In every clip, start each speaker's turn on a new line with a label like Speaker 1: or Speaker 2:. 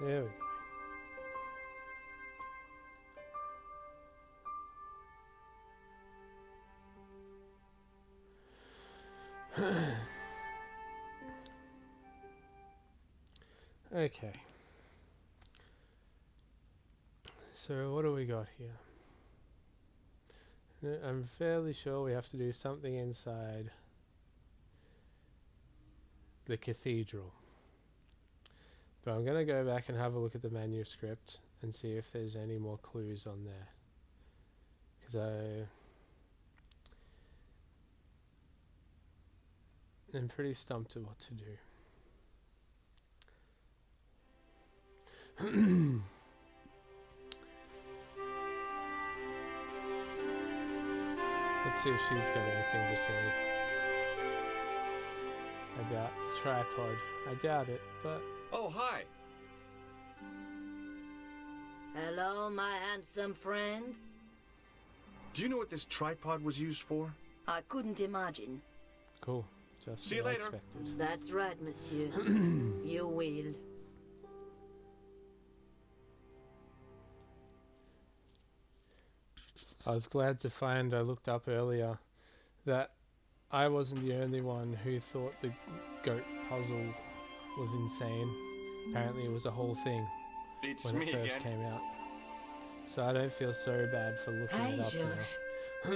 Speaker 1: There we go. Okay. So what do we got here? I'm fairly sure we have to do something inside the cathedral. But I'm going to go back and have a look at the manuscript and see if there's any more clues on there. Because I'm pretty stumped at what to do. Let's see if she's got anything to say about the tripod. I doubt it, but...
Speaker 2: Oh, hi.
Speaker 3: Hello, my handsome friend.
Speaker 2: Do you know what this tripod was used for?
Speaker 3: I couldn't imagine.
Speaker 1: Cool. Just
Speaker 2: See you
Speaker 1: what I
Speaker 2: later.
Speaker 1: expected.
Speaker 3: That's right, monsieur. You will.
Speaker 1: I was glad to find, I looked up earlier, that I wasn't the only one who thought the goat puzzle was insane. Apparently it was a whole thing
Speaker 2: It's
Speaker 1: when
Speaker 2: me
Speaker 1: it first
Speaker 2: again.
Speaker 1: came out. So I don't feel so bad for looking
Speaker 3: Hi,
Speaker 1: it up
Speaker 3: George.
Speaker 1: now.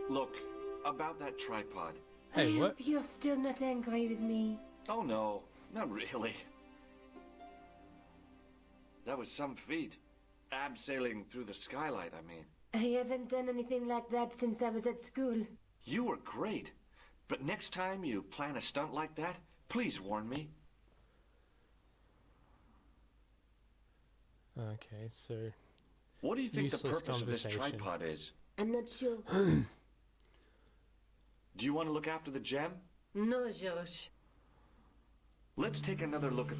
Speaker 2: Look, about that tripod.
Speaker 1: Hey, what?
Speaker 3: You're still not angry with me.
Speaker 2: Oh no, not really. That was some feat. Abseiling through the skylight, I mean.
Speaker 3: I haven't done anything like that since I was at school.
Speaker 2: You were great. But next time you plan a stunt like that, please warn me.
Speaker 1: Okay, so...
Speaker 2: What do you think the
Speaker 1: Useless
Speaker 2: purpose of this
Speaker 1: conversation.
Speaker 2: tripod is?
Speaker 3: I'm not sure.
Speaker 2: Do you want to look after the gem?
Speaker 3: No, George.
Speaker 2: Let's take another look at...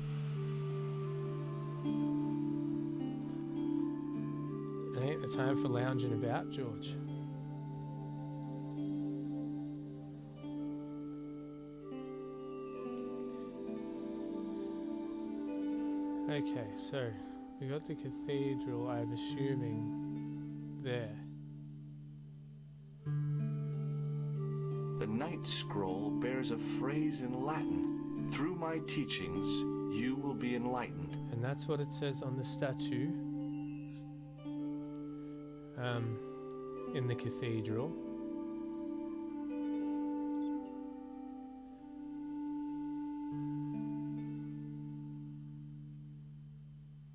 Speaker 1: It ain't the time for lounging about, George. Okay, so we got the cathedral, I'm assuming, there.
Speaker 2: The Night Scroll bears a phrase in Latin. Through my teachings, you will be enlightened.
Speaker 1: And that's what it says on the statue. In the cathedral.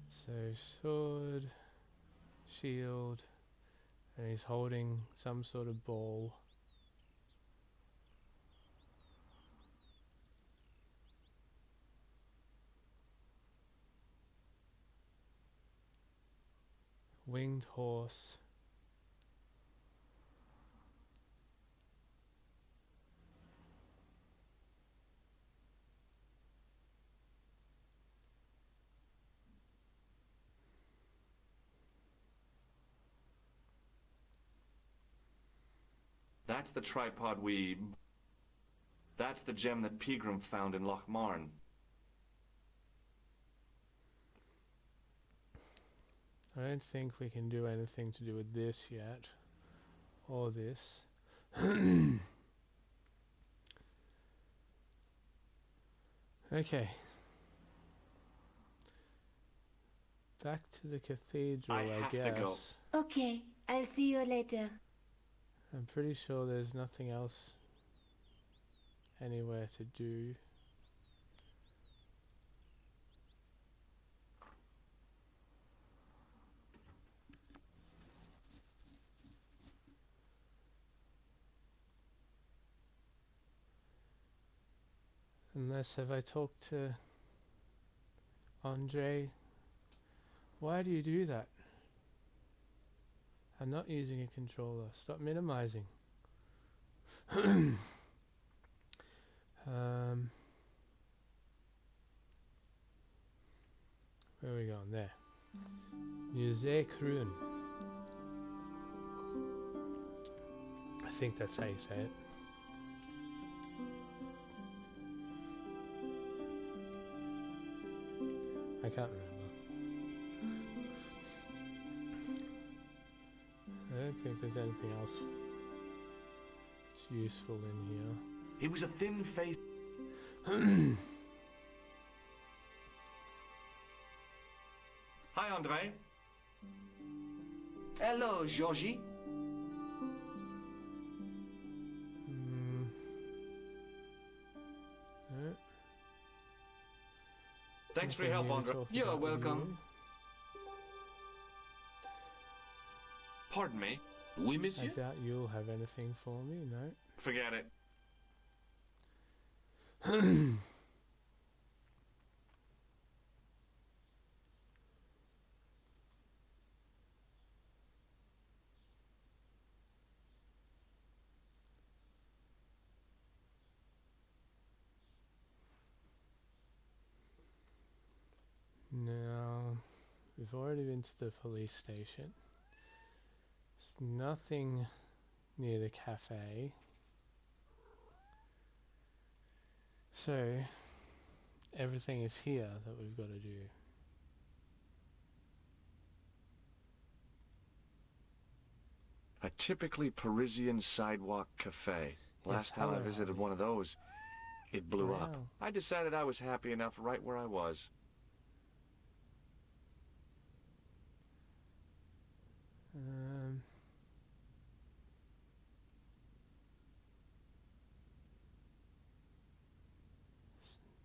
Speaker 1: So sword, shield, and he's holding some sort of ball. Winged horse.
Speaker 2: That's the tripod That's the gem that Pegram found in Loch Marn.
Speaker 1: I don't think we can do anything to do with this yet. Or this. Okay. Back to the cathedral,
Speaker 2: I
Speaker 1: I
Speaker 2: have to
Speaker 1: guess.
Speaker 2: go.
Speaker 3: Okay, I'll see you later.
Speaker 1: I'm pretty sure there's nothing else anywhere to do. Unless, have I talked to Andre? Why do you do that? I'm not using a controller. Stop minimizing. Where are we going? There. Musée Kruun. I think that's how you say it. I can't remember. I don't think there's anything else that's useful in here.
Speaker 2: He was a thin-faced... Hi, Andre. Hello, Georgie.
Speaker 1: No.
Speaker 2: Thanks for your help,
Speaker 1: Nothing here to
Speaker 2: Andre.
Speaker 1: talk
Speaker 2: You're
Speaker 1: about
Speaker 2: welcome. Pardon me. Oui,
Speaker 1: you. I
Speaker 2: monsieur?
Speaker 1: doubt you'll have anything for me, no.
Speaker 2: Forget it.
Speaker 1: Now, we've already been to the police station. There's nothing near the cafe. So, everything is here that we've got to do.
Speaker 2: A typically Parisian sidewalk cafe. Last time I
Speaker 1: hello,
Speaker 2: visited
Speaker 1: Harvey.
Speaker 2: one of those, it blew up.
Speaker 1: Wow.
Speaker 2: I decided I was happy enough right where I was.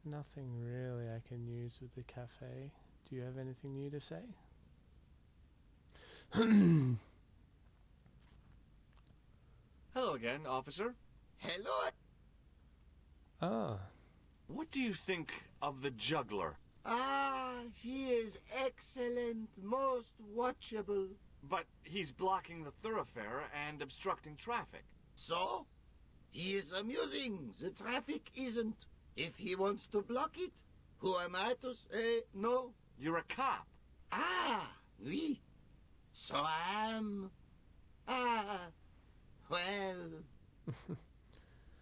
Speaker 1: Nothing really I can use with the cafe. Do you have anything new to say?
Speaker 2: Hello again, officer.
Speaker 4: Hello.
Speaker 1: Ah,
Speaker 2: What do you think of the juggler?
Speaker 4: Ah, he is excellent, most watchable.
Speaker 2: But he's blocking the thoroughfare and obstructing traffic.
Speaker 4: So? He is amusing. The traffic isn't. If he wants to block it, who am I to say no?
Speaker 2: You're a cop.
Speaker 4: Ah, oui. So I am. Ah, well.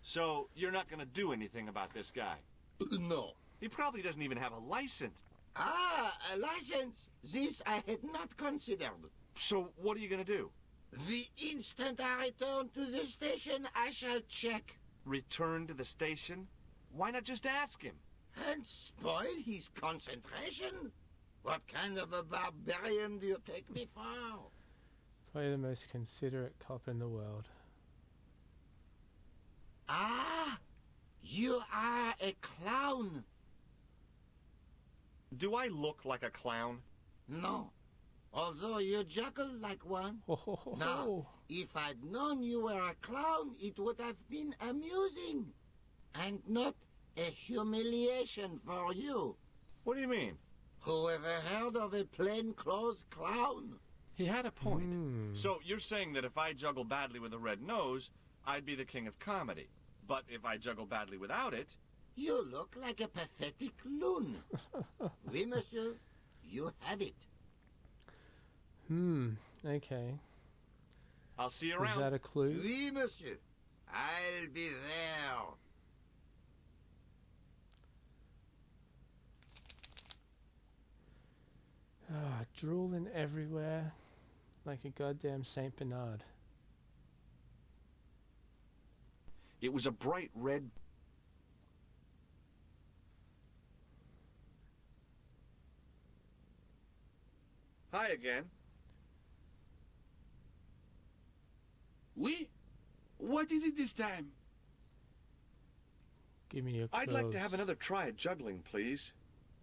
Speaker 2: So you're not gonna do anything about this guy?
Speaker 4: No.
Speaker 2: He probably doesn't even have a license.
Speaker 4: Ah, a license. This I had not considered.
Speaker 2: So what are you gonna do?
Speaker 4: The instant I return to the station, I shall check.
Speaker 2: Return to the station? Why not just ask him?
Speaker 4: And spoil his concentration? What kind of a barbarian do you take me for?
Speaker 1: probably the most considerate cop in the world.
Speaker 4: Ah, you are a clown.
Speaker 2: Do I look like a clown?
Speaker 4: No, although you juggle like one.
Speaker 1: Ho, ho, ho,
Speaker 4: Now,
Speaker 1: ho.
Speaker 4: if I'd known you were a clown, it would have been amusing. And not a humiliation for you.
Speaker 2: What do you mean?
Speaker 4: Who ever heard of a plainclothes clown?
Speaker 2: He had a point.
Speaker 1: Hmm.
Speaker 2: So you're saying that if I juggle badly with a red nose, I'd be the king of comedy. But if I juggle badly without it...
Speaker 4: You look like a pathetic loon. Oui, monsieur, you have it.
Speaker 1: Okay.
Speaker 2: I'll see you
Speaker 1: Is
Speaker 2: around.
Speaker 1: that a clue?
Speaker 4: Oui, monsieur. I'll be there.
Speaker 1: Ah, drooling everywhere like a goddamn Saint Bernard.
Speaker 2: It was a bright red... Hi again.
Speaker 4: Oui? What is it this time?
Speaker 1: Give me your clothes.
Speaker 2: I'd like to have another try at juggling, please.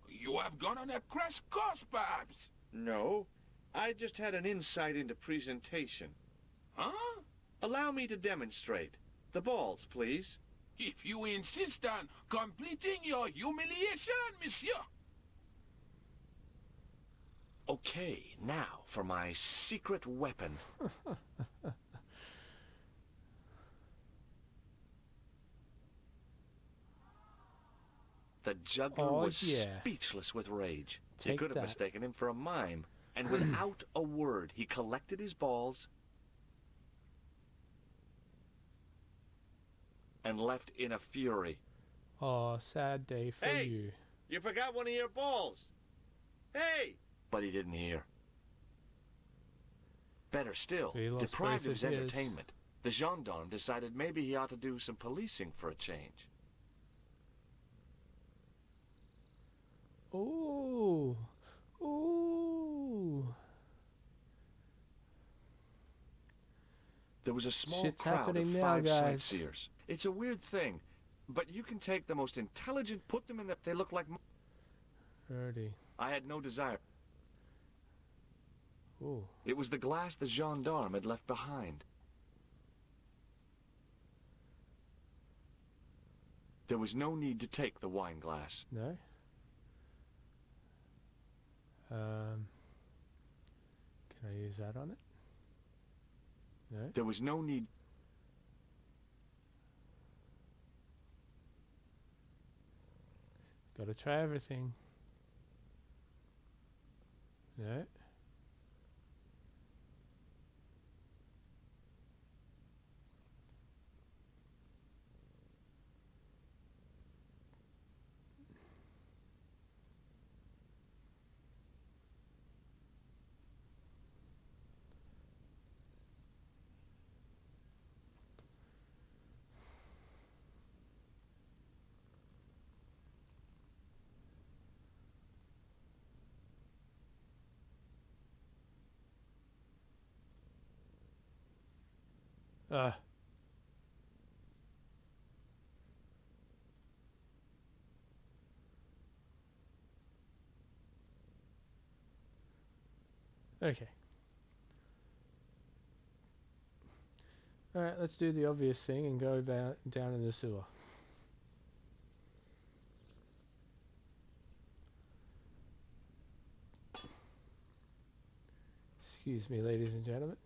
Speaker 4: You have gone on a crash course, perhaps.
Speaker 2: No, I just had an insight into presentation.
Speaker 4: Huh?
Speaker 2: Allow me to demonstrate. The balls, please.
Speaker 4: If you insist on completing your humiliation, monsieur.
Speaker 2: Okay, now for my secret weapon. The juggler
Speaker 1: Oh,
Speaker 2: was
Speaker 1: yeah.
Speaker 2: speechless with rage. He
Speaker 1: Take
Speaker 2: could have
Speaker 1: that.
Speaker 2: mistaken him for a mime. And without a word, he collected his balls and left in a fury.
Speaker 1: Oh, sad day for
Speaker 2: Hey!
Speaker 1: you.
Speaker 2: You forgot one of your balls. Hey! But he didn't hear. Better still,
Speaker 1: He lost
Speaker 2: deprived of
Speaker 1: both
Speaker 2: his
Speaker 1: of his.
Speaker 2: entertainment, the gendarme decided maybe he ought to do some policing for a change.
Speaker 1: Ooh. Ooh.
Speaker 2: There was a small
Speaker 1: Shit's
Speaker 2: crowd of
Speaker 1: happening now,
Speaker 2: 5
Speaker 1: guys.
Speaker 2: sightseers. It's a weird thing, but you can take the most intelligent, put them in the... They look like...
Speaker 1: Alrighty.
Speaker 2: I had no desire.
Speaker 1: Ooh.
Speaker 2: It was the glass the gendarme had left behind. There was no need to take the wine glass.
Speaker 1: No? Can I use that on it? No?
Speaker 2: There was no need...
Speaker 1: Gotta try everything. No? Ah. Okay. Alright, let's do the obvious thing and go down in the sewer. Excuse me, ladies and gentlemen.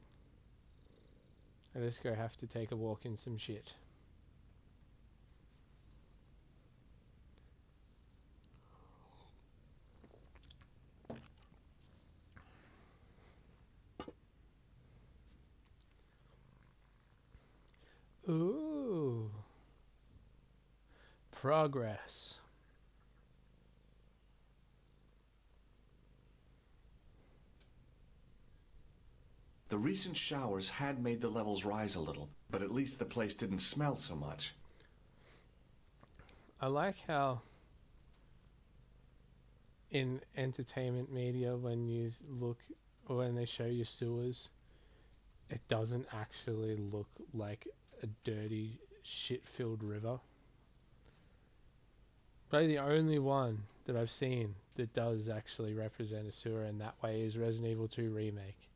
Speaker 1: I just go have to take a walk in some shit. Ooh. Progress.
Speaker 2: The recent showers had made the levels rise a little, but at least the place didn't smell so much.
Speaker 1: I like how in entertainment media when you look or when they show you sewers, it doesn't actually look like a dirty shit-filled river. Probably the only one that I've seen that does actually represent a sewer in that way is Resident Evil 2 Remake.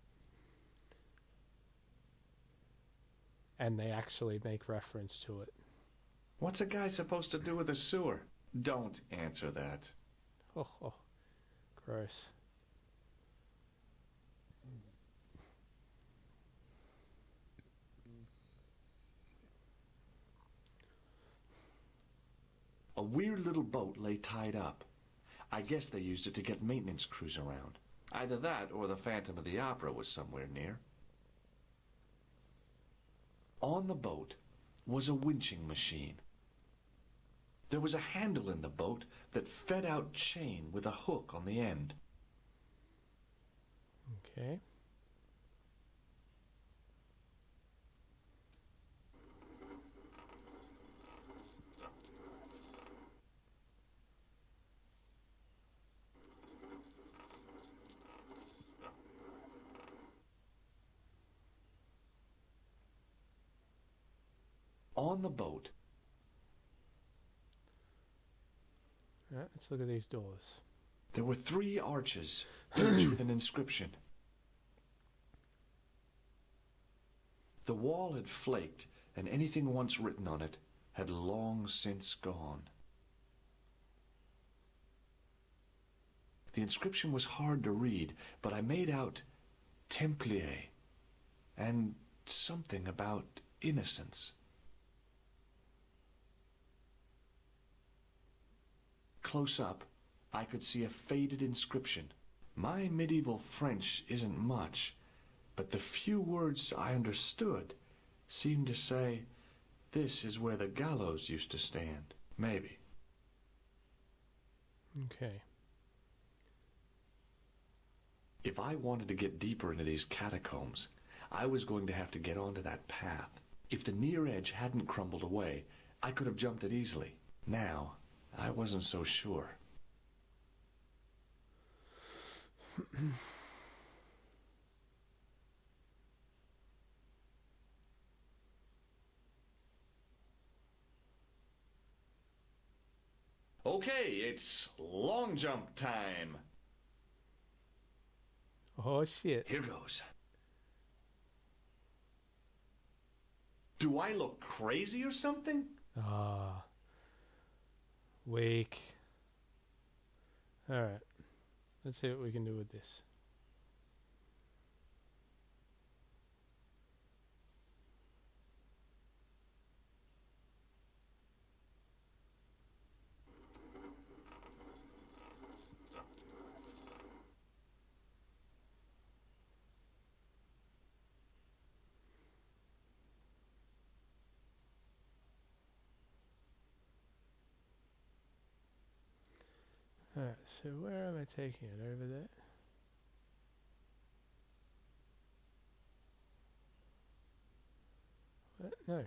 Speaker 1: And they actually make reference to it.
Speaker 2: What's a guy supposed to do with a sewer? Don't answer that.
Speaker 1: Oh, gross.
Speaker 2: A weird little boat lay tied up. I guess they used it to get maintenance crews around. Either that or the Phantom of the Opera was somewhere near. On the boat was a winching machine. There was a handle in the boat that fed out chain with a hook on the end.
Speaker 1: Okay.
Speaker 2: On the boat,
Speaker 1: Alright, let's look at these doors.
Speaker 2: there were 3 arches, each with an inscription. The wall had flaked, and anything once written on it had long since gone. The inscription was hard to read, but I made out Templier and something about innocence. Close up, I could see a faded inscription. My medieval French isn't much, but the few words I understood seemed to say, "This is where the gallows used to stand." Maybe.
Speaker 1: Okay.
Speaker 2: If I wanted to get deeper into these catacombs, I was going to have to get onto that path. If the near edge hadn't crumbled away, I could have jumped it easily. Now, I wasn't so sure. Okay, it's long jump time.
Speaker 1: Oh shit.
Speaker 2: Here goes. Do I look crazy or something?
Speaker 1: Ah. Weak. Alright. Let's see what we can do with this. Alright, so where am I taking it? Over there? What? No.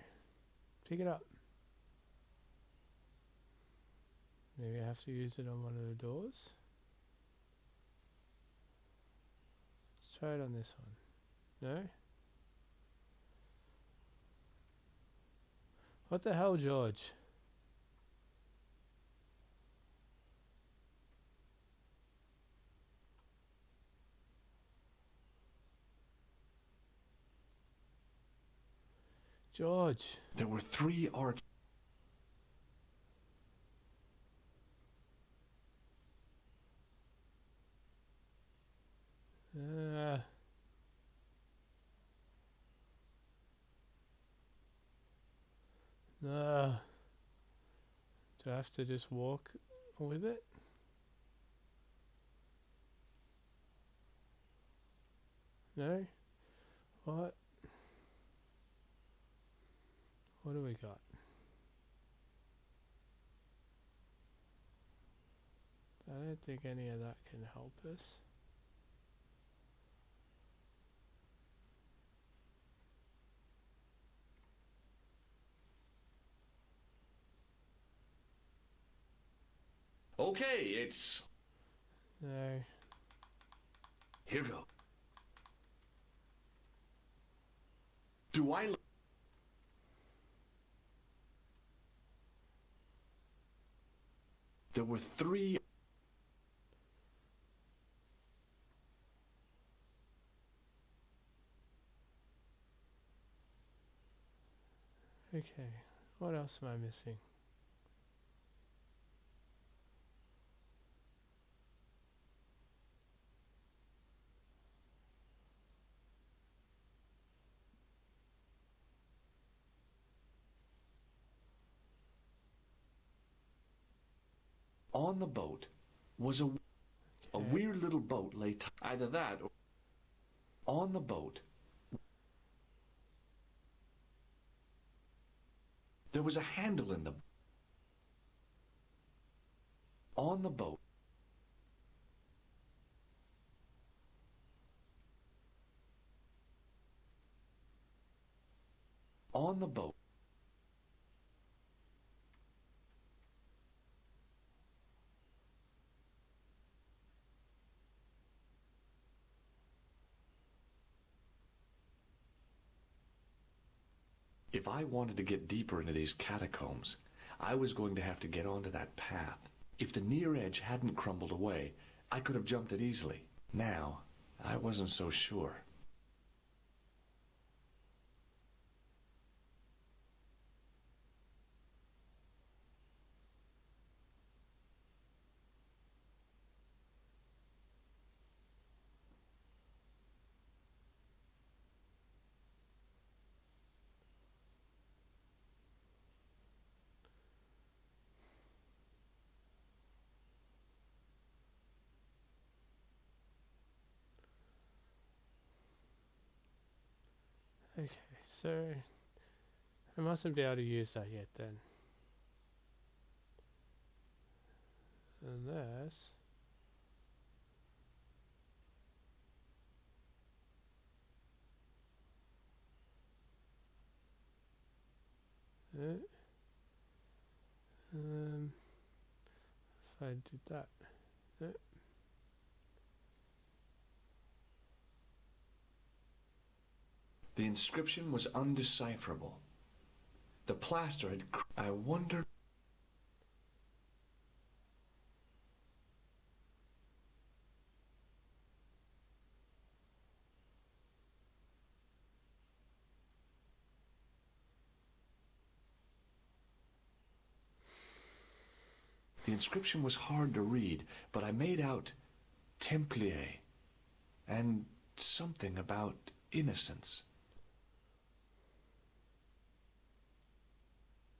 Speaker 1: Pick it up. Maybe I have to use it on one of the doors? Let's try it on this one. No? What the hell, George? George.
Speaker 2: There were 3 arches.
Speaker 1: No. Do I have to just walk with it? No? What? What do we got? I don't think any of that can help us.
Speaker 2: Okay, it's...
Speaker 1: No.
Speaker 2: Here go. Do I... There were 3...
Speaker 1: Okay. What else am I missing?
Speaker 2: On the boat was a weird little boat lay either that or on the boat there was a handle in the on the boat on the boat If I wanted to get deeper into these catacombs, I was going to have to get onto that path. If the near edge hadn't crumbled away, I could have jumped it easily. Now, I wasn't so sure.
Speaker 1: Okay, so I mustn't be able to use that yet then. Unless If I did that.
Speaker 2: The inscription was undecipherable. The plaster had... I wondered... The inscription was hard to read, but I made out Templier and something about innocence.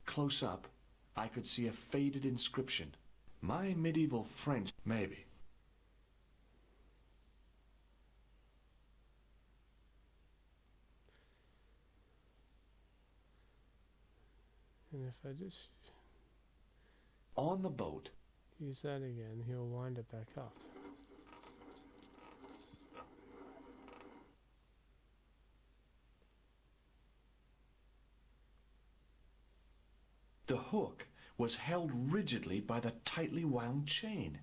Speaker 2: Close up, I could see a faded inscription. My medieval French, maybe.
Speaker 1: And if I just
Speaker 2: On the boat,
Speaker 1: use that again, he'll wind it back up.
Speaker 2: the hook was held rigidly by the tightly wound chain.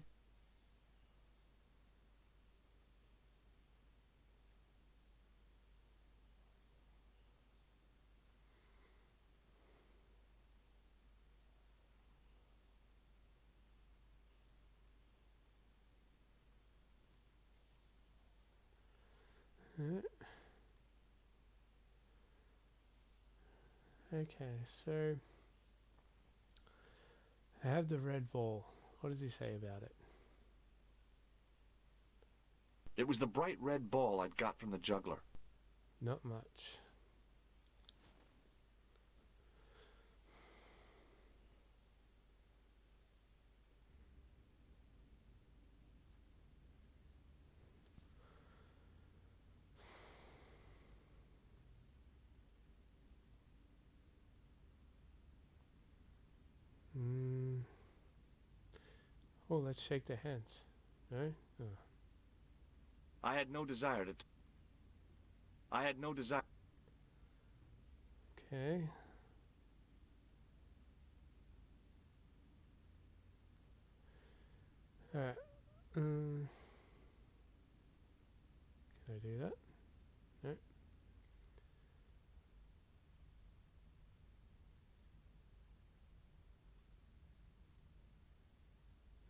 Speaker 1: Okay, so I have the red ball. What does he say about it?
Speaker 2: It was the bright red ball I'd got from the juggler.
Speaker 1: Not much. Oh, let's shake their hands. No? Oh.
Speaker 2: I had no desire to... I had no desire...
Speaker 1: Okay. Alright. Can I do that? No.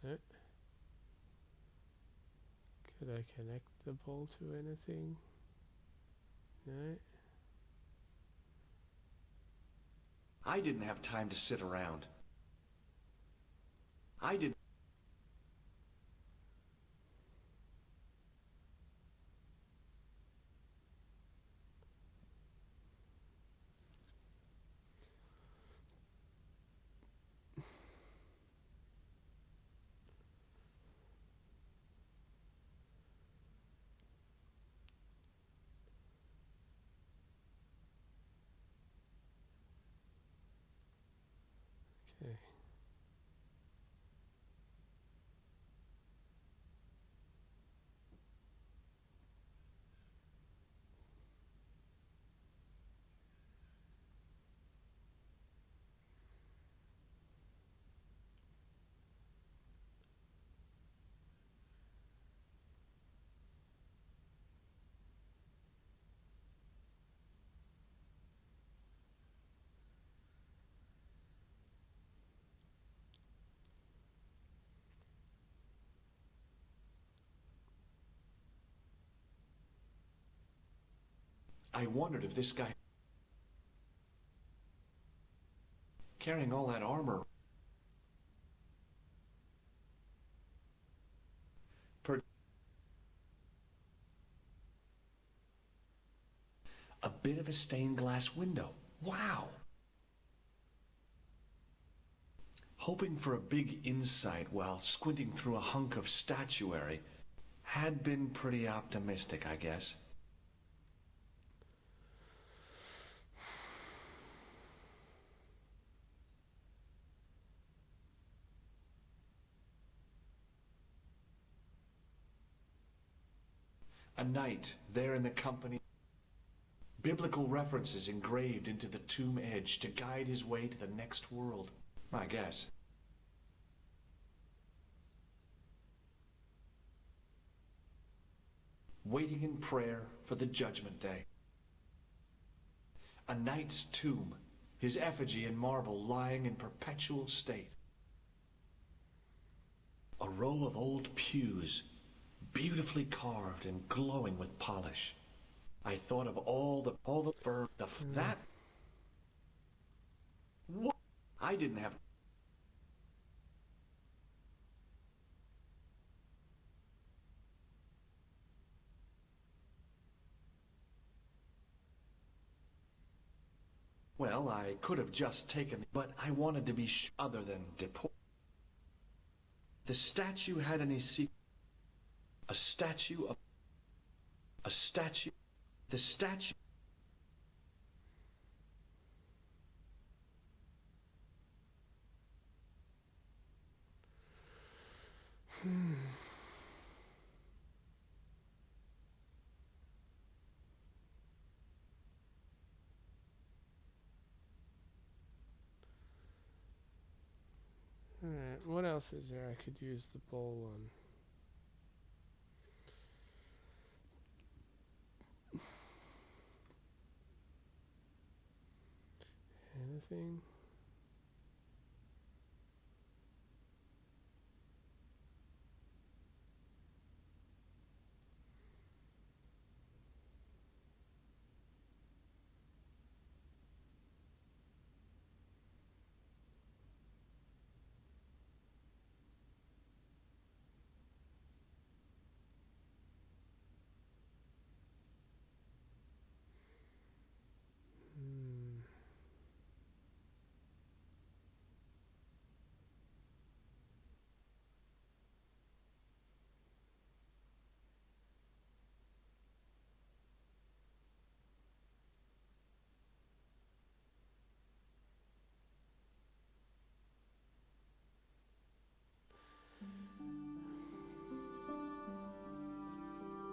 Speaker 1: No. Could I connect the ball to anything? No.
Speaker 2: I didn't have time to sit around. I did...
Speaker 1: Okay.
Speaker 2: I wondered if this guy... carrying all that armor... A bit of a stained glass window. Wow! Hoping for a big insight while squinting through a hunk of statuary had been pretty optimistic, I guess. A night there in the company. Biblical references engraved into the tomb edge to guide his way to the next world. My guess. Waiting in prayer for the judgment day. A knight's tomb, his effigy in marble lying in perpetual state. A row of old pews, beautifully carved and glowing with polish. I thought of all the that. What? I didn't have. Well, I could have just taken, but I wanted to be other than deport. The statue had any secret. A statue of. A statue. The statue.
Speaker 1: Alright, what else is there I could use the bowl on? Anything?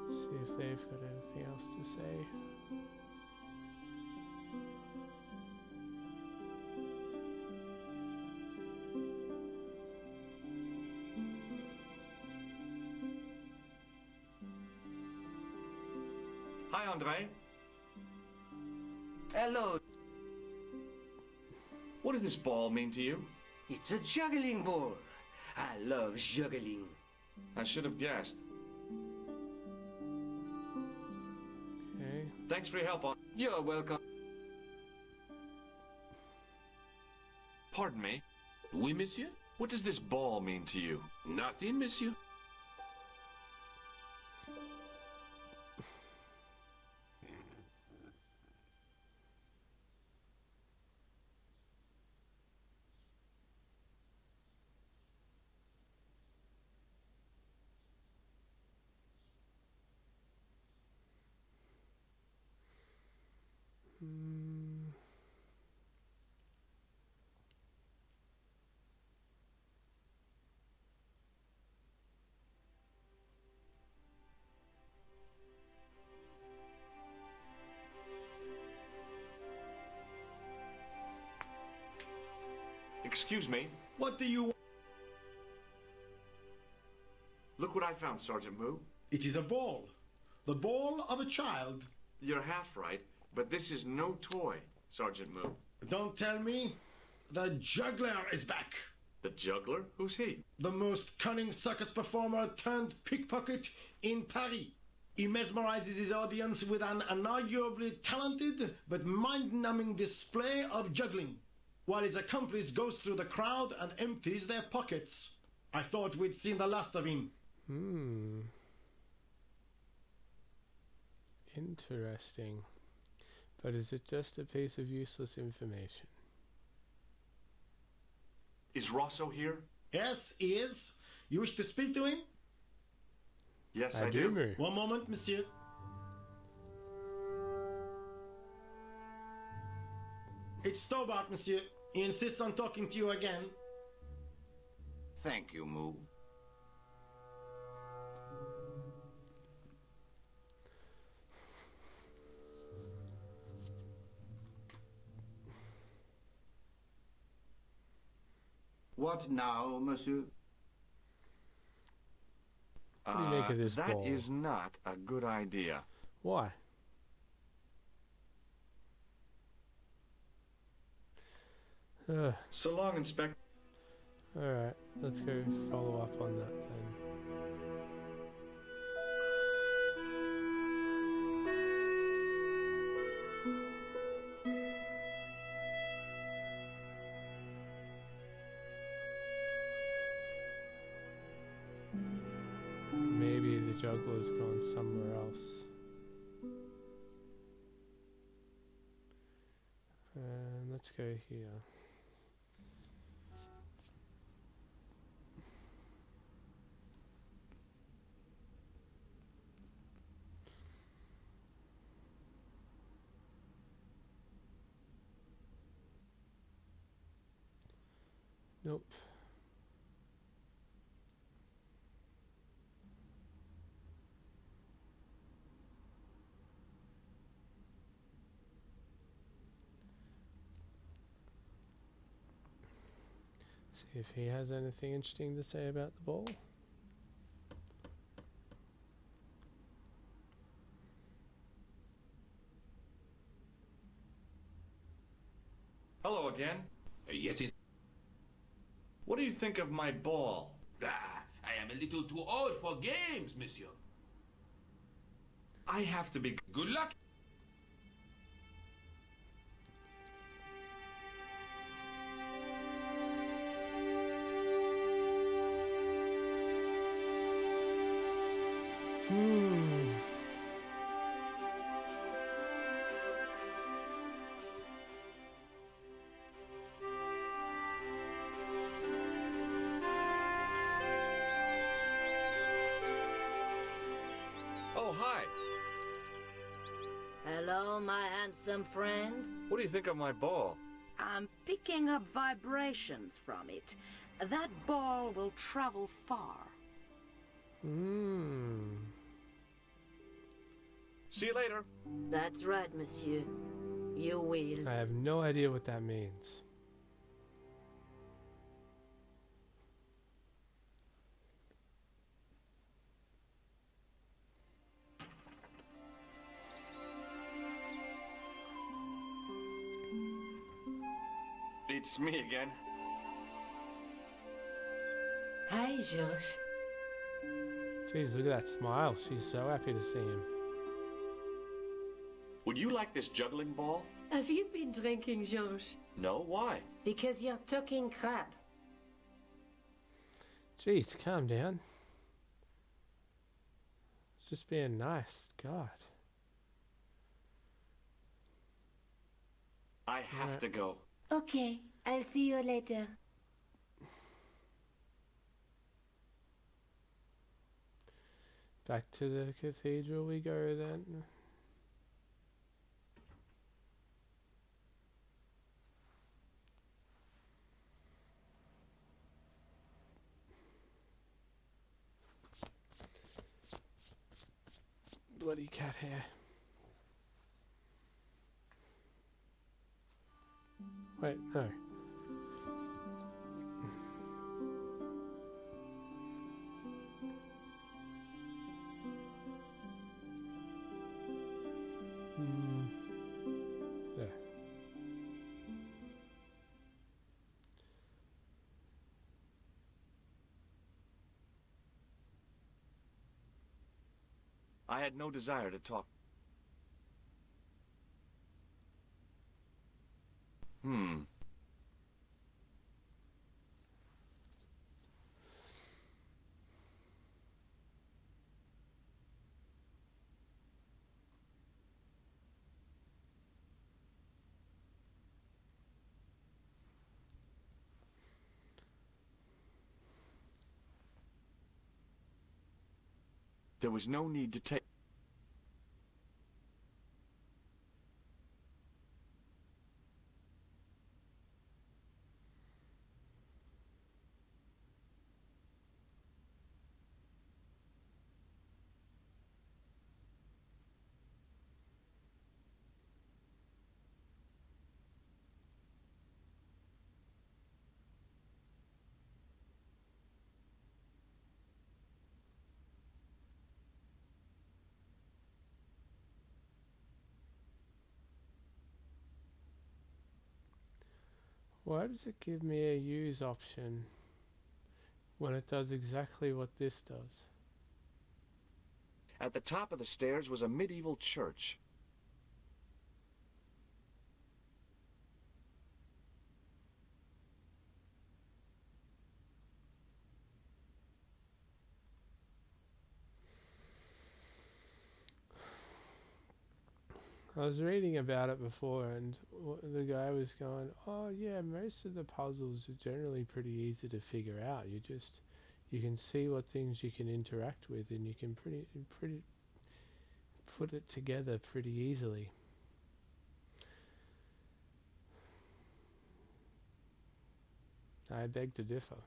Speaker 1: See if they've got anything else to say.
Speaker 2: Hi, Andre.
Speaker 5: Hello.
Speaker 2: What does this ball mean to you?
Speaker 5: It's a juggling ball. I love juggling.
Speaker 2: I should have guessed.
Speaker 1: Okay.
Speaker 2: Thanks for your help on.
Speaker 5: You're welcome.
Speaker 2: Pardon me.
Speaker 6: Oui, monsieur?
Speaker 2: What does this ball mean to you?
Speaker 6: Nothing, monsieur.
Speaker 2: Excuse me.
Speaker 7: What do you...
Speaker 2: Look what I found, Sergeant Moo.
Speaker 7: It is a ball. The ball of a child.
Speaker 2: You're half right, but this is no toy, Sergeant Moo.
Speaker 7: Don't tell me. The juggler is back.
Speaker 2: The juggler? Who's he?
Speaker 7: The most cunning circus performer turned pickpocket in Paris. He mesmerizes his audience with an unarguably talented but mind-numbing display of juggling, while his accomplice goes through the crowd and empties their pockets. I thought we'd seen the last of him.
Speaker 1: Interesting. But is it just a piece of useless information?
Speaker 2: Is Rosso here?
Speaker 7: Yes, he is. You wish to speak to him?
Speaker 2: Yes,
Speaker 1: I
Speaker 2: I
Speaker 1: do,
Speaker 2: do.
Speaker 1: Moo.
Speaker 7: One moment, monsieur. It's Stobart, monsieur. He insists on talking to you again.
Speaker 5: Thank you, Moo. What now, monsieur?
Speaker 1: What do you make of this
Speaker 2: that
Speaker 1: ball?
Speaker 2: That is not a good idea.
Speaker 1: Why?
Speaker 2: So long, Inspector.
Speaker 1: Alright, let's go follow up on that then. Maybe the juggler's gone somewhere else. Let's go here. Nope. See if he has anything interesting to say about the ball.
Speaker 2: Hello again.
Speaker 6: Yes, it...
Speaker 2: What do you think of my ball?
Speaker 6: I am a little too old for games, monsieur.
Speaker 2: I have to be...
Speaker 6: Good luck.
Speaker 2: Oh, hi.
Speaker 8: Hello, my handsome friend.
Speaker 2: What do you think of my ball?
Speaker 8: I'm picking up vibrations from it. That ball will travel far.
Speaker 2: See you later.
Speaker 8: That's right, monsieur. You will.
Speaker 1: I have no idea what that means.
Speaker 2: It's me again.
Speaker 3: Hi, Georges.
Speaker 1: Jeez, look at that smile. She's so happy to see him.
Speaker 2: Would you like this juggling ball?
Speaker 3: Have you been drinking, Georges?
Speaker 2: No, why?
Speaker 3: Because you're talking crap.
Speaker 1: Jeez, calm down. It's just being nice. God.
Speaker 2: I have to go.
Speaker 3: Okay, I'll see you later.
Speaker 1: Back to the cathedral we go then. Bloody cat hair. Wait, no. There.
Speaker 2: I had no desire to talk. There was no need to take...
Speaker 1: Why does it give me a use option when it does exactly what this does?
Speaker 2: At the top of the stairs was a medieval church.
Speaker 1: I was reading about it before, and the guy was going, "Oh yeah, most of the puzzles are generally pretty easy to figure out. You can see what things you can interact with, and you can pretty put it together pretty easily." I beg to differ,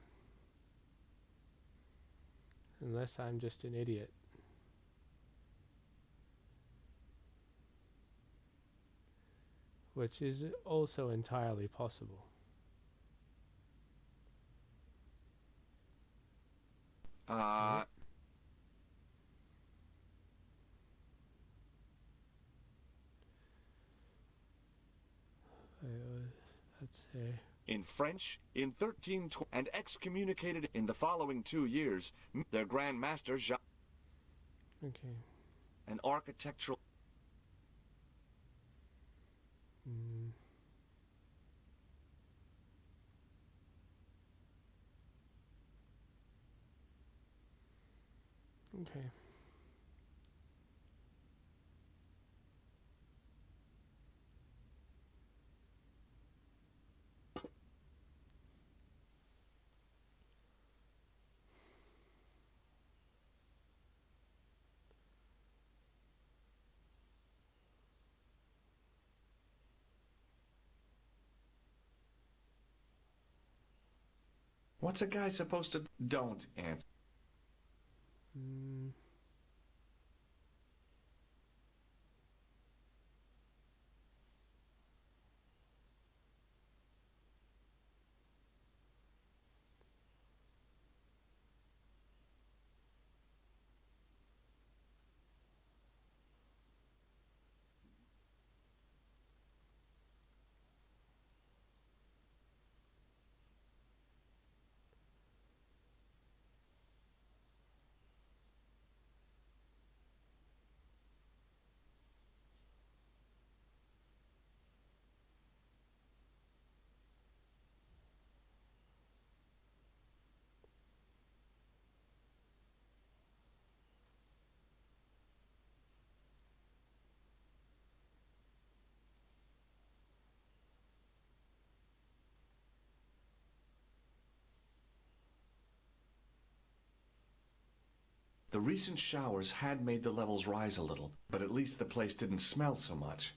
Speaker 1: unless I'm just an idiot. Which is also entirely possible.
Speaker 2: Yep.
Speaker 1: Let's say.
Speaker 2: In French, in 1320, and excommunicated in the following 2 years, their Grand Master Jean,
Speaker 1: Okay.
Speaker 2: an architectural...
Speaker 1: Okay.
Speaker 2: What's a guy supposed to... Don't answer. The recent showers had made the levels rise a little, but at least the place didn't smell so much.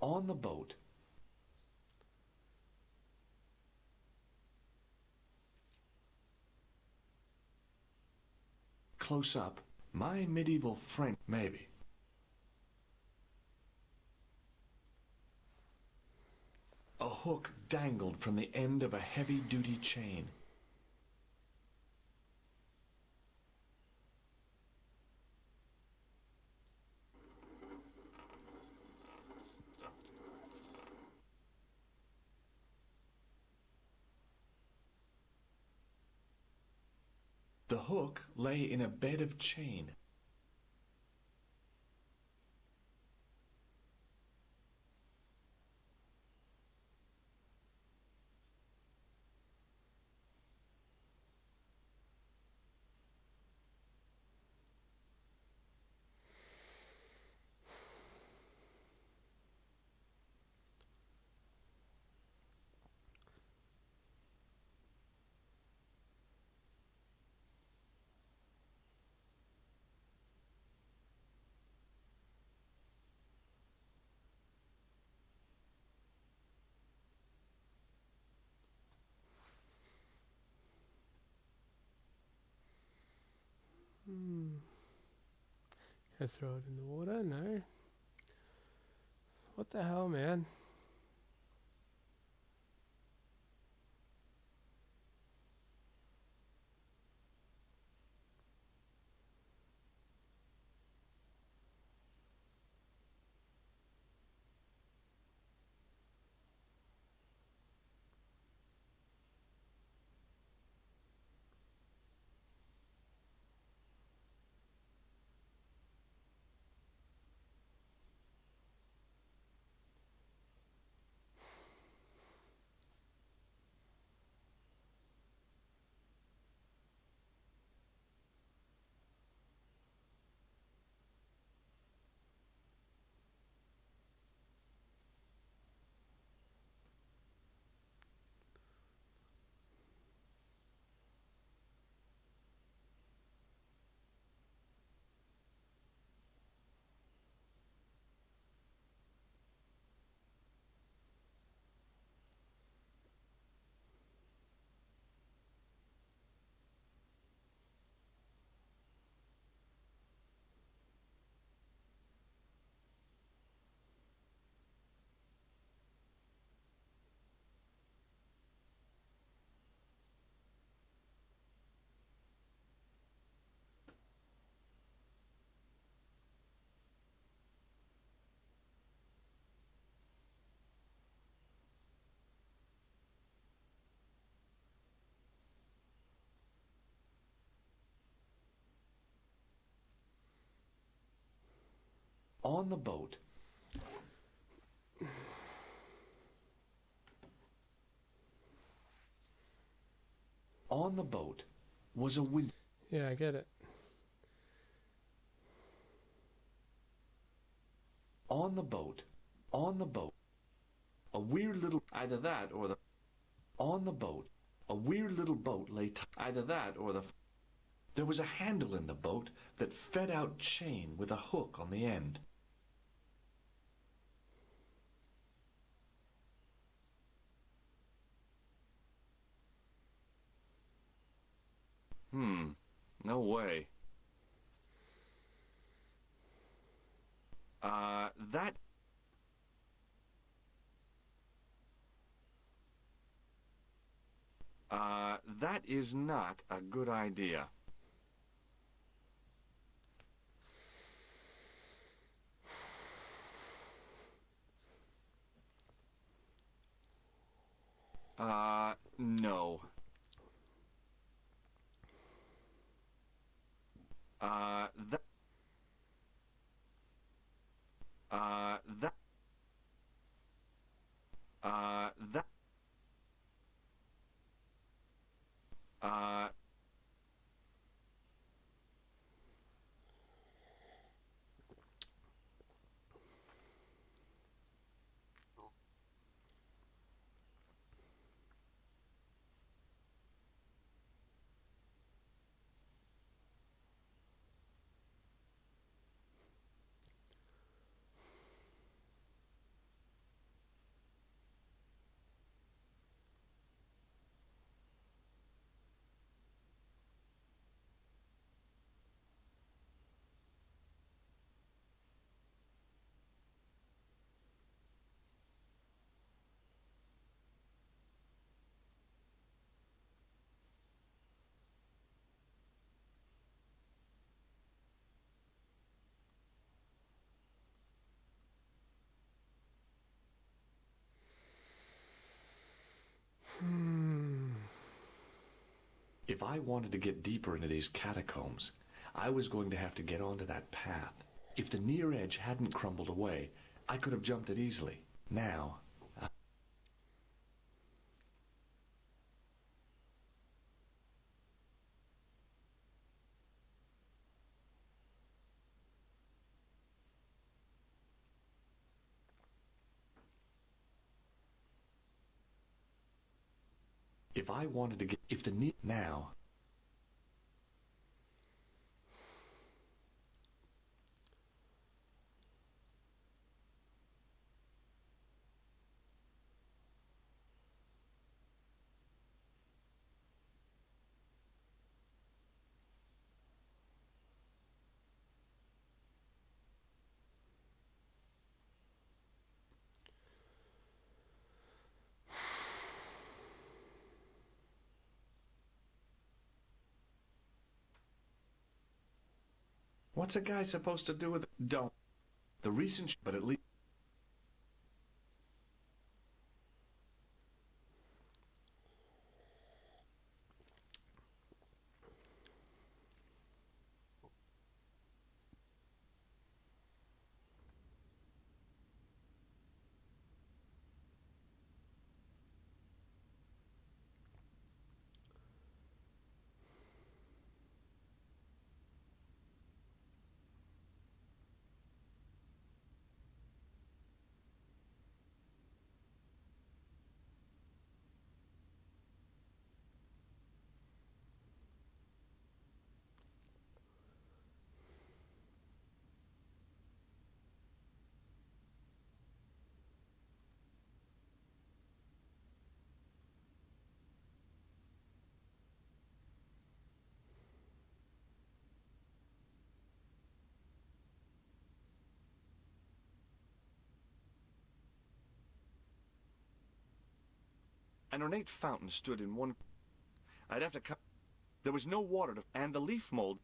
Speaker 2: On the boat, close up, my medieval French, maybe. A hook dangled from the end of a heavy-duty chain. The hook lay in a bed of chain.
Speaker 1: I throw it in the water? No. What the hell, man?
Speaker 2: On the boat. On the boat was a window.
Speaker 1: Yeah, I get it.
Speaker 2: On the boat. On the boat. A weird little... Either that or the... On the boat. A weird little boat lay... Either that or the... There was a handle in the boat that fed out chain with a hook on the end. No way. That... That is not a good idea. No. That... That... That... If I wanted to get deeper into these catacombs, I was going to have to get onto that path. If the near edge hadn't crumbled away, I could have jumped it easily. Now... If I wanted to get... If the near... Now... What's a guy supposed to do with it? Don't. The recent but at least... An ornate fountain stood in one... I'd have to cut... There was no water to... And the leaf mold...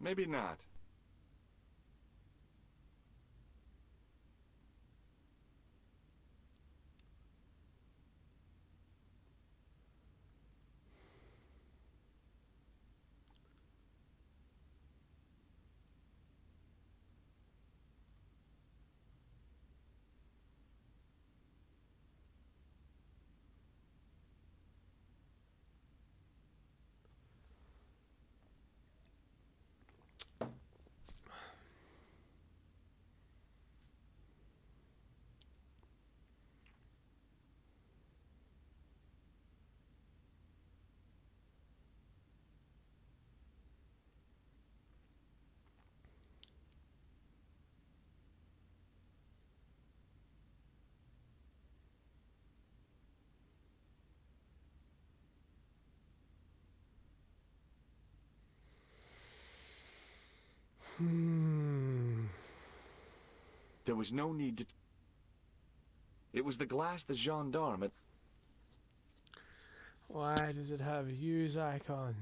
Speaker 2: Maybe not. There was no need to... It was the glass the gendarme had...
Speaker 1: Why does it have a use icon?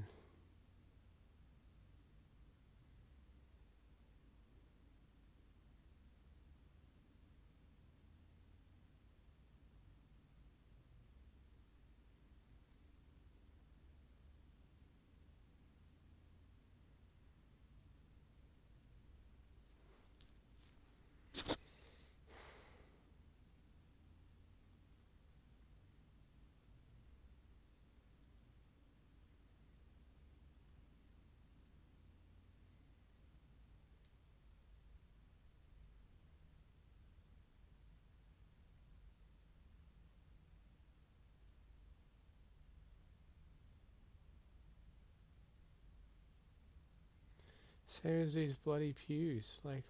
Speaker 1: Same as these bloody pews. Like,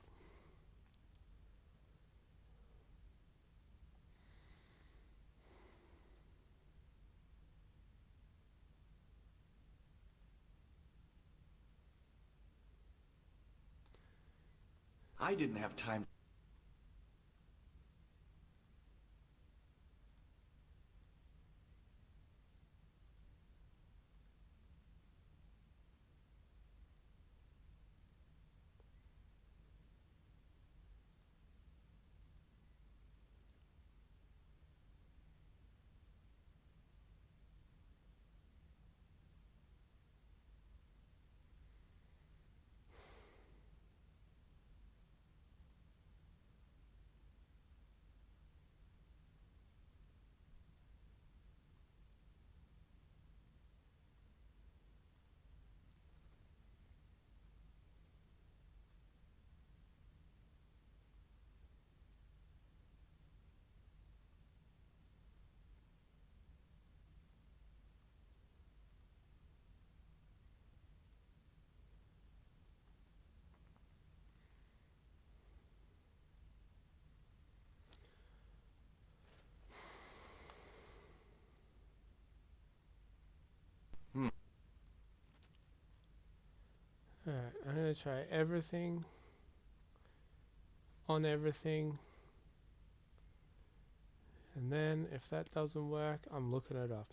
Speaker 2: I didn't have time...
Speaker 1: to try everything on everything, and then if that doesn't work, I'm looking it up.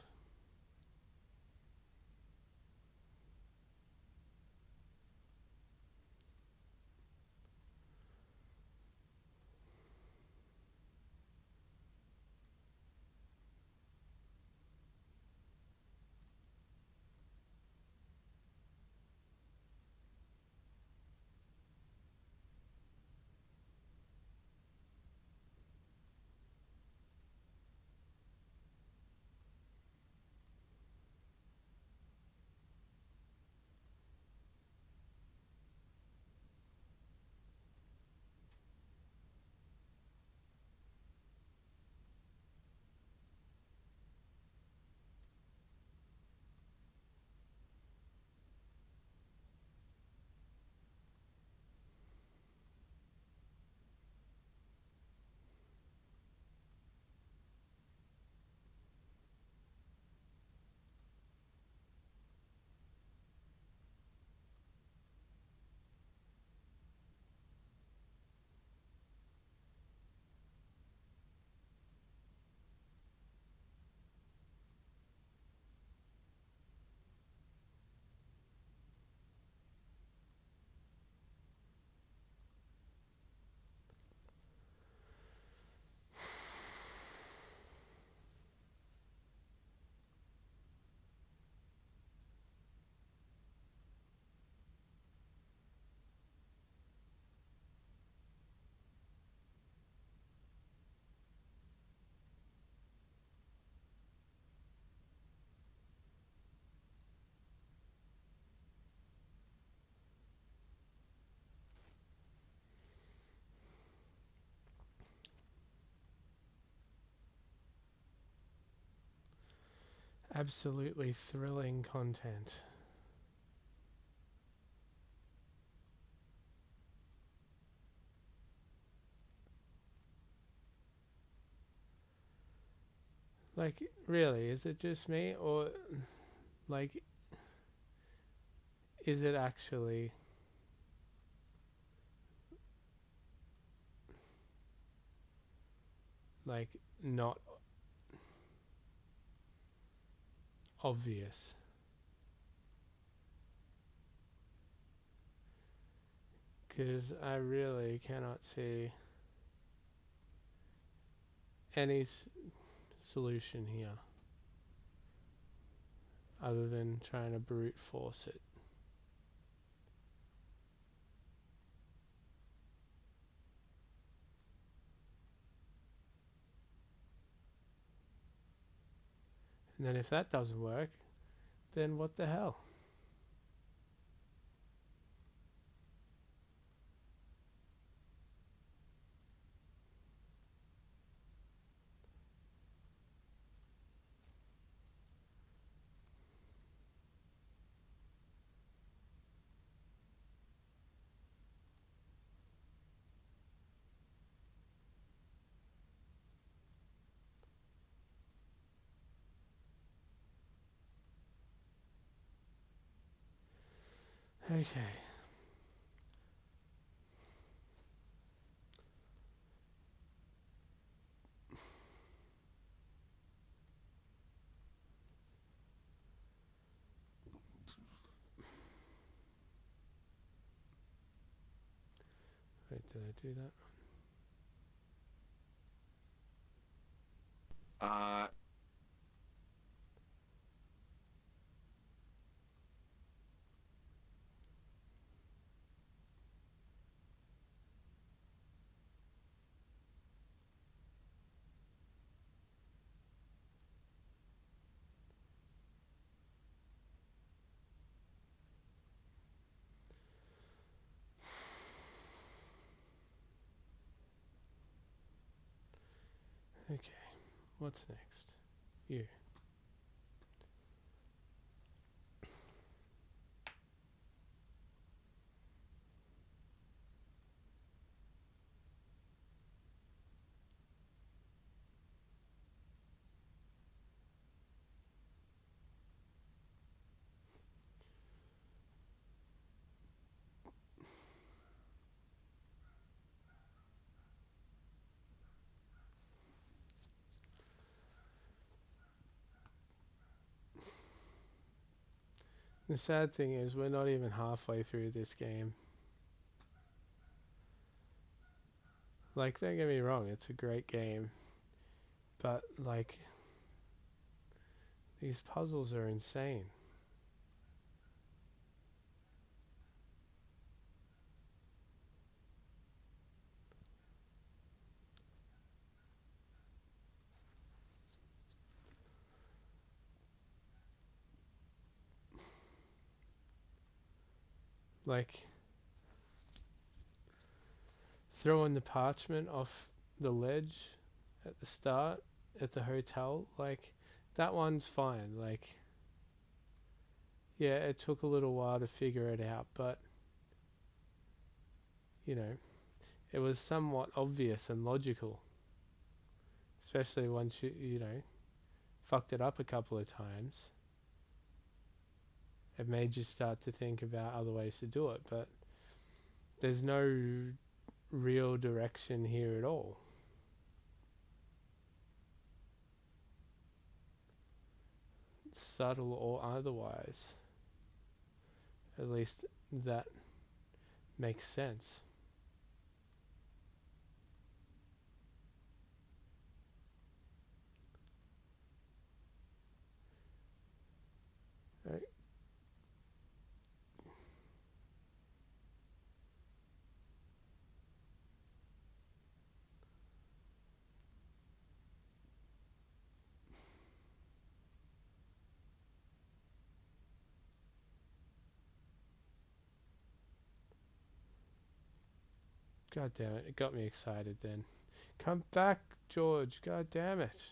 Speaker 1: Absolutely thrilling content. Like, really, is it just me, or like, is it actually like not obvious? Because I really cannot see any solution here other than trying to brute force it. And then if that doesn't work, then what the hell? Okay. Wait, did I do that? Okay, what's next? You. The sad thing is we're not even halfway through this game. Like, don't get me wrong, it's a great game. But, like, these puzzles are insane. Like, throwing the parchment off the ledge at the start at the hotel, like, that one's fine. Like, yeah, it took a little while to figure it out, but, you know, it was somewhat obvious and logical. Especially once you know, fucked it up a couple of times. It made you start to think about other ways to do it, but there's no real direction here at all. Subtle or otherwise. At least that makes sense. Right. God damn it, it got me excited then. Come back, George, god damn it.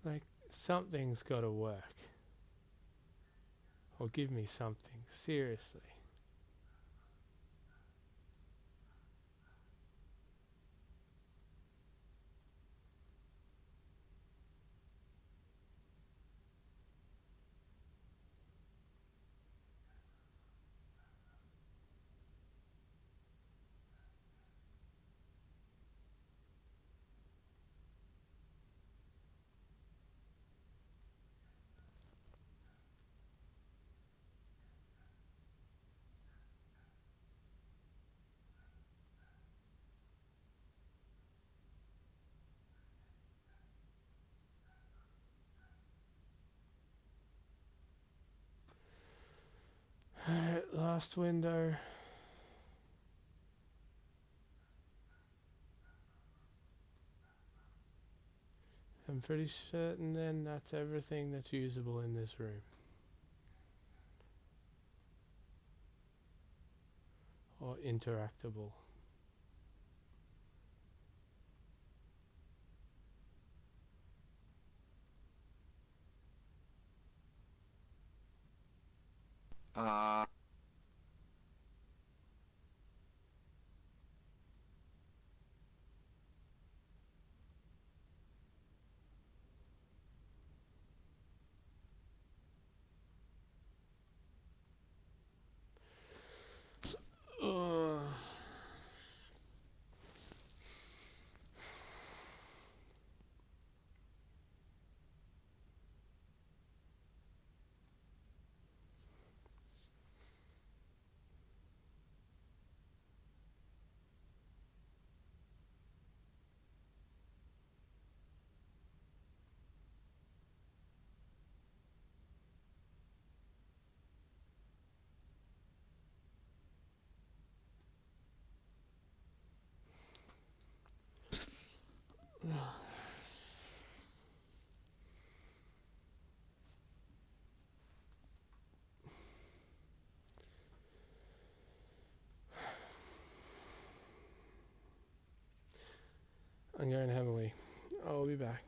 Speaker 1: Like, something's gotta work. Or give me something, seriously. last window. I'm pretty certain then that's everything that's usable in this room. Or interactable. Ugh. I'm going to have a wee. I'll be back.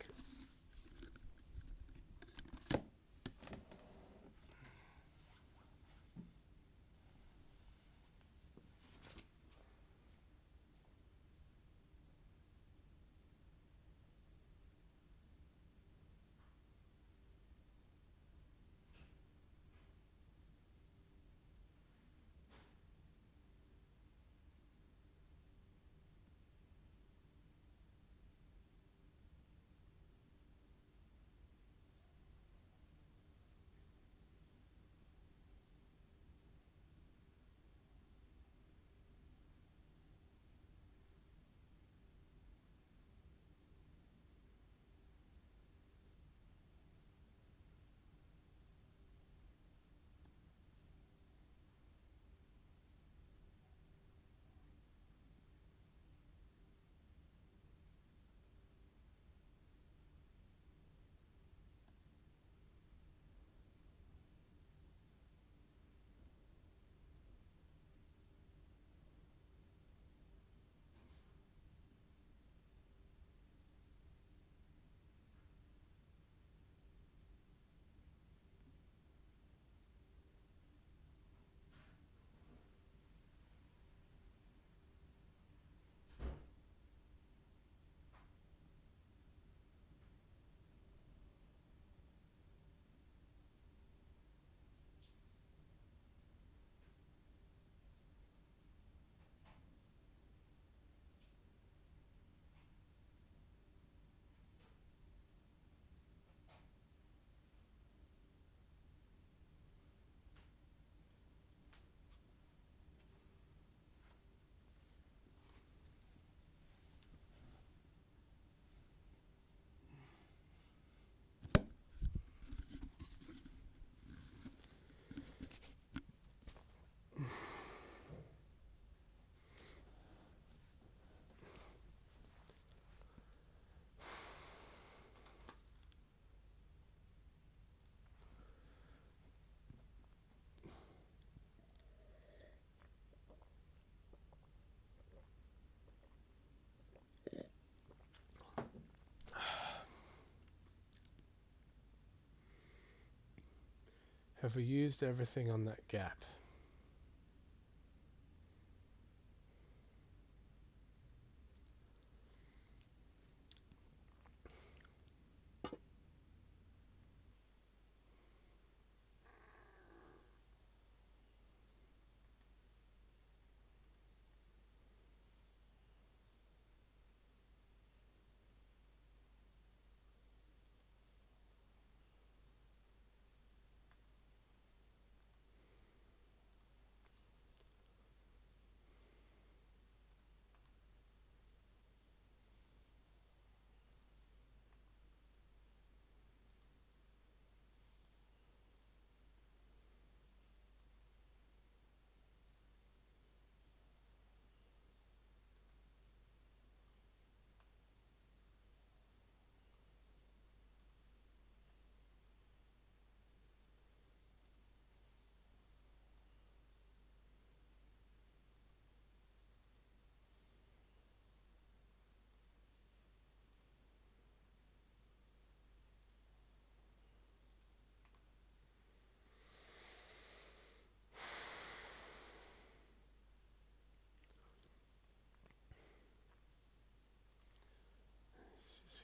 Speaker 1: Have we used everything on that gap?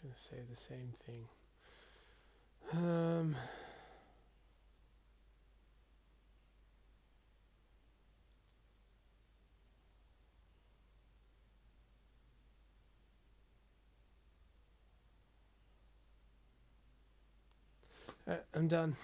Speaker 1: gonna say the same thing. I'm done.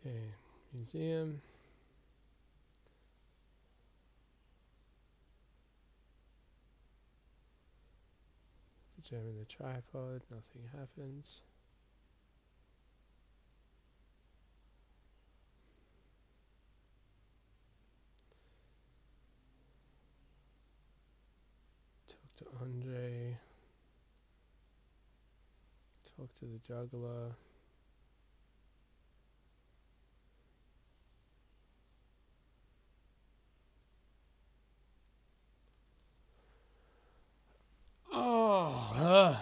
Speaker 1: Okay, museum. Jamming the tripod, nothing happens. Talk to Andre. Talk to the juggler. Oh,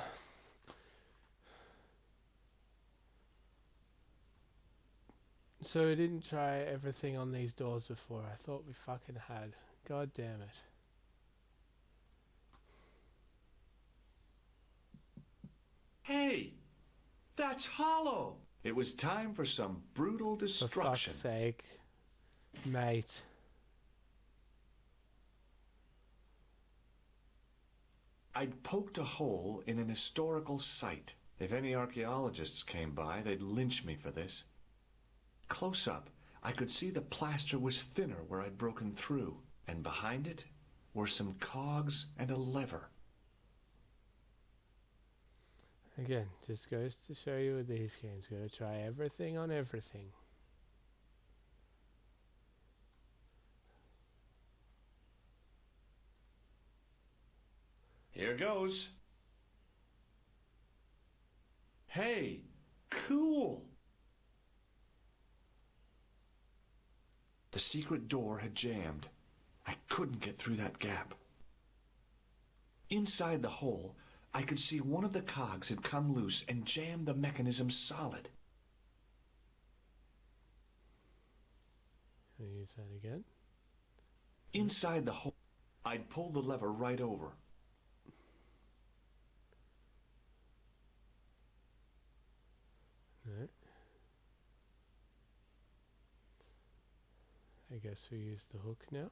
Speaker 1: So we didn't try everything on these doors before. I thought we fucking had. God damn it.
Speaker 2: Hey, that's hollow. It was time for some brutal
Speaker 1: For
Speaker 2: destruction.
Speaker 1: fuck's sake, mate.
Speaker 2: I'd poked a hole in an historical site. If any archaeologists came by, they'd lynch me for this. Close up, I could see the plaster was thinner where I'd broken through, and behind it were some cogs and a lever.
Speaker 1: Again, just goes to show you with these games. Gotta try everything on everything.
Speaker 2: Here goes. Hey, cool. The secret door had jammed. I couldn't get through that gap. Inside the hole, I could see one of the cogs had come loose and jammed the mechanism solid.
Speaker 1: Can I use that again?
Speaker 2: Inside the hole, I'd pull the lever right over.
Speaker 1: No. I guess we use the hook now.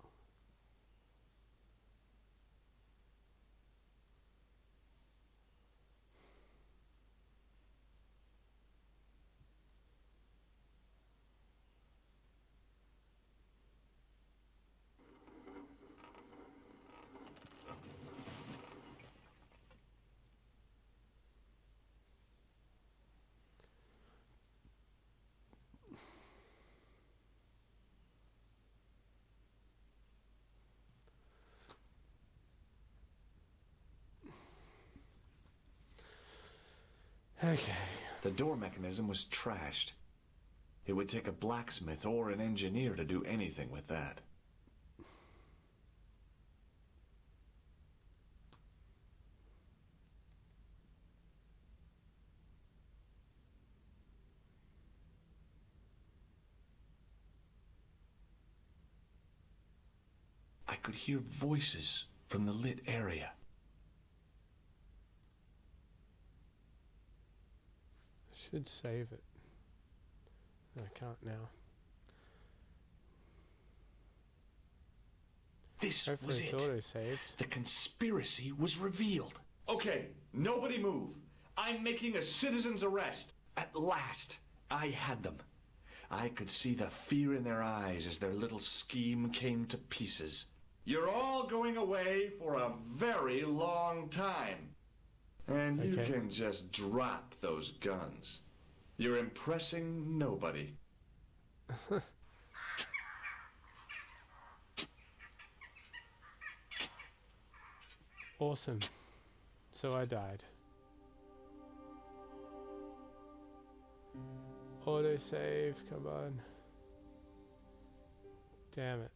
Speaker 1: Okay.
Speaker 2: The door mechanism was trashed. It would take a blacksmith or an engineer to do anything with that. I could hear voices from the lit area.
Speaker 1: Should save it. I can't now.
Speaker 2: This
Speaker 1: Hopefully
Speaker 2: was
Speaker 1: it's
Speaker 2: it.
Speaker 1: auto-saved.
Speaker 2: The conspiracy was revealed. Okay, nobody move. I'm making a citizen's arrest. At last, I had them. I could see the fear in their eyes as their little scheme came to pieces. You're all going away for a very long time. And you
Speaker 1: Okay.
Speaker 2: can just drop those guns. You're impressing nobody.
Speaker 1: Awesome. So I died. Auto-save, come on. Damn it.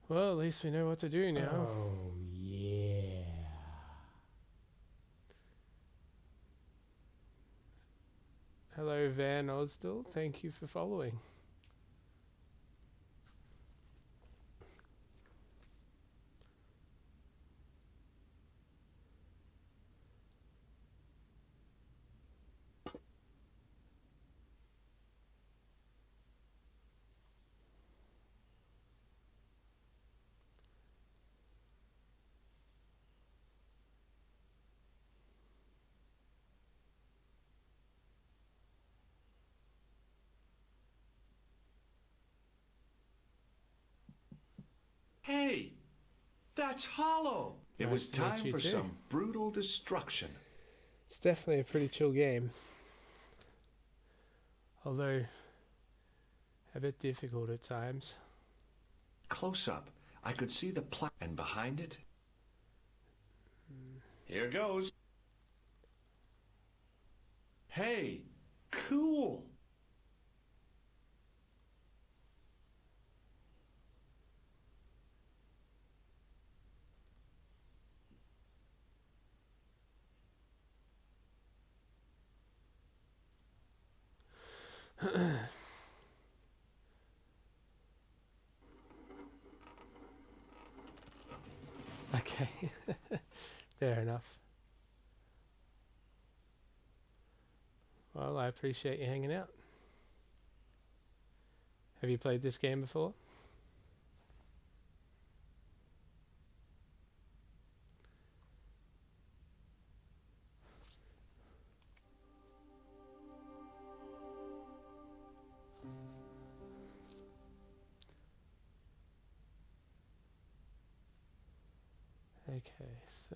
Speaker 1: Well, at least we know what to do now.
Speaker 9: Oh, yeah.
Speaker 1: Hello, Van Osdell. Thank you for following.
Speaker 2: Hey, that's Hollow. It
Speaker 1: Nice
Speaker 2: was
Speaker 1: to meet
Speaker 2: time
Speaker 1: you
Speaker 2: for
Speaker 1: too.
Speaker 2: some brutal destruction.
Speaker 1: It's definitely a pretty chill game. Although a bit difficult at times.
Speaker 2: Close up, I could see the plaque, and behind it... Here goes. Hey, cool.
Speaker 1: Okay, fair enough. Well, I appreciate you hanging out. Have you played this game before? Okay, so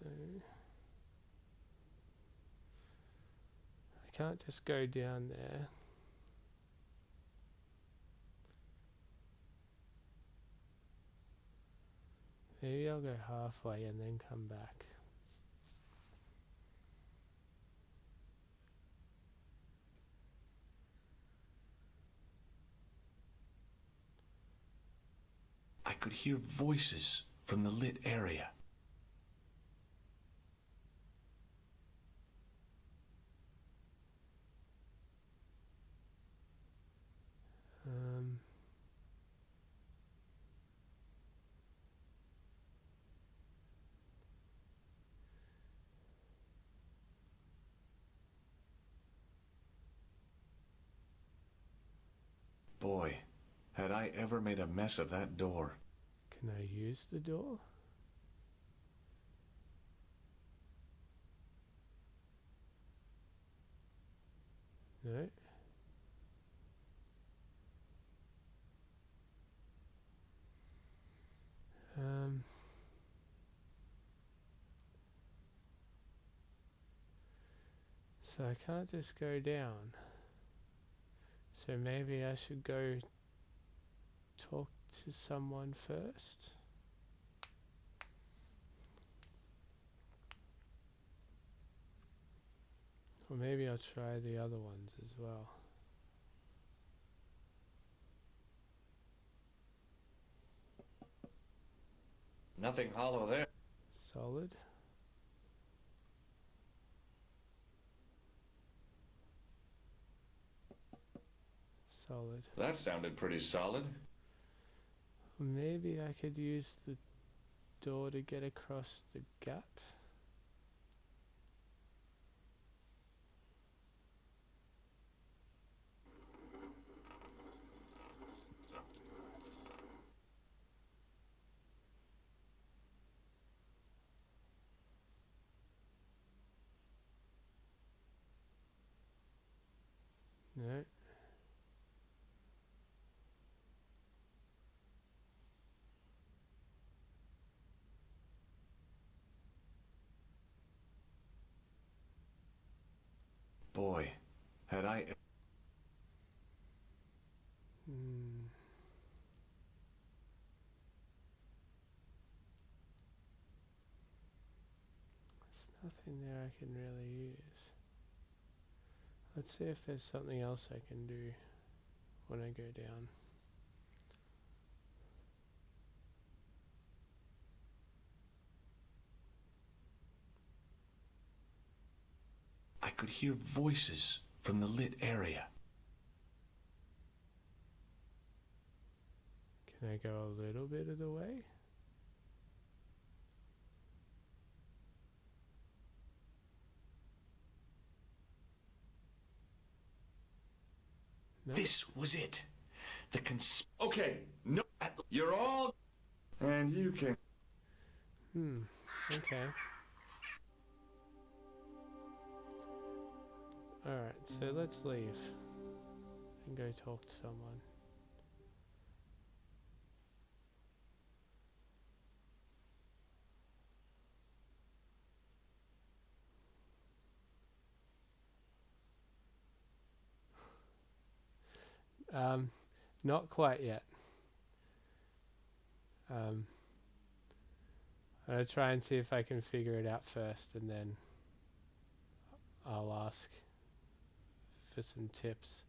Speaker 1: I can't just go down there. Maybe I'll go halfway and then come back.
Speaker 2: I could hear voices from the lit area.
Speaker 1: Um,
Speaker 2: Boy, had I ever made a mess of that door.
Speaker 1: can I use the door? No. Um, so I can't just go down. So maybe I should go talk to someone first. Or maybe I'll try the other ones as well.
Speaker 2: Nothing hollow there.
Speaker 1: Solid. Solid.
Speaker 2: That sounded pretty solid.
Speaker 1: Maybe I could use the door to get across the gap. No.
Speaker 2: Boy, had I...
Speaker 1: Hmm. There's nothing there I can really use. Let's see if there's something else I can do when I go down.
Speaker 2: could hear voices from the lit area.
Speaker 1: Can I go a little bit of the way? No?
Speaker 2: This was it. Okay, no, you're all... And you can...
Speaker 1: Okay. Alright, so let's leave and go talk to someone. Not quite yet. I'm gonna try and see if I can figure it out first, and then I'll ask for some tips.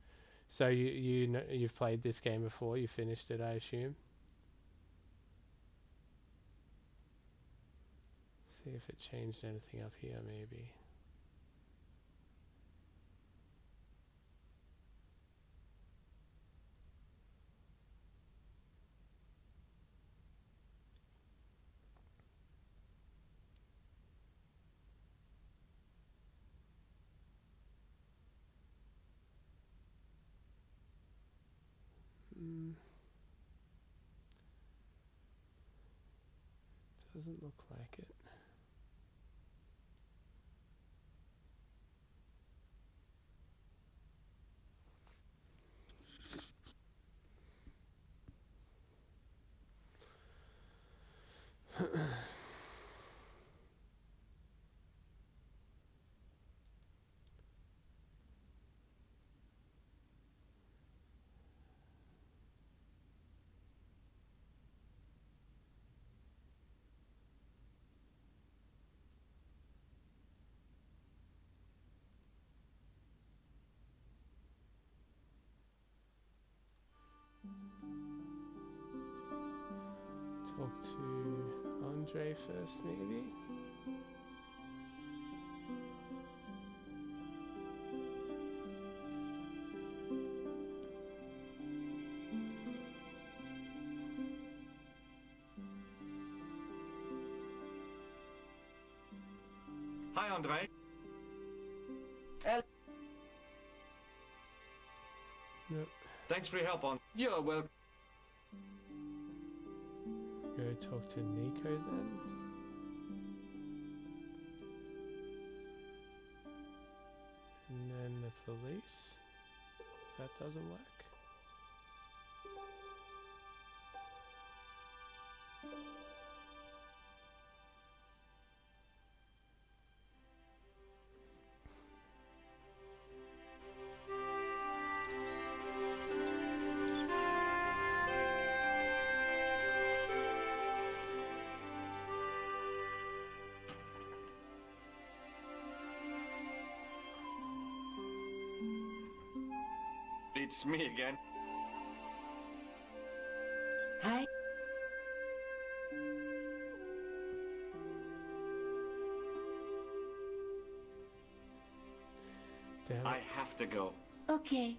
Speaker 1: So you've played this game before? You finished it, I assume. See if it changed anything up here, maybe. Doesn't look like it. Talk to Andre first, maybe?
Speaker 5: Hi, Andre.
Speaker 1: Nope.
Speaker 5: Thanks for your help on... You're welcome.
Speaker 1: Go talk to Nico then. And then the police. That doesn't work.
Speaker 5: It's me again.
Speaker 3: Hi.
Speaker 1: Damn
Speaker 5: I
Speaker 1: it.
Speaker 5: have to go.
Speaker 3: Okay.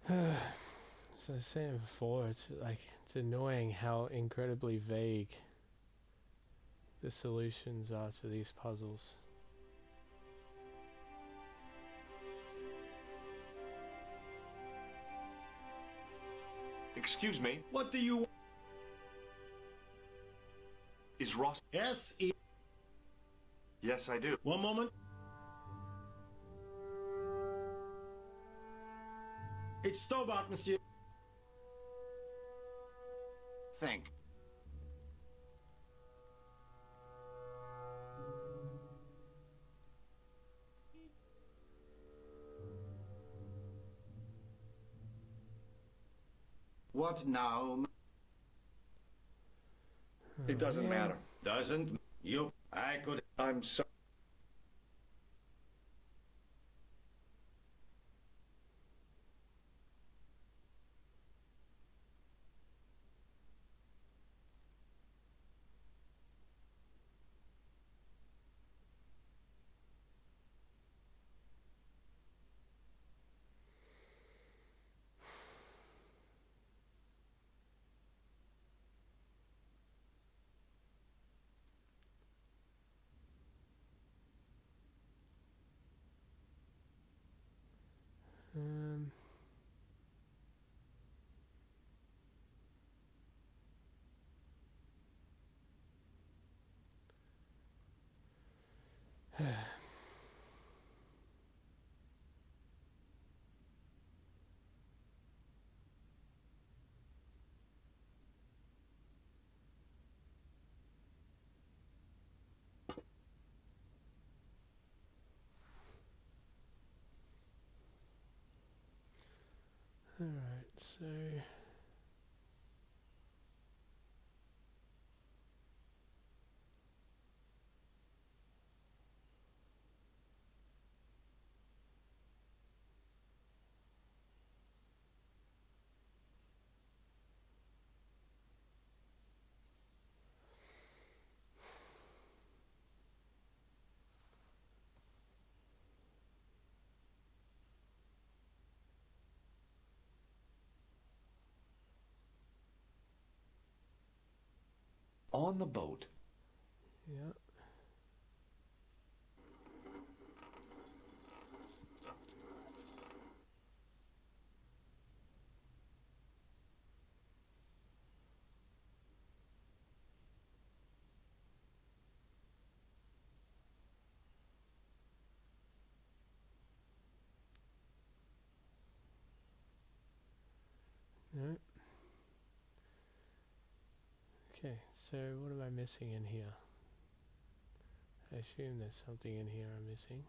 Speaker 1: As I was saying before, it's annoying how incredibly vague the solutions are to these puzzles.
Speaker 5: Excuse me.
Speaker 7: What do you...
Speaker 5: Is Ross...
Speaker 7: Yes,
Speaker 5: Yes, I do.
Speaker 7: one moment. It's Stobart, monsieur.
Speaker 4: Thank. What now?
Speaker 7: It doesn't
Speaker 1: yeah.
Speaker 7: matter. Doesn't you? I could. I'm so.
Speaker 1: Um, Alright, so
Speaker 2: On the boat,
Speaker 1: yeah. No. Okay, so what am I missing in here? I assume there's something in here I'm missing.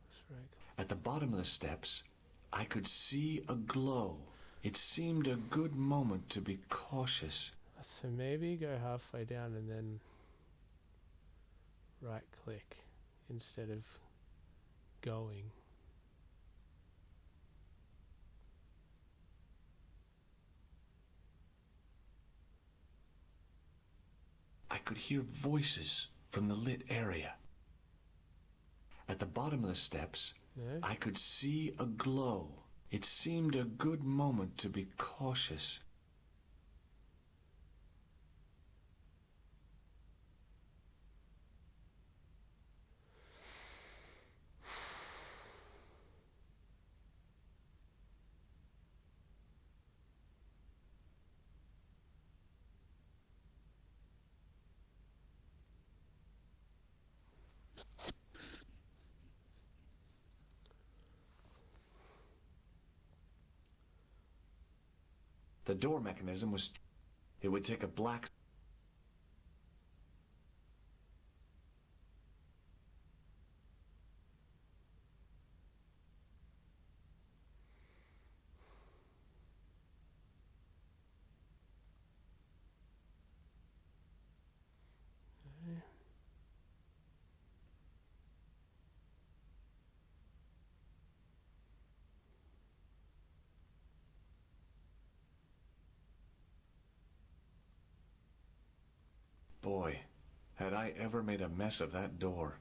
Speaker 1: That's right.
Speaker 2: at the bottom of the steps, I could see a glow. It seemed a good moment to be cautious.
Speaker 1: So maybe go halfway down and then right click instead of going.
Speaker 2: I could hear voices from the lit area. At the bottom of the steps,
Speaker 1: No?
Speaker 2: I could see a glow. It seemed a good moment to be cautious. The door mechanism was... It would take a black... Boy, had I ever made a mess of that door.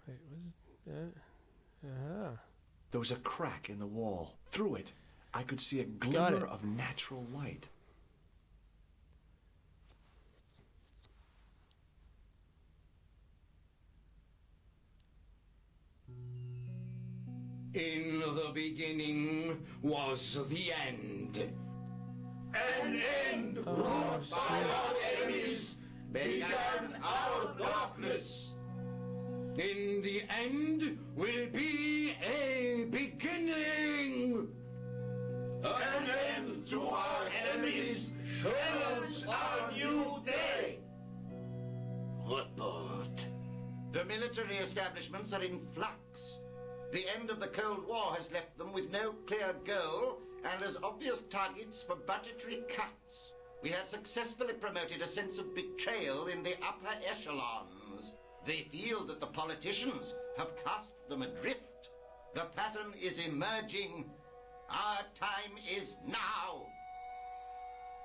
Speaker 1: Wait, was it that? Uh-huh.
Speaker 2: There was a crack in the wall. Through it, I could see a glimmer of natural light.
Speaker 5: In the beginning was the end.
Speaker 6: An end
Speaker 1: Oh,
Speaker 6: wrought by
Speaker 1: shit.
Speaker 6: our enemies began our darkness.
Speaker 5: In the end will be a beginning.
Speaker 6: An end to our enemies heralds our new day.
Speaker 4: Report. The military establishments are in flux. The end of the Cold War has left them with no clear goal and as obvious targets for budgetary cuts. We have successfully promoted a sense of betrayal in the upper echelons. They feel that the politicians have cast them adrift. The pattern is emerging. Our time is now.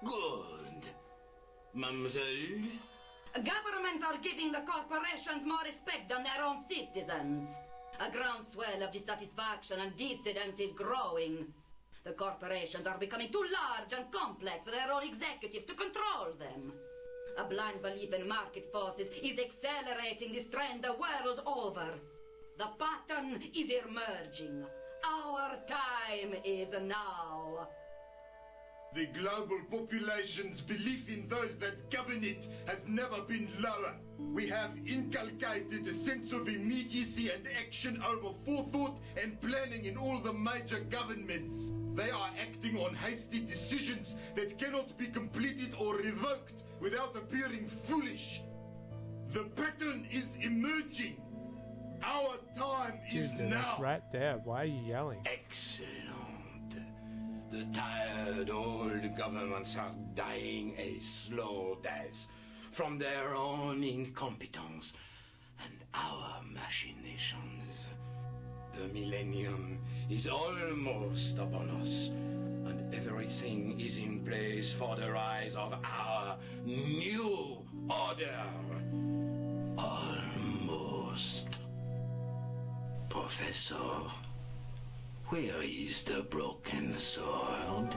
Speaker 5: Good. Mademoiselle?
Speaker 8: Governments are giving the corporations more respect than their own citizens. A groundswell of dissatisfaction and dissidence is growing. The corporations are becoming too large and complex for their own executives to control them. A blind belief in market forces is accelerating this trend the world over. The pattern is emerging. Our time is now.
Speaker 10: The global population's belief in those that govern it has never been lower. We have inculcated a sense of immediacy and action over forethought and planning in all the major governments. They are acting on hasty decisions that cannot be completed or revoked without appearing foolish. The pattern is emerging. Our time is
Speaker 1: Dude, they're
Speaker 10: now.
Speaker 1: like right there. Why are you yelling?
Speaker 5: Excellent. The tired old governments are dying a slow death from their own incompetence and our machinations. The millennium is almost upon us, and everything is in place for the rise of our new order. Almost. Professor, where is the broken sword?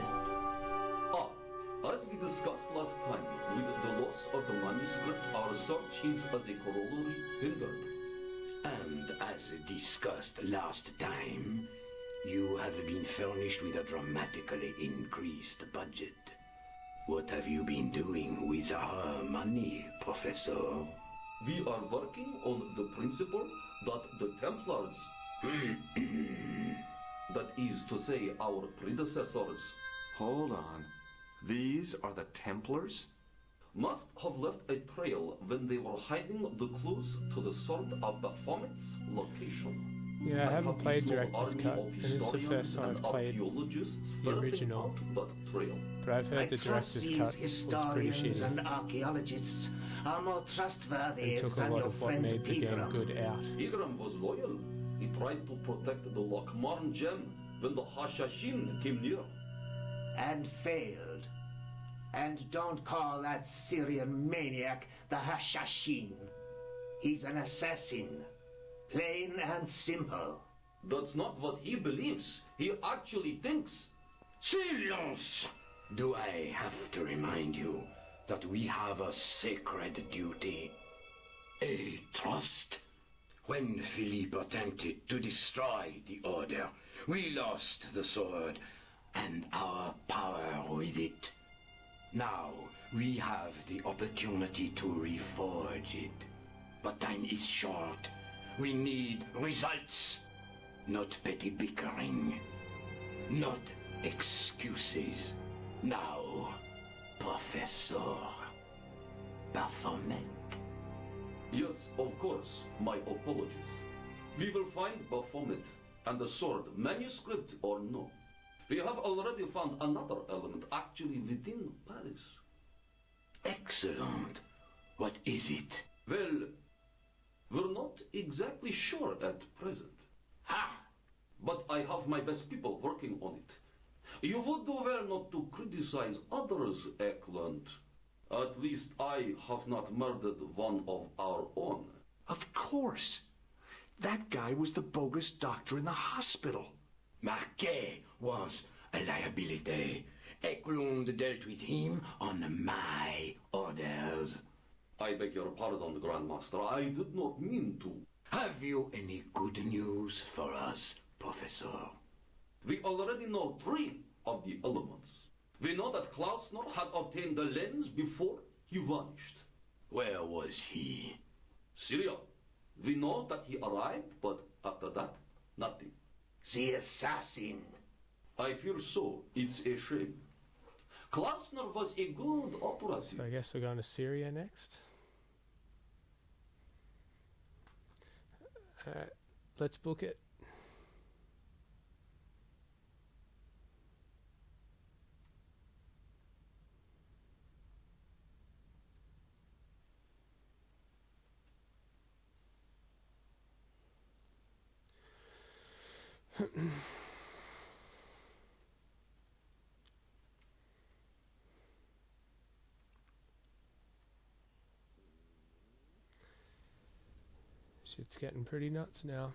Speaker 11: As we discussed last time, with the loss of the manuscript, our search is as a corollary hindered.
Speaker 5: And as discussed last time, you have been furnished with a dramatically increased budget. What have you been doing with our money, Professor?
Speaker 11: We are working on the principle that the Templars, that is to say our predecessors,
Speaker 2: Hold on. These are the Templars?
Speaker 11: must have left a trail when they were hiding the clues to the sword of Baphomet's location.
Speaker 1: Yeah, I haven't
Speaker 11: have
Speaker 1: played
Speaker 11: a small
Speaker 1: Director's
Speaker 11: army
Speaker 1: Cut,
Speaker 11: of
Speaker 1: and this is the first time
Speaker 11: historians
Speaker 1: I've
Speaker 11: and
Speaker 1: played
Speaker 11: archaeologists
Speaker 1: the
Speaker 11: ferreting
Speaker 1: original.
Speaker 11: out that trail.
Speaker 1: But I've heard
Speaker 4: I
Speaker 1: the
Speaker 4: trust
Speaker 1: Director's
Speaker 4: these
Speaker 1: Cut was pretty
Speaker 4: historians
Speaker 1: shitty.
Speaker 4: and archaeologists are more trustworthy
Speaker 1: It took a
Speaker 4: than
Speaker 1: lot
Speaker 4: your
Speaker 1: of what
Speaker 4: friend
Speaker 1: made the game
Speaker 4: Pegram.
Speaker 1: good out.
Speaker 11: Pegram was loyal. He tried to protect the Lochmarn gem when the Hashashin came near.
Speaker 4: And failed. And don't call that Syrian maniac the Hashashin. He's an assassin. Plain and simple.
Speaker 11: That's not what he believes. He actually thinks.
Speaker 5: Silence! Do I have to remind you that we have a sacred duty? A trust? When Philippe attempted to destroy the Order, we lost the sword and our power with it. Now, we have the opportunity to reforge it. But time is short. We need results, not petty bickering, not excuses. Now, Professor Baphomet.
Speaker 11: Yes, of course. My apologies. We will find Baphomet and the sword, manuscript or no. We have already found another element actually within Paris.
Speaker 5: Excellent. What is it?
Speaker 11: Well, we're not exactly sure at present.
Speaker 5: Ha!
Speaker 11: But I have my best people working on it. You would do well not to criticize others, Eklund. At least I have not murdered one of our own.
Speaker 2: Of course. That guy was the bogus doctor in the hospital.
Speaker 5: Marquet was a liability. Eklund dealt with him on my orders.
Speaker 11: I beg your pardon, Grandmaster. I did not mean to.
Speaker 5: Have you any good news for us, Professor.
Speaker 11: We already know 3 of the elements. We know that Klausner had obtained the lens before he vanished.
Speaker 5: Where was he?
Speaker 11: Syria. We know that he arrived, but after that, nothing.
Speaker 4: The assassin.
Speaker 11: I fear so. It's a shame. Klausner was a good operative.
Speaker 1: So I guess we're going to Syria next. Let's book it. Shit's getting pretty nuts now.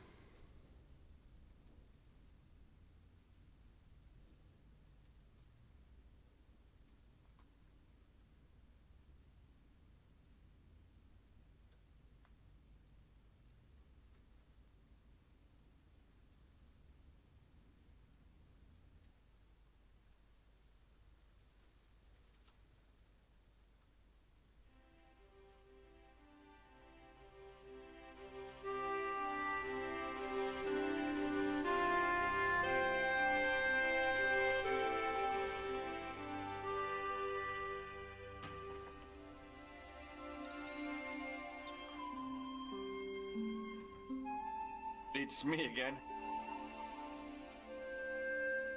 Speaker 2: It's me again.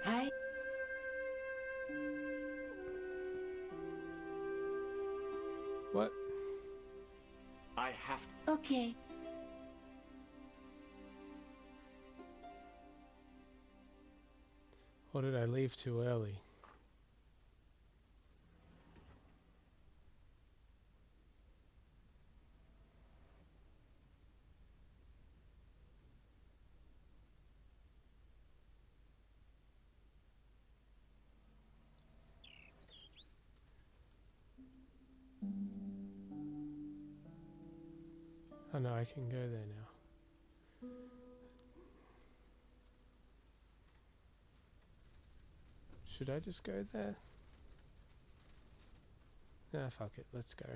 Speaker 3: Hi.
Speaker 1: What?
Speaker 2: I have...
Speaker 3: Okay.
Speaker 1: Or did I leave too early? Oh no, I can go there now. Should I just go there? Nah, fuck it, let's go.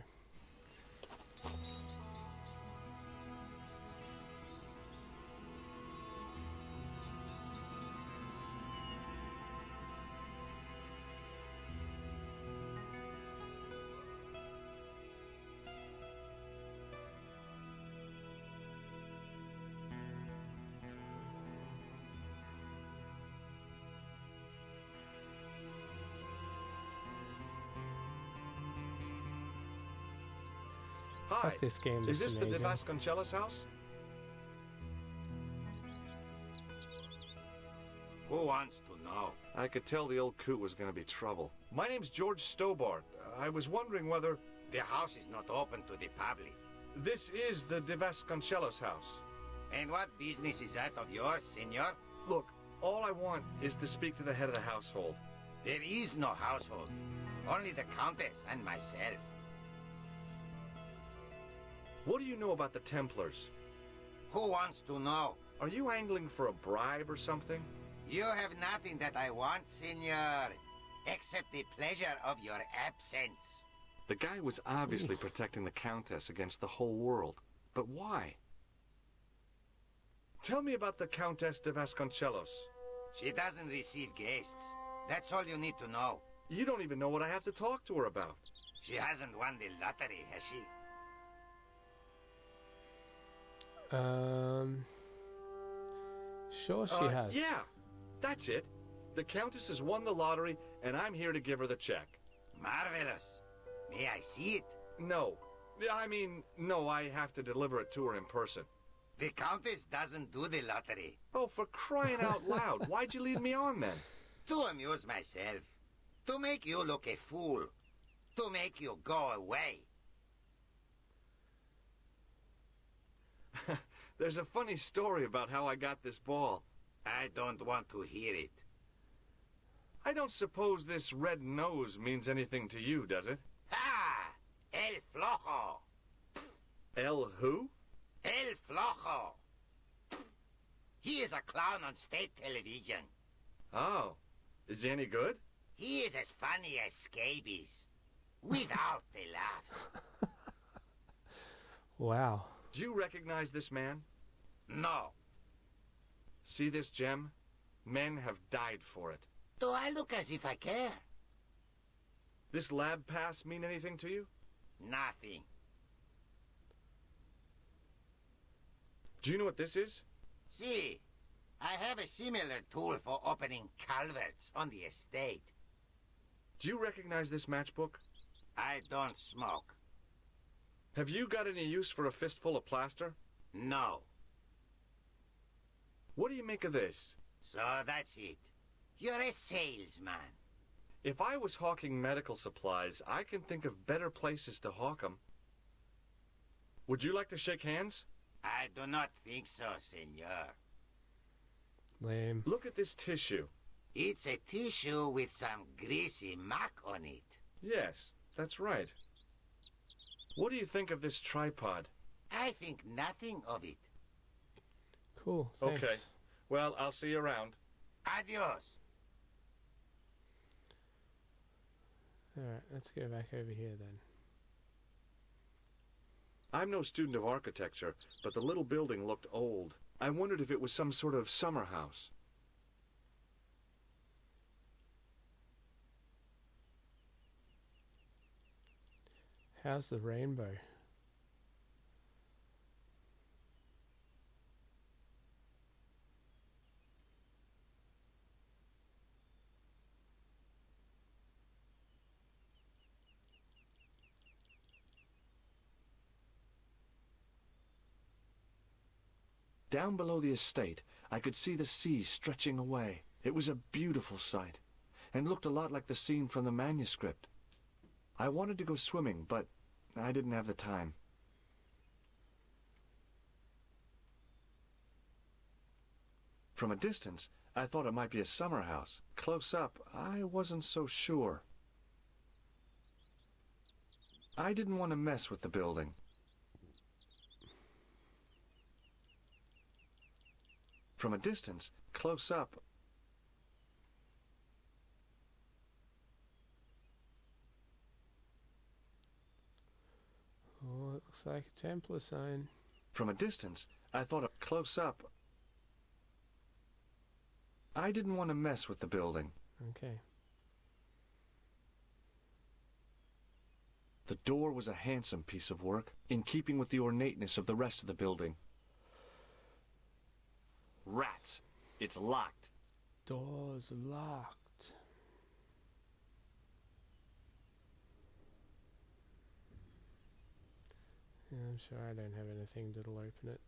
Speaker 2: Hi.
Speaker 1: Fuck this game,
Speaker 2: Is
Speaker 1: it's
Speaker 2: this the
Speaker 1: amazing.
Speaker 2: Vasconcelos house?
Speaker 4: Who wants to know?
Speaker 2: I could tell the old coot was going to be trouble. My name's George Stobart. I was wondering whether...
Speaker 4: The house is not open to the public.
Speaker 2: This is the De Vasconcelos house.
Speaker 4: And what business is that of yours, senor?
Speaker 2: Look, all I want is to speak to the head of the household.
Speaker 4: There is no household. Only the Countess and myself.
Speaker 2: What do you know about the Templars?
Speaker 4: Who wants to know?
Speaker 2: Are you angling for a bribe or something?
Speaker 4: You have nothing that I want, senor, except the pleasure of your absence.
Speaker 2: The guy was obviously protecting the Countess against the whole world. But why? Tell me about the Countess de Vasconcelos.
Speaker 4: She doesn't receive guests. That's all you need to know.
Speaker 2: You don't even know what I have to talk to her about.
Speaker 4: She hasn't won the lottery, has she?
Speaker 1: Sure she has.
Speaker 2: Yeah, that's it. The Countess has won the lottery, and I'm here to give her the check.
Speaker 4: Marvelous. May I see it?
Speaker 2: No. No, I have to deliver it to her in person.
Speaker 4: The Countess doesn't do the lottery.
Speaker 2: Oh, for crying out loud, why'd you lead me on then?
Speaker 4: To amuse myself. To make you look a fool. To make you go away.
Speaker 2: There's a funny story about how I got this ball.
Speaker 4: I don't want to hear it.
Speaker 2: I don't suppose this red nose means anything to you, does it?
Speaker 4: Ah! El Flojo!
Speaker 2: El who?
Speaker 4: El Flojo! He is a clown on state television.
Speaker 2: Oh, is he any good?
Speaker 4: He is as funny as scabies. Without the laughs.
Speaker 1: Wow.
Speaker 2: Do you recognize this man?
Speaker 4: No.
Speaker 2: See this gem? Men have died for it.
Speaker 4: Do I look as if I care?
Speaker 2: This lab pass mean anything to you?
Speaker 4: Nothing.
Speaker 2: Do you know what this is?
Speaker 4: See, I have a similar tool for opening culverts on the estate.
Speaker 2: Do you recognize this matchbook?
Speaker 4: I don't smoke.
Speaker 2: Have you got any use for a fistful of plaster?
Speaker 4: No.
Speaker 2: What do you make of this?
Speaker 4: So that's it. You're a salesman.
Speaker 2: If I was hawking medical supplies, I can think of better places to hawk them. Would you like to shake hands?
Speaker 4: I do not think so, senor.
Speaker 1: Lame.
Speaker 2: Look at this tissue.
Speaker 4: It's a tissue with some greasy muck on it.
Speaker 2: Yes, that's right. What do you think of this tripod?
Speaker 4: I think nothing of it.
Speaker 1: Cool, thanks.
Speaker 2: Okay. Well, I'll see you around.
Speaker 4: Adios.
Speaker 1: Alright, let's go back over here then.
Speaker 2: I'm no student of architecture, but the little building looked old. I wondered if it was some sort of summer house.
Speaker 1: How's the rainbow?
Speaker 2: Down below the estate, I could see the sea stretching away. It was a beautiful sight, and looked a lot like the scene from the manuscript. I wanted to go swimming, but I didn't have the time. From a distance, I thought it might be a summer house. Close up, I wasn't so sure. I didn't want to mess with the building. From a distance, close up,
Speaker 1: Oh, it looks like a Templar sign.
Speaker 2: From a distance, I thought of close up. I didn't want to mess with the building.
Speaker 1: Okay.
Speaker 2: The door was a handsome piece of work, in keeping with the ornateness of the rest of the building. Rats! It's locked.
Speaker 1: Door's locked. Yeah, I'm sure I don't have anything that'll open it.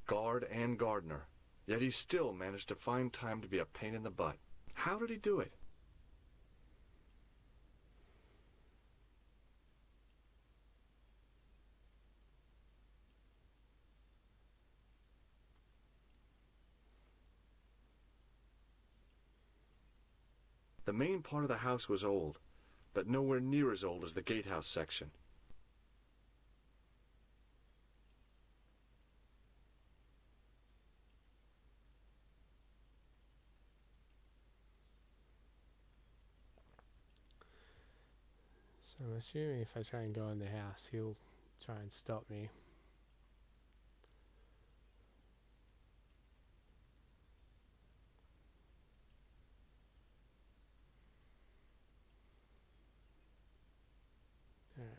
Speaker 2: Guard and gardener. Yet he still managed to find time to be a pain in the butt. How did he do it? The main part of the house was old, but nowhere near as old as the gatehouse section.
Speaker 1: So I'm assuming if I try and go in the house, he'll try and stop me. Alright.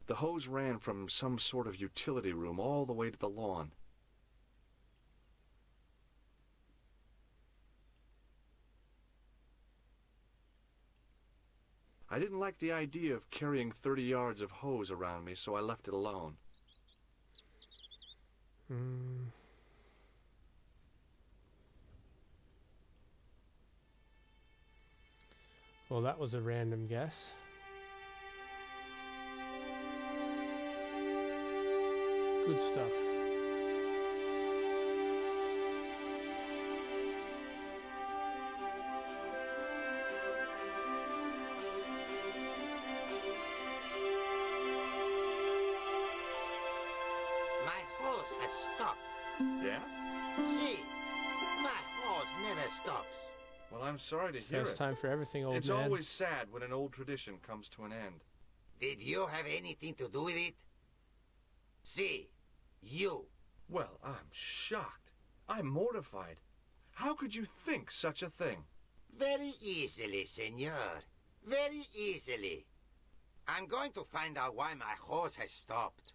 Speaker 2: The hose ran from some sort of utility room all the way to the lawn. I didn't like the idea of carrying 30 yards of hose around me, so I left it alone.
Speaker 1: Well, that was a random guess. Good stuff.
Speaker 4: My horse has stopped.
Speaker 2: Yeah?
Speaker 4: See, my horse never stops.
Speaker 2: Well, I'm sorry to hear
Speaker 1: First
Speaker 2: it.
Speaker 1: time for everything, old
Speaker 2: It's
Speaker 1: man.
Speaker 2: always sad when an old tradition comes to an end.
Speaker 4: Did you have anything to do with it? See, you.
Speaker 2: Well, I'm shocked. I'm mortified. How could you think such a thing?
Speaker 4: Very easily, senor. Very easily. I'm going to find out why my horse has stopped.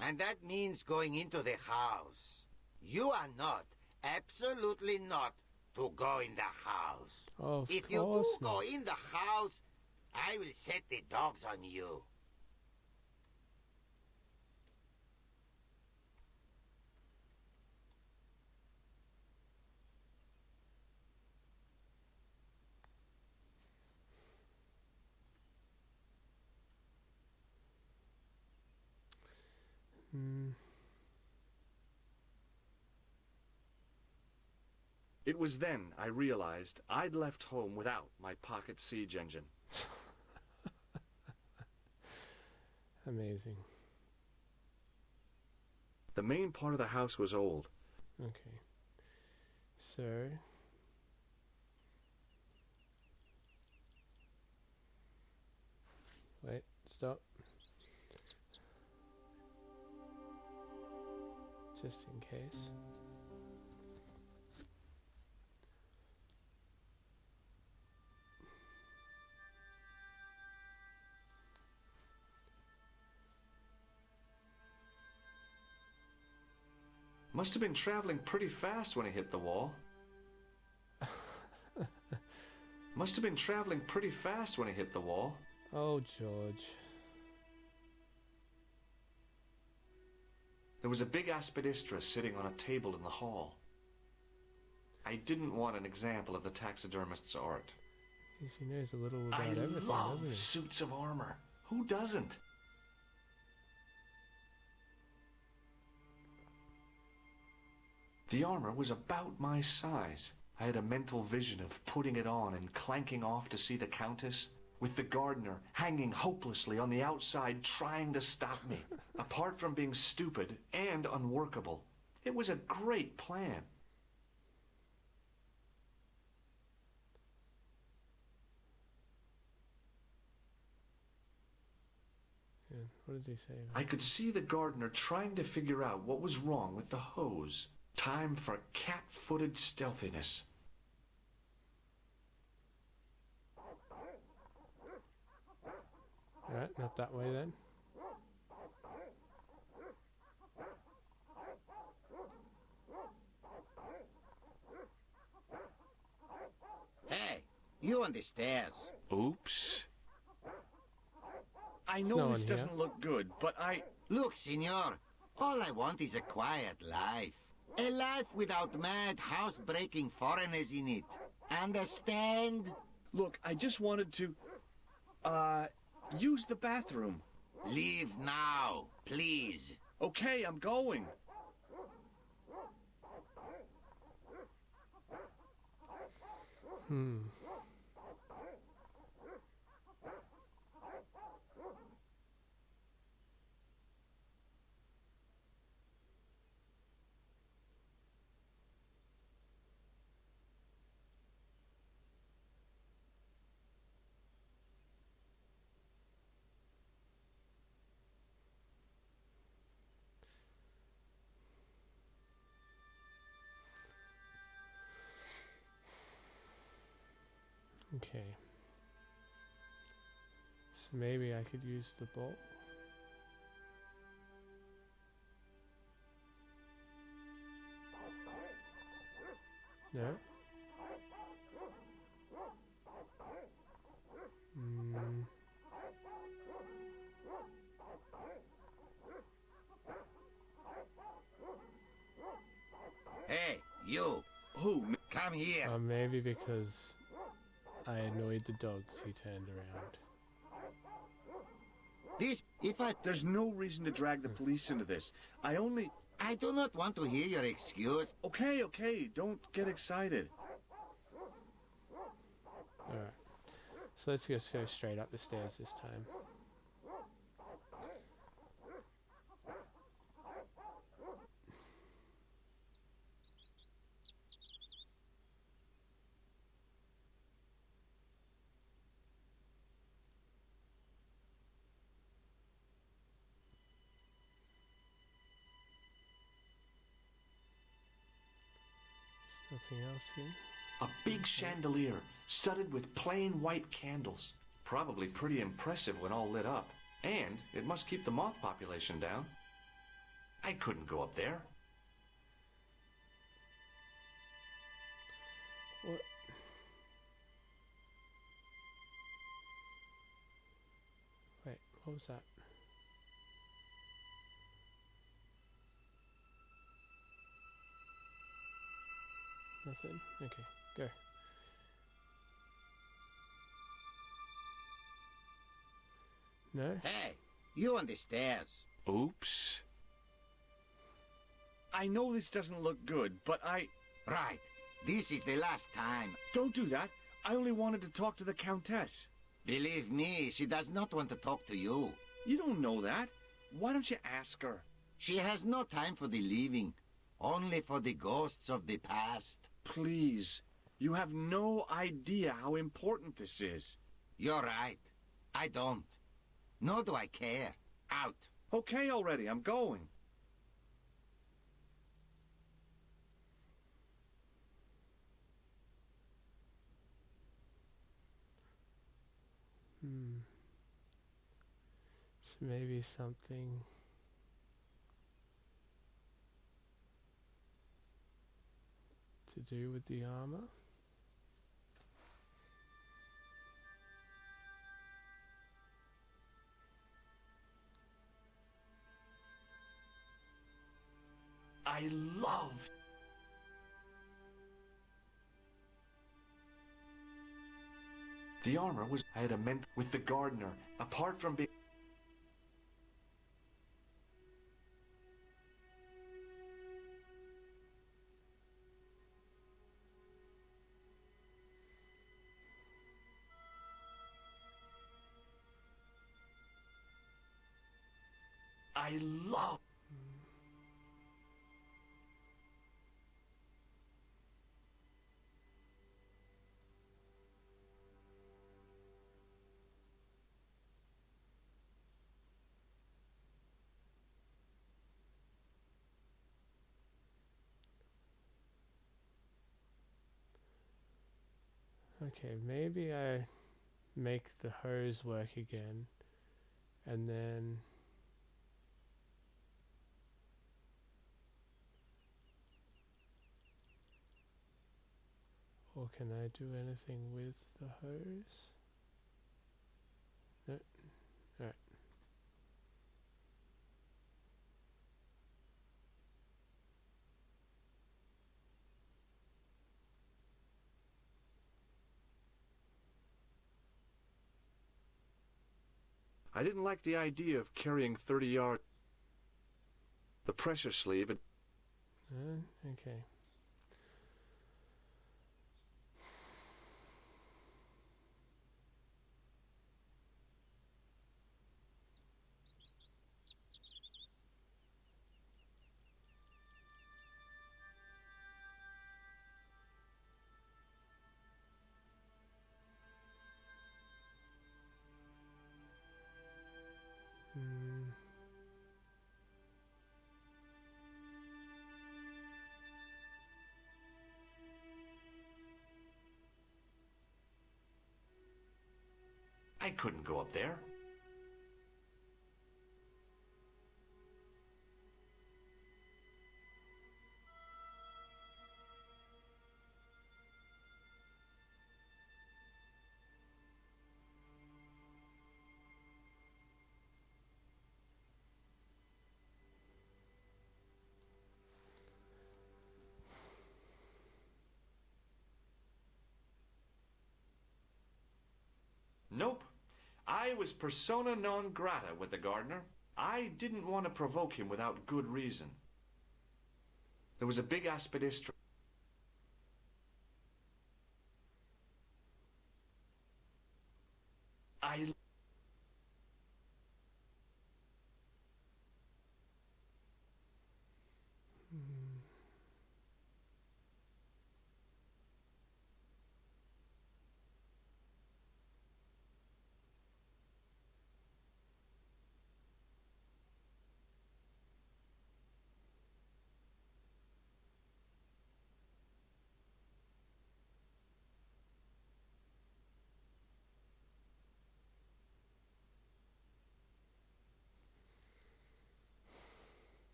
Speaker 4: And that means going into the house. You are not, absolutely not, to go in the house.
Speaker 1: Of
Speaker 4: If you do
Speaker 1: course
Speaker 4: go
Speaker 1: not.
Speaker 4: in the house, I will set the dogs on you.
Speaker 1: Hmm.
Speaker 2: It was then I realized I'd left home without my pocket siege engine.
Speaker 1: Amazing.
Speaker 2: The main part of the house was old.
Speaker 1: Okay. So... Wait, stop. Just in case.
Speaker 2: Must have been traveling pretty fast when he hit the wall. Must have been traveling pretty fast when he hit the wall.
Speaker 1: Oh, George.
Speaker 2: There was a big aspidistra sitting on a table in the hall. I didn't want an example of the taxidermist's art.
Speaker 1: He knows a little about
Speaker 2: I
Speaker 1: everything,
Speaker 2: love
Speaker 1: doesn't he?
Speaker 2: suits of armor. Who doesn't? The armor was about my size. I had a mental vision of putting it on and clanking off to see the Countess, with the gardener hanging hopelessly on the outside trying to stop me. Apart from being stupid and unworkable, it was a great plan.
Speaker 1: Yeah, what does he say?
Speaker 2: I could see the gardener trying to figure out what was wrong with the hose. Time for cat-footed stealthiness.
Speaker 1: Alright, not that way then.
Speaker 4: Hey, you on the stairs.
Speaker 2: Oops. I
Speaker 1: no
Speaker 2: know
Speaker 1: one
Speaker 2: this
Speaker 1: here.
Speaker 2: doesn't look good, but
Speaker 4: Look, senor, all I want is a quiet life. A life without mad, house-breaking foreigners in it. Understand?
Speaker 2: Look, I just wanted to, use the bathroom.
Speaker 4: Leave now, please.
Speaker 2: Okay, I'm going.
Speaker 1: Hmm. Okay. So maybe I could use the bolt. No? Mm.
Speaker 4: Hey, you.
Speaker 2: Who?
Speaker 4: Come here.
Speaker 1: Maybe because I annoyed the dogs, he turned around.
Speaker 2: There's no reason to drag the police into this.
Speaker 4: I do not want to hear your excuse.
Speaker 2: Okay, don't get excited.
Speaker 1: Alright. So let's just go straight up the stairs this time. Nothing else here?
Speaker 2: A big chandelier, studded with plain white candles. Probably pretty impressive when all lit up. And it must keep the moth population down. I couldn't go up there.
Speaker 1: What? Wait, what was that? Nothing? Okay, go. No?
Speaker 4: Hey, you on the stairs.
Speaker 2: Oops. I know this doesn't look good, but
Speaker 4: Right. This is the last time.
Speaker 2: Don't do that. I only wanted to talk to the Countess.
Speaker 4: Believe me, she does not want to talk to you.
Speaker 2: You don't know that. Why don't you ask her?
Speaker 4: She has no time for the living, only for the ghosts of the past.
Speaker 2: Please. You have no idea how important this is.
Speaker 4: You're right. I don't. Nor do I care. Out.
Speaker 2: Okay already, I'm going.
Speaker 1: So maybe something... to do with the armor?
Speaker 2: I love... The armor was adamant with the gardener, apart from being... I love...
Speaker 1: Okay, maybe I make the hose work again, and then... Or can I do anything with the hose? No. Alright.
Speaker 2: I didn't like the idea of carrying 30 yards. The pressure sleeve...
Speaker 1: Okay.
Speaker 2: I couldn't go up there. I was persona non grata with the gardener. I didn't want to provoke him without good reason. There was a big aspidistra. I...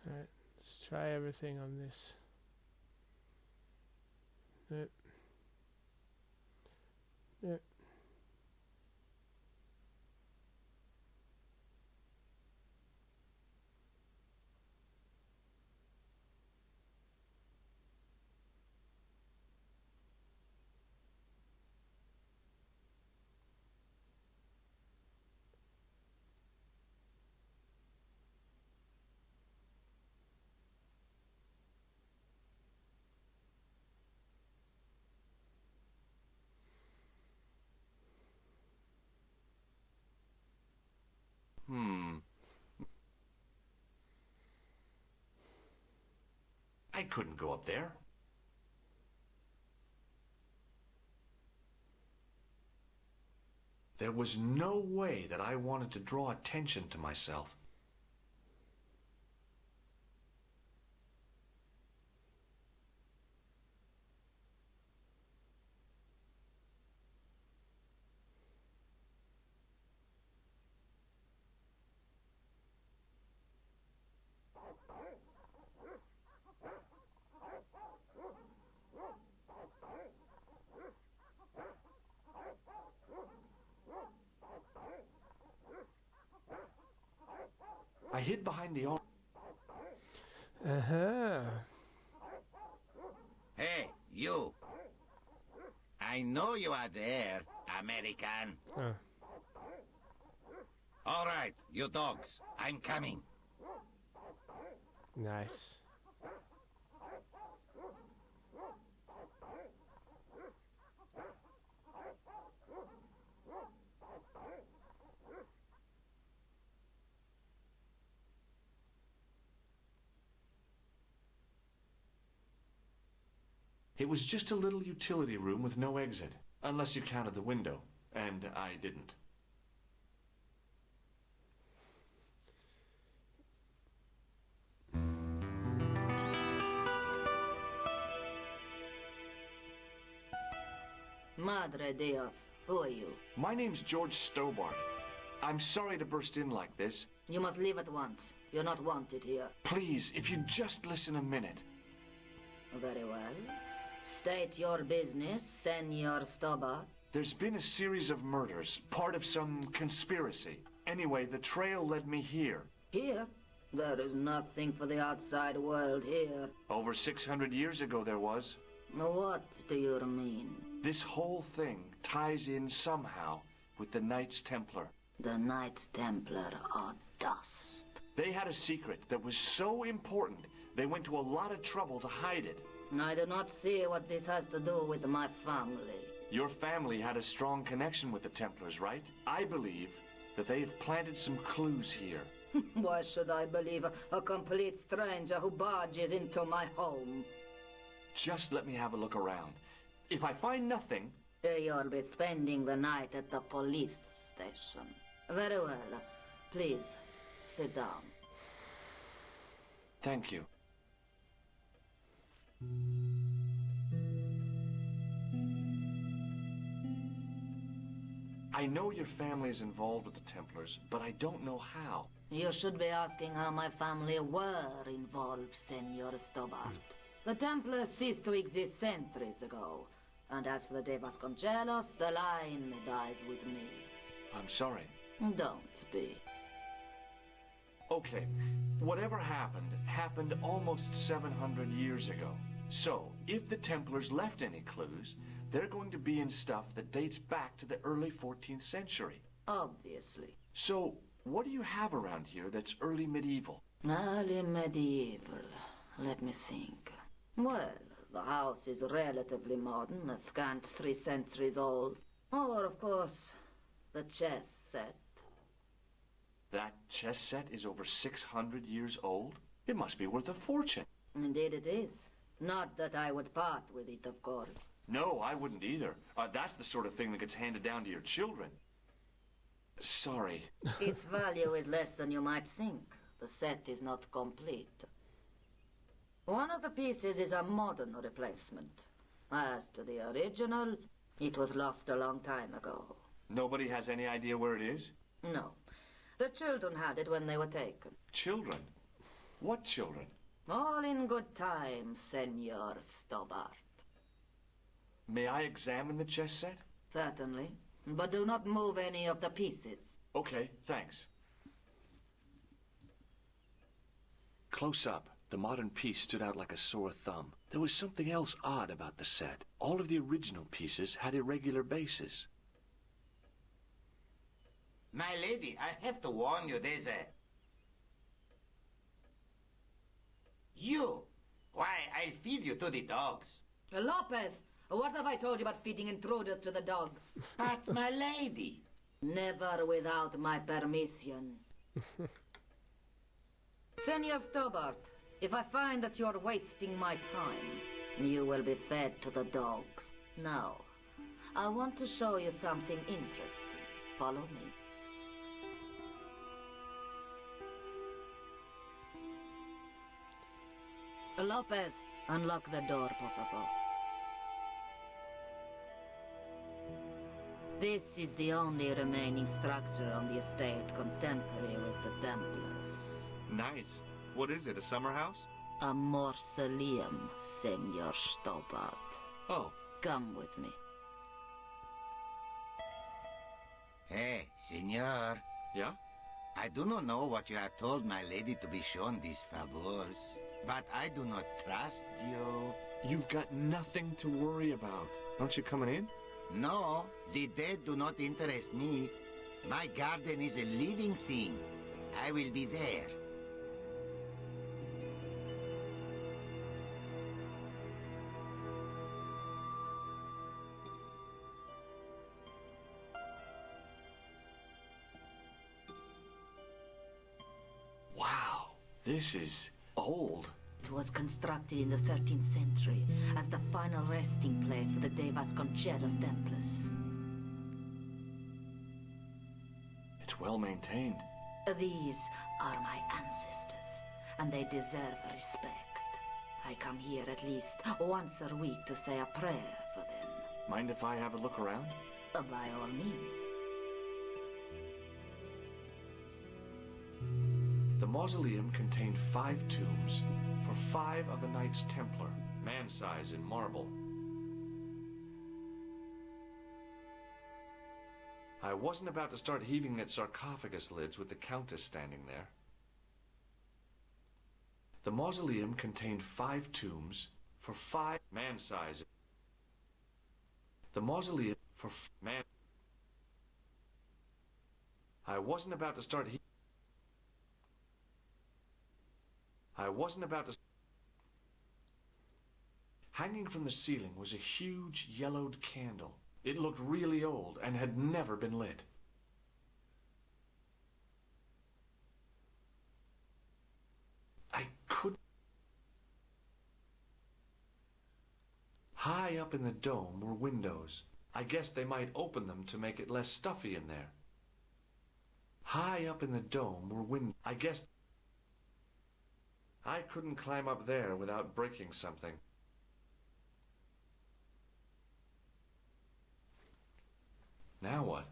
Speaker 1: Alright, let's try everything on this. Nope. Nope.
Speaker 2: I couldn't go up there. There was no way that I wanted to draw attention to myself. I hid behind the arm.
Speaker 1: Uh-huh.
Speaker 4: Hey, you. I know you are there, American.
Speaker 1: Oh.
Speaker 4: All right, you dogs. I'm coming.
Speaker 1: Nice.
Speaker 2: It was just a little utility room with no exit, unless you counted the window, and I didn't.
Speaker 8: Madre Dios, who are you?
Speaker 2: My name's George Stobart. I'm sorry to burst in like this.
Speaker 8: You must leave at once. You're not wanted here.
Speaker 2: Please, if you just listen a minute.
Speaker 8: Very well. State your business, Senor Stobart.
Speaker 2: There's been a series of murders, part of some conspiracy. Anyway, the trail led me here.
Speaker 8: Here? There is nothing for the outside world here.
Speaker 2: Over 600 years ago there was.
Speaker 8: What do you mean?
Speaker 2: This whole thing ties in somehow with the Knights Templar.
Speaker 8: The Knights Templar are dust.
Speaker 2: They had a secret that was so important, they went to a lot of trouble to hide it.
Speaker 8: I do not see what this has to do with my family.
Speaker 2: Your family had a strong connection with the Templars, right? I believe that they've planted some clues here.
Speaker 8: Why should I believe a complete stranger who barges into my home?
Speaker 2: Just let me have a look around. If I find nothing...
Speaker 8: You'll be spending the night at the police station. Very well. Please, sit down.
Speaker 2: Thank you. I know your family is involved with the Templars, but I don't know how.
Speaker 8: You should be asking how my family were involved, Senor Stobart. The Templars ceased to exist centuries ago. And as for the De Vasconcelos, the line dies with me.
Speaker 2: I'm sorry.
Speaker 8: Don't be.
Speaker 2: Okay, whatever happened almost 700 years ago. So, if the Templars left any clues, they're going to be in stuff that dates back to the early 14th century.
Speaker 8: Obviously.
Speaker 2: So, what do you have around here that's early medieval?
Speaker 8: Early medieval. Let me think. Well, the house is relatively modern, a scant 3 centuries old. Or, of course, the chess set.
Speaker 2: That chess set is over 600 years old? It must be worth a fortune.
Speaker 8: Indeed it is. Not that I would part with it, of course.
Speaker 2: No, I wouldn't either. That's the sort of thing that gets handed down to your children. Sorry.
Speaker 8: Its value is less than you might think. The set is not complete. One of the pieces is a modern replacement. As to the original, it was lost a long time ago.
Speaker 2: Nobody has any idea where it is?
Speaker 8: No. The children had it when they were taken.
Speaker 2: Children? What children?
Speaker 8: All in good time, Senor Stobart.
Speaker 2: May I examine the chess set?
Speaker 8: Certainly. But do not move any of the pieces.
Speaker 2: Okay, thanks. Close up, the modern piece stood out like a sore thumb. There was something else odd about the set. All of the original pieces had irregular bases.
Speaker 4: My lady, I have to warn you, there's a... You! Why, I'll feed you to the dogs.
Speaker 8: Lopez, what have I told you about feeding intruders to the dogs?
Speaker 4: But, my lady...
Speaker 8: Never without my permission. Senor Stobart, if I find that you're wasting my time, you will be fed to the dogs. Now, I want to show you something interesting. Follow me. Lopez, unlock the door, por favor. This is the only remaining structure on the estate contemporary with the Templars.
Speaker 2: Nice. What is it, a summer house?
Speaker 8: A mausoleum, Senor Stobart.
Speaker 2: Oh.
Speaker 8: Come with me.
Speaker 4: Hey, senor.
Speaker 2: Yeah?
Speaker 4: I do not know what you have told my lady to be shown these favors, but I do not trust you.
Speaker 2: You've got nothing to worry about. Aren't you coming in?
Speaker 4: No, the dead do not interest me. My garden is a living thing. I will be there.
Speaker 2: Wow, this is old.
Speaker 8: It was constructed in the 13th century as the final resting place for the De Vasconcelos Templars.
Speaker 2: It's well maintained.
Speaker 8: These are my ancestors, and they deserve respect. I come here at least once a week to say a prayer for them.
Speaker 2: Mind if I have a look around?
Speaker 8: By all means.
Speaker 2: The mausoleum contained 5 tombs for 5 of the Knights Templar, man-size in marble. I wasn't about to start heaving at sarcophagus lids with the Countess standing there. The mausoleum contained 5 tombs for 5 man-size. The mausoleum for man... I wasn't about to start Hanging from the ceiling was a huge yellowed candle. It looked really old and had never been lit. I couldn't... High up in the dome were windows. I guessed they might open them to make it less stuffy in there. High up in the dome were windows. I guessed... I couldn't climb up there without breaking something. Now what?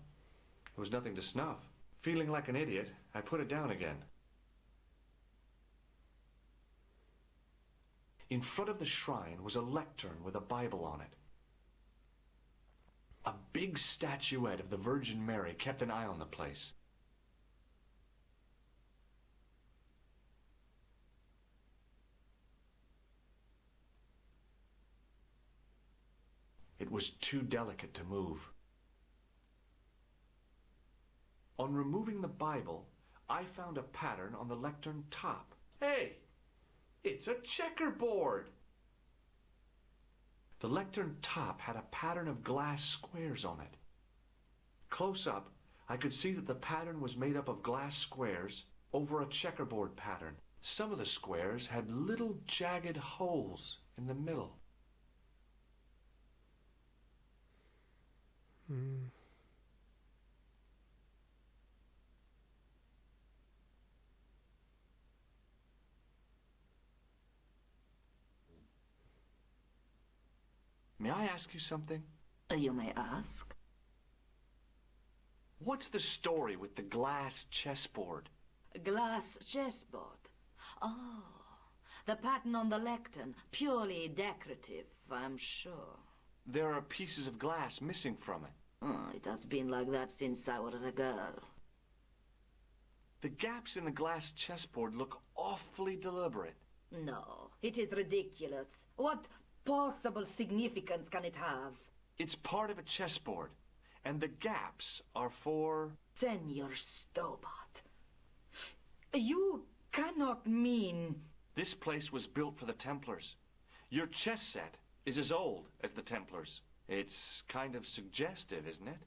Speaker 2: There was nothing to snuff. Feeling like an idiot, I put it down again. In front of the shrine was a lectern with a Bible on it. A big statuette of the Virgin Mary kept an eye on the place. It was too delicate to move. On removing the Bible, I found a pattern on the lectern top. Hey! It's a checkerboard! The lectern top had a pattern of glass squares on it. Close up, I could see that the pattern was made up of glass squares over a checkerboard pattern. Some of the squares had little jagged holes in the middle. May I ask you something?
Speaker 8: You may ask.
Speaker 2: What's the story with the glass chessboard?
Speaker 8: Glass chessboard. Oh, the pattern on the lectern, purely decorative, I'm sure.
Speaker 2: There are pieces of glass missing from it.
Speaker 8: Oh, it has been like that since I was a girl.
Speaker 2: The gaps in the glass chessboard look awfully deliberate.
Speaker 8: No, it is ridiculous. What possible significance can it have?
Speaker 2: It's part of a chessboard, and the gaps are for...
Speaker 8: Senor Stobart. You cannot mean...
Speaker 2: This place was built for the Templars. Your chess set is as old as the Templars. It's kind of suggestive, isn't it?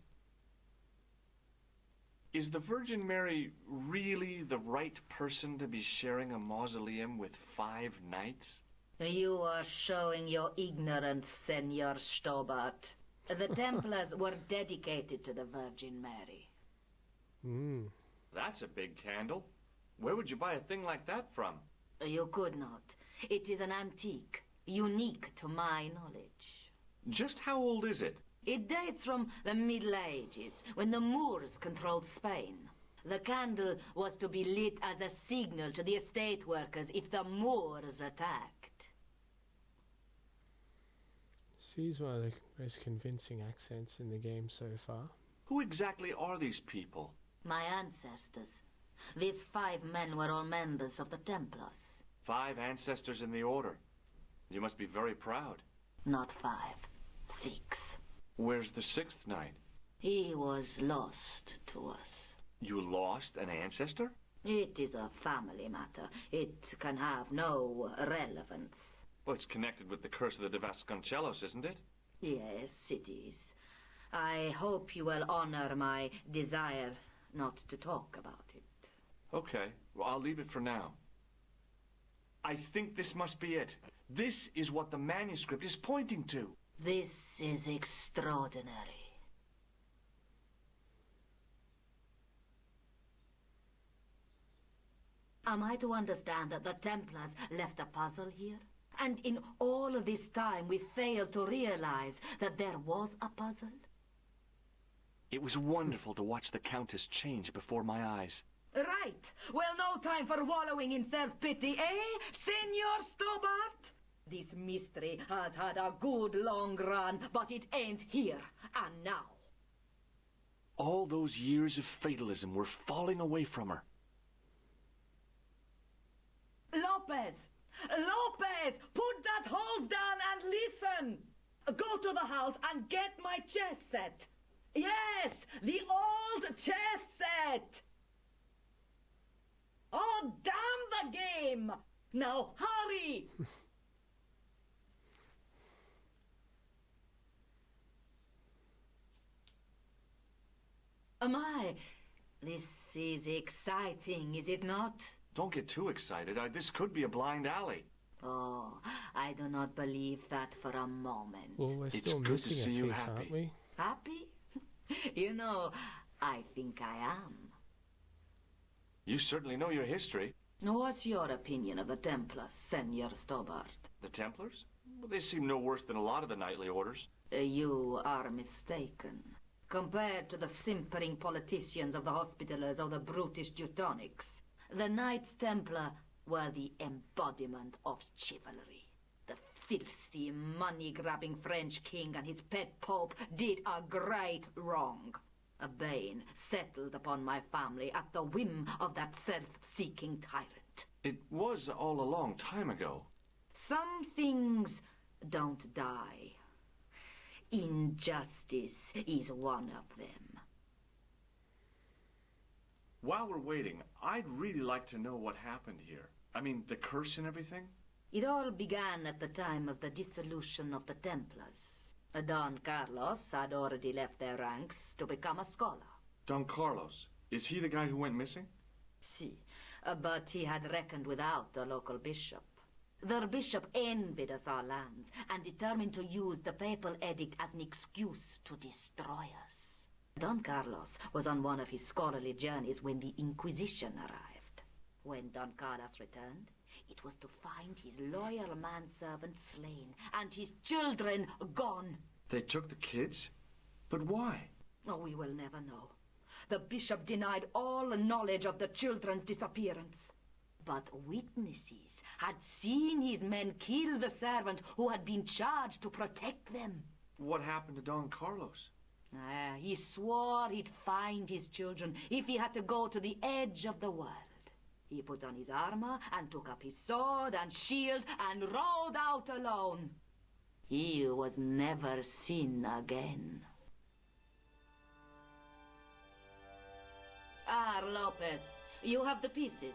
Speaker 2: Is the Virgin Mary really the right person to be sharing a mausoleum with 5 knights?
Speaker 8: You are showing your ignorance, Senor Stobart. The Templars were dedicated to the Virgin Mary.
Speaker 2: That's a big candle. Where would you buy a thing like that from?
Speaker 8: You could not. It is an antique, unique to my knowledge.
Speaker 2: Just how old is it?
Speaker 8: It dates from the Middle Ages, when the Moors controlled Spain. The candle was to be lit as a signal to the estate workers if the Moors attacked.
Speaker 1: She's one of the most convincing accents in the game so far.
Speaker 2: Who exactly are these people?
Speaker 8: My ancestors. These 5 men were all members of the Templars.
Speaker 2: 5 ancestors in the order. You must be very proud.
Speaker 8: Not 5, 6.
Speaker 2: Where's the 6th knight?
Speaker 8: He was lost to us.
Speaker 2: You lost an ancestor?
Speaker 8: It is a family matter. It can have no relevance.
Speaker 2: Well, it's connected with the curse of the Vasconcelos, isn't it?
Speaker 8: Yes, it is. I hope you will honor my desire not to talk about it.
Speaker 2: Okay, well, I'll leave it for now. I think this must be it. This is what the manuscript is pointing to.
Speaker 8: This is extraordinary. Am I to understand that the Templars left a puzzle here? And in all of this time we failed to realize that there was a puzzle?
Speaker 2: It was wonderful to watch the Countess change before my eyes.
Speaker 8: Right. Well, no time for wallowing in self-pity, eh, Senor Stobart? This mystery has had a good long run, but it ends here and now.
Speaker 2: All those years of fatalism were falling away from her.
Speaker 8: Lopez! Lopez! Put that hose down and listen! Go to the house and get my chess set. Yes, the old chess set! Oh, damn the game! Now, hurry! My, this is exciting, is it not?
Speaker 2: Don't get too excited. This could be a blind alley.
Speaker 8: Oh, I do not believe that for a moment.
Speaker 1: Well, we're still
Speaker 2: good to
Speaker 1: missing
Speaker 2: see
Speaker 1: a
Speaker 2: you
Speaker 1: piece,
Speaker 2: happy.
Speaker 1: aren't we?
Speaker 8: Happy? You know, I think I am.
Speaker 2: You certainly know your history.
Speaker 8: What's your opinion of the Templars, Senor Stobart?
Speaker 2: The Templars? Well, they seem no worse than a lot of the knightly orders.
Speaker 8: You are mistaken. Compared to the simpering politicians of the Hospitallers or the brutish Teutonics, the Knights Templar were the embodiment of chivalry. The filthy, money-grabbing French king and his pet pope did a great wrong. A bane settled upon my family at the whim of that self-seeking tyrant.
Speaker 2: It was all a long time ago.
Speaker 8: Some things don't die. Injustice is one of them.
Speaker 2: While we're waiting, I'd really like to know what happened here. I mean, the curse and everything?
Speaker 8: It all began at the time of the dissolution of the Templars. Don Carlos had already left their ranks to become a scholar.
Speaker 2: Don Carlos? Is he the guy who went missing?
Speaker 8: Si, but he had reckoned without the local bishop. Their bishop envied us our lands and determined to use the papal edict as an excuse to destroy us. Don Carlos was on one of his scholarly journeys when the Inquisition arrived. When Don Carlos returned, it was to find his loyal manservant slain and his children gone.
Speaker 2: They took the kids? But why?
Speaker 8: Oh, we will never know. The bishop denied all knowledge of the children's disappearance. But witnesses had seen his men kill the servant who had been charged to protect them.
Speaker 2: What happened to Don Carlos?
Speaker 8: He swore he'd find his children if he had to go to the edge of the world. He put on his armor and took up his sword and shield and rode out alone. He was never seen again. Lopez, you have the pieces.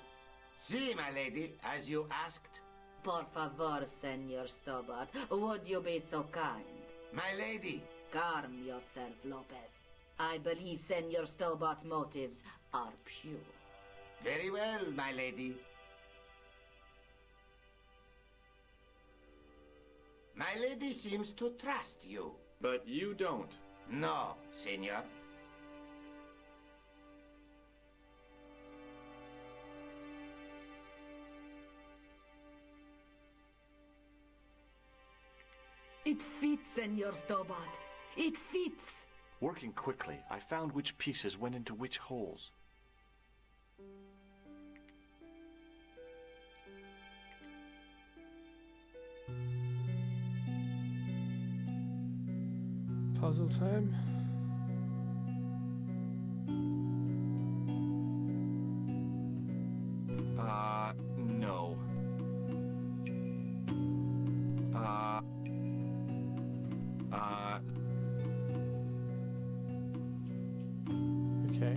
Speaker 4: Si, my lady, as you asked.
Speaker 8: Por favor, Senor Stobart, would you be so kind?
Speaker 4: My lady.
Speaker 8: Calm yourself, Lopez. I believe Senor Stobart's motives are pure.
Speaker 4: Very well, my lady. My lady seems to trust you.
Speaker 2: But you don't.
Speaker 4: No, senor.
Speaker 8: It fits, Senor Stobart. It fits.
Speaker 2: Working quickly, I found which pieces went into which holes.
Speaker 1: Puzzle time.
Speaker 2: No.
Speaker 1: Okay.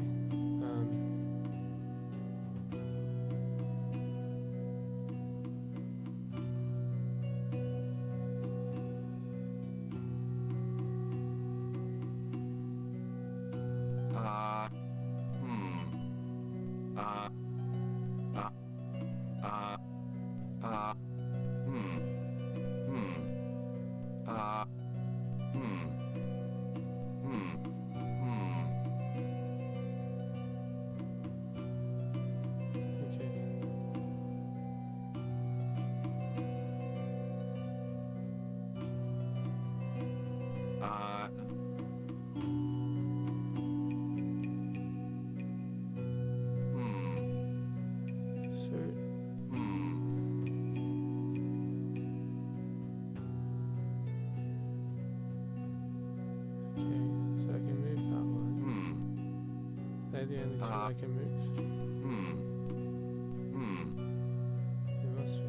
Speaker 1: They're the only two I can move. There must be.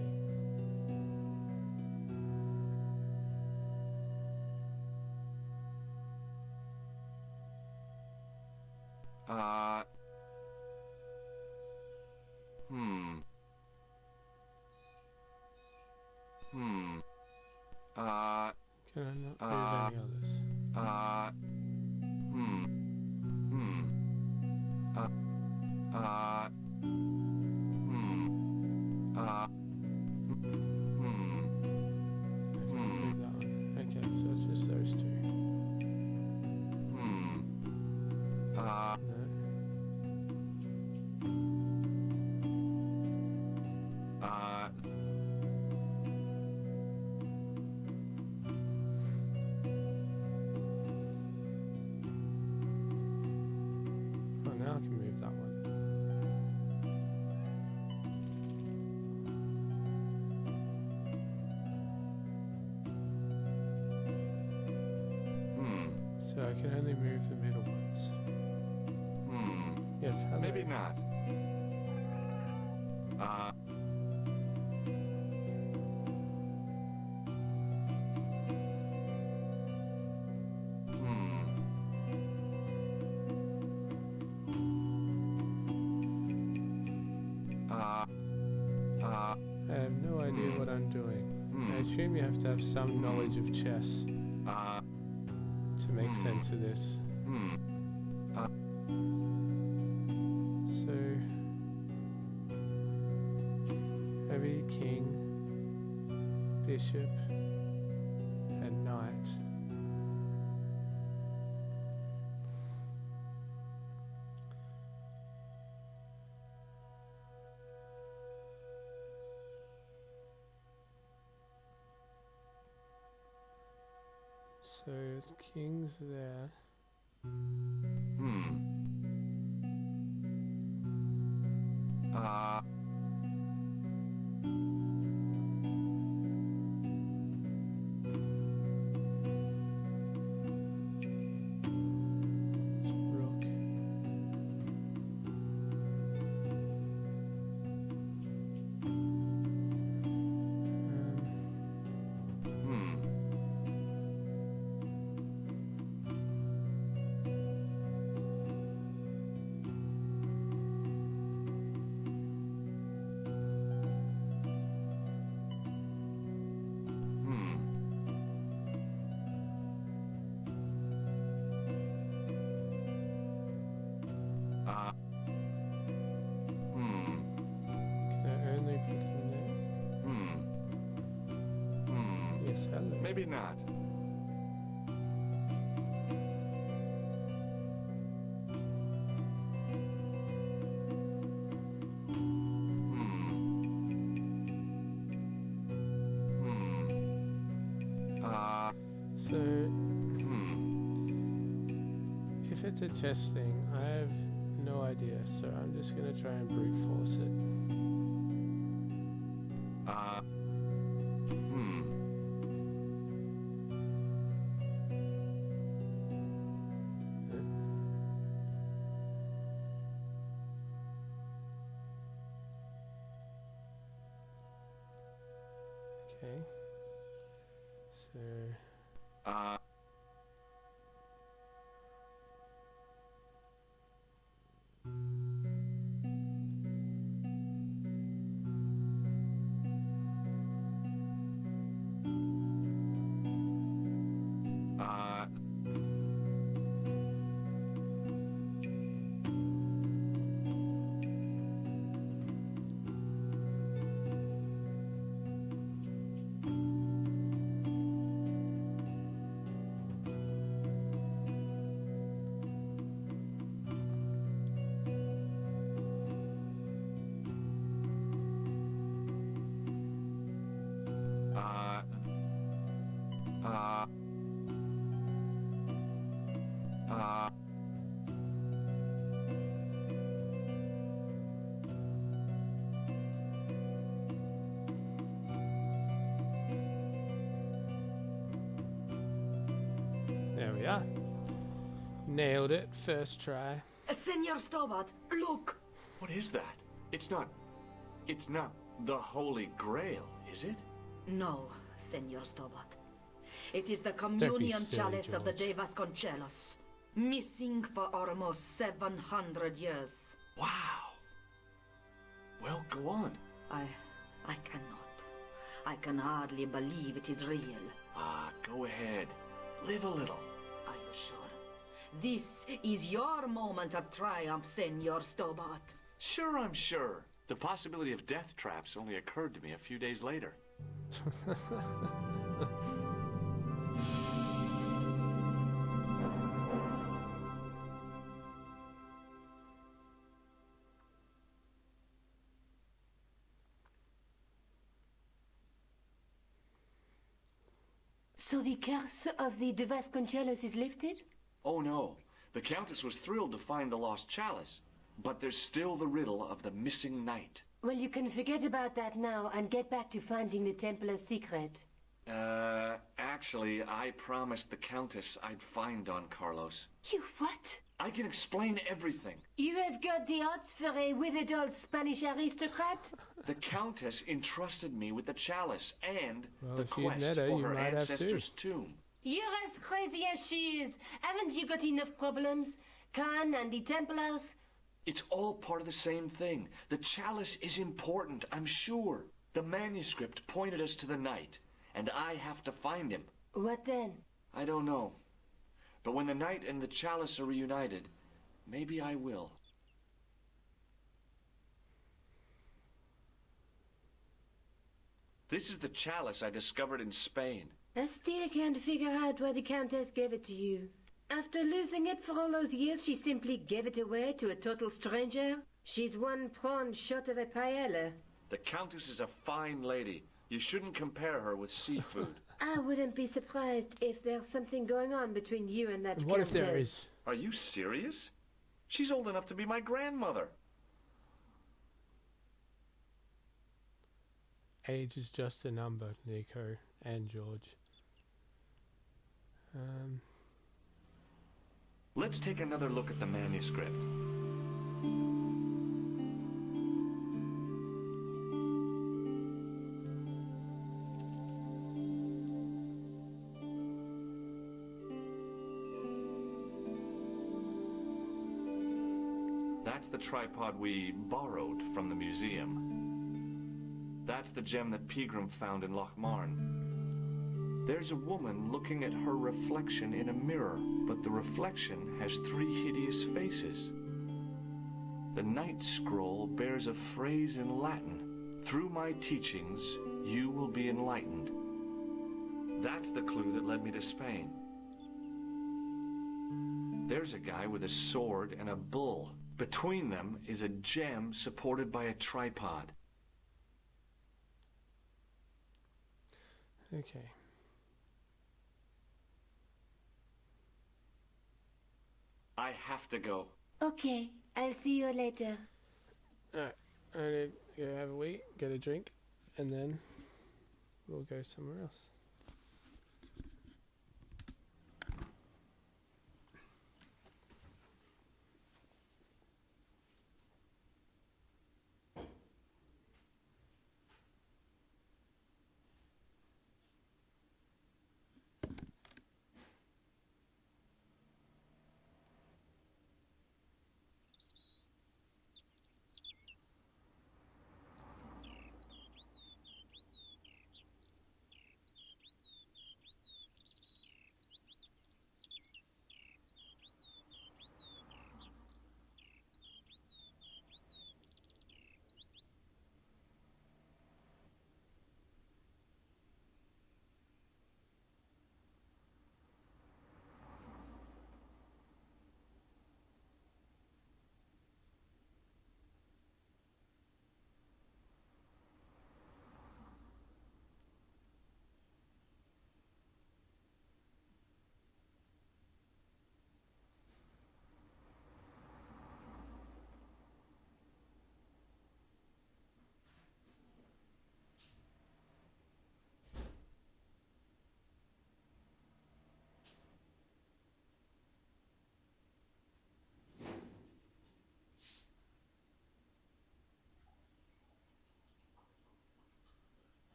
Speaker 1: Can I not move any others? Okay, so it's just those two. No. So I can only move the middle ones. Yes, hello.
Speaker 2: Maybe not.
Speaker 1: I have no idea what I'm doing. I assume you have to have some knowledge of chess to make sense of this. So, heavy, king, bishop, and knight. So the king's there. Rook.
Speaker 2: Maybe not.
Speaker 1: So, if it's a chess thing, I have no idea, so I'm just going to try and brute force it. Okay. So... There we are. Nailed it. First try.
Speaker 8: Senor TSotT, look!
Speaker 2: What is that? It's not the Holy Grail, is it?
Speaker 8: No, Senor TSotT. It is the communion chalice of the De Vasconcelos, missing for almost 700 years.
Speaker 2: Wow. Well, go on.
Speaker 8: I cannot. I can hardly believe it is real.
Speaker 2: Go ahead. Live a little.
Speaker 8: Are you sure? This is your moment of triumph, Senor TSotT.
Speaker 2: Sure, I'm sure. The possibility of death traps only occurred to me a few days later.
Speaker 3: So the curse of the De Vasconcelos is lifted?
Speaker 2: Oh no. The Countess was thrilled to find the lost chalice. But there's still the riddle of the missing knight.
Speaker 3: Well, you can forget about that now and get back to finding the Templar's secret.
Speaker 2: Actually, I promised the Countess I'd find Don Carlos.
Speaker 3: You what?
Speaker 2: I can explain everything.
Speaker 3: You have got the odds for a withered old Spanish aristocrat?
Speaker 2: The Countess entrusted me with the chalice and the
Speaker 1: if you'd
Speaker 2: quest
Speaker 1: met her,
Speaker 2: for
Speaker 1: you
Speaker 2: her
Speaker 1: might have
Speaker 2: ancestor's
Speaker 1: too.
Speaker 2: tomb.
Speaker 3: You're as crazy as she is. Haven't you got enough problems? Khan and the Templars?
Speaker 2: It's all part of the same thing. The chalice is important, I'm sure. The manuscript pointed us to the knight, and I have to find him.
Speaker 3: What then?
Speaker 2: I don't know. But when the knight and the chalice are reunited, maybe I will. This is the chalice I discovered in Spain.
Speaker 3: I still can't figure out why the Countess gave it to you. After losing it for all those years, she simply gave it away to a total stranger? She's one prawn short of a paella.
Speaker 2: The Countess is a fine lady. You shouldn't compare her with seafood.
Speaker 3: I wouldn't be surprised if there's something going on between you and that
Speaker 1: What
Speaker 3: Countess.
Speaker 1: if there is?
Speaker 2: Are you serious? She's old enough to be my grandmother.
Speaker 1: Age is just a number, Nico and George.
Speaker 2: Let's take another look at the manuscript. That's the tripod we borrowed from the museum. That's the gem that Pegram found in Lochmarn. There's a woman looking at her reflection in a mirror, but the reflection has 3 hideous faces. The Night Scroll bears a phrase in Latin. Through my teachings, you will be enlightened. That's the clue that led me to Spain. There's a guy with a sword and a bull. Between them is a gem supported by a tripod.
Speaker 1: Okay.
Speaker 2: I have to go.
Speaker 3: Okay, I'll see you later.
Speaker 1: Alright, I need to go have a wee, get a drink, and then we'll go somewhere else.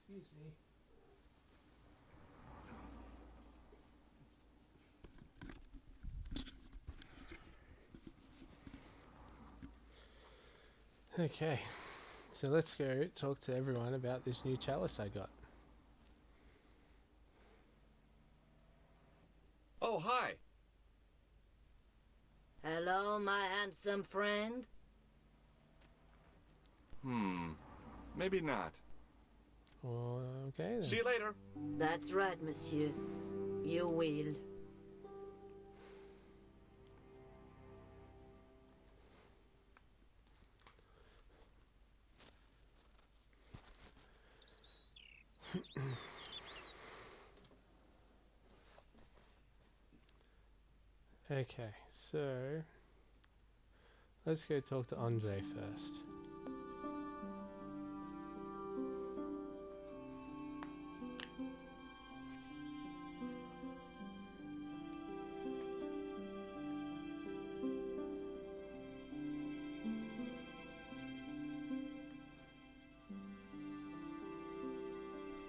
Speaker 1: Excuse me. Okay, so let's go talk to everyone about this new chalice I got.
Speaker 2: Oh, hi.
Speaker 8: Hello, my handsome friend.
Speaker 2: Maybe not.
Speaker 1: Okay then.
Speaker 2: See you later.
Speaker 8: That's right, monsieur. You will.
Speaker 1: Okay, so let's go talk to Andre first.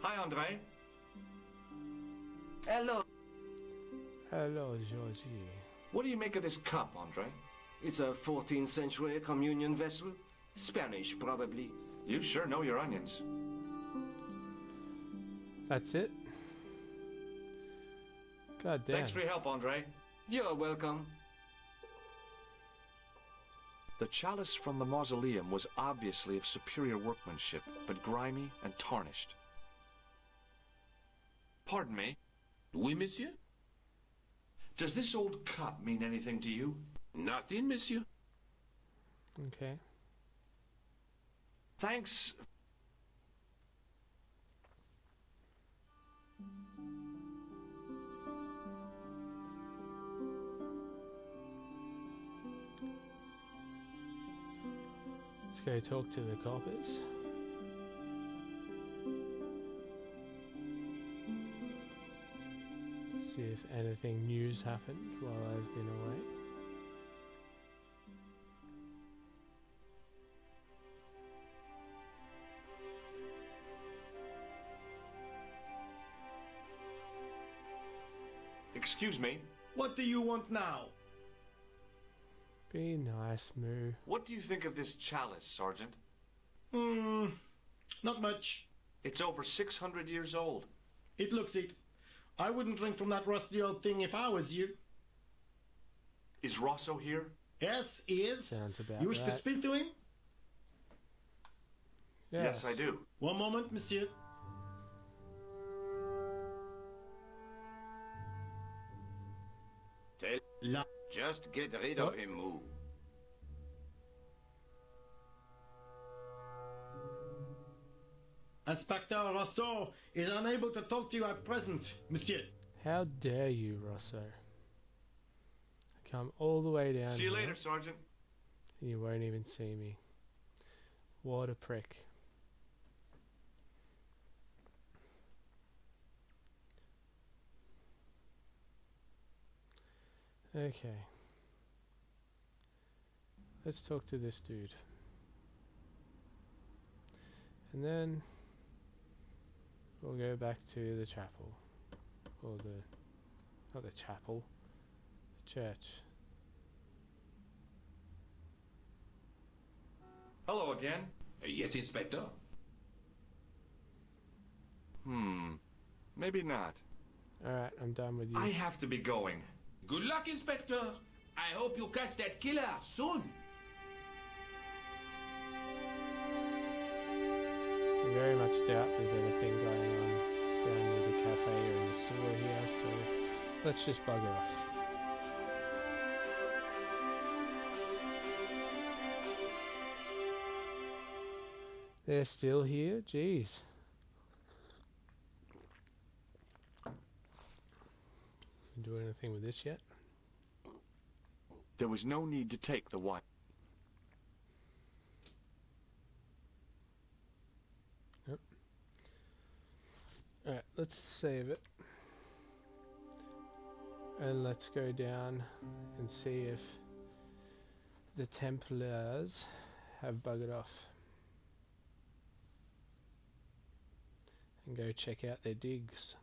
Speaker 2: Hi, Andre.
Speaker 4: Hello.
Speaker 1: Hello, Georgie.
Speaker 2: What do you make of this cup, Andre?
Speaker 4: It's a 14th century communion vessel. Spanish, probably.
Speaker 2: You sure know your onions.
Speaker 1: That's it? God damn.
Speaker 2: Thanks for your help, Andre.
Speaker 4: You're welcome.
Speaker 2: The chalice from the mausoleum was obviously of superior workmanship, but grimy and tarnished. Pardon me.
Speaker 6: Oui, monsieur?
Speaker 2: Does this old cup mean anything to you?
Speaker 6: Nothing, monsieur.
Speaker 1: Okay.
Speaker 2: Thanks.
Speaker 1: Let's go talk to the coppers. See if anything new's happened while I've been away.
Speaker 2: Excuse me.
Speaker 7: What do you want now?
Speaker 1: Be nice, Moo.
Speaker 2: What do you think of this chalice, Sergeant?
Speaker 7: Not much.
Speaker 2: It's over 600 years old.
Speaker 7: It looks it. I wouldn't drink from that rusty old thing if I was you.
Speaker 2: Is Rosso here?
Speaker 7: Yes, he is.
Speaker 1: Sounds about
Speaker 7: You wish to
Speaker 1: right.
Speaker 7: speak to him?
Speaker 2: Yes, I do.
Speaker 7: One moment, monsieur.
Speaker 4: Just get rid of him, Moo.
Speaker 7: Inspector Rousseau is unable to talk to you at present, monsieur.
Speaker 1: How dare you, Rosso? I come all the way down
Speaker 2: See you
Speaker 1: here,
Speaker 2: later, Sergeant.
Speaker 1: and you won't even see me. What a prick. Okay. Let's talk to this dude. And then we'll go back to the chapel. Or not the chapel, the church.
Speaker 2: Hello again.
Speaker 6: Yes, Inspector.
Speaker 2: Maybe not.
Speaker 1: Alright, I'm done with you.
Speaker 2: I have to be going.
Speaker 6: Good luck, Inspector. I hope you catch that killer soon.
Speaker 1: I very much doubt there's anything going on down near the cafe or in the sewer here, so let's just bugger off. They're still here? Jeez. Do anything with this yet?
Speaker 2: There was no need to take the wine.
Speaker 1: Yep. Alright, let's save it. And let's go down and see if the Templars have buggered off. And go check out their digs.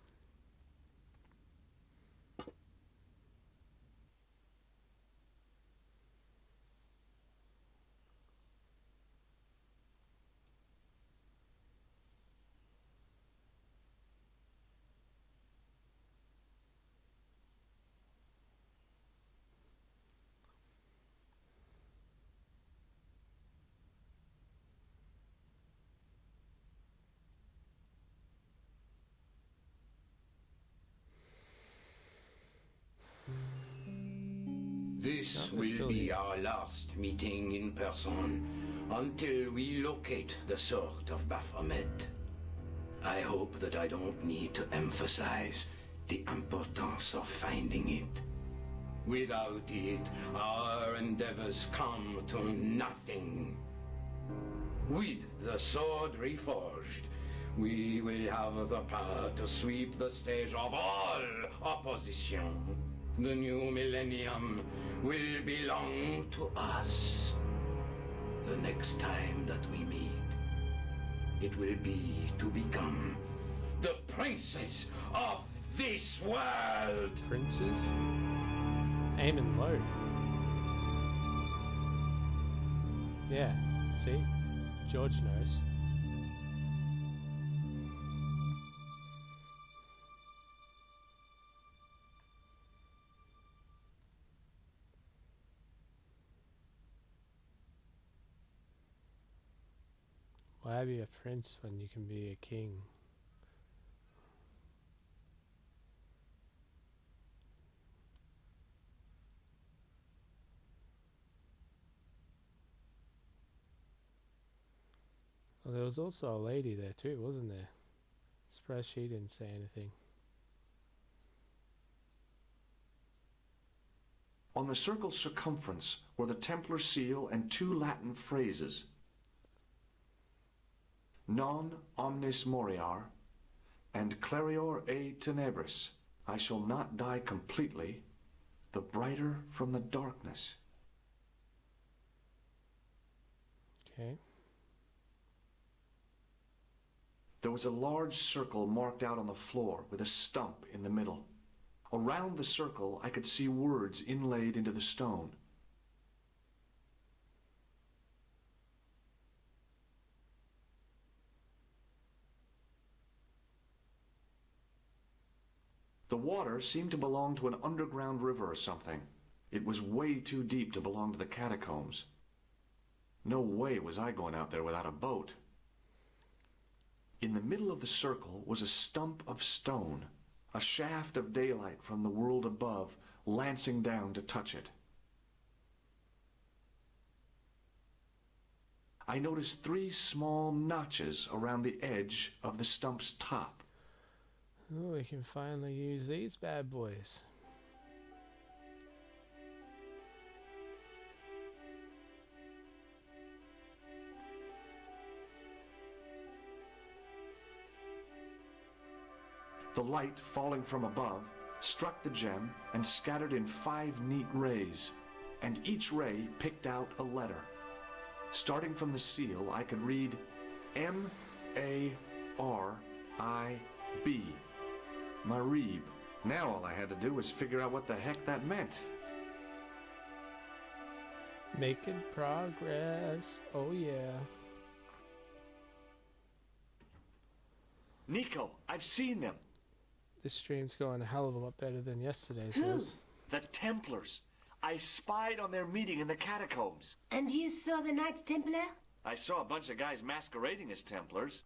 Speaker 5: This
Speaker 1: we're
Speaker 5: will
Speaker 1: still
Speaker 5: be
Speaker 1: here.
Speaker 5: our last meeting in person until we locate the sword of Baphomet. I hope that I don't need to emphasize the importance of finding it. Without it, our endeavors come to nothing. With the sword reforged, we will have the power to sweep the stage of all opposition. The new millennium will belong to us. The next time that we meet, it will be to become the princes of this world.
Speaker 1: Princes? Aiming low. Yeah, see? George knows. Why be a prince when you can be a king? Well, there was also a lady there too, wasn't there? Surprised she didn't say anything.
Speaker 2: On the circle's circumference were the Templar seal and 2 Latin phrases. Non omnis moriar and clarior e tenebris. I shall not die completely, the brighter from the darkness.
Speaker 1: Okay.
Speaker 2: There was a large circle marked out on the floor with a stump in the middle. Around the circle, I could see words inlaid into the stone. The water seemed to belong to an underground river or something. It was way too deep to belong to the catacombs. No way was I going out there without a boat. In the middle of the circle was a stump of stone, a shaft of daylight from the world above lancing down to touch it. I noticed 3 small notches around the edge of the stump's top.
Speaker 1: Oh, we can finally use these bad boys.
Speaker 2: The light, falling from above, struck the gem and scattered in 5 neat rays, and each ray picked out a letter. Starting from the seal, I could read M-A-R-I-B. Marib. Now all I had to do was figure out what the heck that meant.
Speaker 1: Making progress. Oh yeah.
Speaker 2: Nico, I've seen them.
Speaker 1: This stream's going a hell of a lot better than yesterday's
Speaker 3: Who?
Speaker 1: was.
Speaker 2: The Templars. I spied on their meeting in the catacombs.
Speaker 3: And you saw the Knights Templar?
Speaker 2: I saw a bunch of guys masquerading as Templars.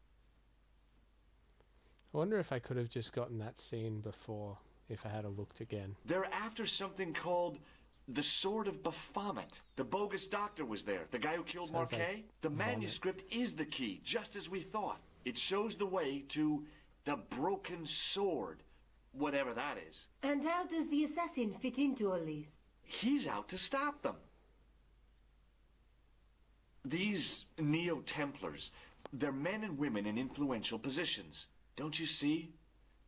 Speaker 1: I wonder if I could have just gotten that scene before, if I had looked again.
Speaker 2: They're after something called the Sword of Baphomet. The bogus doctor was there, the guy who killed
Speaker 1: Sounds
Speaker 2: Marquet.
Speaker 1: like
Speaker 2: The
Speaker 1: vomit.
Speaker 2: manuscript is the key, just as we thought. It shows the way to the broken sword, whatever that is.
Speaker 3: And how does the assassin fit into all this?
Speaker 2: He's out to stop them. These Neo-Templars, they're men and women in influential positions. Don't you see?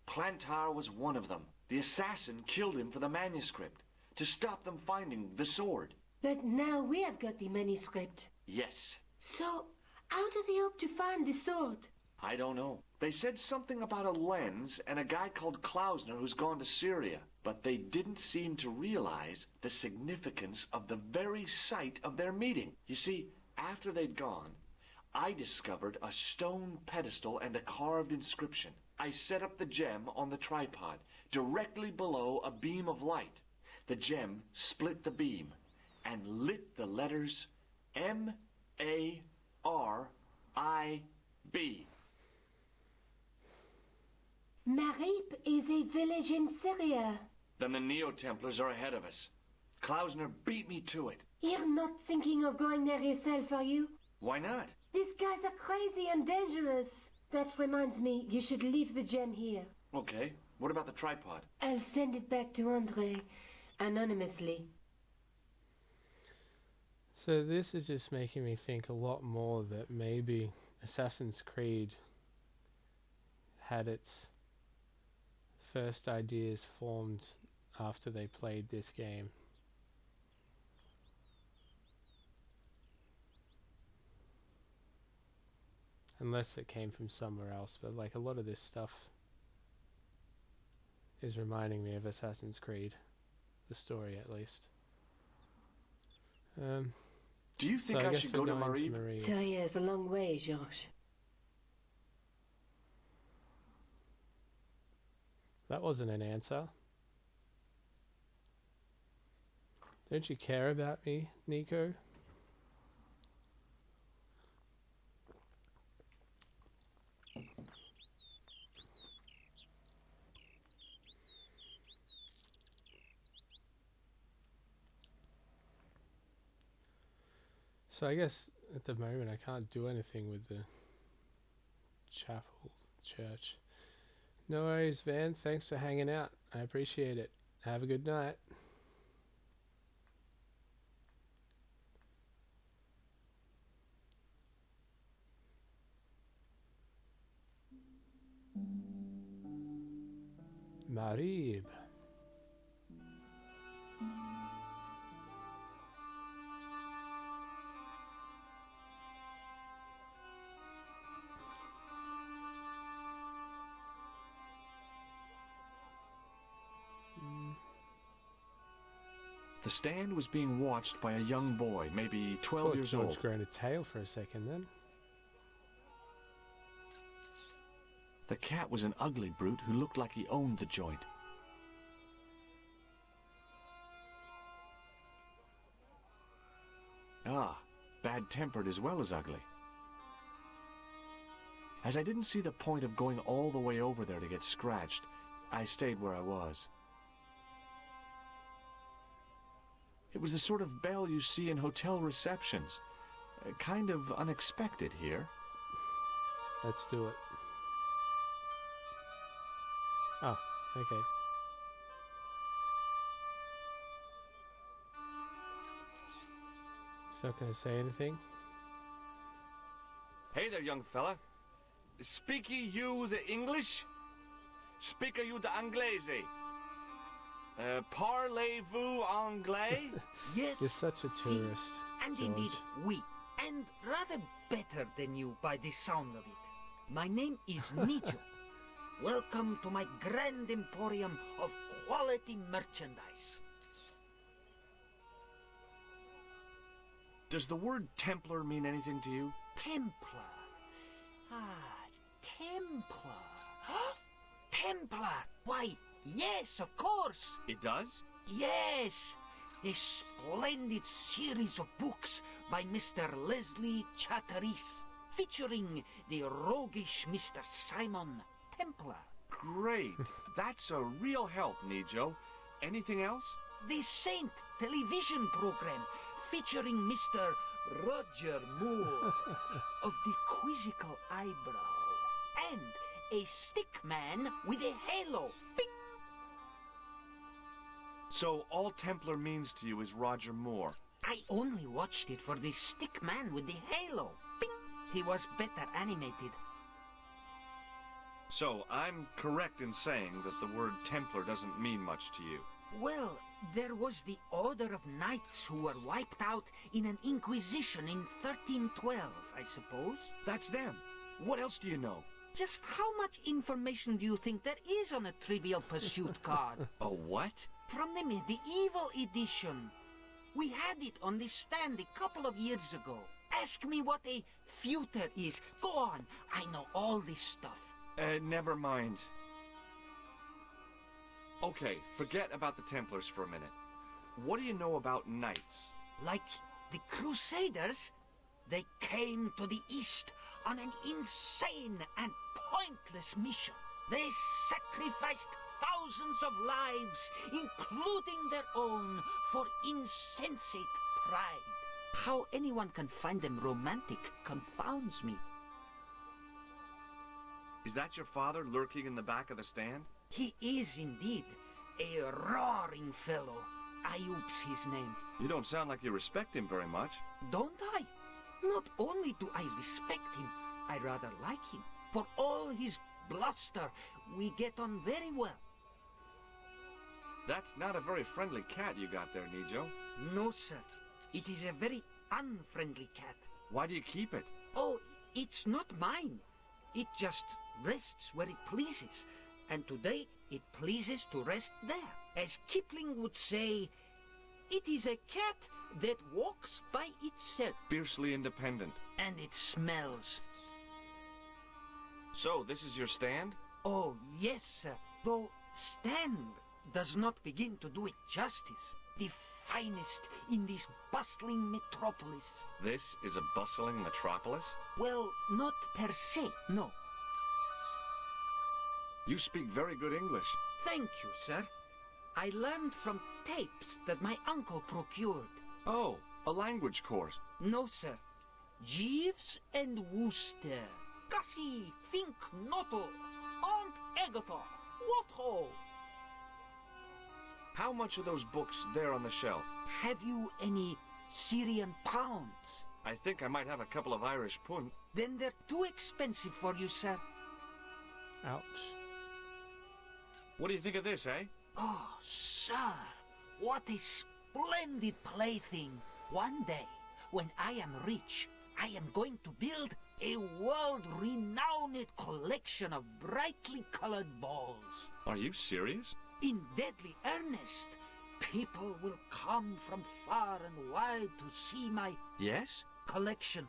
Speaker 2: Plantar was one of them. The assassin killed him for the manuscript, to stop them finding the sword.
Speaker 3: But now we have got the manuscript.
Speaker 2: Yes.
Speaker 3: So, how do they hope to find the sword?
Speaker 2: I don't know. They said something about a lens and a guy called Klausner who's gone to Syria, but they didn't seem to realize the significance of the very site of their meeting. You see, after they'd gone, I discovered a stone pedestal and a carved inscription. I set up the gem on the tripod, directly below a beam of light. The gem split the beam and lit the letters M-A-R-I-B.
Speaker 3: Marib is a village in Syria.
Speaker 2: Then the Neo-Templars are ahead of us. Klausner beat me to it.
Speaker 3: You're not thinking of going there yourself, are you?
Speaker 2: Why not?
Speaker 3: These guys are crazy and dangerous. That reminds me, you should leave the gem here.
Speaker 2: Okay, what about the tripod?
Speaker 3: I'll send it back to Andre. anonymously.
Speaker 1: So this is just making me think a lot more that maybe Assassin's Creed had its first ideas formed after they played this game. Unless it came from somewhere else, but like a lot of this stuff is reminding me of Assassin's Creed, the story at least.
Speaker 2: Do you think I should go to Marie?
Speaker 3: Terrier is a long way, Georges.
Speaker 1: That wasn't an answer. Don't you care about me, Nico? So I guess at the moment I can't do anything with the chapel, church. No worries, Van. Thanks for hanging out. I appreciate it. Have a good night. Marib.
Speaker 2: The stand was being watched by a young boy, maybe 12 years
Speaker 1: George
Speaker 2: old.
Speaker 1: grown a tail for a second then.
Speaker 2: The cat was an ugly brute who looked like he owned the joint. Ah, bad-tempered as well as ugly. As I didn't see the point of going all the way over there to get scratched, I stayed where I was. It was the sort of bell you see in hotel receptions. Kind of unexpected here.
Speaker 1: Let's do it. Oh, okay. He's not going to say anything.
Speaker 12: Hey there, young fella. Speaky you the English? Speaker you the Anglaise? Parlez-vous anglais?
Speaker 13: Yes.
Speaker 1: You're such a tourist,
Speaker 13: And
Speaker 1: George.
Speaker 13: indeed, oui. And rather better than you by the sound of it. My name is Nijo. Welcome to my grand emporium of quality merchandise.
Speaker 2: Does the word Templar mean anything to you?
Speaker 13: Templar. Ah, Templar. Templar. Why, yes, of course.
Speaker 2: It does?
Speaker 13: Yes. A splendid series of books by Mr. Leslie Chatteris, featuring the roguish Mr. Simon Templar.
Speaker 2: Great. That's a real help, Nijo. Anything else?
Speaker 13: The Saint television program, featuring Mr. Roger Moore of the quizzical eyebrow, and a stick man with a halo. Bing!
Speaker 2: So all Templar means to you is Roger Moore.
Speaker 13: I only watched it for the stick man with the halo. Bing! He was better animated.
Speaker 2: So I'm correct in saying that the word Templar doesn't mean much to you.
Speaker 13: Well, there was the Order of Knights who were wiped out in an Inquisition in 1312, I suppose.
Speaker 2: That's them. What else do you know?
Speaker 13: Just how much information do you think there is on a Trivial Pursuit card?
Speaker 2: A what?
Speaker 13: From the medieval edition. We had it on the stand a couple of years ago. Ask me what a feuter is. Go on, I know all this stuff.
Speaker 2: Never mind. Okay, forget about the Templars for a minute. What do you know about knights?
Speaker 13: Like the Crusaders, they came to the East on an insane and pointless mission. They sacrificed thousands of lives, including their own, for insensate pride. How anyone can find them romantic confounds me.
Speaker 2: Is that your father lurking in the back of the stand?
Speaker 13: He is indeed a roaring fellow, Ayub's his name.
Speaker 12: You don't sound like you respect him very much.
Speaker 13: Don't I? Not only do I respect him, I rather like him. For all his bluster, we get on very well.
Speaker 12: That's not a very friendly cat you got there, Nijo.
Speaker 13: No, sir. It is a very unfriendly cat.
Speaker 12: Why do you keep it?
Speaker 13: Oh, it's not mine. It just rests where it pleases. And today, it pleases to rest there. As Kipling would say, it is a cat that walks by itself.
Speaker 12: Fiercely independent.
Speaker 13: And it smells.
Speaker 12: So, this is your stand?
Speaker 13: Oh, yes, sir. Though stand does not begin to do it justice. The finest in this bustling metropolis.
Speaker 12: This is a bustling metropolis?
Speaker 13: Well, not per se, no.
Speaker 12: You speak very good English.
Speaker 13: Thank you, sir. I learned from tapes that my uncle procured.
Speaker 12: Oh, a language course.
Speaker 13: No, sir. Jeeves and Wooster. Gussie, Fink, Noto, Aunt Agatha, what ho?
Speaker 12: How much are those books there on the shelf?
Speaker 13: Have you any Syrian pounds?
Speaker 12: I think I might have a couple of Irish pund.
Speaker 13: Then they're too expensive for you, sir.
Speaker 1: Ouch.
Speaker 12: What do you think of this, eh?
Speaker 13: Oh, sir, what a splendid plaything. One day, when I am rich, I am going to build a world-renowned collection of brightly colored balls.
Speaker 12: Are you serious?
Speaker 13: In deadly earnest. People will come from far and wide to see my...
Speaker 12: Yes?
Speaker 13: ...collection.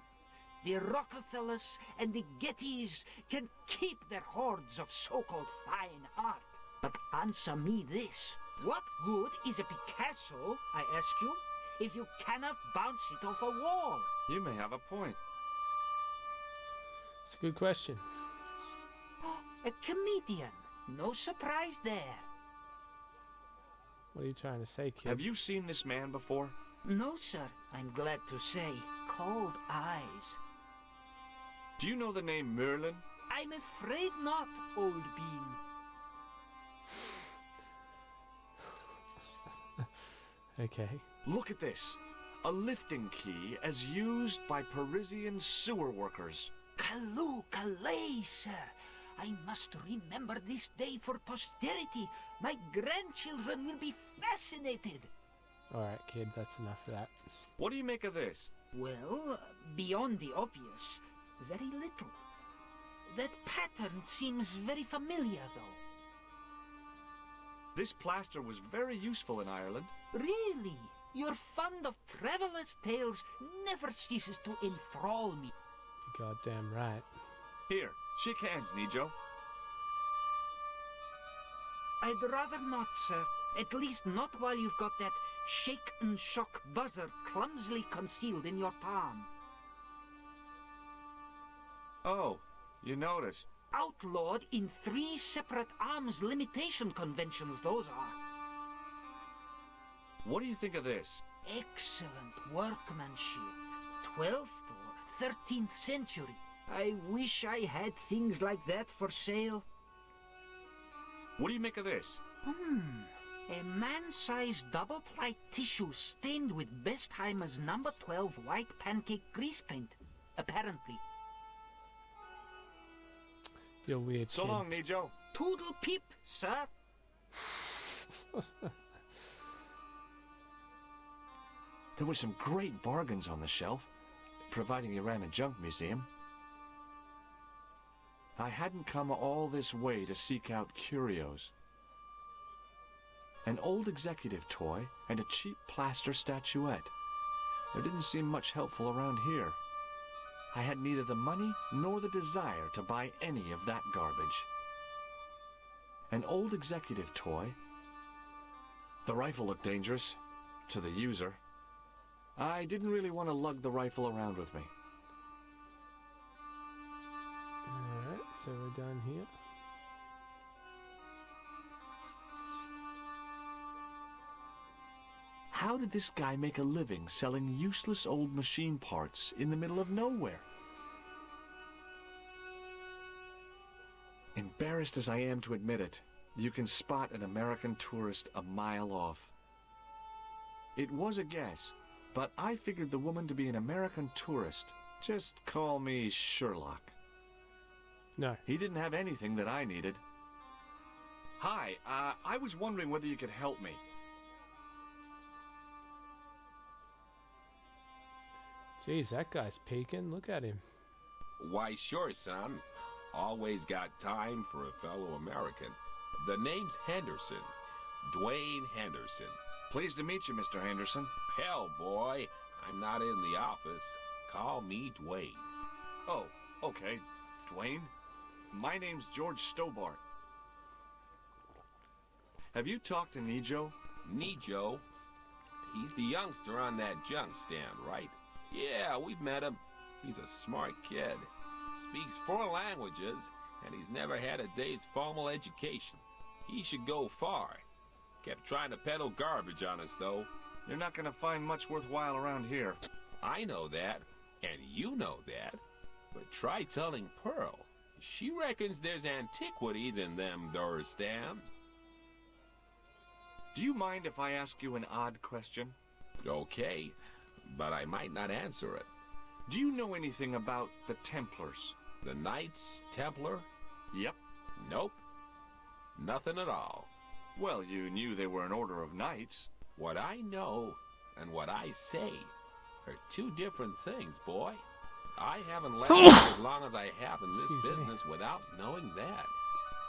Speaker 13: The Rockefellers and the Gettys can keep their hordes of so-called fine art. But answer me this. What good is a Picasso, I ask you, if you cannot bounce it off a wall?
Speaker 12: You may have a point.
Speaker 1: It's a good question.
Speaker 13: A comedian. No surprise there.
Speaker 1: What are you trying to say, kid?
Speaker 12: Have you seen this man before?
Speaker 13: No, sir. I'm glad to say. Cold eyes.
Speaker 12: Do you know the name Merlin?
Speaker 13: I'm afraid not, old bean.
Speaker 1: Okay.
Speaker 12: Look at this. A lifting key as used by Parisian sewer workers.
Speaker 13: Callooh, Calais, sir. I must remember this day for posterity. My grandchildren will be fascinated.
Speaker 1: Alright, kid, that's enough of that.
Speaker 12: What do you make of this?
Speaker 13: Well, beyond the obvious, very little. That pattern seems very familiar, though.
Speaker 12: This plaster was very useful in Ireland.
Speaker 13: Really? Your fund of travelers' tales never ceases to enthrall me.
Speaker 1: You're goddamn right.
Speaker 12: Here, shake hands, Nijo.
Speaker 13: I'd rather not, sir. At least not while you've got that shake and shock buzzer clumsily concealed in your palm.
Speaker 12: Oh, you noticed.
Speaker 13: Outlawed in 3 separate arms limitation conventions, those are.
Speaker 12: What do you think of this?
Speaker 13: Excellent workmanship. 12th or 13th century. I wish I had things like that for sale.
Speaker 12: What do you make of this?
Speaker 13: A man-sized double-ply tissue stained with Bestheimer's number 12 white pancake grease paint, apparently.
Speaker 1: You're weird,
Speaker 12: So
Speaker 1: kid.
Speaker 12: long, Nijo.
Speaker 13: Toodle peep, sir.
Speaker 2: There were some great bargains on the shelf, providing you ran a junk museum. I hadn't come all this way to seek out curios. An old executive toy and a cheap plaster statuette. There didn't seem much helpful around here. I had neither the money nor the desire to buy any of that garbage. An old executive toy. The rifle looked dangerous, to the user. I didn't really want to lug the rifle around with me.
Speaker 1: Alright, so we're done here.
Speaker 2: How did this guy make a living selling useless old machine parts in the middle of nowhere? Embarrassed as I am to admit it, you can spot an American tourist a mile off. It was a guess, but I figured the woman to be an American tourist. Just call me Sherlock.
Speaker 1: No.
Speaker 2: He didn't have anything that I needed. Hi, I was wondering whether you could help me.
Speaker 1: Geez, that guy's peeking. Look at him.
Speaker 14: Why, sure, son. Always got time for a fellow American. The name's Henderson. Dwayne Henderson.
Speaker 2: Pleased to meet you, Mr. Henderson.
Speaker 14: Hell, boy, I'm not in the office. Call me Dwayne.
Speaker 2: Oh, okay. Dwayne? My name's George Stobart. Have you talked to Nijo?
Speaker 14: Nijo? He's the youngster on that junk stand, right? Yeah, we've met him. He's a smart kid. Speaks 4 languages, and he's never had a day's formal education. He should go far. Kept trying to peddle garbage on us, though.
Speaker 2: You're not gonna find much worthwhile around here.
Speaker 14: I know that, and you know that. But try telling Pearl. She reckons there's antiquities in them door stands.
Speaker 2: Do you mind if I ask you an odd question?
Speaker 14: Okay, but I might not answer it.
Speaker 2: Do you know anything about the Templars?
Speaker 14: The Knights Templar?
Speaker 2: Yep.
Speaker 14: Nope. Nothing at all.
Speaker 2: Well, you knew they were an order of knights.
Speaker 14: What I know and what I say are 2 different things, boy. I haven't lasted as long as I have in this business without knowing that.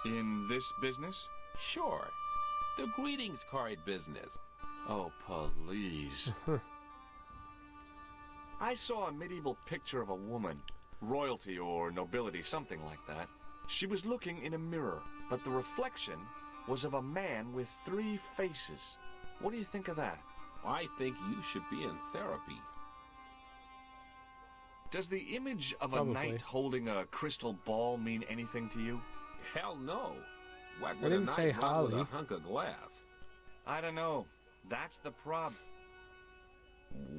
Speaker 2: In this business?
Speaker 14: Sure. The greetings card business.
Speaker 2: Oh, please. I saw a medieval picture of a woman, royalty or nobility, something like that. She was looking in a mirror, but the reflection was of a man with 3 faces. What do you think of that?
Speaker 14: I think you should be in therapy.
Speaker 2: Does the image of
Speaker 1: Probably.
Speaker 2: a knight holding a crystal ball mean anything to you?
Speaker 14: Hell no. What
Speaker 1: I
Speaker 14: would a
Speaker 1: didn't say
Speaker 14: knight want with
Speaker 1: Holly.
Speaker 14: a hunk of glass?
Speaker 2: I don't know. That's the problem.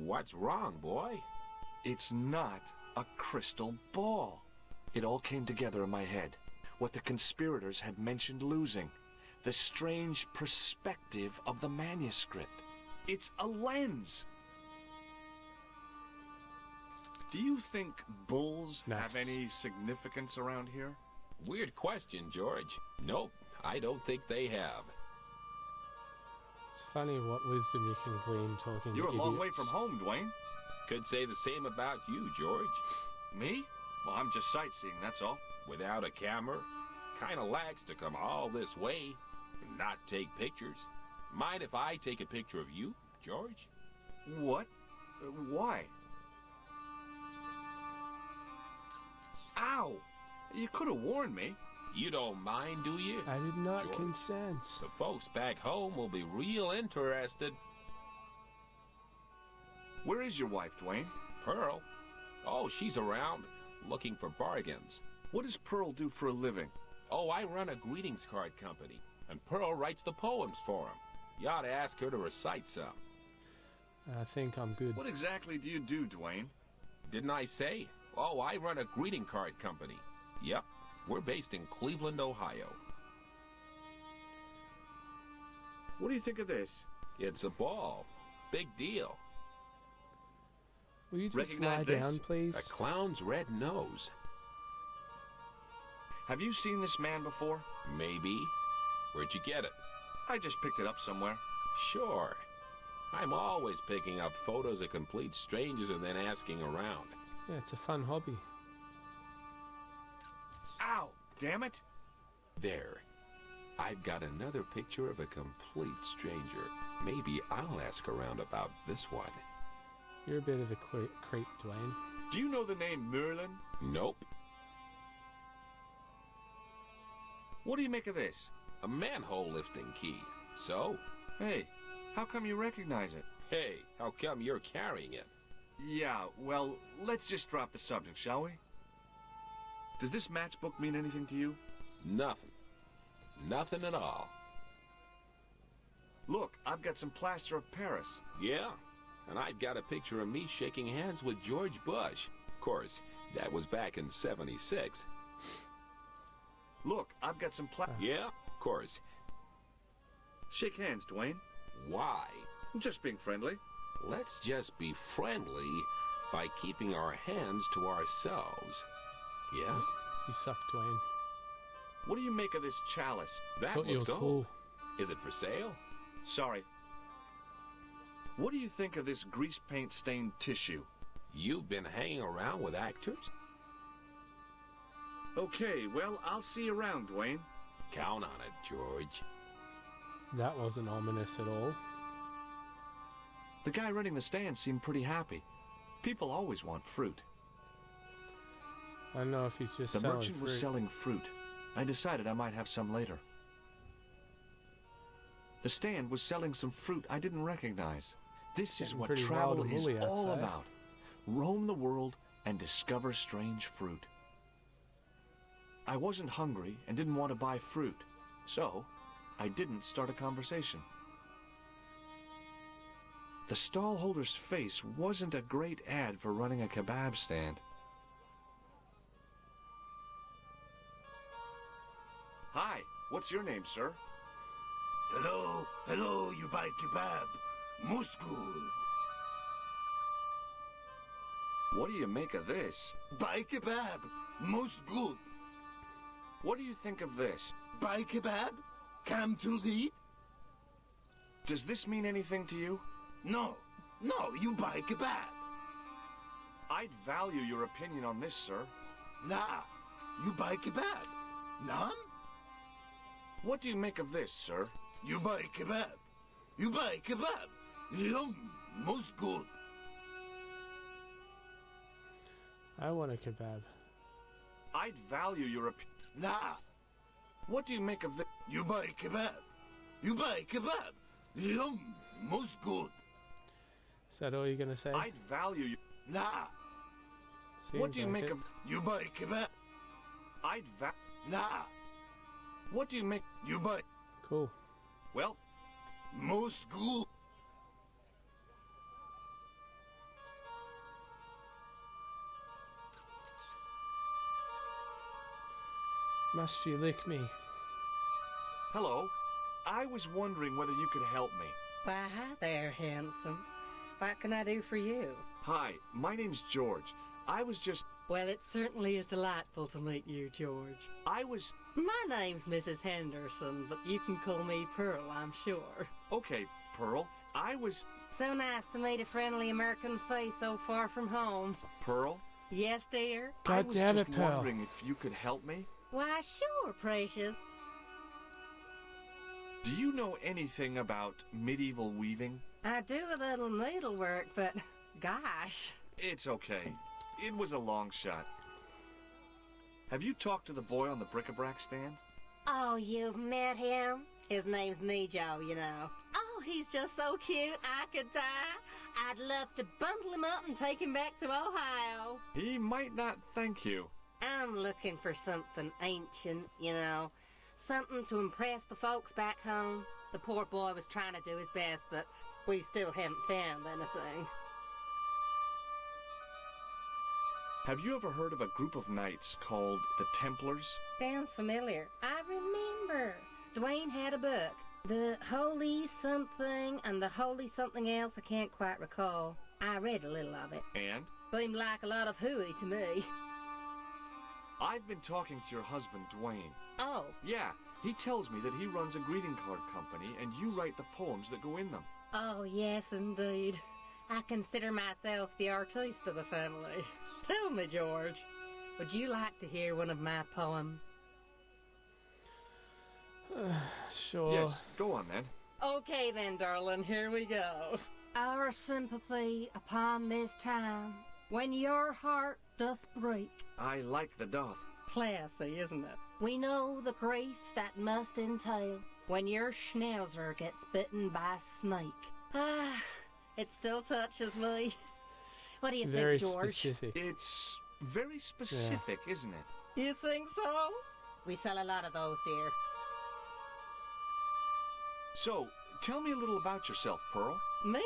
Speaker 14: What's wrong, boy?
Speaker 2: It's not a crystal ball. It all came together in my head. What the conspirators had mentioned losing. The strange perspective of the manuscript. It's a lens. Do you think bulls have any significance around here?
Speaker 14: Weird question, George. Nope, I don't think they have.
Speaker 1: It's funny what wisdom you can glean talking
Speaker 2: You're
Speaker 1: to
Speaker 2: a long way
Speaker 1: idiots.
Speaker 2: from home, Dwayne.
Speaker 14: Could say the same about you, George.
Speaker 2: Me? Well, I'm just sightseeing, that's all.
Speaker 14: Without a camera, kinda lax to come all this way and not take pictures. Mind if I take a picture of you, George?
Speaker 2: What? Why? Ow! You could have warned me.
Speaker 14: You don't mind, do you?
Speaker 1: I did not
Speaker 14: George?
Speaker 1: consent.
Speaker 14: The folks back home will be real interested.
Speaker 2: Where is your wife, Dwayne?
Speaker 14: Pearl? Oh, she's around, looking for bargains.
Speaker 2: What does Pearl do for a living?
Speaker 14: Oh, I run a greetings card company, and Pearl writes the poems for him. You ought to ask her to recite some.
Speaker 1: I think I'm good.
Speaker 2: What exactly do you do, Dwayne?
Speaker 14: Didn't I say? Oh, I run a greeting card company. Yep, we're based in Cleveland, Ohio.
Speaker 2: What do you think of this?
Speaker 14: It's a ball. Big deal.
Speaker 1: Will you just
Speaker 2: Recognize
Speaker 1: lie
Speaker 2: this?
Speaker 1: down, please?
Speaker 14: A clown's red nose.
Speaker 2: Have you seen this man before?
Speaker 14: Maybe. Where'd you get it?
Speaker 2: I just picked it up somewhere.
Speaker 14: Sure. I'm always picking up photos of complete strangers and then asking around.
Speaker 1: Yeah, it's a fun hobby.
Speaker 2: Ow! Damn it!
Speaker 14: There. I've got another picture of a complete stranger. Maybe I'll ask around about this one.
Speaker 1: You're a bit of a creep, Dwayne.
Speaker 2: Do you know the name Merlin?
Speaker 14: Nope.
Speaker 2: What do you make of this?
Speaker 14: A manhole lifting key. So?
Speaker 2: Hey, how come you recognize it?
Speaker 14: Hey, how come you're carrying it?
Speaker 2: Yeah, well, let's just drop the subject, shall we? Does this matchbook mean anything to you?
Speaker 14: Nothing. Nothing at all.
Speaker 2: Look, I've got some plaster of Paris.
Speaker 14: Yeah, and I've got a picture of me shaking hands with George Bush. Of course, that was back in '76.
Speaker 2: Look, I've got some
Speaker 14: Yeah, of course.
Speaker 2: Shake hands, Dwayne.
Speaker 14: Why?
Speaker 12: Just being friendly.
Speaker 14: Let's just be friendly by keeping our hands to ourselves. Yeah?
Speaker 1: You suck, Dwayne.
Speaker 12: What do you make of this chalice?
Speaker 14: That
Speaker 1: Thought you
Speaker 14: looks
Speaker 1: were
Speaker 14: old.
Speaker 1: cool.
Speaker 14: Is it for sale?
Speaker 12: Sorry. What do you think of this grease paint stained tissue?
Speaker 14: You've been hanging around with actors?
Speaker 12: Okay, well, I'll see you around, Dwayne.
Speaker 14: Count on it, George.
Speaker 1: That wasn't ominous at all.
Speaker 2: The guy running the stand seemed pretty happy. People always want fruit.
Speaker 1: I don't know if he's just
Speaker 2: The
Speaker 1: selling
Speaker 2: merchant
Speaker 1: fruit.
Speaker 2: was selling fruit. I decided I might have some later. The stand was selling some fruit I didn't recognize. This is
Speaker 1: Getting
Speaker 2: what
Speaker 1: pretty
Speaker 2: travel
Speaker 1: wild and
Speaker 2: is
Speaker 1: woolly
Speaker 2: all
Speaker 1: outside.
Speaker 2: about. Roam the world and discover strange fruit. I wasn't hungry and didn't want to buy fruit, so I didn't start a conversation. The stallholder's face wasn't a great ad for running a kebab stand.
Speaker 12: Hi, what's your name, sir?
Speaker 5: Hello, you buy kebab. Muskul.
Speaker 12: What do you make of this?
Speaker 5: Buy kebab. Most good.
Speaker 12: What do you think of this?
Speaker 5: Buy kebab. Come to eat.
Speaker 12: Does this mean anything to you?
Speaker 5: No, you buy kebab.
Speaker 12: I'd value your opinion on this, sir.
Speaker 5: Nah, you buy kebab. None?
Speaker 12: What do you make of this, sir?
Speaker 5: You buy kebab. You buy kebab. Yum, most good.
Speaker 1: I want a kebab.
Speaker 12: I'd value your opinion.
Speaker 5: Nah.
Speaker 12: What do you make of this?
Speaker 5: You buy kebab. You buy kebab. Yum, most good.
Speaker 1: Is that all you're gonna say?
Speaker 12: I'd value you.
Speaker 5: Nah.
Speaker 12: What do you make of...
Speaker 5: You buy kebab.
Speaker 12: I'd
Speaker 5: Nah.
Speaker 12: What do you make...
Speaker 5: You buy...
Speaker 1: Cool.
Speaker 12: Well...
Speaker 5: Most good.
Speaker 1: Must you lick me?
Speaker 12: Hello. I was wondering whether you could help me.
Speaker 15: Why, hi there, handsome. What can I do for you?
Speaker 12: Hi, my name's George. I was just...
Speaker 15: Well, it certainly is delightful to meet you, George.
Speaker 12: I was...
Speaker 15: My name's Mrs. Henderson, but you can call me Pearl, I'm sure.
Speaker 12: Okay, Pearl. I was...
Speaker 15: So nice to meet a friendly American face so far from home.
Speaker 12: Pearl?
Speaker 15: Yes, dear?
Speaker 1: God damn it,
Speaker 12: I was just
Speaker 1: Pearl.
Speaker 12: wondering if you could help me.
Speaker 15: Why, sure, precious.
Speaker 12: Do you know anything about medieval weaving?
Speaker 15: I do a little needlework, but gosh.
Speaker 12: It's okay. It was a long shot. Have you talked to the boy on the bric-a-brac stand?
Speaker 15: Oh, you've met him? His name's Nejo, you know. Oh, he's just so cute, I could die. I'd love to bundle him up and take him back to Ohio.
Speaker 12: He might not thank you.
Speaker 15: I'm looking for something ancient, you know. Something to impress the folks back home. The poor boy was trying to do his best, but we still haven't found anything.
Speaker 12: Have you ever heard of a group of knights called the Templars?
Speaker 15: Sounds familiar. I remember. Dwayne had a book. The Holy Something and the Holy Something Else, I can't quite recall. I read a little of it.
Speaker 12: And?
Speaker 15: Seemed like a lot of hooey to me.
Speaker 12: I've been talking to your husband, Dwayne.
Speaker 15: Oh.
Speaker 12: Yeah, he tells me that he runs a greeting card company and you write the poems that go in them.
Speaker 15: Oh, yes, indeed. I consider myself the artiste of the family. Tell me, George, would you like to hear one of my poems?
Speaker 1: Sure.
Speaker 12: Yes, go on then.
Speaker 15: Okay then, darling, here we go. Our sympathy upon this time, when your heart doth break.
Speaker 12: I like the doth.
Speaker 15: Classy, isn't it? We know the grief that must entail when your schnauzer gets bitten by a snake. Ah, it still touches me. What do you
Speaker 1: Very
Speaker 15: think, George?
Speaker 1: specific.
Speaker 12: It's very specific, isn't it?
Speaker 15: You think so? We sell a lot of those, dear.
Speaker 12: So, tell me a little about yourself, Pearl.
Speaker 15: Me?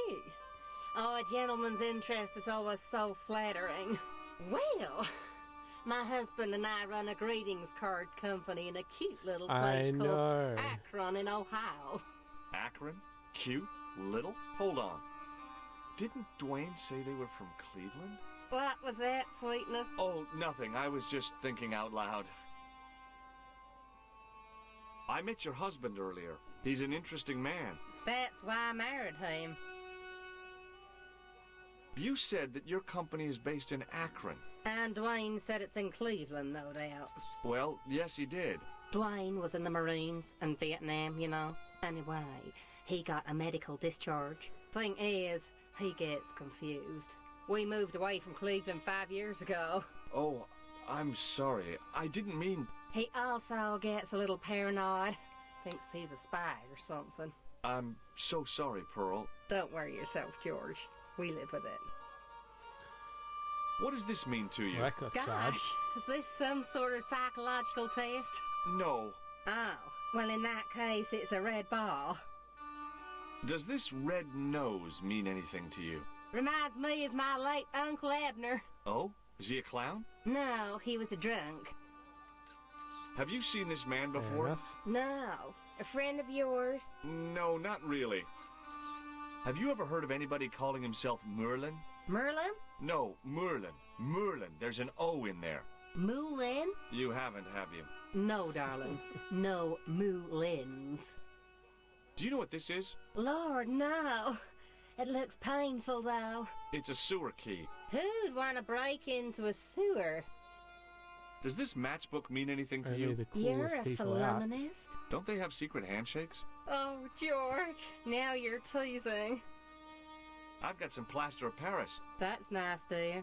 Speaker 15: Oh, a gentleman's interest is always so flattering. Well, my husband and I run a greetings card company in a cute little place called Akron in Ohio.
Speaker 12: Akron? Cute? Little? Hold on. Didn't Dwayne say they were from Cleveland?
Speaker 15: What was that, sweetness?
Speaker 12: Oh, nothing. I was just thinking out loud. I met your husband earlier. He's an interesting man.
Speaker 15: That's why I married him.
Speaker 12: You said that your company is based in Akron.
Speaker 15: And Dwayne said it's in Cleveland, no doubt.
Speaker 12: Well, yes, he did.
Speaker 15: Dwayne was in the Marines in Vietnam, you know. Anyway, he got a medical discharge. Thing is, he gets confused. We moved away from Cleveland 5 years ago.
Speaker 12: Oh, I'm sorry. I didn't mean...
Speaker 15: He also gets a little paranoid. Thinks he's a spy or something.
Speaker 12: I'm so sorry, Pearl.
Speaker 15: Don't worry yourself, George. We live with it.
Speaker 12: What does this mean to you?
Speaker 1: Well, that got sad.
Speaker 15: Gosh, is this some sort of psychological test?
Speaker 12: No.
Speaker 15: Oh, well in that case it's a red ball.
Speaker 12: Does this red nose mean anything to you?
Speaker 15: Reminds me of my late Uncle Abner.
Speaker 12: Oh? Is he a clown?
Speaker 15: No, he was a drunk.
Speaker 12: Have you seen this man before?
Speaker 15: No. A friend of yours?
Speaker 12: No, not really. Have you ever heard of anybody calling himself Merlin?
Speaker 15: Merlin?
Speaker 12: No, Merlin. Merlin. There's an O in there.
Speaker 15: Moulin?
Speaker 12: You haven't, have you?
Speaker 15: No, darling. No Moulins.
Speaker 12: Do you know what this is?
Speaker 15: Lord, no. It looks painful, though.
Speaker 12: It's a sewer key.
Speaker 15: Who'd want to break into a sewer?
Speaker 12: Does this matchbook mean anything to
Speaker 1: Only
Speaker 12: you?
Speaker 1: the
Speaker 15: You're
Speaker 1: coolest
Speaker 15: a
Speaker 1: people out.
Speaker 15: feminist?
Speaker 12: Don't they have secret handshakes?
Speaker 15: Oh, George, now you're teasing.
Speaker 12: I've got some plaster of Paris.
Speaker 15: That's nice, dear.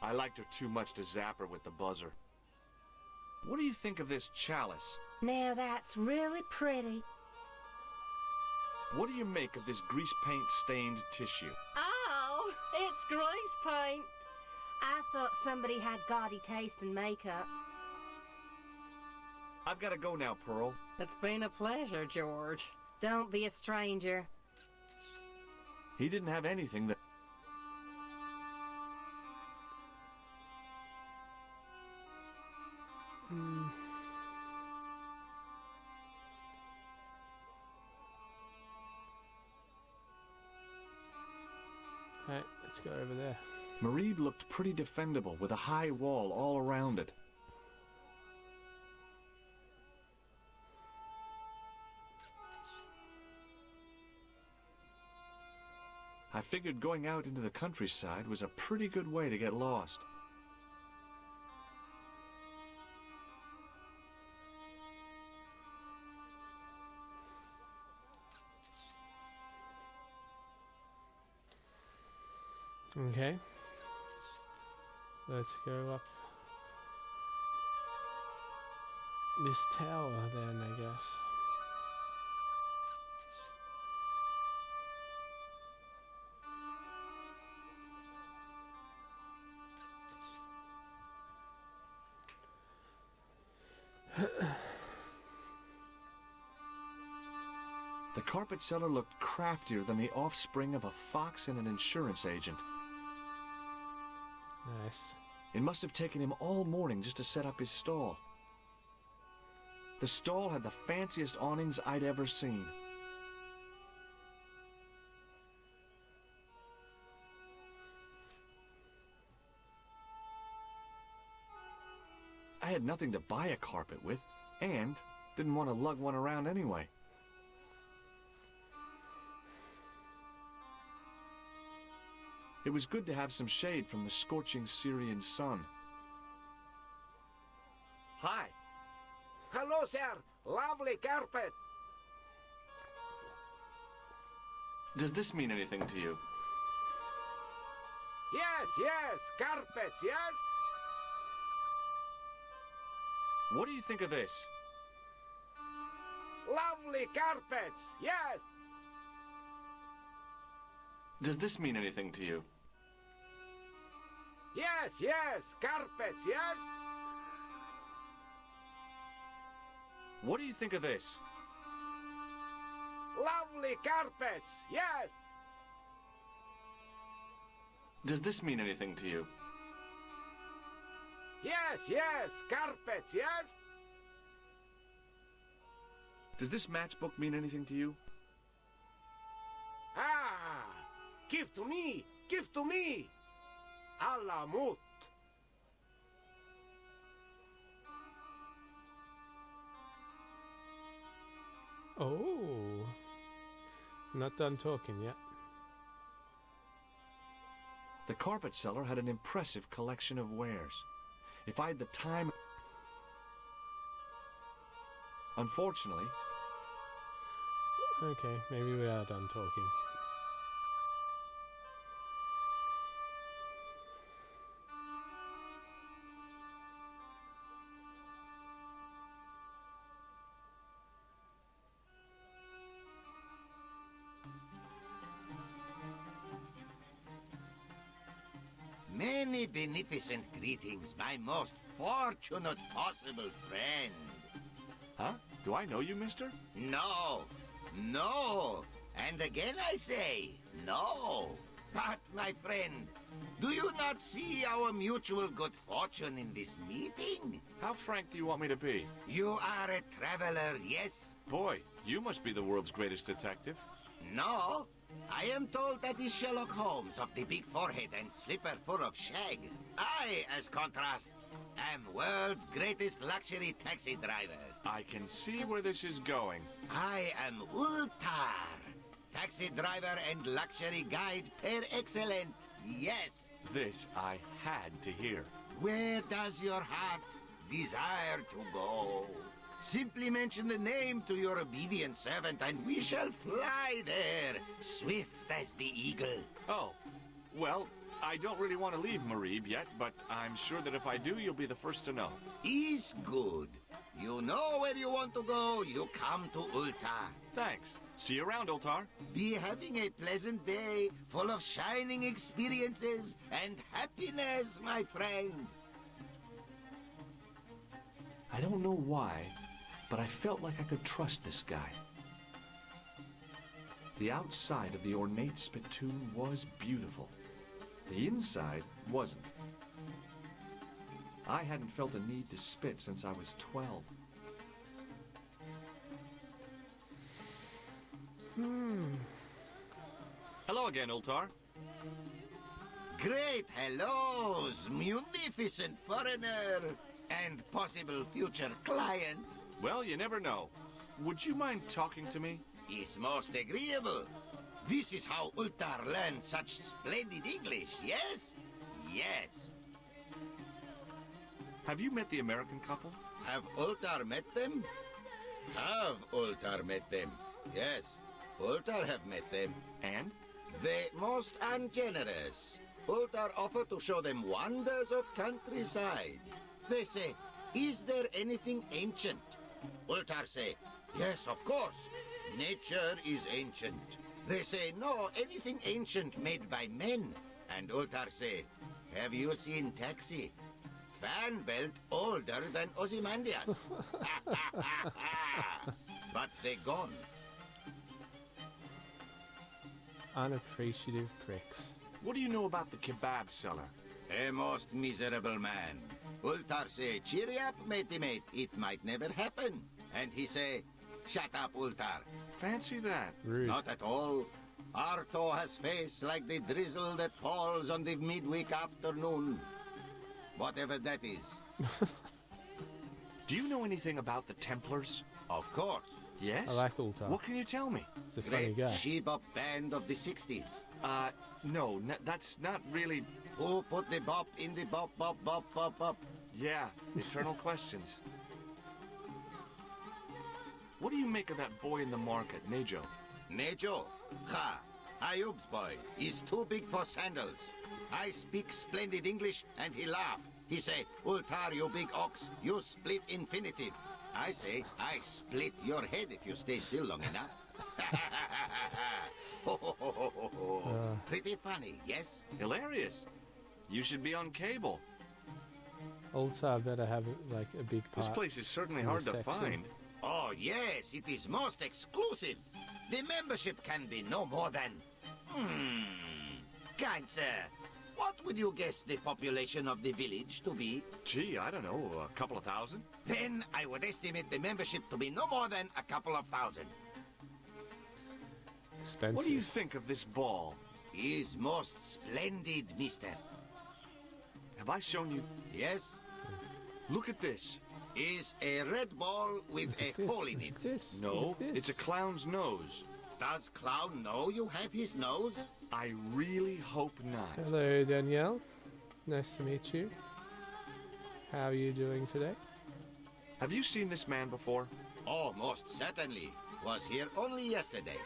Speaker 12: I liked her too much to zap her with the buzzer. What do you think of this chalice?
Speaker 15: Now that's really pretty.
Speaker 12: What do you make of this grease paint stained tissue?
Speaker 15: Oh, it's grease paint. I thought somebody had gaudy taste in makeup.
Speaker 12: I've got to go now, Pearl.
Speaker 15: It's been a pleasure, George. Don't be a stranger.
Speaker 12: He didn't have anything that...
Speaker 1: Right, let's go over there.
Speaker 12: Mareeb looked pretty defendable with a high wall all around it. I figured going out into the countryside was a pretty good way to get lost.
Speaker 1: Okay. Let's go up this tower then, I guess.
Speaker 12: The carpet seller looked craftier than the offspring of a fox and an insurance agent.
Speaker 1: Nice.
Speaker 12: It must have taken him all morning just to set up his stall. The stall had the fanciest awnings I'd ever seen. I had nothing to buy a carpet with, and didn't want to lug one around anyway. It was good to have some shade from the scorching Syrian sun.
Speaker 13: Hi. Hello, sir. Lovely carpet.
Speaker 12: Does this mean anything to you?
Speaker 13: Yes, carpet, yes?
Speaker 12: What do you think of this?
Speaker 13: Lovely carpets, yes?
Speaker 12: Does this mean anything to you?
Speaker 13: Yes, carpets, yes?
Speaker 12: What do you think of this?
Speaker 13: Lovely carpets, yes?
Speaker 12: Does this mean anything to you?
Speaker 13: Yes, carpets, yes?
Speaker 12: Does this matchbook mean anything to you?
Speaker 13: Give to me! Give to me! Alamut!
Speaker 1: Oh. Not done talking yet.
Speaker 12: The carpet seller had an impressive collection of wares. If I had the time... Unfortunately...
Speaker 1: Okay, maybe we are done talking.
Speaker 4: Many beneficent greetings, my most fortunate possible friend.
Speaker 12: Huh? Do I know you, mister?
Speaker 4: No, no, and again I say, no. But, my friend, do you not see our mutual good fortune in this meeting?
Speaker 12: How frank do you want me to be?
Speaker 4: You are a traveler, yes?
Speaker 12: Boy, you must be the world's greatest detective.
Speaker 4: No, I am told that is Sherlock Holmes of the big forehead and slipper full of shag. I, as contrast, am world's greatest luxury taxi driver.
Speaker 12: I can see where this is going.
Speaker 4: I am Ultar, taxi driver and luxury guide per excellence, yes.
Speaker 12: This I had to hear.
Speaker 4: Where does your heart desire to go? Simply mention the name to your obedient servant and we shall fly there, swift as the eagle.
Speaker 12: Oh, well, I don't really want to leave Marib yet, but I'm sure that if I do, you'll be the first to know.
Speaker 4: Is good. You know where you want to go, you come to Ultar.
Speaker 12: Thanks. See you around, Ultar.
Speaker 4: Be having a pleasant day, full of shining experiences and happiness, my friend.
Speaker 12: I don't know why, but I felt like I could trust this guy. The outside of the ornate spittoon was beautiful. The inside wasn't. I hadn't felt a need to spit since I was 12. Hello again, Ultar.
Speaker 4: Great hellos, munificent foreigner, and possible future client.
Speaker 12: Well, you never know. Would you mind talking to me?
Speaker 4: It's most agreeable. This is how Ultar learned such splendid English, yes? Yes.
Speaker 12: Have you met the American couple?
Speaker 4: Have Ultar met them? Have Ultar met them? Yes, Ultar have met them.
Speaker 12: And?
Speaker 4: They most ungenerous. Ultar offer to show them wonders of countryside. They say, is there anything ancient? Ultar say, yes, of course. Nature is ancient. They say, no, anything ancient made by men. And Ultar say, have you seen Taxi? Fan belt older than Ozymandias. But they gone.
Speaker 1: Unappreciative pricks.
Speaker 12: What do you know about the kebab seller?
Speaker 4: A most miserable man. Ultar say, cheery up, matey mate, it might never happen. And he say, shut up, Ultar.
Speaker 12: Fancy that.
Speaker 1: Rude.
Speaker 4: Not at all. Arto has face like the drizzle that falls on the midweek afternoon. Whatever that is.
Speaker 12: Do you know anything about the Templars?
Speaker 4: Of course.
Speaker 12: Yes?
Speaker 1: I like Ultar.
Speaker 12: What can you tell me?
Speaker 1: He's a funny
Speaker 4: Great
Speaker 1: guy.
Speaker 4: she-bop band of the 60s.
Speaker 12: No, that's not really...
Speaker 4: Who put the bop in the bop, bop, bop, bop, bop?
Speaker 12: Yeah, eternal questions. What do you make of that boy in the market, Nejo?
Speaker 4: Nejo? Ha! Ayub's boy. He's too big for sandals. I speak splendid English and he laugh. He say, Ultar, you big ox, you split infinitive. I say, I split your head if you stay still long enough. Pretty funny, yes?
Speaker 12: Hilarious. You should be on cable.
Speaker 1: Ultar better have like a big part.
Speaker 12: This place is certainly
Speaker 1: in
Speaker 12: hard
Speaker 1: the
Speaker 12: to
Speaker 1: section.
Speaker 12: find.
Speaker 4: Oh, yes, it is most exclusive. The membership can be no more than... Kind sir, what would you guess the population of the village to be?
Speaker 12: Gee, I don't know, a couple of thousand?
Speaker 4: Then I would estimate the membership to be no more than a couple of thousand.
Speaker 1: Expensive.
Speaker 12: What do you think of this ball?
Speaker 4: Is most splendid, mister.
Speaker 12: Have I shown you?
Speaker 4: Yes.
Speaker 12: Look at this.
Speaker 4: Is a red ball with a hole in it.
Speaker 12: No, it's a clown's nose.
Speaker 4: Does clown know you have his nose?
Speaker 12: I really hope not.
Speaker 1: Hello, Danielle. Nice to meet you. How are you doing today?
Speaker 12: Have you seen this man before?
Speaker 4: Oh, most certainly. Was here only yesterday.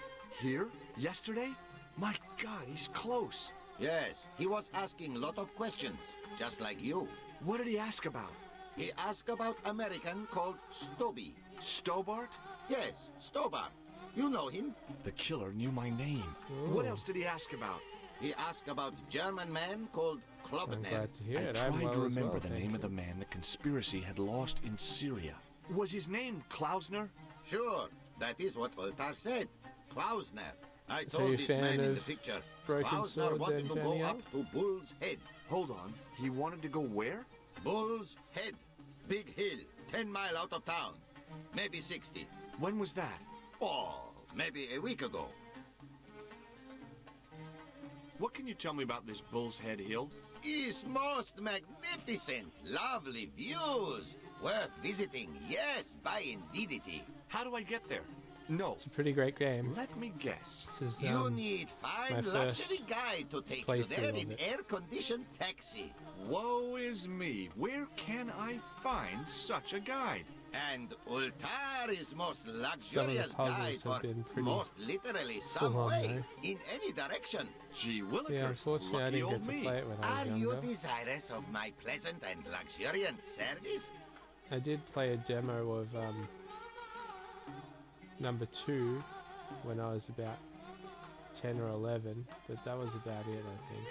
Speaker 12: Here? Yesterday? My God, he's close.
Speaker 4: Yes, he was asking a lot of questions, just like you.
Speaker 12: What did he ask about?
Speaker 4: He asked about American called Stoby.
Speaker 12: Stobart?
Speaker 4: Yes, Stobart. You know him?
Speaker 12: The killer knew my name.
Speaker 1: Ooh.
Speaker 12: What else did he ask about?
Speaker 4: He asked about German man called
Speaker 1: I'm
Speaker 4: Klobner.
Speaker 1: glad to hear
Speaker 12: I
Speaker 1: it.
Speaker 12: tried
Speaker 1: I'm well
Speaker 12: to
Speaker 1: as
Speaker 12: remember
Speaker 1: well,
Speaker 12: the
Speaker 1: thank
Speaker 12: name
Speaker 1: you.
Speaker 12: of the man the conspiracy had lost in Syria. Was his name Klausner?
Speaker 4: Sure, that is what Voltaire said. Klausner. I
Speaker 1: So
Speaker 4: told
Speaker 1: you're a
Speaker 4: this
Speaker 1: fan
Speaker 4: man in the
Speaker 1: of
Speaker 4: picture.
Speaker 1: Broken
Speaker 4: Klausner
Speaker 1: Sword
Speaker 4: wanted
Speaker 1: then,
Speaker 4: to go
Speaker 1: Danielle?
Speaker 4: up to Bull's Head.
Speaker 12: Hold on. He wanted to go where?
Speaker 4: Bull's Head. Big hill, 10 mile out of town. Maybe 60.
Speaker 12: When was that?
Speaker 4: Oh, maybe a week ago.
Speaker 12: What can you tell me about this Bull's Head Hill?
Speaker 4: Is most magnificent. Lovely views. Worth visiting. Yes, by indeedity.
Speaker 12: How do I get there? No.
Speaker 1: It's a pretty great game.
Speaker 12: Let me guess.
Speaker 1: This is
Speaker 4: You need fine
Speaker 1: my
Speaker 4: luxury
Speaker 1: first
Speaker 4: guide to take you
Speaker 1: playthrough
Speaker 4: there
Speaker 1: of
Speaker 4: in
Speaker 1: it.
Speaker 4: air-conditioned taxi.
Speaker 12: Woe is me. Where can I find such a guide?
Speaker 4: And Ultar is most
Speaker 1: Some of
Speaker 4: luxurious
Speaker 1: the
Speaker 4: guide
Speaker 1: puzzles
Speaker 4: for
Speaker 1: have been pretty
Speaker 4: most literally some
Speaker 1: full on,
Speaker 4: way,
Speaker 1: though.
Speaker 4: in any direction.
Speaker 12: Gee willikers,
Speaker 1: Yeah, unfortunately I
Speaker 12: lucky
Speaker 1: didn't
Speaker 12: old
Speaker 1: get to
Speaker 12: me.
Speaker 1: play it when I
Speaker 4: Are
Speaker 1: was
Speaker 4: you
Speaker 1: younger.
Speaker 4: desirous of my pleasant and luxuriant service?
Speaker 1: I did play a demo of number 2 when I was about 10 or 11, but that was about it, I think.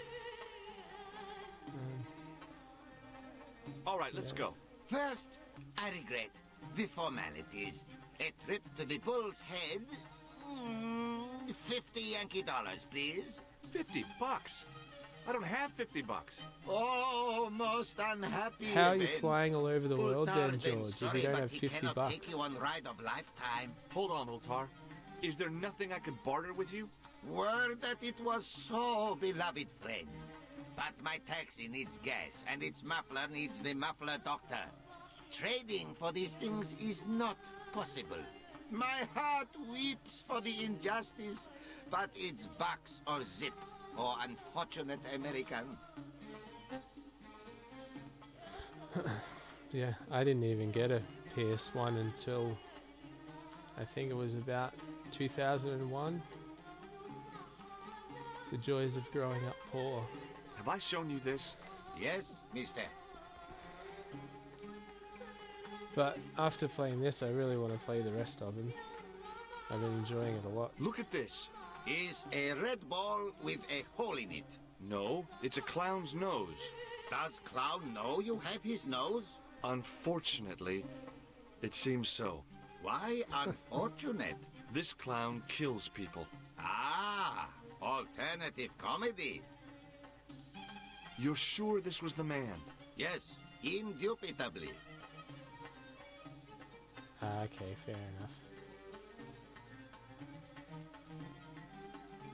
Speaker 12: All right, let's go.
Speaker 4: First, I regret the formalities. A trip to the Bull's Head. 50 Yankee dollars, please.
Speaker 12: $50? I don't have $50.
Speaker 4: Oh, most unhappy
Speaker 1: How are you
Speaker 4: event.
Speaker 1: flying all over the world
Speaker 4: Ultar
Speaker 1: then,
Speaker 4: is then
Speaker 1: George, if
Speaker 4: sorry,
Speaker 1: you don't
Speaker 4: but
Speaker 1: have
Speaker 4: he
Speaker 1: 50
Speaker 4: cannot
Speaker 1: bucks?
Speaker 4: take you on ride of lifetime.
Speaker 12: Hold on, Ultar. Is there nothing I could barter with you?
Speaker 4: Word that it was so, beloved friend. But my taxi needs gas, and its muffler needs the muffler doctor. Trading for these things is not possible. My heart weeps for the injustice, but it's bucks or zip for unfortunate American.
Speaker 1: Yeah, I didn't even get a PS1 until I think it was about 2001. The joys of growing up poor.
Speaker 12: Have I shown you this?
Speaker 4: Yes, mister.
Speaker 1: But after playing this, I really want to play the rest of them. I've been enjoying it a lot.
Speaker 12: Look at this.
Speaker 4: Is a red ball with a hole in it.
Speaker 12: No, it's a clown's nose.
Speaker 4: Does Clown know you have his nose?
Speaker 12: Unfortunately, it seems so.
Speaker 4: Why unfortunate?
Speaker 12: This clown kills people.
Speaker 4: Ah, alternative comedy.
Speaker 12: You're sure this was the man?
Speaker 4: Yes, indubitably.
Speaker 1: Okay, fair enough.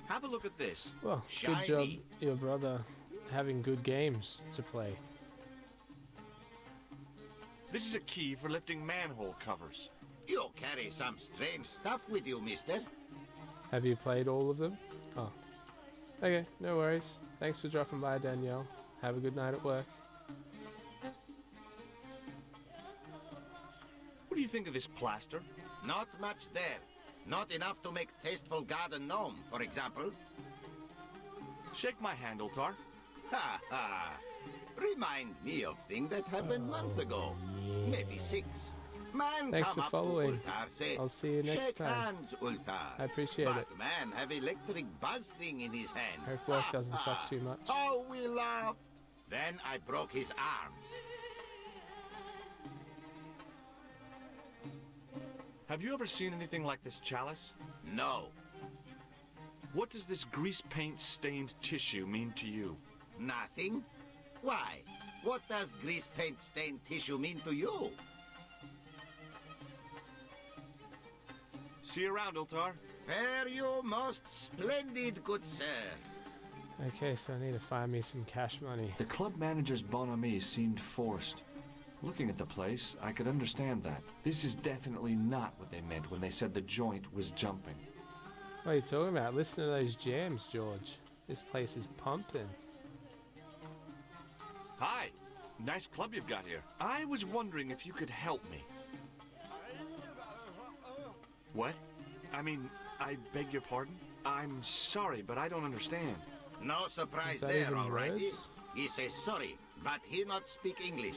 Speaker 12: Have a look at this.
Speaker 1: Well, good job, your brother, having good games to play.
Speaker 12: This is a key for lifting manhole covers.
Speaker 4: You carry some strange stuff with you, mister.
Speaker 1: Have you played all of them? Oh. Okay, no worries. Thanks for dropping by, Danielle. Have a good night at work.
Speaker 12: What do you think of this plaster?
Speaker 4: Not much there. Not enough to make tasteful garden gnome, for example.
Speaker 12: Shake my hand, Ultar.
Speaker 4: Ha ha. Remind me of things that happened months ago. Maybe 6. Man,
Speaker 1: Thanks
Speaker 4: come
Speaker 1: for
Speaker 4: up to
Speaker 1: following.
Speaker 4: Ultar, say,
Speaker 1: I'll see you next
Speaker 4: shake
Speaker 1: time.
Speaker 4: hands, Ultar.
Speaker 1: I appreciate
Speaker 4: but
Speaker 1: it.
Speaker 4: Man have electric buzz thing in his hand.
Speaker 1: Hope work doesn't suck too much.
Speaker 4: Oh, we laughed. Then I broke his arms.
Speaker 12: Have you ever seen anything like this chalice?
Speaker 4: No.
Speaker 12: What does this grease paint stained tissue mean to you?
Speaker 4: Nothing. Why? What does grease paint stained tissue mean to you?
Speaker 12: See you around, Ultar.
Speaker 4: Fare you most splendid, good sir.
Speaker 1: Okay, so I need to find me some cash money.
Speaker 12: The club manager's bonhomie seemed forced. Looking at the place, I could understand that. This is definitely not what they meant when they said the joint was jumping.
Speaker 1: What are you talking about? Listen to those jams, George. This place is pumping.
Speaker 12: Hi! Nice club you've got here. I was wondering if you could help me. What? I mean, I beg your pardon? I'm sorry, but I don't understand.
Speaker 4: No surprise
Speaker 1: Is that
Speaker 4: there,
Speaker 1: even
Speaker 4: alrighty.
Speaker 1: words?
Speaker 4: He says sorry, but he not speak English.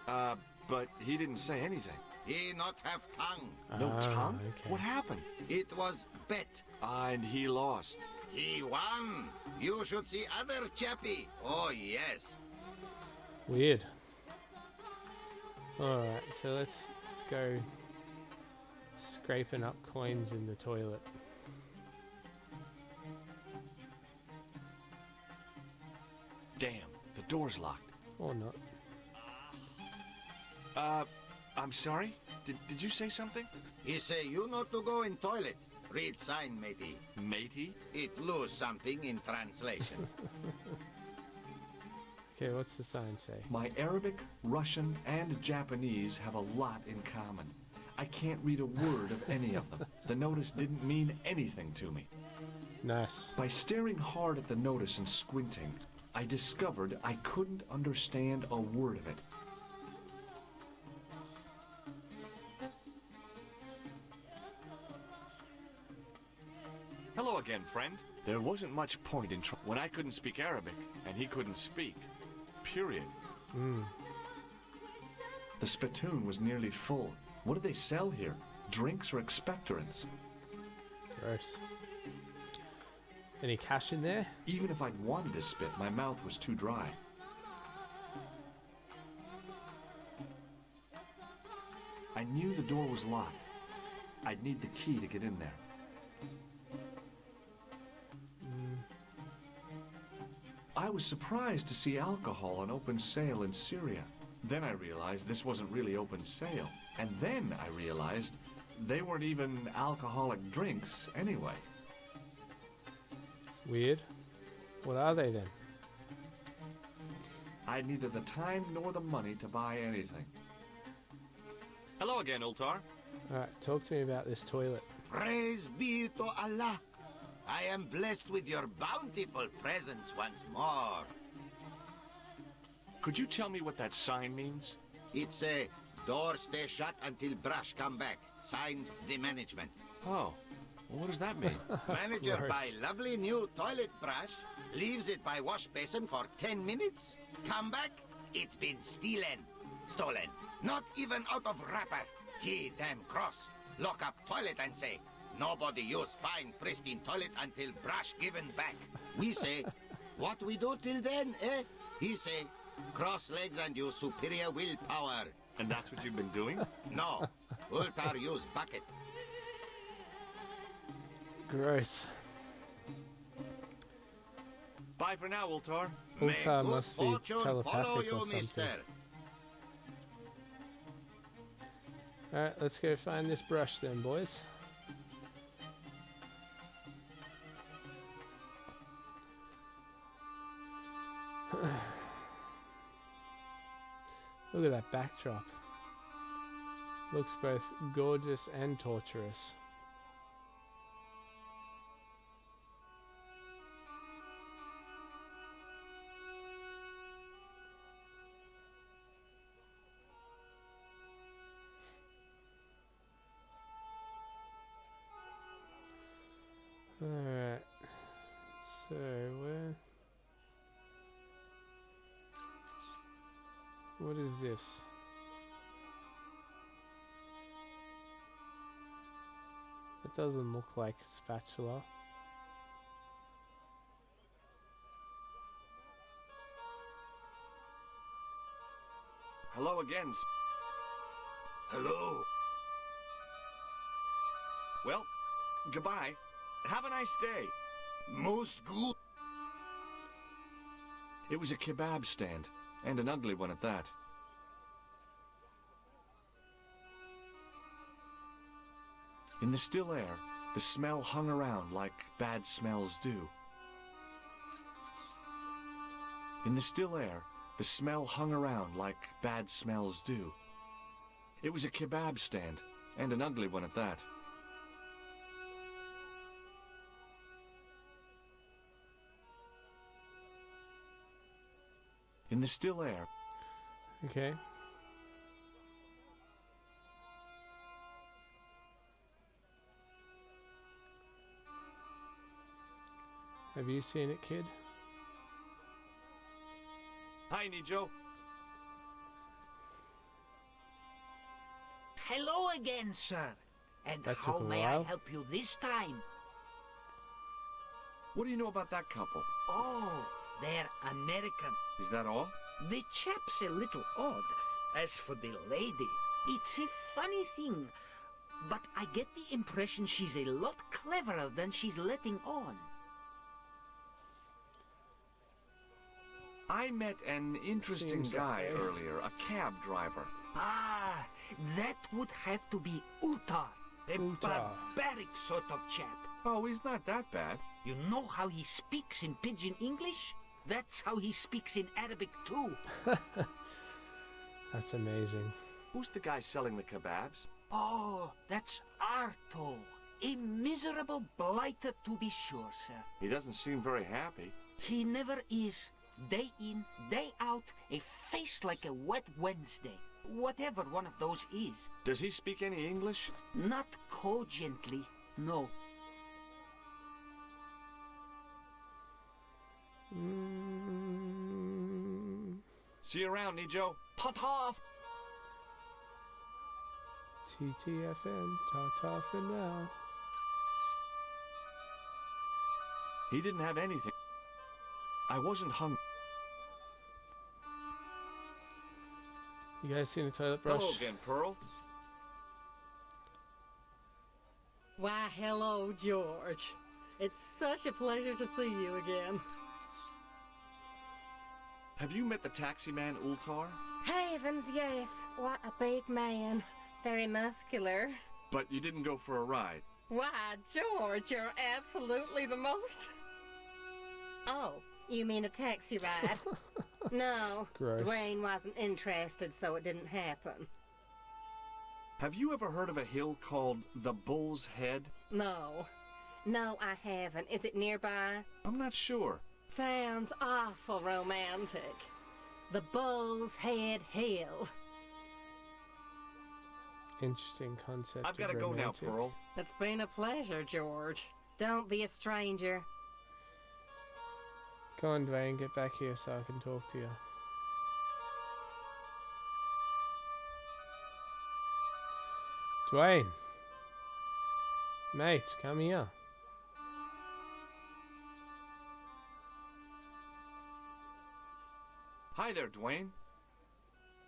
Speaker 12: But he didn't say anything.
Speaker 4: He not have tongue.
Speaker 12: No tongue?
Speaker 1: Okay.
Speaker 12: What happened?
Speaker 4: It was bet.
Speaker 12: And he lost.
Speaker 4: He won. You should see other chappie. Oh, yes.
Speaker 1: Weird. Alright, so let's go scraping up coins in the toilet.
Speaker 12: Damn, the door's locked.
Speaker 1: Or not.
Speaker 12: I'm sorry? Did you say something?
Speaker 4: He say you not to go in toilet. Read sign, matey.
Speaker 12: Matey?
Speaker 4: It lose something in translation.
Speaker 1: Okay, what's the sign say?
Speaker 12: My Arabic, Russian, and Japanese have a lot in common. I can't read a word of any of them. The notice didn't mean anything to me.
Speaker 1: Nice.
Speaker 12: By staring hard at the notice and squinting, I discovered I couldn't understand a word of it. Hello again, friend. There wasn't much point in when I couldn't speak Arabic, and he couldn't speak. Period. The spittoon was nearly full. What do they sell here? Drinks or expectorants?
Speaker 1: Gross. Any cash in there?
Speaker 12: Even if I'd wanted to spit, my mouth was too dry. I knew the door was locked. I'd need the key to get in there. I was surprised to see alcohol on open sale in Syria. Then I realized this wasn't really open sale. And then I realized they weren't even alcoholic drinks anyway.
Speaker 1: Weird. What are they then?
Speaker 12: I had neither the time nor the money to buy anything. Hello again, Ultar.
Speaker 1: Alright, talk to me about this toilet.
Speaker 4: Praise be to Allah. I am blessed with your bountiful presence once more.
Speaker 12: Could you tell me what that sign means?
Speaker 4: It's a door stay shut until brush come back. Signed, the management.
Speaker 12: Oh, well, what does that mean?
Speaker 4: Manager
Speaker 1: Gross.
Speaker 4: buy lovely new toilet brush, leaves it by wash basin for 10 minutes. Come back, it been stolen. Not even out of wrapper. He damn cross. Lock up toilet and say, nobody use fine pristine toilet until brush given back. We say, what we do till then, eh? He say, cross legs and use superior willpower.
Speaker 12: And that's what you've been doing?
Speaker 4: No, Ultar use bucket.
Speaker 1: Gross.
Speaker 12: Bye for now, Ultar.
Speaker 4: May
Speaker 1: Ultar
Speaker 4: good
Speaker 1: must be
Speaker 4: fortune follow
Speaker 1: telepathic
Speaker 4: you,
Speaker 1: or something.
Speaker 4: mister.
Speaker 1: Alright, let's go find this brush then, boys. Look at that backdrop. Looks both gorgeous and torturous. Alright, so what is this? It doesn't look like a spatula.
Speaker 12: Hello again.
Speaker 4: Hello.
Speaker 12: Well, goodbye. Have a nice day.
Speaker 4: Most good.
Speaker 12: It was a kebab stand, and an ugly one at that. In the still air, the smell hung around like bad smells do. In the still air, the smell hung around like bad smells do. It was a kebab stand, and an ugly one at that. In the still air.
Speaker 1: Okay. Have you seen it, kid?
Speaker 12: Hi, Nijo.
Speaker 13: Hello again, sir. And
Speaker 1: That
Speaker 13: how
Speaker 1: took a
Speaker 13: may I
Speaker 1: while.
Speaker 13: help you this time?
Speaker 12: What do you know about that couple?
Speaker 13: Oh, they're American.
Speaker 12: Is that all?
Speaker 13: The chap's a little odd. As for the lady, it's a funny thing, but I get the impression she's a lot cleverer than she's letting on.
Speaker 12: I met an interesting
Speaker 1: Seems
Speaker 12: guy
Speaker 1: okay.
Speaker 12: earlier, a cab driver.
Speaker 13: Ah, that would have to be Utar, a
Speaker 1: Utar.
Speaker 13: barbaric sort of chap.
Speaker 12: Oh, he's not that bad.
Speaker 13: You know how he speaks in Pidgin English? That's how he speaks in Arabic too.
Speaker 1: That's amazing.
Speaker 12: Who's the guy selling the kebabs?
Speaker 13: Oh, that's Arto. A miserable blighter to be sure, sir.
Speaker 12: He doesn't seem very happy.
Speaker 13: He never is. Day in, day out, a face like a wet Wednesday. Whatever one of those is.
Speaker 12: Does he speak any English?
Speaker 13: Not cogently, no.
Speaker 12: See you around, Nijo.
Speaker 13: Ta-ta!
Speaker 1: TTFN, ta-ta for now.
Speaker 12: He didn't have anything. I wasn't hungry.
Speaker 1: You guys seen the toilet brush?
Speaker 12: Hello again, Pearl.
Speaker 15: Why, hello, George. It's such a pleasure to see you again.
Speaker 12: Have you met the taxi man, Ultar?
Speaker 15: Heavens, yes. What a big man. Very muscular.
Speaker 12: But you didn't go for a ride.
Speaker 15: Why, George, you're absolutely the most... Oh, you mean a taxi ride? No,
Speaker 1: Gross.
Speaker 15: Dwayne wasn't interested, so it didn't happen.
Speaker 12: Have you ever heard of a hill called the Bull's Head?
Speaker 15: No. No, I haven't. Is it nearby?
Speaker 12: I'm not sure.
Speaker 15: Sounds awful romantic. The Bull's Head Hill.
Speaker 1: Interesting concept.
Speaker 12: I've got to go now, Pearl.
Speaker 15: It's been a pleasure, George. Don't be a stranger.
Speaker 1: Go on, Dwayne, get back here so I can talk to you. Dwayne! Mate, come here.
Speaker 12: Hi there, Dwayne.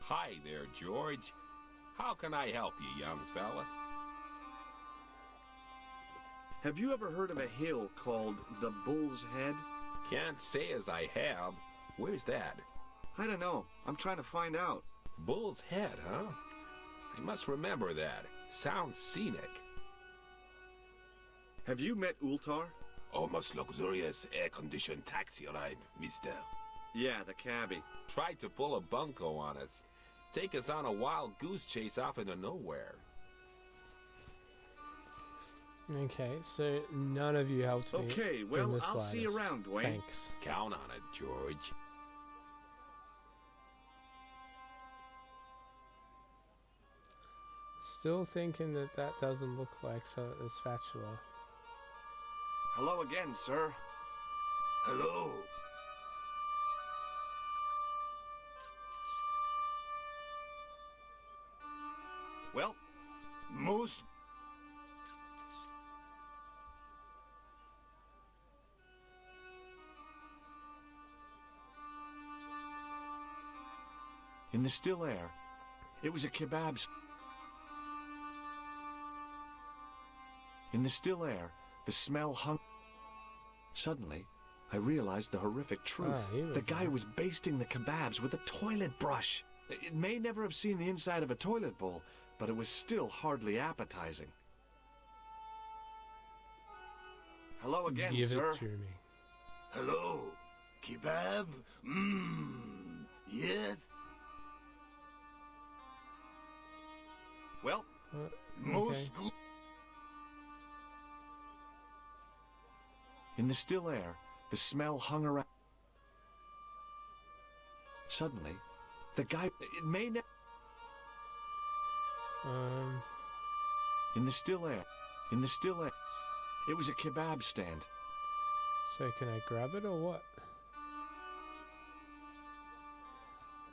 Speaker 14: Hi there, George. How can I help you, young fella?
Speaker 12: Have you ever heard of a hill called the Bull's Head?
Speaker 14: Can't say as I have. Where's that?
Speaker 12: I don't know. I'm trying to find out.
Speaker 14: Bull's Head, huh? I must remember that. Sounds scenic.
Speaker 12: Have you met Ultar?
Speaker 14: Almost luxurious air-conditioned taxi ride, mister.
Speaker 12: Yeah, the cabbie.
Speaker 14: Tried to pull a bunco on us. Take us on a wild goose chase off into nowhere.
Speaker 1: Okay, so none of you helped me.
Speaker 12: Okay, well,
Speaker 1: in the
Speaker 12: I'll see you
Speaker 1: slightest.
Speaker 12: around, Dwayne.
Speaker 1: Thanks.
Speaker 14: Count on it, George.
Speaker 1: Still thinking that that doesn't look like a spatula.
Speaker 12: Hello again, sir.
Speaker 5: Hello.
Speaker 12: Well,
Speaker 5: Most...
Speaker 12: in the still air, it was a kebab. In the still air, the smell hung. Suddenly, I realized the horrific truth. The guy was basting the kebabs with a toilet brush. It may never have seen the inside of a toilet bowl, but it was still hardly appetizing. Hello again,
Speaker 1: Give
Speaker 12: sir.
Speaker 1: it to me.
Speaker 5: Hello.
Speaker 7: Kebab? Yes?
Speaker 12: Well,
Speaker 1: Okay.
Speaker 12: in the still air, the smell hung around. Suddenly, the guy... It may not... In the still air. In the still air. It was a kebab stand.
Speaker 1: So can I grab it or what?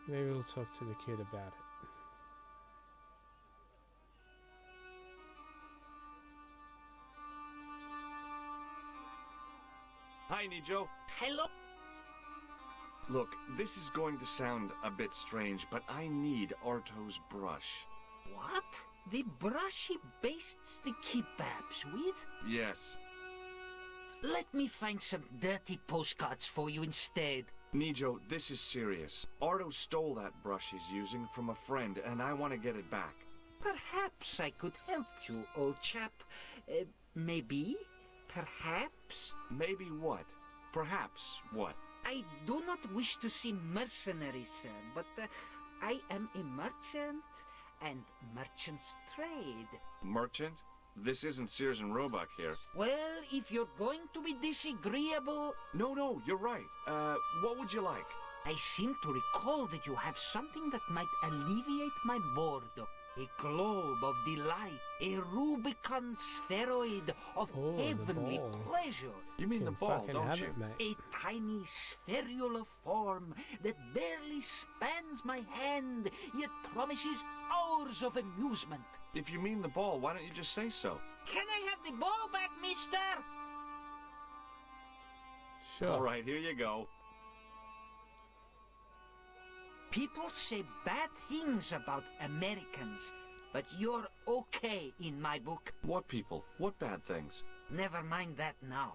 Speaker 1: Maybe we'll talk to the kid about it.
Speaker 12: Hi, Nijo.
Speaker 13: Hello?
Speaker 12: Look, this is going to sound a bit strange, but I need Arto's brush.
Speaker 13: What? The brush he bastes the kebabs with?
Speaker 12: Yes.
Speaker 13: Let me find some dirty postcards for you instead.
Speaker 12: Nijo, this is serious. Arto stole that brush he's using from a friend, and I want to get it back.
Speaker 13: Perhaps I could help you, old chap. Maybe? Perhaps?
Speaker 12: Maybe what? Perhaps what?
Speaker 13: I do not wish to seem mercenary, sir, but I am a merchant, and merchants trade.
Speaker 12: Merchant? This isn't Sears and Roebuck here.
Speaker 13: Well, if you're going to be disagreeable...
Speaker 12: No, you're right. What would you like?
Speaker 13: I seem to recall that you have something that might alleviate my boredom. A globe of delight, a Rubicon spheroid of heavenly pleasure.
Speaker 12: You mean the ball, don't you?
Speaker 13: A tiny spherular form that barely spans my hand, yet promises hours of amusement.
Speaker 12: If you mean the ball, why don't you just say so?
Speaker 13: Can I have the ball back, mister?
Speaker 1: Sure.
Speaker 12: All right, here you go.
Speaker 13: People say bad things about Americans, but you're okay in my book.
Speaker 12: What people? What bad things?
Speaker 13: Never mind that now.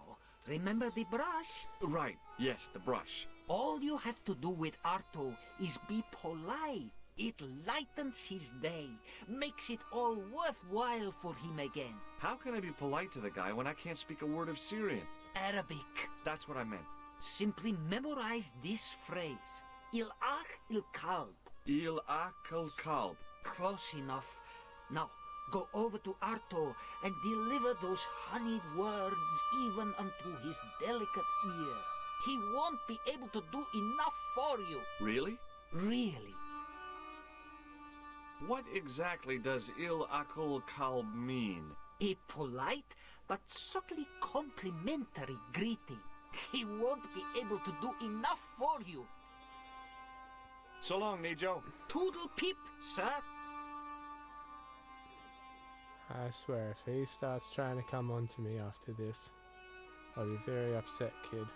Speaker 13: Remember the brush?
Speaker 12: Right, yes, the brush.
Speaker 13: All you have to do with Arto is be polite. It lightens his day, makes it all worthwhile for him again.
Speaker 12: How can I be polite to the guy when I can't speak a word of Syrian?
Speaker 13: Arabic.
Speaker 12: That's what I meant.
Speaker 13: Simply memorize this phrase. Il-ach il-kalb.
Speaker 12: Il-ach il-kalb.
Speaker 13: Close enough. Now, go over to Arto and deliver those honeyed words even unto his delicate ear. He won't be able to do enough for you.
Speaker 12: Really?
Speaker 13: Really.
Speaker 12: What exactly does il-akul kalb mean?
Speaker 13: A polite but subtly complimentary greeting. He won't be able to do enough for you.
Speaker 12: So long, Nijo.
Speaker 13: Toodle peep, sir.
Speaker 1: I swear, if he starts trying to come on to me after this, I'll be very upset, kid.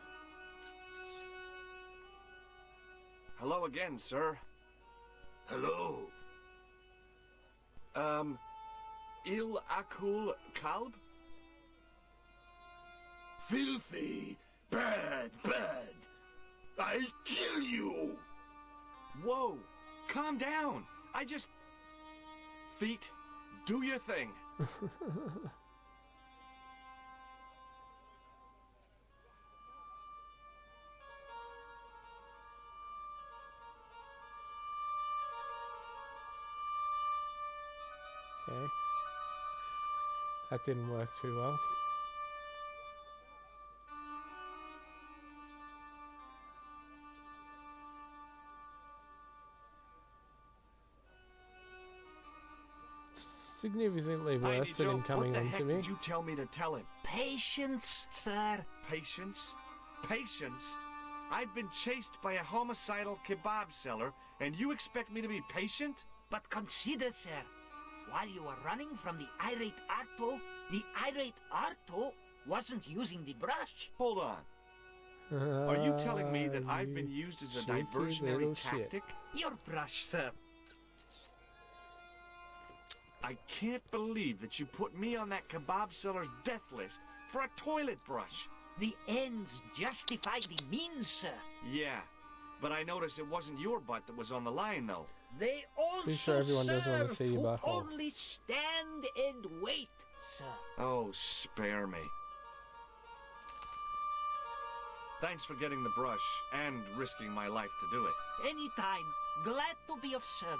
Speaker 12: Hello again, sir.
Speaker 7: Hello.
Speaker 12: Il-akul kalb?
Speaker 7: Filthy. Bad. I'll kill you.
Speaker 12: Whoa, calm down. I just... Feet, do your thing.
Speaker 1: Okay. That didn't work too well. Significantly worse than him coming on to me.
Speaker 12: What the heck did you tell me to tell him?
Speaker 13: Patience, sir.
Speaker 12: Patience? Patience? I've been chased by a homicidal kebab seller, and you expect me to be patient?
Speaker 13: But consider, sir, while you were running from the irate Arto wasn't using the brush.
Speaker 12: Hold on. Are you telling me that I've been used as a diversionary tactic?
Speaker 13: Your brush, sir.
Speaker 12: I can't believe that you put me on that kebab seller's death list for a toilet brush.
Speaker 13: The ends justify the means, sir.
Speaker 12: Yeah, but I noticed it wasn't your butt that was on the line, though.
Speaker 13: They also
Speaker 1: Pretty sure everyone does want to see your butthole.
Speaker 13: Only stand and wait, sir.
Speaker 12: Oh, spare me. Thanks for getting the brush and risking my life to do it.
Speaker 13: Anytime. Glad to be of service.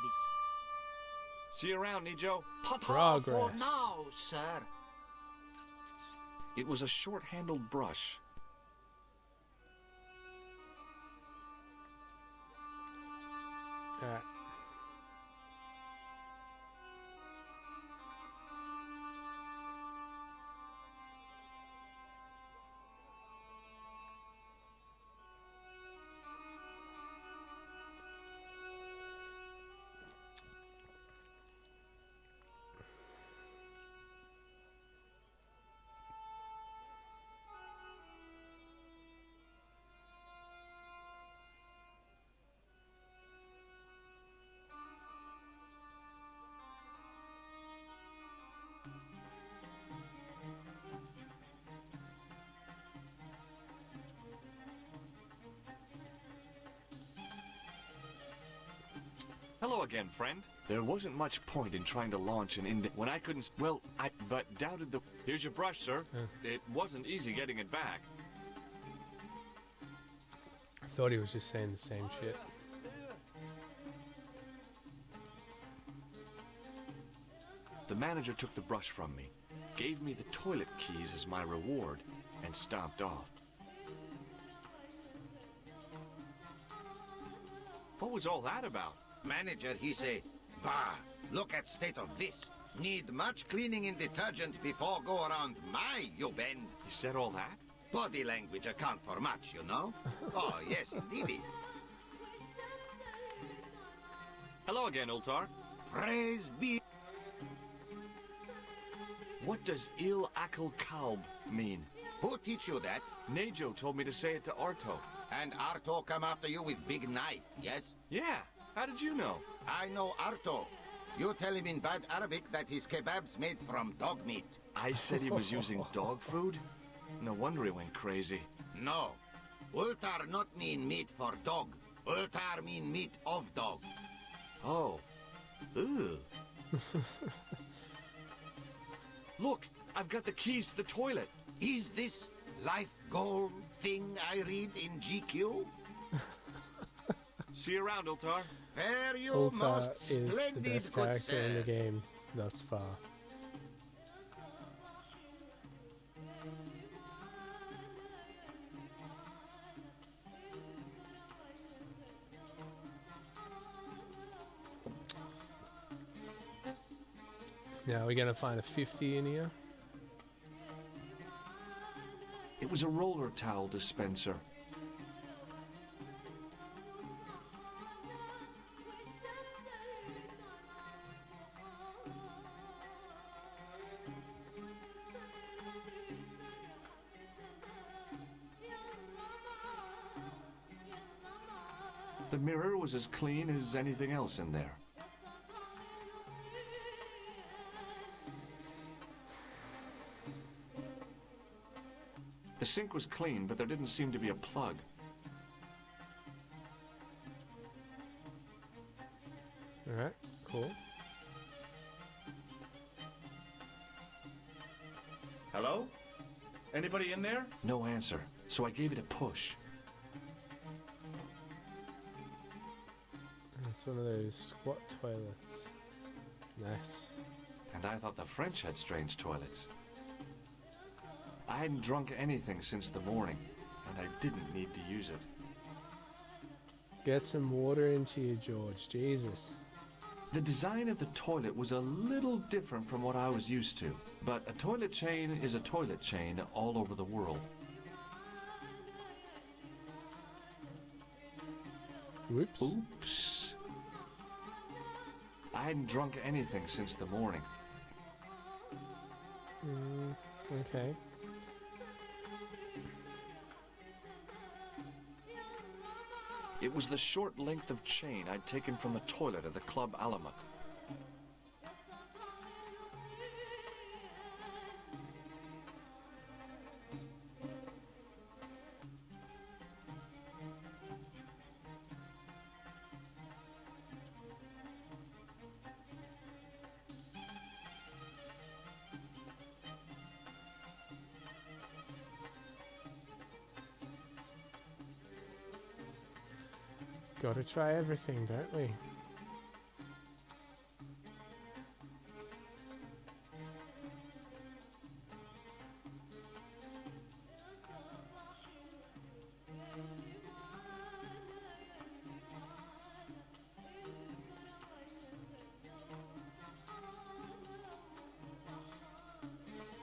Speaker 12: See you around, Nijo.
Speaker 13: Ta-ta for
Speaker 1: Progress.
Speaker 13: now, sir.
Speaker 12: It was a short-handled brush.
Speaker 1: Alright.
Speaker 12: Hello again, friend. There wasn't much point in trying to launch an when I couldn't... Well, but doubted the... Here's your brush, sir. It wasn't easy getting it back.
Speaker 1: I thought he was just saying the same shit.
Speaker 12: The manager took the brush from me, gave me the toilet keys as my reward, and stomped off. What was all that about?
Speaker 4: Manager, he say, bah, look at state of this. Need much cleaning in detergent before go around my, you bend.
Speaker 12: He said all that?
Speaker 4: Body language account for much, you know? Oh, yes, indeedy.
Speaker 12: Hello again, Ultar.
Speaker 4: Praise be.
Speaker 12: What does Il Akal Kalb mean?
Speaker 4: Who teach you that?
Speaker 12: Nejo told me to say it to Arto.
Speaker 4: And Arto come after you with big knife, yes?
Speaker 12: Yeah, how did you know?
Speaker 4: I know Arto. You tell him in bad Arabic that his kebab's made from dog meat.
Speaker 12: I said he was using dog food? No wonder he went crazy.
Speaker 4: No. Ultar not mean meat for dog. Ultar mean meat of dog.
Speaker 12: Oh. Ugh. Look, I've got the keys to the toilet.
Speaker 4: Is this life goal thing I read in GQ?
Speaker 12: See you around, Ultar.
Speaker 4: Fare you
Speaker 1: Ultar
Speaker 4: most
Speaker 1: is the
Speaker 4: splendid,
Speaker 1: best
Speaker 4: good
Speaker 1: character in the
Speaker 4: sir.
Speaker 1: game thus far. Now we're gonna find a 50 in here.
Speaker 12: It was a roller towel dispenser. The mirror was as clean as anything else in there. The sink was clean, but there didn't seem to be a plug.
Speaker 1: Alright, cool.
Speaker 12: Hello? Anybody in there? No answer, so I gave it a push.
Speaker 1: It's one of those squat toilets. Nice.
Speaker 12: And I thought the French had strange toilets. I hadn't drunk anything since the morning, and I didn't need to use it.
Speaker 1: Get some water into you, George. Jesus.
Speaker 12: The design of the toilet was a little different from what I was used to, but a toilet chain is a toilet chain all over the world.
Speaker 1: Whoops.
Speaker 12: Oops. I hadn't drunk anything since the morning.
Speaker 1: Okay.
Speaker 12: It was the short length of chain I'd taken from the toilet at the Club Alamat.
Speaker 1: Gotta try everything, don't we?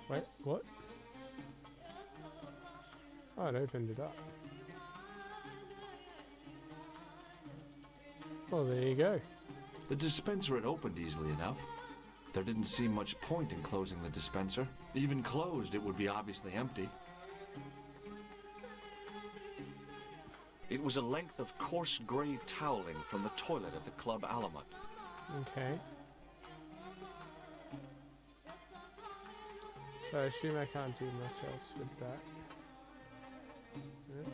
Speaker 1: Wait, what? Oh, it opened it up. Well, there you go.
Speaker 12: The dispenser had opened easily enough. There didn't seem much point in closing the dispenser. Even closed, it would be obviously empty. It was a length of coarse grey toweling from the toilet at the Club Alamut.
Speaker 1: Okay. So I assume I can't do much else with that. Nope.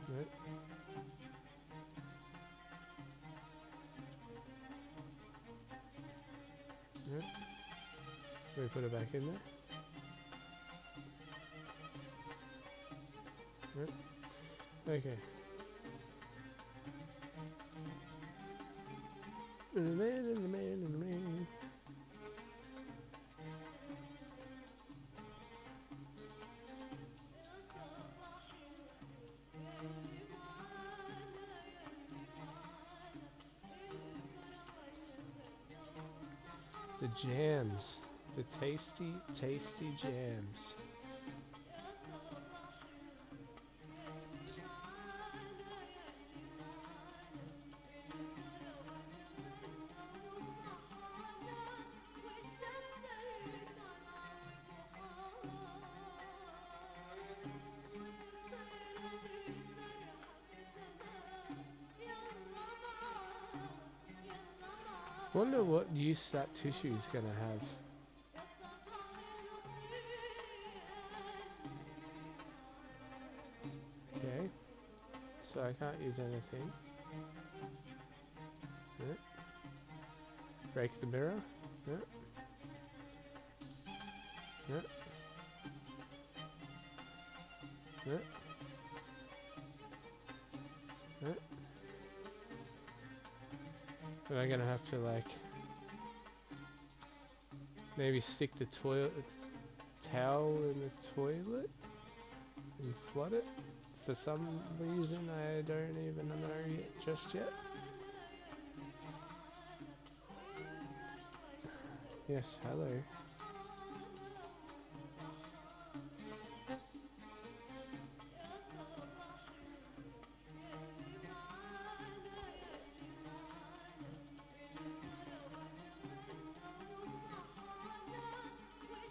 Speaker 1: Nope. Nope. Can we put it back in there? Nope. Okay. And the man, and the man, and the man. The jams. The tasty, tasty jams. Wonder what use that tissue is going to have. Okay, so I can't use anything. Yep. Break the mirror. Yep. Yep. Yep. Yep. Am I gonna have to like maybe stick the toilet towel in the toilet and flood it? For some reason I don't even know yet, just yet. Yes, hello.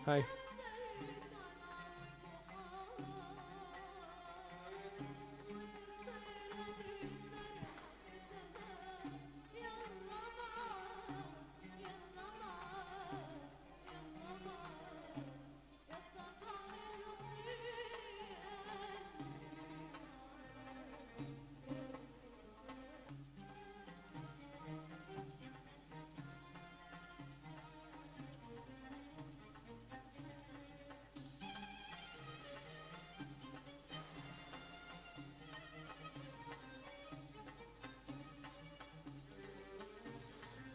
Speaker 1: Hi.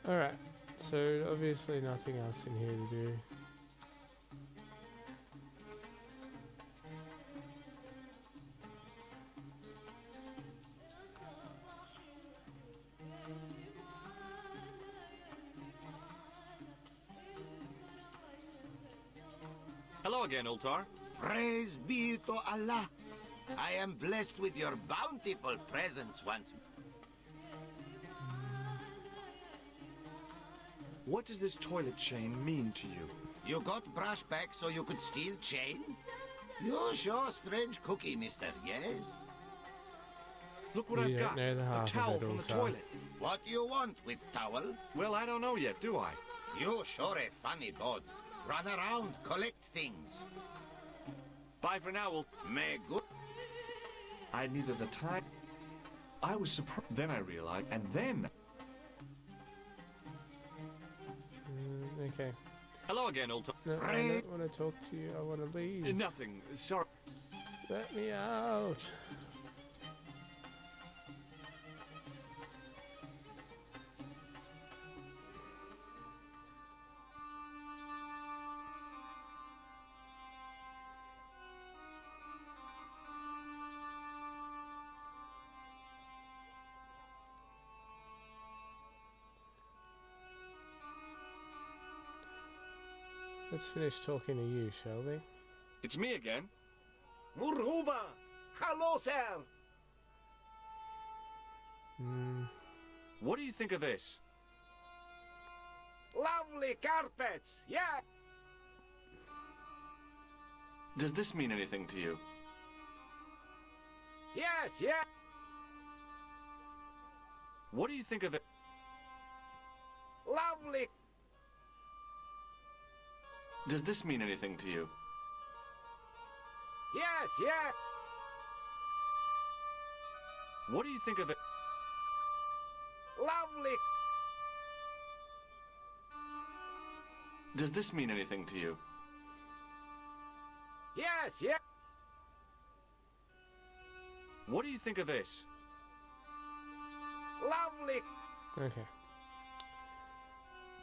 Speaker 1: Alright, so obviously nothing else in here to do.
Speaker 12: Hello again, Ultar.
Speaker 4: Praise be to Allah. I am blessed with your bountiful presence once more.
Speaker 12: What does this toilet chain mean to you?
Speaker 4: You got brush back so you could steal chain? You sure strange cookie, mister, yes?
Speaker 12: Look what I've got. A towel from the toilet.
Speaker 4: What do you want with towel?
Speaker 12: Well, I don't know yet, do I?
Speaker 4: You sure a funny bod. Run around, collect things.
Speaker 12: Bye for now,
Speaker 4: May good.
Speaker 12: I had neither the time. I was surprised. Then I realized, and then.
Speaker 1: Okay.
Speaker 12: Hello again, Ultar.
Speaker 1: No, I don't want to talk to you. I want to leave.
Speaker 12: Nothing. Sorry.
Speaker 1: Let me out. Let's finish talking to you, shall we?
Speaker 12: It's me again.
Speaker 13: Muruba! Hello, sir!
Speaker 12: What do you think of this?
Speaker 13: Lovely carpets, yeah!
Speaker 12: Does this mean anything to you?
Speaker 13: Yes, yeah!
Speaker 12: What do you think of the...
Speaker 13: Lovely...
Speaker 12: Does this mean anything to you?
Speaker 13: Yes, yeah!
Speaker 12: What do you think of the...
Speaker 13: Lovely...
Speaker 12: Does this mean anything to you?
Speaker 13: Yes, yeah!
Speaker 12: What do you think of this?
Speaker 13: Lovely...
Speaker 1: Okay.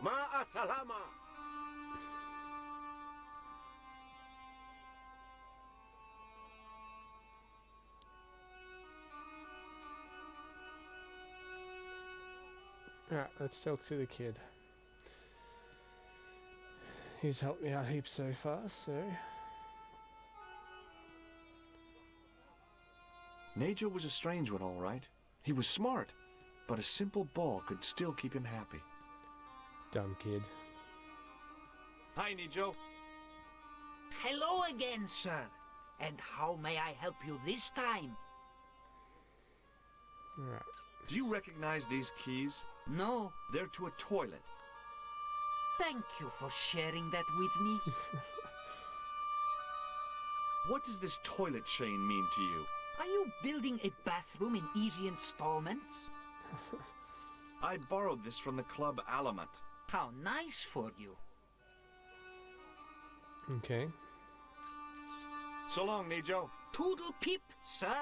Speaker 13: Ma'a salama!
Speaker 1: Alright, let's talk to the kid. He's helped me out heaps so far, so...
Speaker 2: Najo was a strange one, all right. He was smart, but a simple ball could still keep him happy.
Speaker 1: Dumb kid.
Speaker 12: Hi, Nijo.
Speaker 13: Hello again, sir. And how may I help you this time?
Speaker 1: Alright.
Speaker 12: Do you recognize these keys?
Speaker 13: No.
Speaker 12: They're to a toilet.
Speaker 13: Thank you for sharing that with me.
Speaker 12: What does this toilet chain mean to you?
Speaker 13: Are you building a bathroom in easy installments?
Speaker 12: I borrowed this from the Club Alamut.
Speaker 13: How nice for you.
Speaker 1: Okay.
Speaker 12: So long, Nijo.
Speaker 13: Toodle peep, sir.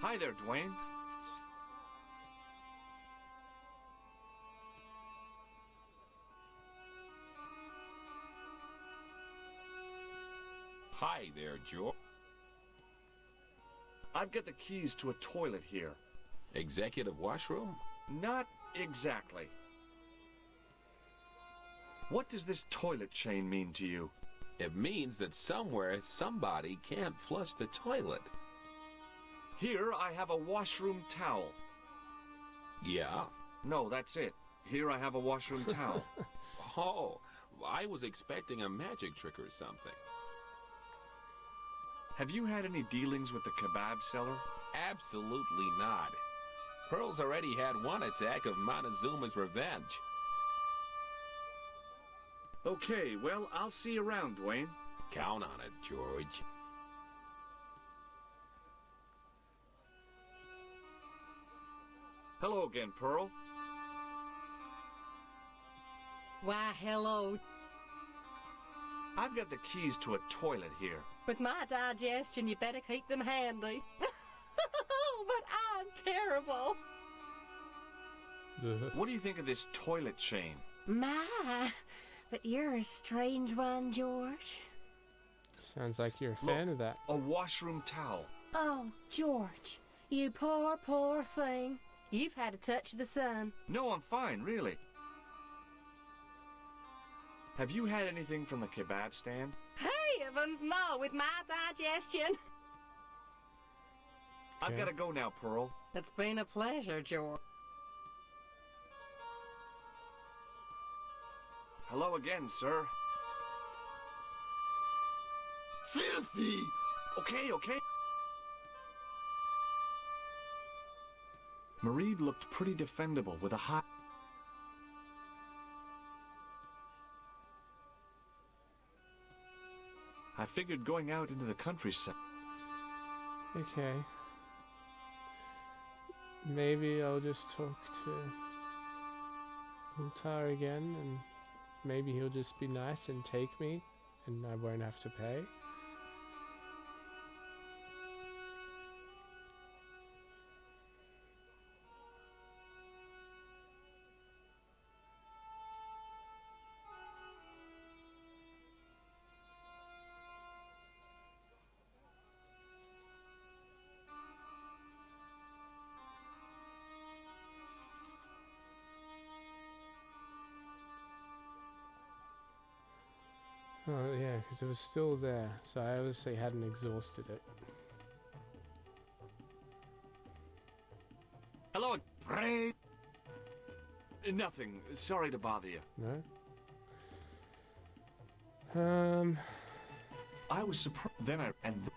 Speaker 12: Hi there, Dwayne.
Speaker 14: Hi there, George.
Speaker 12: I've got the keys to a toilet here.
Speaker 14: Executive washroom?
Speaker 12: Not exactly. What does this toilet chain mean to you?
Speaker 14: It means that somewhere somebody can't flush the toilet.
Speaker 12: Here I have a washroom towel.
Speaker 14: Yeah?
Speaker 12: No, that's it. Here I have a washroom towel.
Speaker 14: Oh, I was expecting a magic trick or something.
Speaker 12: Have you had any dealings with the kebab seller?
Speaker 14: Absolutely not. Pearl's already had one attack of Montezuma's revenge.
Speaker 12: Okay, well, I'll see you around, Dwayne.
Speaker 14: Count on it, George.
Speaker 12: Hello again, Pearl.
Speaker 15: Why, hello.
Speaker 12: I've got the keys to a toilet here.
Speaker 15: With my digestion, you better keep them handy. But I'm terrible.
Speaker 12: What do you think of this toilet chain?
Speaker 15: My, but you're a strange one, George.
Speaker 1: Sounds like you're a fan of that.
Speaker 12: A washroom towel.
Speaker 15: Oh, George, you poor, poor thing. You've had a touch of the sun.
Speaker 12: No, I'm fine, really. Have you had anything from the kebab stand?
Speaker 15: Heavens, no, with my digestion.
Speaker 12: I've got to go now, Pearl.
Speaker 15: It's been a pleasure, George.
Speaker 12: Hello again, sir.
Speaker 10: Filthy!
Speaker 12: Okay.
Speaker 2: Mareed looked pretty defendable with a high... I figured going out into the countryside...
Speaker 1: Okay. Maybe I'll just talk to Ultar again, and maybe he'll just be nice and take me, and I won't have to pay. Oh yeah, because it was still there, so I obviously hadn't exhausted it.
Speaker 12: Hello, Ray. Nothing. Sorry to bother you.
Speaker 1: No?
Speaker 12: I was surprised. Then I... And...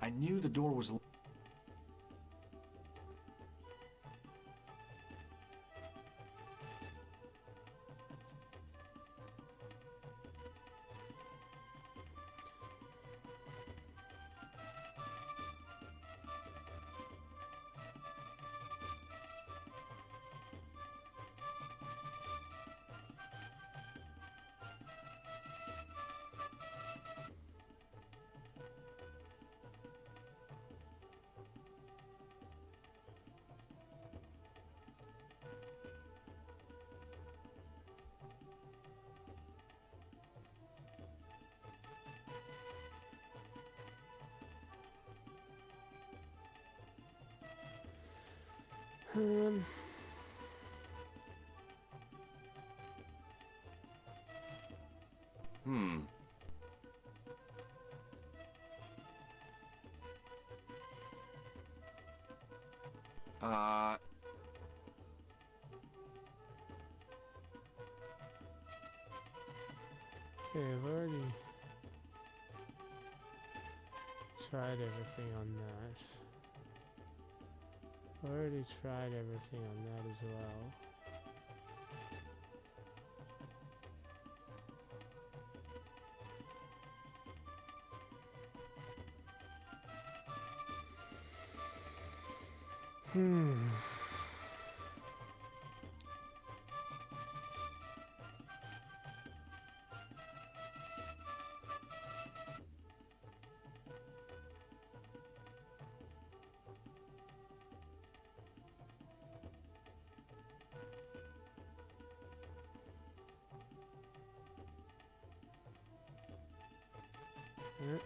Speaker 12: I knew the door was...
Speaker 1: Okay, I've already tried everything on that. Already tried everything on that as well. Yep.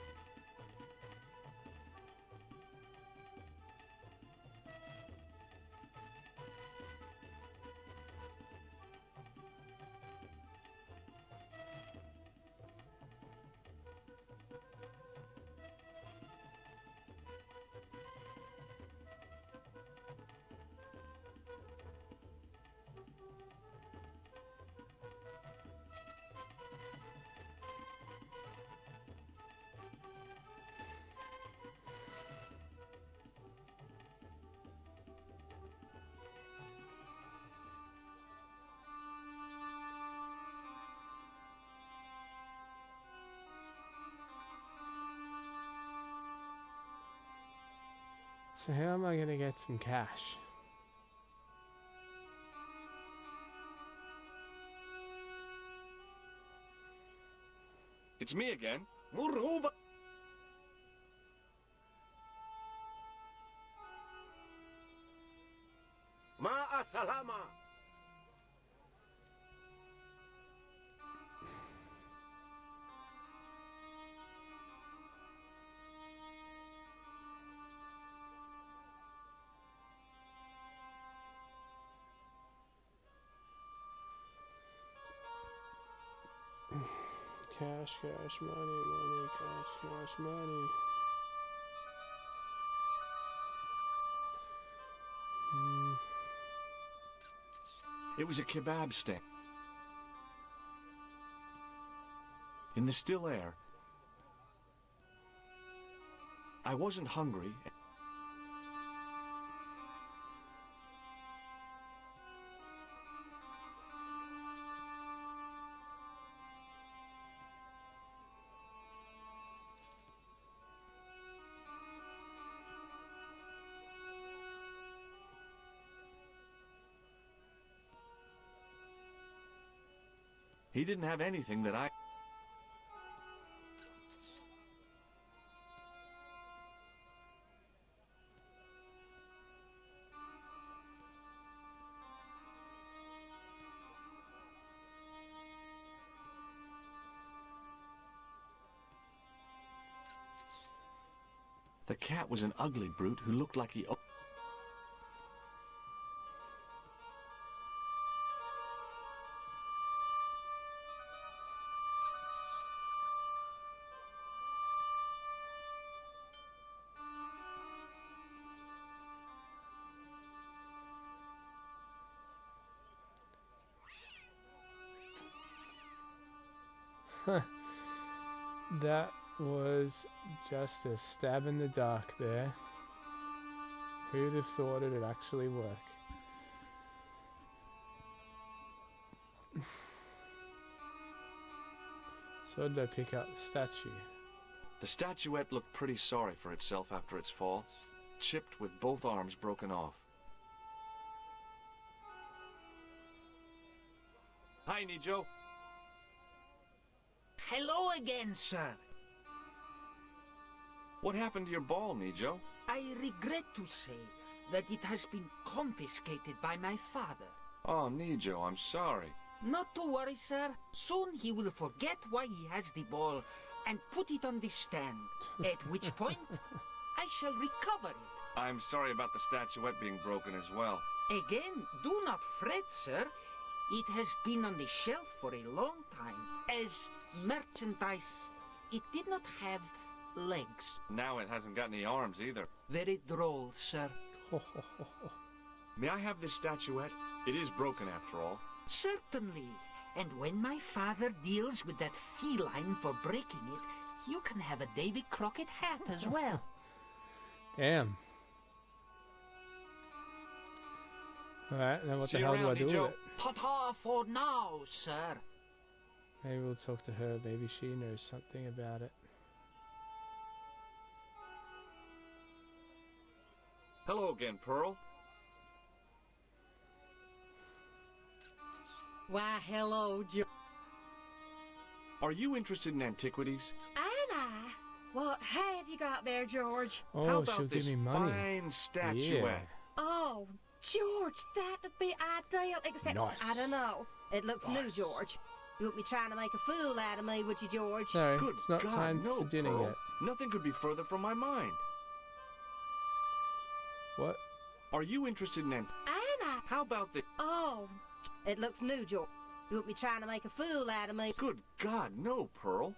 Speaker 1: So how am I going to get some cash?
Speaker 12: It's me again.
Speaker 13: Moreover. Ma'asalama.
Speaker 1: Cash, cash, money, money, cash, cash, money.
Speaker 12: It was a kebab stand. In the still air, I wasn't hungry. He didn't have anything that I... The cat was an ugly brute who looked like he...
Speaker 1: That was just a stab in the dark there. Who'd have thought it'd actually work? So did I pick up the statue?
Speaker 12: The statuette looked pretty sorry for itself after its fall, chipped with both arms broken off. Hi, Nijo.
Speaker 13: Hello again, sir.
Speaker 12: What happened to your ball, Nijo?
Speaker 13: I regret to say that it has been confiscated by my father.
Speaker 12: Oh, Nijo, I'm sorry.
Speaker 13: Not to worry, sir. Soon he will forget why he has the ball and put it on the stand, at which point I shall recover it.
Speaker 12: I'm sorry about the statuette being broken as well.
Speaker 13: Again, do not fret, sir. It has been on the shelf for a long time. As merchandise, it did not have legs.
Speaker 12: Now it hasn't got any arms either.
Speaker 13: Very droll, sir.
Speaker 12: May I have this statuette? It is broken after all.
Speaker 13: Certainly. And when my father deals with that feline for breaking it, you can have a Davy Crockett hat as well.
Speaker 1: Damn. Alright, then what the hell do I do with it?
Speaker 13: Ta-ta for now, sir.
Speaker 1: Maybe we'll talk to her. Maybe she knows something about it.
Speaker 12: Hello again, Pearl.
Speaker 15: Why, hello, George.
Speaker 12: Are you interested in antiquities?
Speaker 15: Am I? What have you got there, George?
Speaker 1: Oh,
Speaker 12: How about
Speaker 1: she'll
Speaker 12: this
Speaker 1: give me money.
Speaker 12: fine statuette?
Speaker 1: Yeah.
Speaker 15: Oh, George, that'd be ideal, except,
Speaker 1: Nice.
Speaker 15: I don't know. It looks new, George. You won't be trying to make a fool out of me, would you, George?
Speaker 1: No,
Speaker 12: Good
Speaker 1: it's not
Speaker 12: God,
Speaker 1: time
Speaker 12: no,
Speaker 1: for dinner
Speaker 12: Pearl.
Speaker 1: yet.
Speaker 12: Nothing could be further from my mind.
Speaker 1: What?
Speaker 12: Are you interested in
Speaker 15: Am I?
Speaker 12: How about this?
Speaker 15: Oh, it looks new, George. You won't be trying to make a fool out of me.
Speaker 12: Good God, no, Pearl.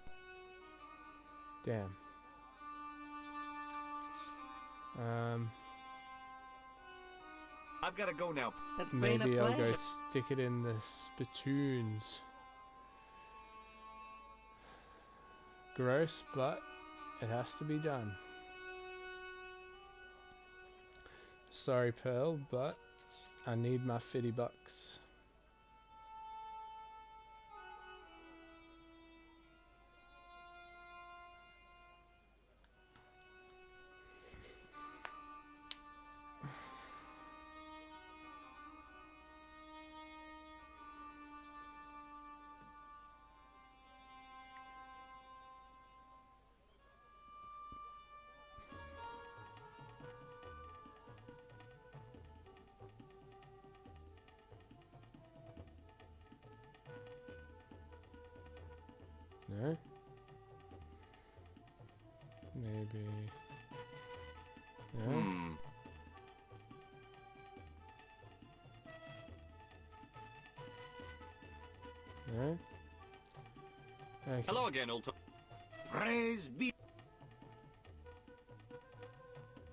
Speaker 1: Damn.
Speaker 12: I've got to go now.
Speaker 15: It's been a
Speaker 1: Maybe I'll
Speaker 15: pleasure.
Speaker 1: go stick it in the spittoons. Gross, but it has to be done. Sorry, Pearl, but I need my $50. No? Maybe. No? No? Okay.
Speaker 12: Hello again, old top.
Speaker 4: Praise be.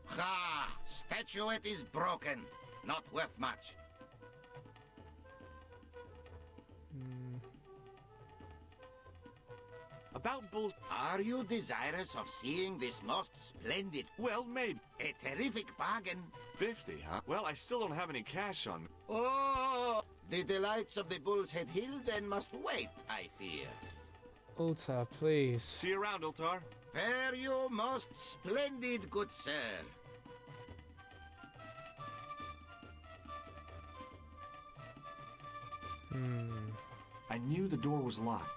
Speaker 4: Ha! Statuette is broken. Not worth much.
Speaker 12: About bulls.
Speaker 4: Are you desirous of seeing this most splendid?
Speaker 12: Well, maybe.
Speaker 4: A terrific bargain.
Speaker 12: 50, huh? Well, I still don't have any cash on me.
Speaker 4: Oh! The delights of the Bull's Head Hill then must wait, I fear.
Speaker 1: Ultar, please.
Speaker 12: See you around, Ultar.
Speaker 4: Fare you most splendid, good sir.
Speaker 12: I knew the door was locked.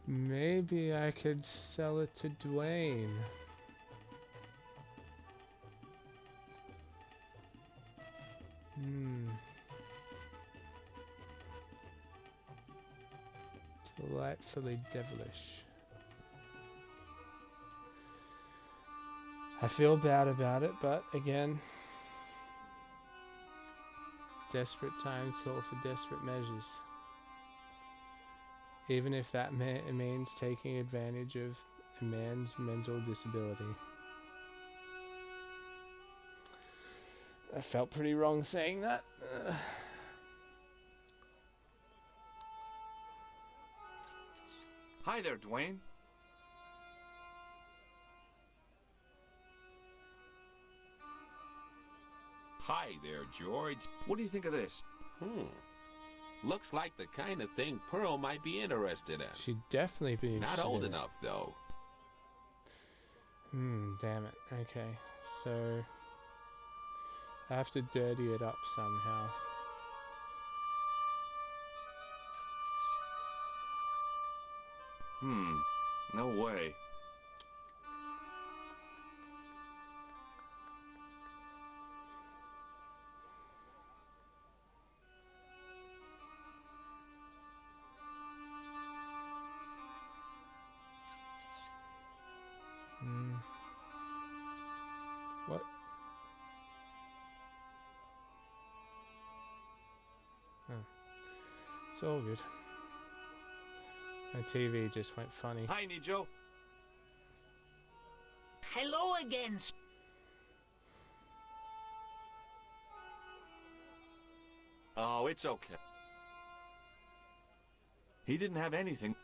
Speaker 1: Maybe I could sell it to Dwayne. Delightfully devilish. I feel bad about it, but again, desperate times call for desperate measures. Even if that means taking advantage of a man's mental disability. I felt pretty wrong saying that.
Speaker 12: Hi there, Dwayne.
Speaker 14: Hi there, George.
Speaker 12: What do you think of this?
Speaker 14: Looks like the kind of thing Pearl might be interested in.
Speaker 1: She'd definitely be interested.
Speaker 14: Not old
Speaker 1: in
Speaker 14: enough, though.
Speaker 1: Damn it. Okay, so I have to dirty it up somehow.
Speaker 12: No way.
Speaker 1: What? Oh. It's all good. My TV just went funny.
Speaker 12: Hi, Nijo.
Speaker 13: Hello again.
Speaker 12: Oh, it's okay. He didn't have anything.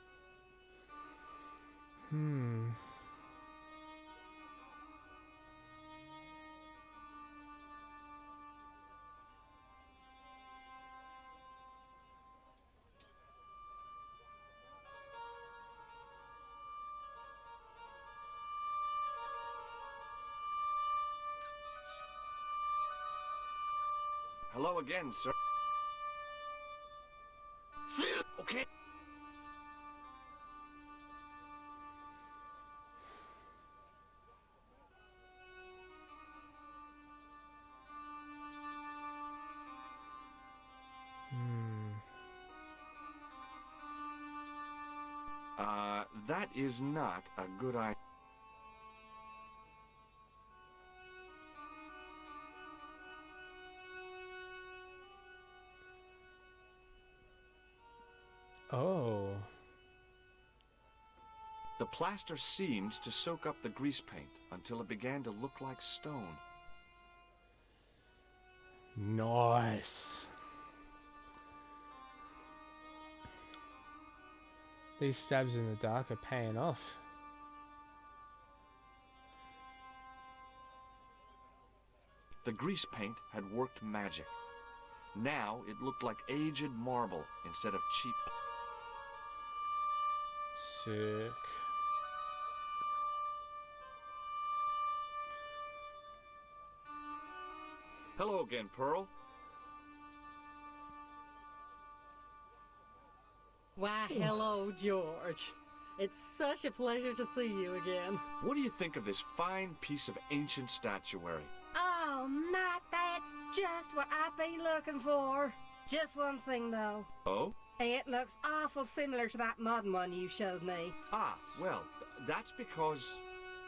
Speaker 12: Hello again, sir. Okay. That is not a good idea.
Speaker 1: Oh.
Speaker 12: The plaster seemed to soak up the grease paint until it began to look like stone.
Speaker 1: Nice. These stabs in the dark are paying off.
Speaker 12: The grease paint had worked magic. Now it looked like aged marble instead of cheap.
Speaker 1: Sick.
Speaker 12: Hello again, Pearl.
Speaker 15: Why, hello, George. It's such a pleasure to see you again.
Speaker 12: What do you think of this fine piece of ancient statuary?
Speaker 15: Oh, Matt, that's just what I've been looking for. Just one thing, though.
Speaker 12: Oh?
Speaker 15: It looks awful similar to that modern one you showed me.
Speaker 12: Ah, well, that's because...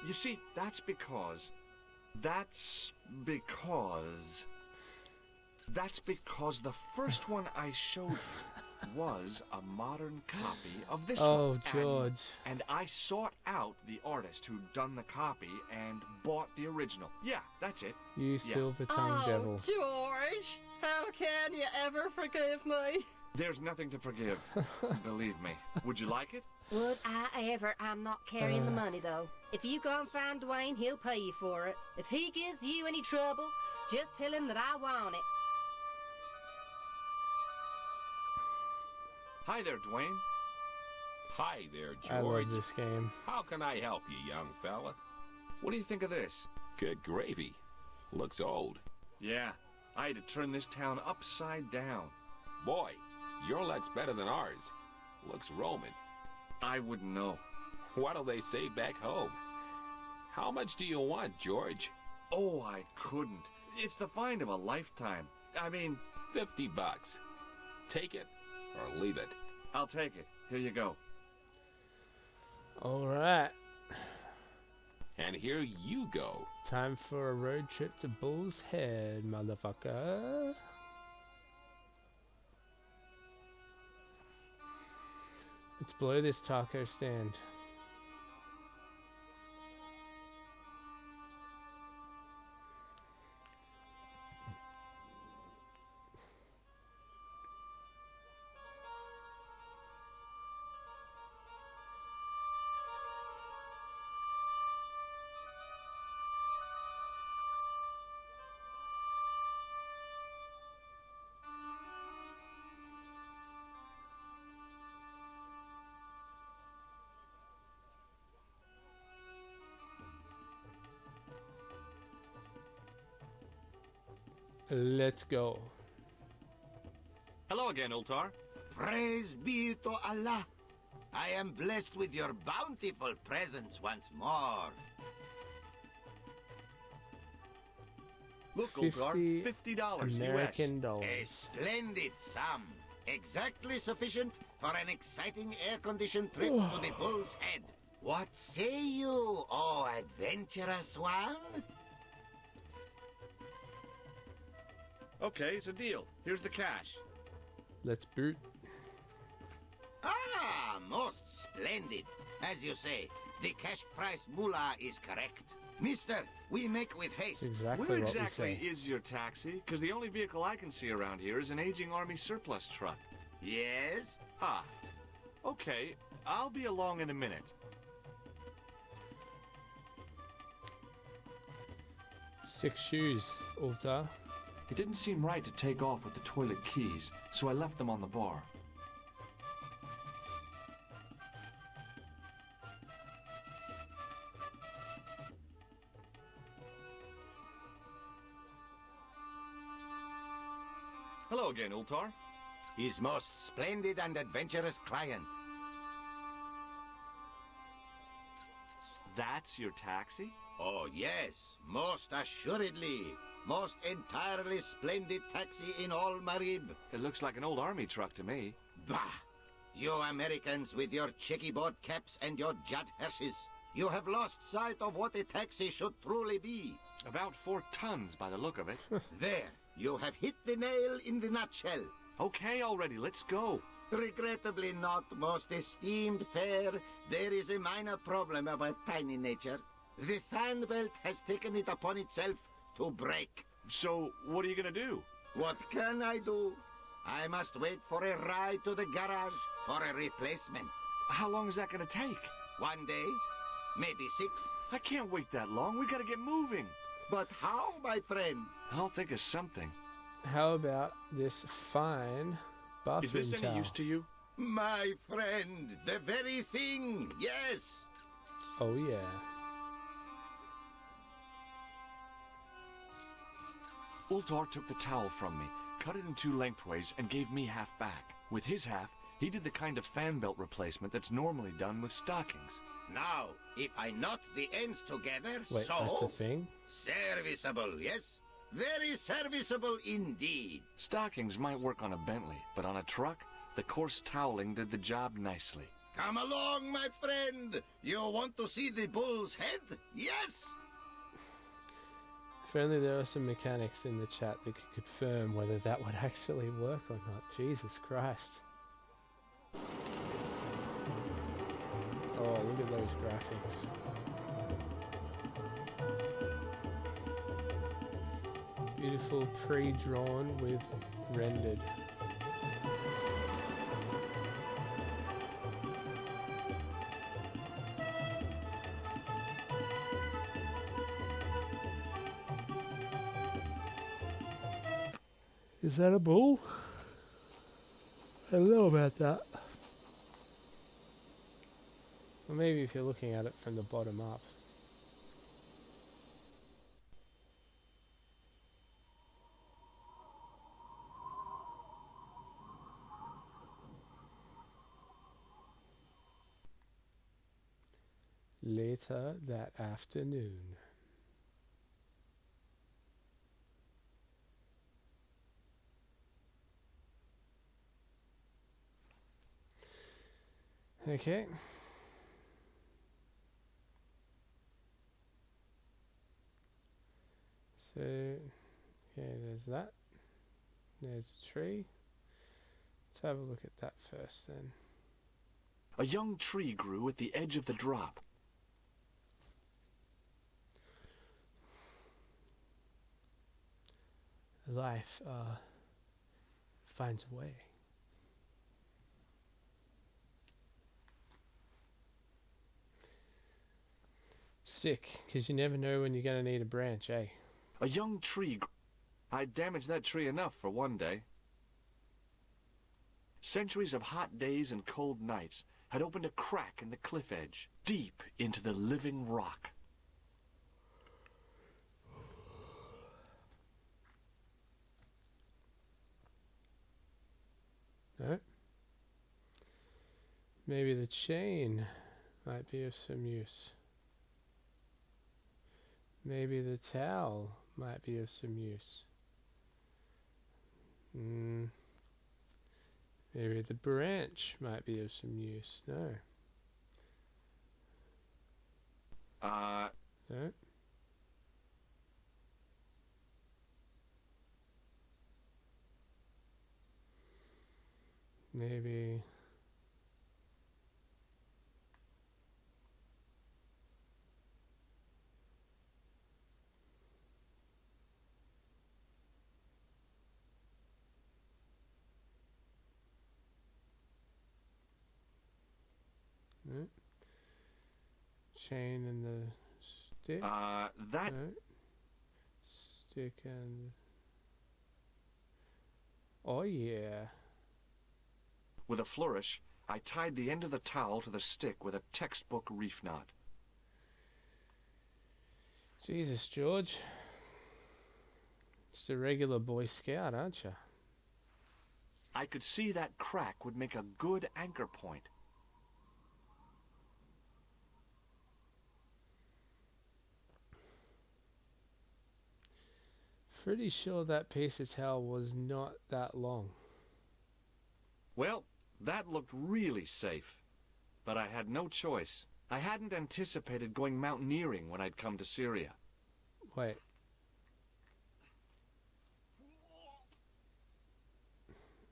Speaker 12: You see, that's because the first one I showed you was a modern copy of this one.
Speaker 1: Oh, George.
Speaker 12: And I sought out the artist who'd done the copy and bought the original. Yeah, that's it.
Speaker 1: You silver-tongued devil.
Speaker 15: George, how can you ever forgive me?
Speaker 12: There's nothing to forgive. Believe me. Would you like it?
Speaker 15: Would I ever? I'm not carrying the money, though. If you go and find Dwayne, he'll pay you for it. If he gives you any trouble, just tell him that I want it.
Speaker 12: Hi there, Dwayne.
Speaker 14: Hi there, George.
Speaker 1: I love this game.
Speaker 14: How can I help you, young fella?
Speaker 12: What do you think of this?
Speaker 14: Good gravy. Looks old.
Speaker 12: Yeah, I had to turn this town upside down.
Speaker 14: Boy, your luck's better than ours. Looks Roman.
Speaker 12: I wouldn't know.
Speaker 14: What'll they say back home? How much do you want, George?
Speaker 12: Oh, I couldn't. It's the find of a lifetime. I mean...
Speaker 14: $50. Take it or leave it.
Speaker 12: I'll take it. Here you go.
Speaker 1: All right.
Speaker 14: And here you go.
Speaker 1: Time for a road trip to Bull's Head, motherfucker. Let's blow this taco stand. Let's go.
Speaker 12: Hello again, Ultar.
Speaker 4: Praise be to Allah. I am blessed with your bountiful presence once more.
Speaker 12: Look, Ultar, $50
Speaker 1: American
Speaker 12: US.
Speaker 1: dollars.
Speaker 4: A splendid sum. Exactly sufficient for an exciting air-conditioned trip to the Bull's Head. What say you, oh adventurous one?
Speaker 12: Okay, it's a deal. Here's the cash.
Speaker 1: Let's boot.
Speaker 4: Ah, most splendid. As you say, the cash price moolah is correct. Mister, we make with haste.
Speaker 1: That's exactly
Speaker 12: Where
Speaker 1: what
Speaker 12: exactly
Speaker 1: we say.
Speaker 12: is your taxi? Because the only vehicle I can see around here is an aging army surplus truck.
Speaker 4: Yes?
Speaker 12: Ah, okay. I'll be along in a minute.
Speaker 1: Six shoes, Ulta.
Speaker 12: It didn't seem right to take off with the toilet keys, so I left them on the bar. Hello again, Ultar.
Speaker 4: His most splendid and adventurous client.
Speaker 12: That's your taxi?
Speaker 4: Oh, yes, most assuredly. Most entirely splendid taxi in all Marib.
Speaker 12: It looks like an old army truck to me.
Speaker 4: Bah! You Americans with your checkerboard caps and your jet hearses. You have lost sight of what a taxi should truly be.
Speaker 12: About 4 tons by the look of it.
Speaker 4: There, you have hit the nail in the nutshell.
Speaker 12: Okay already, let's go.
Speaker 4: Regrettably not, most esteemed fair. There is a minor problem of a tiny nature. The fan belt has taken it upon itself to break.
Speaker 12: So, what are you gonna do?
Speaker 4: What can I do? I must wait for a ride to the garage for a replacement.
Speaker 12: How long is that gonna take?
Speaker 4: 1 day, maybe 6.
Speaker 12: I can't wait that long. We gotta get moving.
Speaker 4: But how, my friend?
Speaker 12: I'll think of something.
Speaker 1: How about this fine bathroom
Speaker 12: Is this
Speaker 1: towel?
Speaker 12: any use to you?
Speaker 4: My friend, the very thing, yes.
Speaker 1: Oh yeah.
Speaker 12: Ultar took the towel from me, cut it in 2 lengthways, and gave me half back. With his half, he did the kind of fan belt replacement that's normally done with stockings.
Speaker 4: Now, if I knot the ends together,
Speaker 1: Wait,
Speaker 4: so...
Speaker 1: that's a thing?
Speaker 4: Serviceable, yes? Very serviceable indeed.
Speaker 12: Stockings might work on a Bentley, but on a truck, the coarse toweling did the job nicely.
Speaker 4: Come along, my friend. You want to see the Bull's Head? Yes?
Speaker 1: If only there were some mechanics in the chat that could confirm whether that would actually work or not. Jesus Christ. Oh, look at those graphics. Beautiful pre-drawn with rendered. Is that a bull? I don't know about that. Or maybe if you're looking at it from the bottom up. Later that afternoon. Okay. So, okay, there's that. There's a tree. Let's have a look at that first then.
Speaker 12: A young tree grew at the edge of the drop.
Speaker 1: Life finds a way. Sick, because you never know when you're going to need a branch, eh?
Speaker 12: A young tree. I damaged that tree enough for one day. Centuries of hot days and cold nights had opened a crack in the cliff edge, deep into the living rock.
Speaker 1: No? Maybe the chain might be of some use. Maybe the towel might be of some use. Maybe the branch might be of some use. No. No? Maybe... No. Chain and the stick.
Speaker 12: That...
Speaker 1: No. Stick and... Oh yeah.
Speaker 12: With a flourish, I tied the end of the towel to the stick with a textbook reef knot.
Speaker 1: Jesus, George. Just a regular Boy Scout, aren't you?
Speaker 12: I could see that crack would make a good anchor point.
Speaker 1: Pretty sure that piece of towel was not that long.
Speaker 12: Well, that looked really safe. But I had no choice. I hadn't anticipated going mountaineering when I'd come to Syria.
Speaker 1: Wait.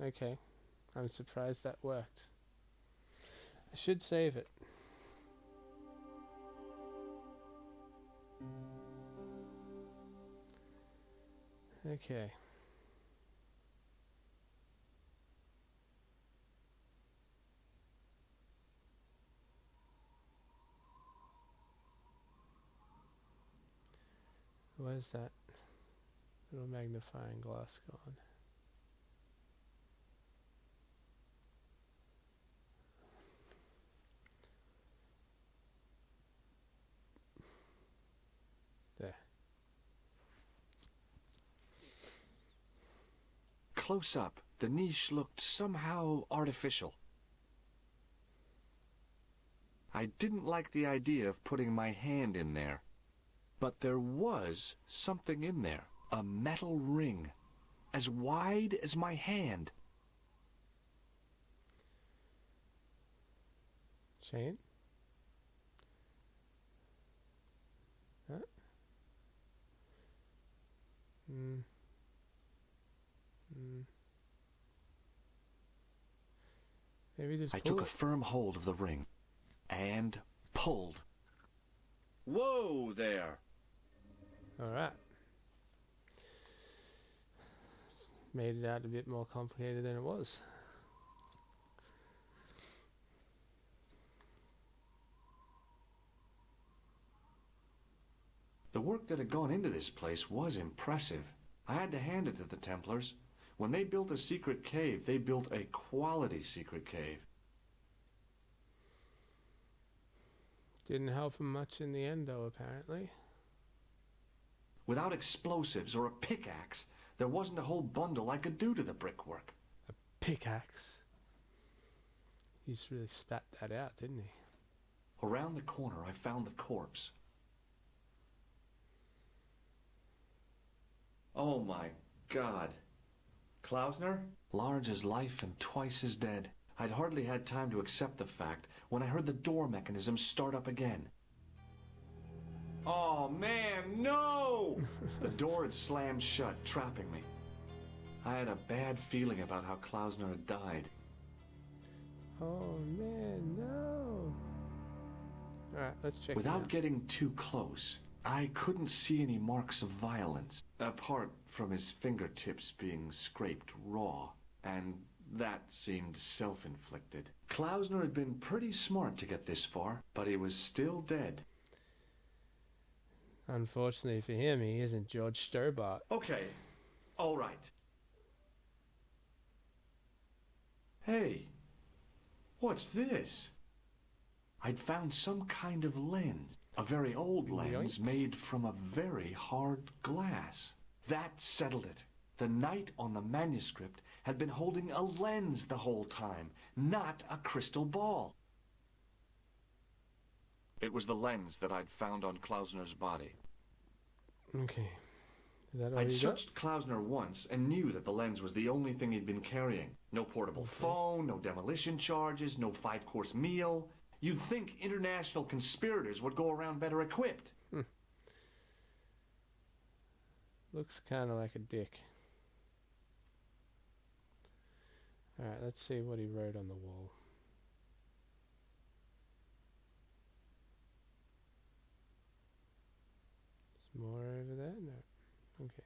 Speaker 1: Okay. I'm surprised that worked. I should save it. Okay. Where's that little magnifying glass gone? There.
Speaker 12: Close up, the niche looked somehow artificial. I didn't like the idea of putting my hand in there. But there was something in there, a metal ring, as wide as my hand.
Speaker 1: Chain? Huh? Maybe just
Speaker 12: I
Speaker 1: pull
Speaker 12: took
Speaker 1: it.
Speaker 12: a firm hold of the ring and pulled. Whoa there!
Speaker 1: Alright. Made it out a bit more complicated than it was.
Speaker 12: The work that had gone into this place was impressive. I had to hand it to the Templars. When they built a secret cave, they built a quality secret cave.
Speaker 1: Didn't help him much in the end, though, apparently.
Speaker 12: Without explosives or a pickaxe, there wasn't a whole bundle I could do to the brickwork.
Speaker 1: A pickaxe? He just really spat that out, didn't he?
Speaker 12: Around the corner, I found the corpse. Oh my God. Klausner? Large as life and twice as dead. I'd hardly had time to accept the fact when I heard the door mechanism start up again. Oh man, no! The door had slammed shut, trapping me. I had a bad feeling about how Klausner had died.
Speaker 1: Oh man, no. Alright, let's check it out.
Speaker 12: Without getting too close, I couldn't see any marks of violence, apart from his fingertips being scraped raw, and that seemed self-inflicted. Klausner had been pretty smart to get this far, but he was still dead.
Speaker 1: Unfortunately for him, he isn't George Stobart.
Speaker 12: Okay, all right. Hey, what's this? I'd found some kind of lens, a very old lens made from a very hard glass. That settled it. The knight on the manuscript had been holding a lens the whole time, not a crystal ball. It was the lens that I'd found on Klausner's body.
Speaker 1: Okay. Is that all
Speaker 12: I'd
Speaker 1: you
Speaker 12: searched Klausner once and knew that the lens was the only thing he'd been carrying. No portable phone, no demolition charges, no 5-course meal. You'd think international conspirators would go around better equipped.
Speaker 1: Looks kind of like a dick. Alright, let's see what he wrote on the wall. There's more over there? No. Okay.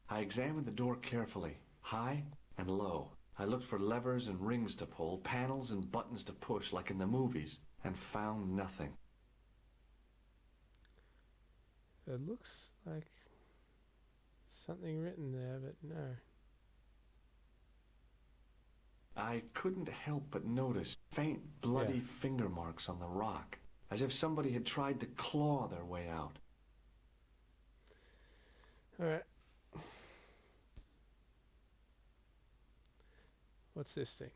Speaker 12: I examined the door carefully, high and low. I looked for levers and rings to pull, panels and buttons to push like in the movies, and found nothing.
Speaker 1: It looks like something written there, but no.
Speaker 12: I couldn't help but notice faint, bloody finger marks on the rock, as if somebody had tried to claw their way out.
Speaker 1: Alright. What's this thing?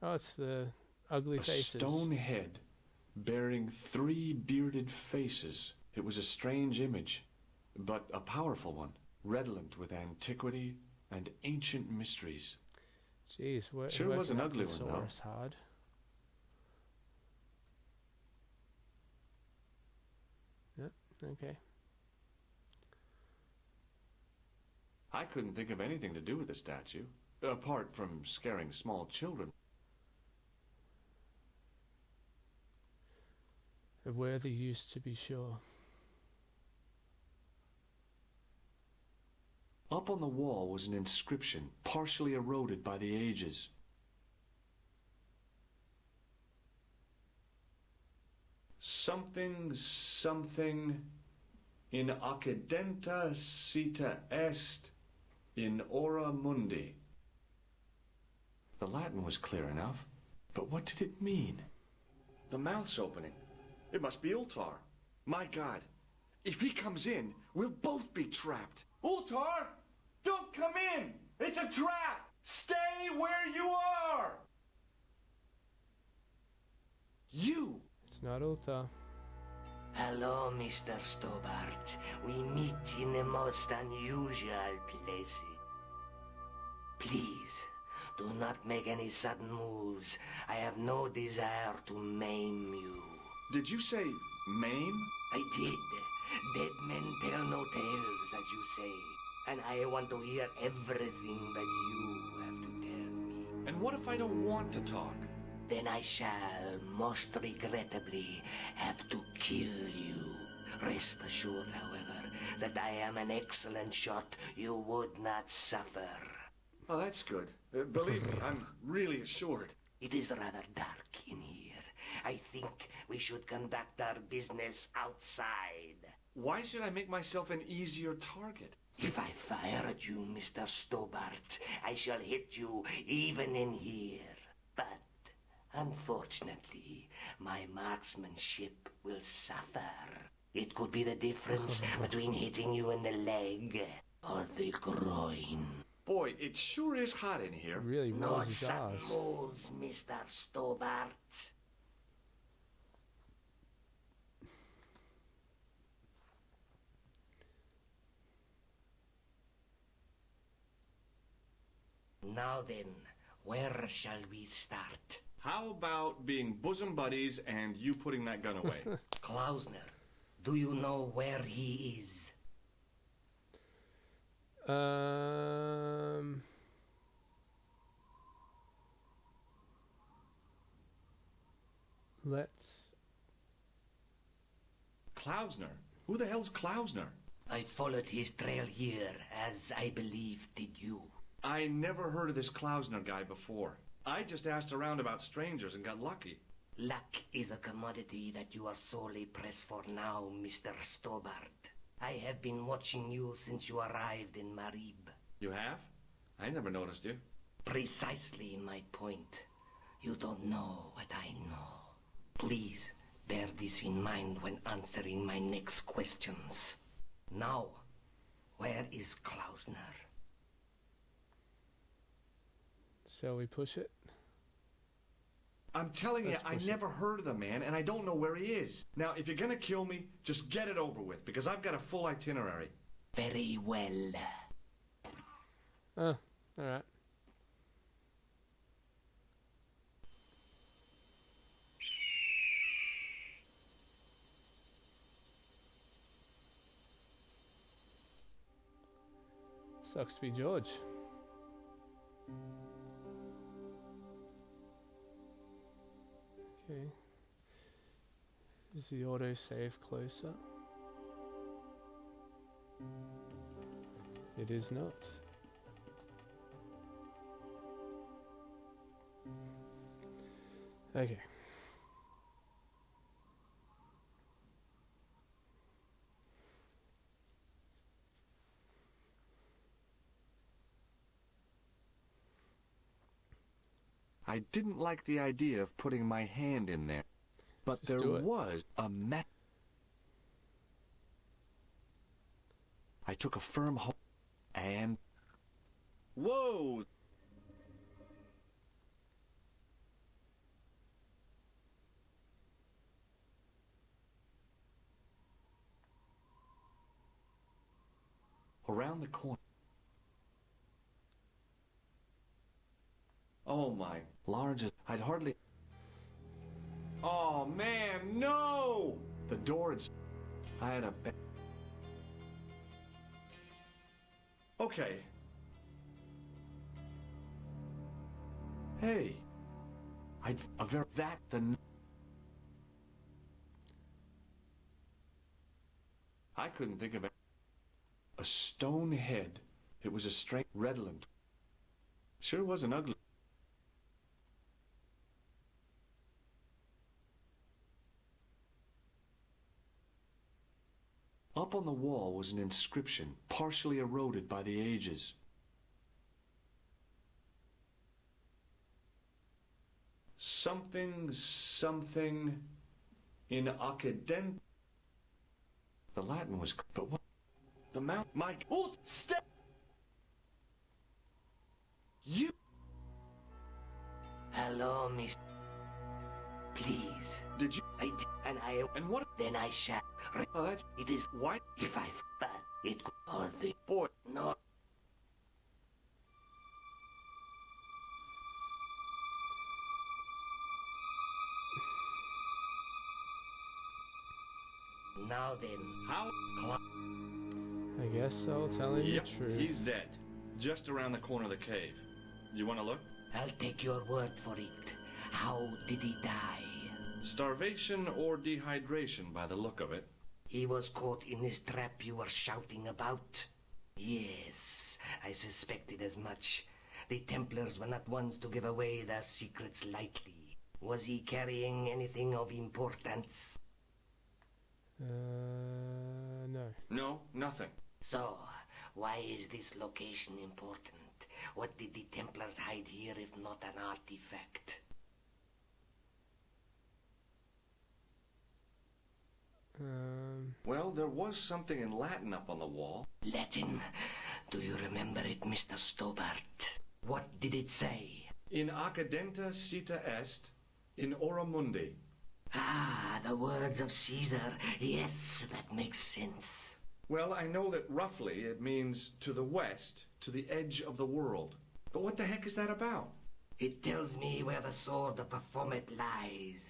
Speaker 1: Oh, it's the ugly faces.
Speaker 12: A stone head bearing 3 bearded faces. It was a strange image, but a powerful one, redolent with antiquity and ancient mysteries.
Speaker 1: Jeez,
Speaker 12: sure was an ugly one, though.
Speaker 1: Hard. Yep, okay.
Speaker 12: I couldn't think of anything to do with the statue, apart from scaring small children.
Speaker 1: A worthy use, to be sure.
Speaker 12: Up on the wall was an inscription, partially eroded by the ages. Something, something, in accidenta cita est in ora mundi. The Latin was clear enough, but what did it mean? The mouth's opening. It must be Ultar. My God, if he comes in, we'll both be trapped. Ultar! Don't come in! It's a trap! Stay where you are! You!
Speaker 1: It's not Ulta.
Speaker 16: Hello, Mr. Stobart. We meet in the most unusual places. Please, do not make any sudden moves. I have no desire to maim you.
Speaker 12: Did you say maim?
Speaker 16: I did. Dead men tell no tales, as you say. And I want to hear everything that you have to tell me.
Speaker 12: And what if I don't want to talk?
Speaker 16: Then I shall, most regrettably, have to kill you. Rest assured, however, that I am an excellent shot you would not suffer.
Speaker 12: Oh, that's good. Believe me, I'm really assured.
Speaker 16: It is rather dark in here. I think we should conduct our business outside.
Speaker 12: Why should I make myself an easier target?
Speaker 16: If I fire at you, Mr. Stobart, I shall hit you even in here. But, unfortunately, my marksmanship will suffer. It could be the difference between hitting you in the leg or the groin.
Speaker 2: Boy, it sure is hot in here.
Speaker 1: It really
Speaker 16: No
Speaker 1: rolls his
Speaker 16: such
Speaker 1: ass.
Speaker 16: moves, Mr. Stobart. Now then, where shall we start?
Speaker 12: How about being bosom buddies and you putting that gun away?
Speaker 16: Klausner, do you know where he is?
Speaker 1: Let's...
Speaker 12: Klausner? Who the hell's Klausner?
Speaker 16: I followed his trail here, as I believe did you.
Speaker 12: I never heard of this Klausner guy before. I just asked around about strangers and got lucky.
Speaker 16: Luck is a commodity that you are sorely pressed for now, Mr. Stobart. I have been watching you since you arrived in Marib.
Speaker 12: You have? I never noticed you.
Speaker 16: Precisely my point. You don't know what I know. Please bear this in mind when answering my next questions. Now, where is Klausner?
Speaker 1: Shall we push it?
Speaker 12: I'm telling you,
Speaker 1: Let's
Speaker 12: I
Speaker 1: push
Speaker 12: never heard of the man, and I don't know where he is. Now, if you're gonna kill me, just get it over with, because I've got a full itinerary.
Speaker 16: Very well.
Speaker 1: Alright. Sucks to be George. Okay. Is the autosave closer? It is not. Okay.
Speaker 12: I didn't like the idea of putting my hand in there, but
Speaker 1: Just
Speaker 12: there was a I took a firm hold and... Whoa! Around the corner. Oh my, largest, I'd hardly... Oh man, no! The door had... I had a... Okay. Hey. I'd... A very... That... The... I couldn't think of it. A stone head. It was a straight redland. Sure wasn't ugly. Up on the wall was an inscription, partially eroded by the ages. Something, something in Occident. The Latin was, but what? The Mount, Mike, hold, step! You!
Speaker 16: Hello, Miss. Please.
Speaker 12: Did you?
Speaker 16: I did, and I...
Speaker 12: And what?
Speaker 16: Then I shall...
Speaker 12: Oh, that's...
Speaker 16: It is...
Speaker 12: What?
Speaker 16: If I... But it could... All the...
Speaker 12: Boy.
Speaker 16: No. Now then...
Speaker 12: How?
Speaker 1: I guess I'll tell him
Speaker 12: Yep,
Speaker 1: the truth.
Speaker 12: he's dead. Just around the corner of the cave. You want to look?
Speaker 16: I'll take your word for it. How did he die?
Speaker 12: Starvation or dehydration by the look of it.
Speaker 16: He was caught in this trap you were shouting about? Yes, I suspected as much. The Templars were not ones to give away their secrets lightly. Was he carrying anything of importance?
Speaker 1: No.
Speaker 12: No, nothing.
Speaker 16: So, why is this location important? What did the Templars hide here if not an artifact?
Speaker 12: Well, there was something in Latin up on the wall.
Speaker 16: Latin? Do you remember it, Mr. Stobart? What did it say?
Speaker 12: In accidenta cita est, in ora mundi.
Speaker 16: Ah, the words of Caesar. Yes, that makes sense.
Speaker 12: Well, I know that roughly it means to the west, to the edge of the world. But what the heck is that about?
Speaker 16: It tells me where the sword of Baphomet lies.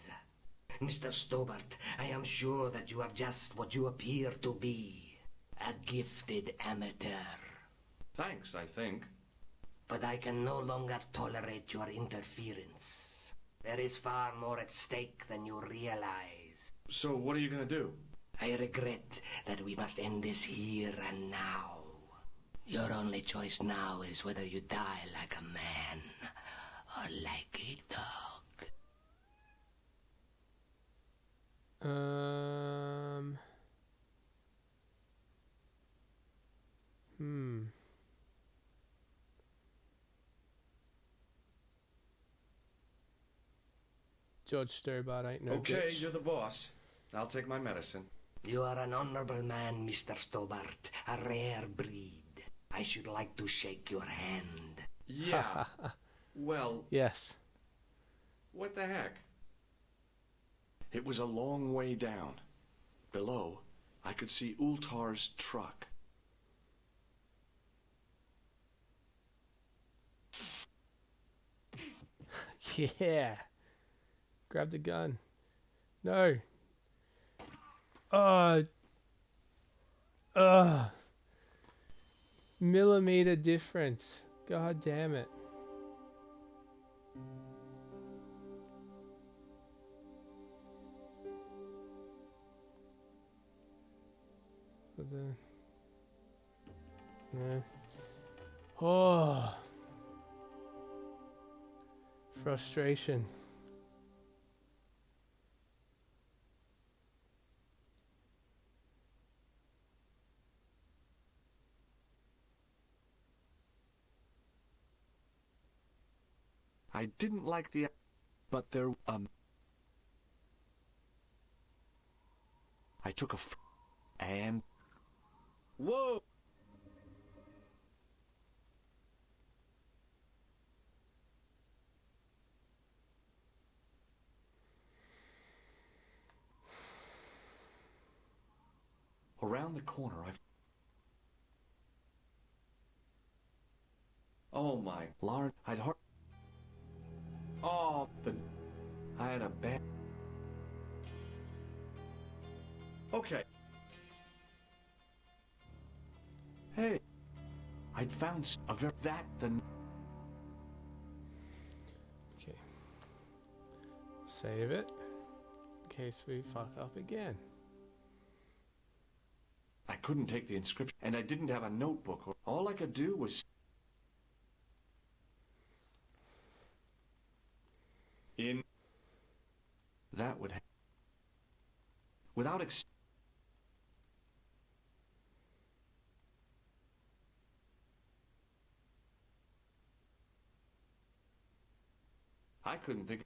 Speaker 16: Mr. Stobart, I am sure that you are just what you appear to be. A gifted amateur.
Speaker 12: Thanks, I think.
Speaker 16: But I can no longer tolerate your interference. There is far more at stake than you realize.
Speaker 12: So what are you going to do?
Speaker 16: I regret that we must end this here and now. Your only choice now is whether you die like a man or like a dog.
Speaker 1: George Stobart ain't no
Speaker 12: Okay,
Speaker 1: bitch.
Speaker 12: you're the boss. I'll take my medicine.
Speaker 16: You are an honorable man, Mr. Stobart. A rare breed. I should like to shake your hand.
Speaker 12: Yeah. Well...
Speaker 1: Yes.
Speaker 12: What the heck? It was a long way down. Below, I could see Ultar's truck.
Speaker 1: Yeah. Grab the gun. No. Millimeter difference. God damn it. No. Oh. Frustration.
Speaker 12: I didn't like the... But there... I took a... And... Whoa! Around the corner, I've... Oh my lord, I'd heard... Oh, I had a bad... Okay. Hey, I'd found a very... That the...
Speaker 1: Okay. Save it. In case we fuck up again.
Speaker 12: I couldn't take the inscription, and I didn't have a notebook. All I could do was... In... That would... Without I couldn't think...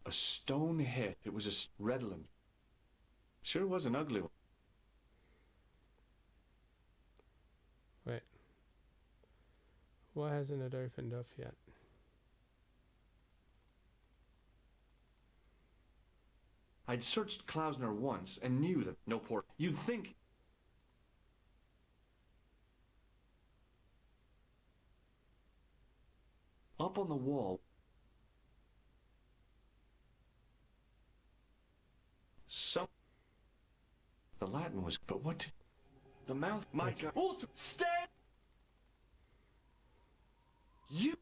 Speaker 12: A stone head. It was a redland. Sure was an ugly one.
Speaker 1: Wait. Why hasn't it opened up yet?
Speaker 12: I'd searched Klausner once and knew that no port. You'd think... Up on the wall... Some... The Latin was... But what did... The mouth... My God... Ultra... Stand... You...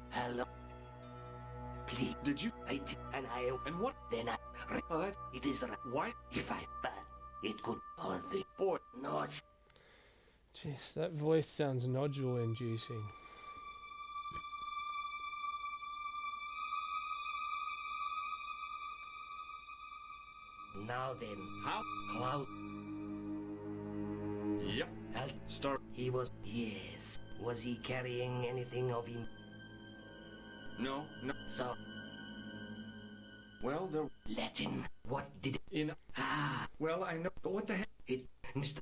Speaker 16: Hello? Please.
Speaker 12: Did you...
Speaker 16: I did, and I...
Speaker 12: And what...
Speaker 16: Then I... It is right.
Speaker 12: Why?
Speaker 16: If I... It could... All the...
Speaker 12: Boy...
Speaker 16: Not...
Speaker 1: Jeez, that voice sounds nodule-inducing.
Speaker 16: Now then...
Speaker 12: How?
Speaker 16: Cloud...
Speaker 12: Yep. Start...
Speaker 16: He was... Yes. Was he carrying anything of him?
Speaker 12: No, no.
Speaker 16: So...
Speaker 12: Well, there...
Speaker 16: Latin. What did
Speaker 12: In... Well, I know... But what the heck?
Speaker 16: it, Mr.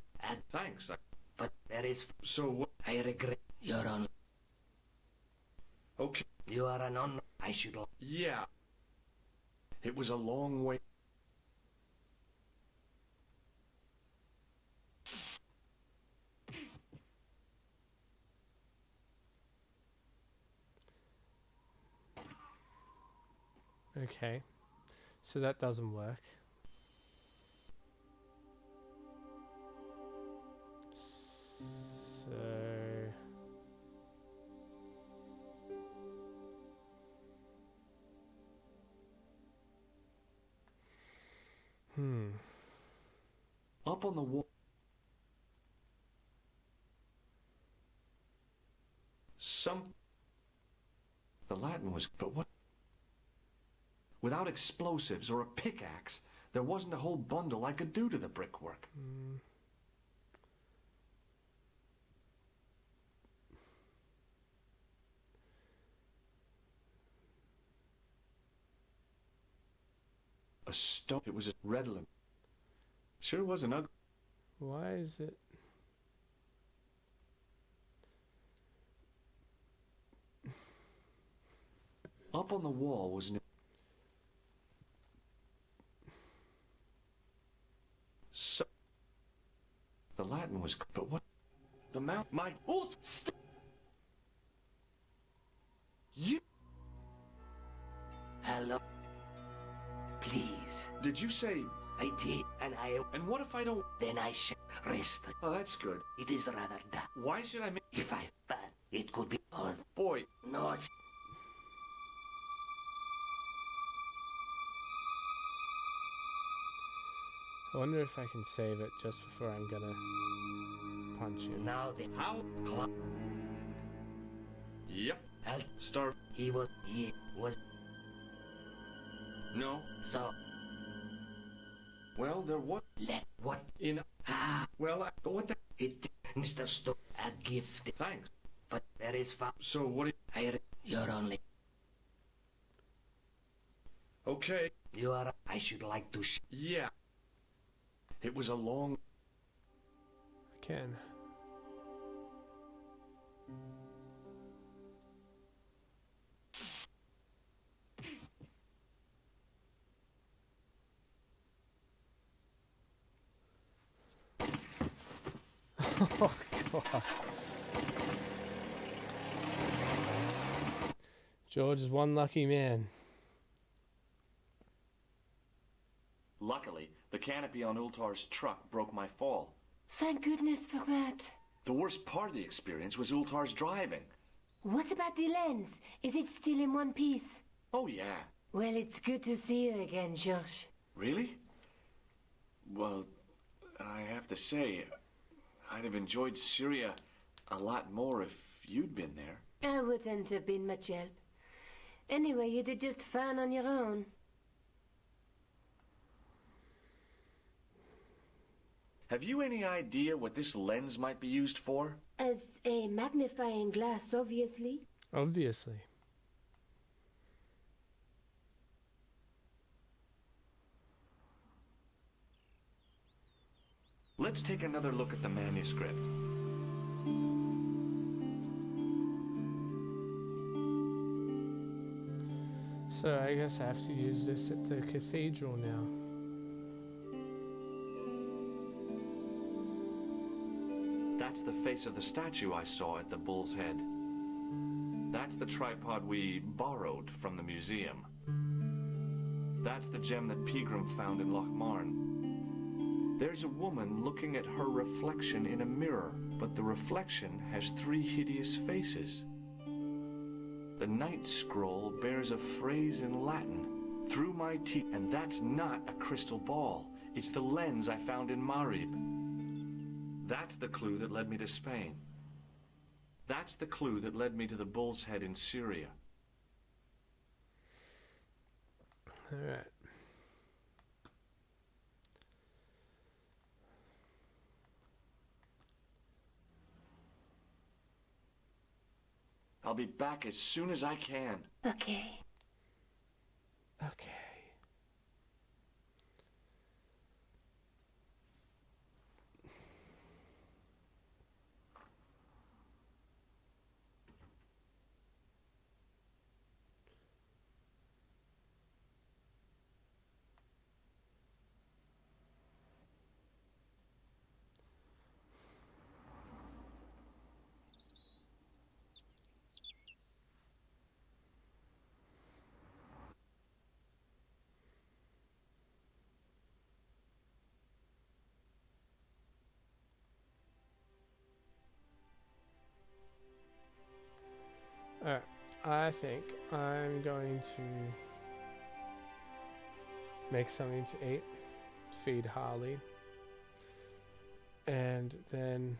Speaker 12: Thanks.
Speaker 16: But there is...
Speaker 12: So what?
Speaker 16: I regret you're on...
Speaker 12: Okay.
Speaker 16: You are an honor. I should...
Speaker 12: Yeah. It was a long way...
Speaker 1: Okay. So that doesn't work. So...
Speaker 12: Up on the wall... The Latin was... But what... Without explosives or a pickaxe, there wasn't a whole bundle I could do to the brickwork. A stone. It was a redolent. Sure was an ugly.
Speaker 1: Why is it...
Speaker 12: Up on the wall was an... So... The Latin was... But what... The mount... My... Ult! You...
Speaker 16: Hello? Please.
Speaker 12: Did you say...
Speaker 16: I did, and I...
Speaker 12: And what if I don't...
Speaker 16: Then I shall rest.
Speaker 12: Oh, that's good.
Speaker 16: It is rather dark.
Speaker 12: Why should I make...
Speaker 16: If I... But it could be... Oh,
Speaker 12: boy.
Speaker 16: No.
Speaker 1: I wonder if I can save it just before I'm gonna punch him.
Speaker 16: Now then, how?
Speaker 12: Yep. Start.
Speaker 16: He was...
Speaker 12: No.
Speaker 16: So...
Speaker 12: Well, there was...
Speaker 16: Let what?
Speaker 12: In... Well, but what the...
Speaker 16: It... Mr. Stone, a gift.
Speaker 12: Thanks.
Speaker 16: But there is...
Speaker 12: So what...
Speaker 16: You're only...
Speaker 12: Okay.
Speaker 16: You are... I should like to...
Speaker 12: Yeah. It was a long...
Speaker 1: I can. Oh, God. George is one lucky man.
Speaker 12: Luckily, the canopy on Ultar's truck broke my fall.
Speaker 3: Thank goodness for that.
Speaker 12: The worst part of the experience was Ultar's driving.
Speaker 3: What about the lens? Is it still in one piece?
Speaker 12: Oh, yeah.
Speaker 3: Well, it's good to see you again, Josh.
Speaker 12: Really? Well, I have to say, I'd have enjoyed Syria a lot more if you'd been there.
Speaker 3: I wouldn't have been much help. Anyway, you did just fine on your own.
Speaker 12: Have you any idea what this lens might be used for?
Speaker 3: As a magnifying glass, obviously.
Speaker 1: Obviously.
Speaker 12: Let's take another look at the manuscript.
Speaker 1: So I guess I have to use this at the cathedral now.
Speaker 12: That's the face of the statue I saw at the Bull's Head. That's the tripod we borrowed from the museum. That's the gem that Pegram found in Lochmarn. There's a woman looking at her reflection in a mirror, but the reflection has 3 hideous faces. The Night Scroll bears a phrase in Latin, through my teeth, and that's not a crystal ball. It's the lens I found in Marib. That's the clue that led me to Spain. That's the clue that led me to the Bull's Head in Syria.
Speaker 1: All right.
Speaker 12: I'll be back as soon as I can.
Speaker 3: Okay.
Speaker 1: Okay. I think I'm going to make something to eat, feed Harley, and then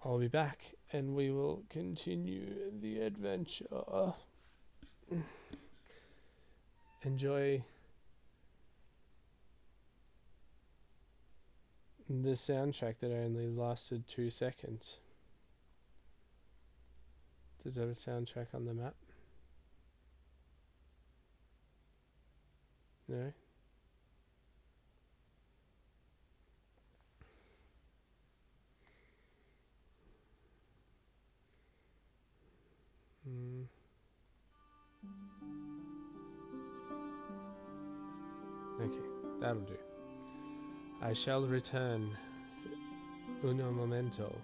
Speaker 1: I'll be back and we will continue the adventure. Enjoy the soundtrack that only lasted 2 seconds. Does it have a soundtrack on the map? No? Okay, that'll do. I shall return. Uno momento.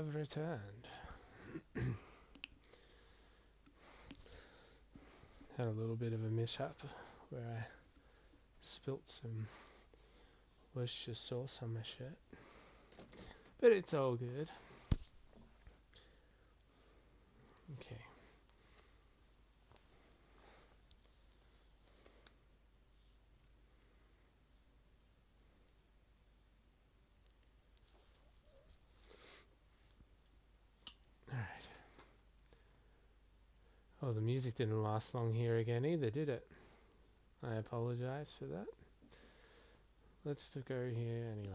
Speaker 1: have returned. Had a little bit of a mishap where I spilt some Worcestershire sauce on my shirt. But it's all good. Okay. Alright. Oh, the music didn't last long here again either, did it? I apologize for that. Let's go here anyway.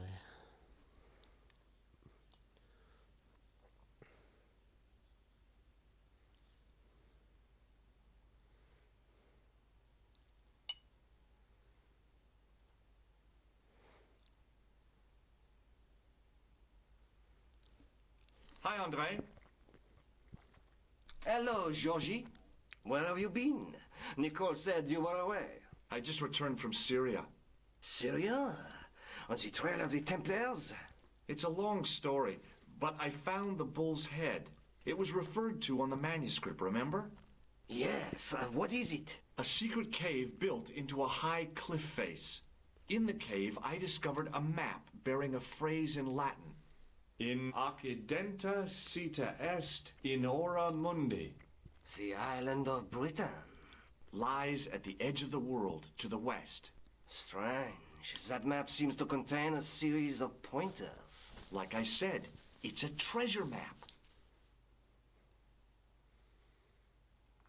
Speaker 12: Hi, Andre.
Speaker 16: Hello, Georgie. Where have you been? Nicole said you were away.
Speaker 12: I just returned from Syria.
Speaker 16: Syria? On the trail of the Templars?
Speaker 12: It's a long story, but I found the bull's head. It was referred to on the manuscript, remember?
Speaker 16: Yes, what is it?
Speaker 12: A secret cave built into a high cliff face. In the cave, I discovered a map bearing a phrase in Latin. In accidenta cita est in ora mundi.
Speaker 16: The island of Britain.
Speaker 12: Lies at the edge of the world, to the west.
Speaker 16: Strange. That map seems to contain a series of pointers.
Speaker 12: Like I said, it's a treasure map.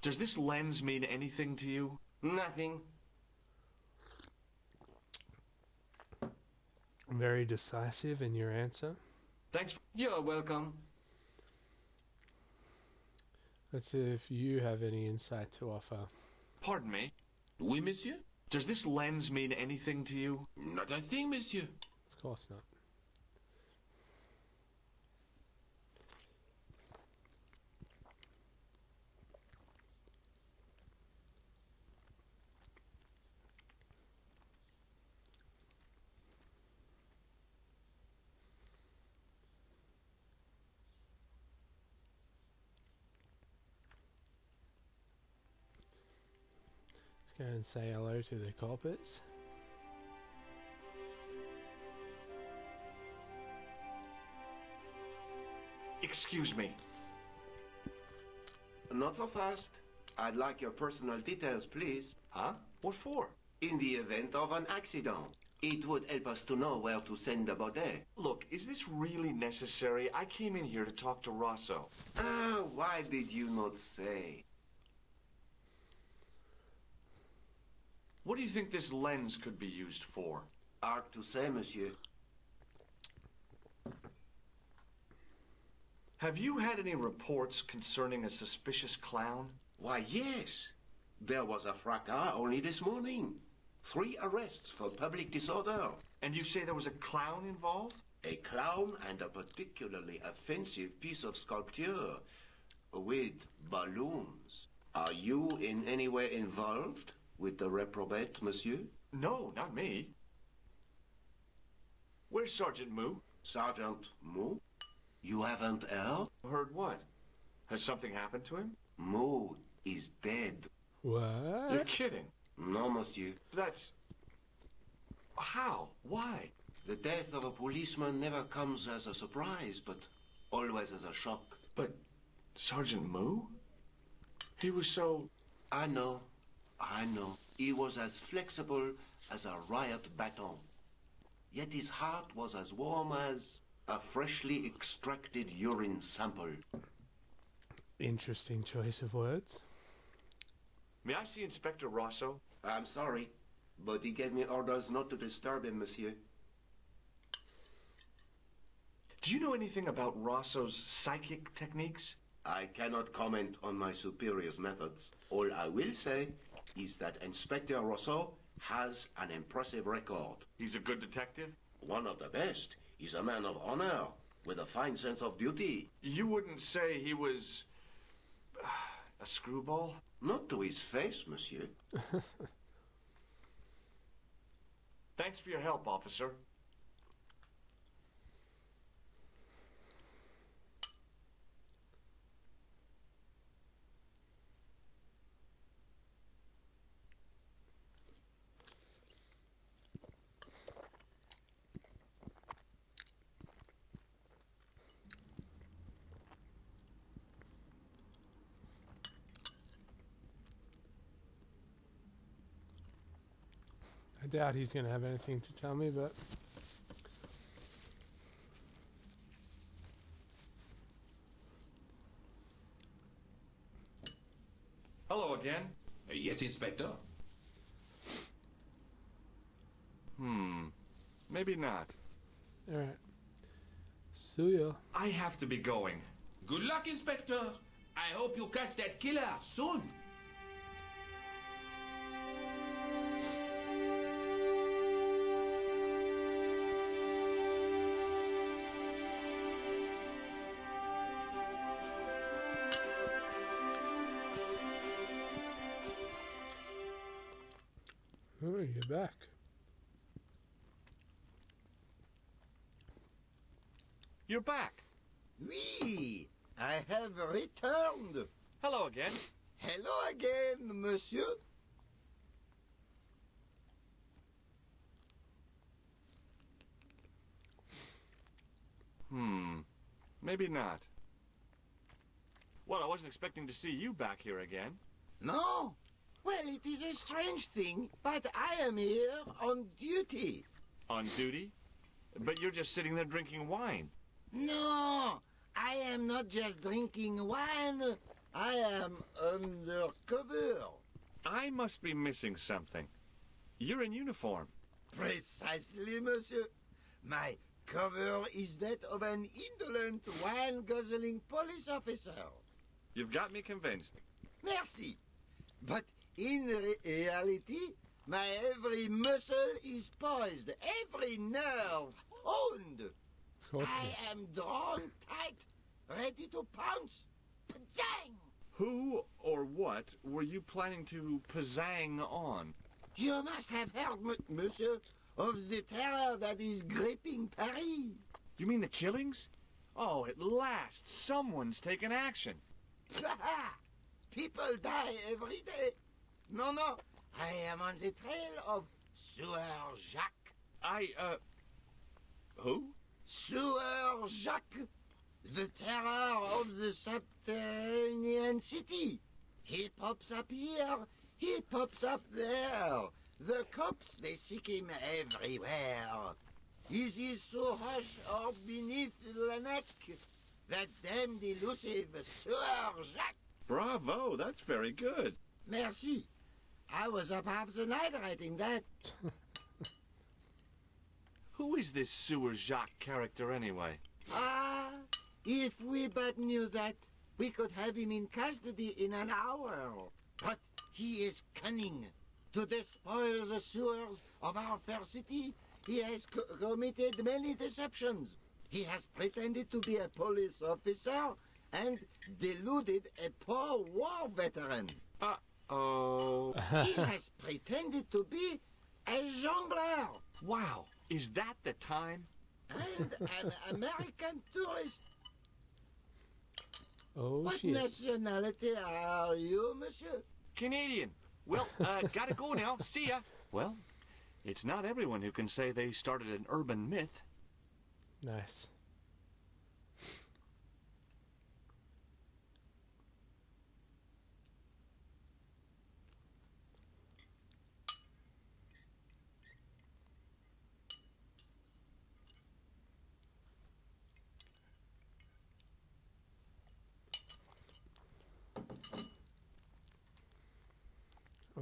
Speaker 12: Does this lens mean anything to you?
Speaker 16: Nothing.
Speaker 1: Very decisive in your answer.
Speaker 12: Thanks.
Speaker 16: You're welcome.
Speaker 1: Let's see if you have any insight to offer.
Speaker 12: Pardon me.
Speaker 6: Oui, monsieur?
Speaker 12: Does this lens mean anything to you?
Speaker 6: Not a thing, monsieur.
Speaker 1: Of course not. Go and say hello to the culprits.
Speaker 12: Excuse me.
Speaker 5: Not so fast. I'd like your personal details, please.
Speaker 12: Huh? What for?
Speaker 5: In the event of an accident. It would help us to know where to send the body.
Speaker 12: Look, is this really necessary? I came in here to talk to Rosso.
Speaker 5: Ah, why did you not say?
Speaker 12: What do you think this lens could be used for?
Speaker 5: Hard to say, monsieur.
Speaker 12: Have you had any reports concerning a suspicious clown?
Speaker 5: Why, yes. There was a fracas only this morning. 3 arrests for public disorder.
Speaker 12: And you say there was a clown involved?
Speaker 5: A clown and a particularly offensive piece of sculpture with balloons. Are you in any way involved with the reprobate, monsieur?
Speaker 12: No, not me. Where's Sergeant Moo?
Speaker 5: Sergeant Moo? You haven't heard?
Speaker 12: Heard what? Has something happened to him?
Speaker 5: Moo is dead.
Speaker 1: What?
Speaker 12: You're kidding.
Speaker 5: No, monsieur.
Speaker 12: That's... How? Why?
Speaker 5: The death of a policeman never comes as a surprise, but always as a shock.
Speaker 12: But Sergeant Moo? He was so...
Speaker 5: I know. He was as flexible as a riot baton. Yet his heart was as warm as a freshly extracted urine sample.
Speaker 1: Interesting choice of words.
Speaker 12: May I see Inspector Rosso?
Speaker 5: I'm sorry, but he gave me orders not to disturb him, monsieur.
Speaker 12: Do you know anything about Rosso's psychic techniques?
Speaker 5: I cannot comment on my superior's methods. All I will say is that Inspector Rosso has an impressive record.
Speaker 12: He's a good detective?
Speaker 5: One of the best. He's a man of honor, with a fine sense of duty.
Speaker 12: You wouldn't say he was... a screwball?
Speaker 5: Not to his face, monsieur.
Speaker 12: Thanks for your help, officer.
Speaker 1: doubt he's going to have anything to tell me, but...
Speaker 12: Hello again.
Speaker 6: Yes, Inspector.
Speaker 12: Maybe not.
Speaker 1: Alright. See ya.
Speaker 12: I have to be going.
Speaker 6: Good luck, Inspector. I hope you catch that killer soon.
Speaker 1: Oh, you're back.
Speaker 12: You're back.
Speaker 7: Oui, I have returned.
Speaker 12: Hello again.
Speaker 7: Hello again, monsieur.
Speaker 12: Maybe not. Well, I wasn't expecting to see you back here again.
Speaker 7: No? Well, it is a strange thing, but I am here on duty.
Speaker 12: On duty? But you're just sitting there drinking wine.
Speaker 7: No, I am not just drinking wine. I am undercover.
Speaker 12: I must be missing something. You're in uniform.
Speaker 7: Precisely, monsieur. My cover is that of an indolent, wine-guzzling police officer.
Speaker 12: You've got me convinced.
Speaker 7: Merci. But in reality, my every muscle is poised, every nerve honed. I am drawn tight, ready to pounce. Pajang!
Speaker 12: Who or what were you planning to pizzang on?
Speaker 7: You must have heard, monsieur, of the terror that is gripping Paris.
Speaker 12: You mean the killings? Oh, at last, someone's taken action.
Speaker 7: People die every day. No, I am on the trail of Sewer Jacques.
Speaker 12: Who?
Speaker 7: Sewer Jacques, the terror of the subterranean city. He pops up here, he pops up there. The cops, they seek him everywhere. Is he so hush or beneath the neck? That damned elusive Sewer Jacques.
Speaker 12: Bravo, that's very good.
Speaker 7: Merci. I was up half the night writing that.
Speaker 12: Who is this Sewer Jacques character anyway?
Speaker 7: Ah, if we but knew that, we could have him in custody in an hour. But he is cunning. To despoil the sewers of our fair city, he has committed many deceptions. He has pretended to be a police officer and deluded a poor war veteran.
Speaker 12: Uh-oh.
Speaker 7: He has pretended to be a jongleur.
Speaker 12: Wow, is that the time?
Speaker 7: And an American tourist.
Speaker 1: Oh,
Speaker 7: what
Speaker 1: shit.
Speaker 7: nationality are you, monsieur?
Speaker 12: Canadian. Well, gotta go now. See ya. Well, it's not everyone who can say they started an urban myth.
Speaker 1: Nice.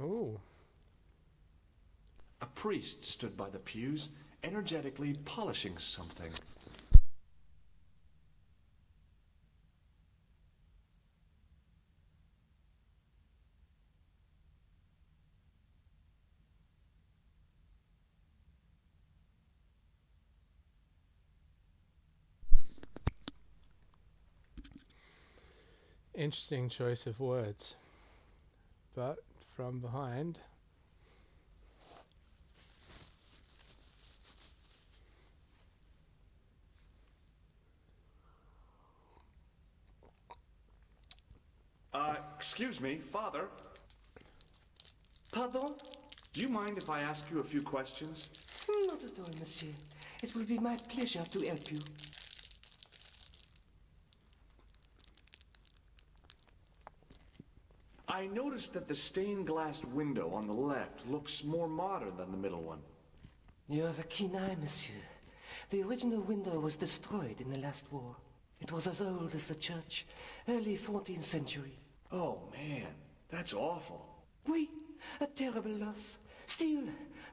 Speaker 1: Oh.
Speaker 2: A priest stood by the pews, energetically polishing something.
Speaker 1: Interesting choice of words. But from behind...
Speaker 2: Excuse me, Father.
Speaker 16: Pardon?
Speaker 2: Do you mind if I ask you a few questions?
Speaker 16: Not at all, monsieur. It will be my pleasure to help you.
Speaker 2: I
Speaker 12: I noticed that the stained glass window on the left looks more modern than the middle one.
Speaker 16: You have a keen eye, monsieur. The original window was destroyed in the last war. It was as old as the church, early 14th century.
Speaker 12: Oh, man, that's awful.
Speaker 16: Oui, a terrible loss. Still,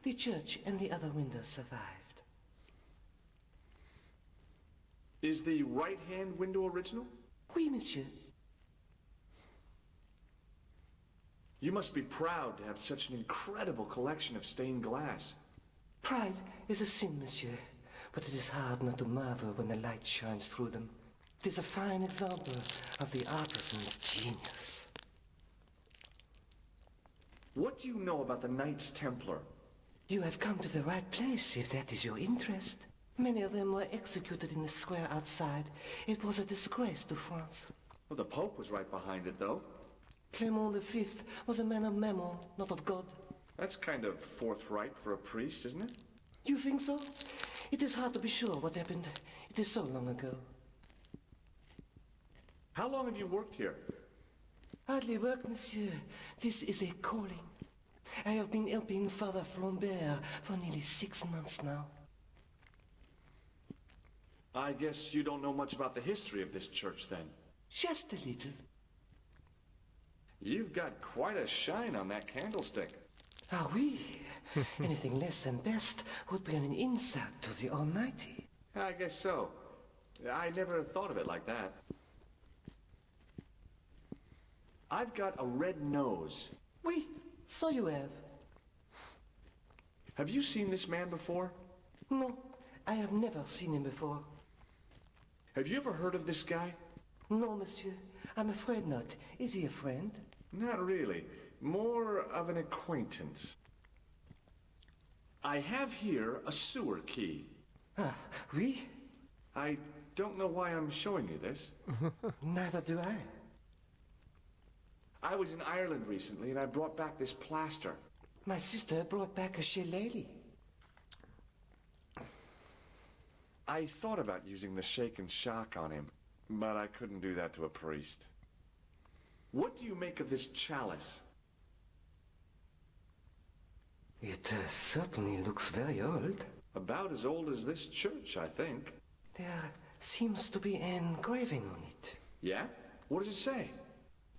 Speaker 16: the church and the other windows survived.
Speaker 12: Is the right-hand window original?
Speaker 16: Oui, monsieur.
Speaker 12: You must be proud to have such an incredible collection of stained glass.
Speaker 16: Pride is a sin, monsieur, but it is hard not to marvel when the light shines through them. It is a fine example of the artisan's genius.
Speaker 12: What do you know about the Knights Templar?
Speaker 16: You have come to the right place, if that is your interest. Many of them were executed in the square outside. It was a disgrace to France.
Speaker 12: Well, the Pope was right behind it, though.
Speaker 16: Clement V was a man of mammon, not of God.
Speaker 12: That's kind of forthright for a priest, isn't it?
Speaker 16: You think so? It is hard to be sure what happened. It is so long ago.
Speaker 12: How long have you worked here?
Speaker 16: Hardly work, monsieur. This is a calling. I have been helping Father Flambert for nearly 6 months now.
Speaker 12: I guess you don't know much about the history of this church, then.
Speaker 16: Just a little.
Speaker 12: You've got quite a shine on that candlestick.
Speaker 16: Ah, oui. Anything less than best would be an insult to the Almighty.
Speaker 12: I guess so. I never thought of it like that. I've got a red nose.
Speaker 16: Oui, so you have.
Speaker 12: Have you seen this man before?
Speaker 16: No, I have never seen him before.
Speaker 12: Have you ever heard of this guy?
Speaker 16: No, monsieur. I'm afraid not. Is he a friend?
Speaker 12: Not really. More of an acquaintance. I have here a sewer key.
Speaker 16: Ah, oui?
Speaker 12: I don't know why I'm showing you this.
Speaker 16: Neither do I.
Speaker 12: I was in Ireland recently and I brought back this plaster.
Speaker 16: My sister brought back a shillelagh.
Speaker 12: I thought about using the shake and shock on him, but I couldn't do that to a priest. What do you make of this chalice?
Speaker 16: It certainly looks very old.
Speaker 12: About as old as this church, I think.
Speaker 16: There seems to be an engraving on it.
Speaker 12: Yeah? What does it say?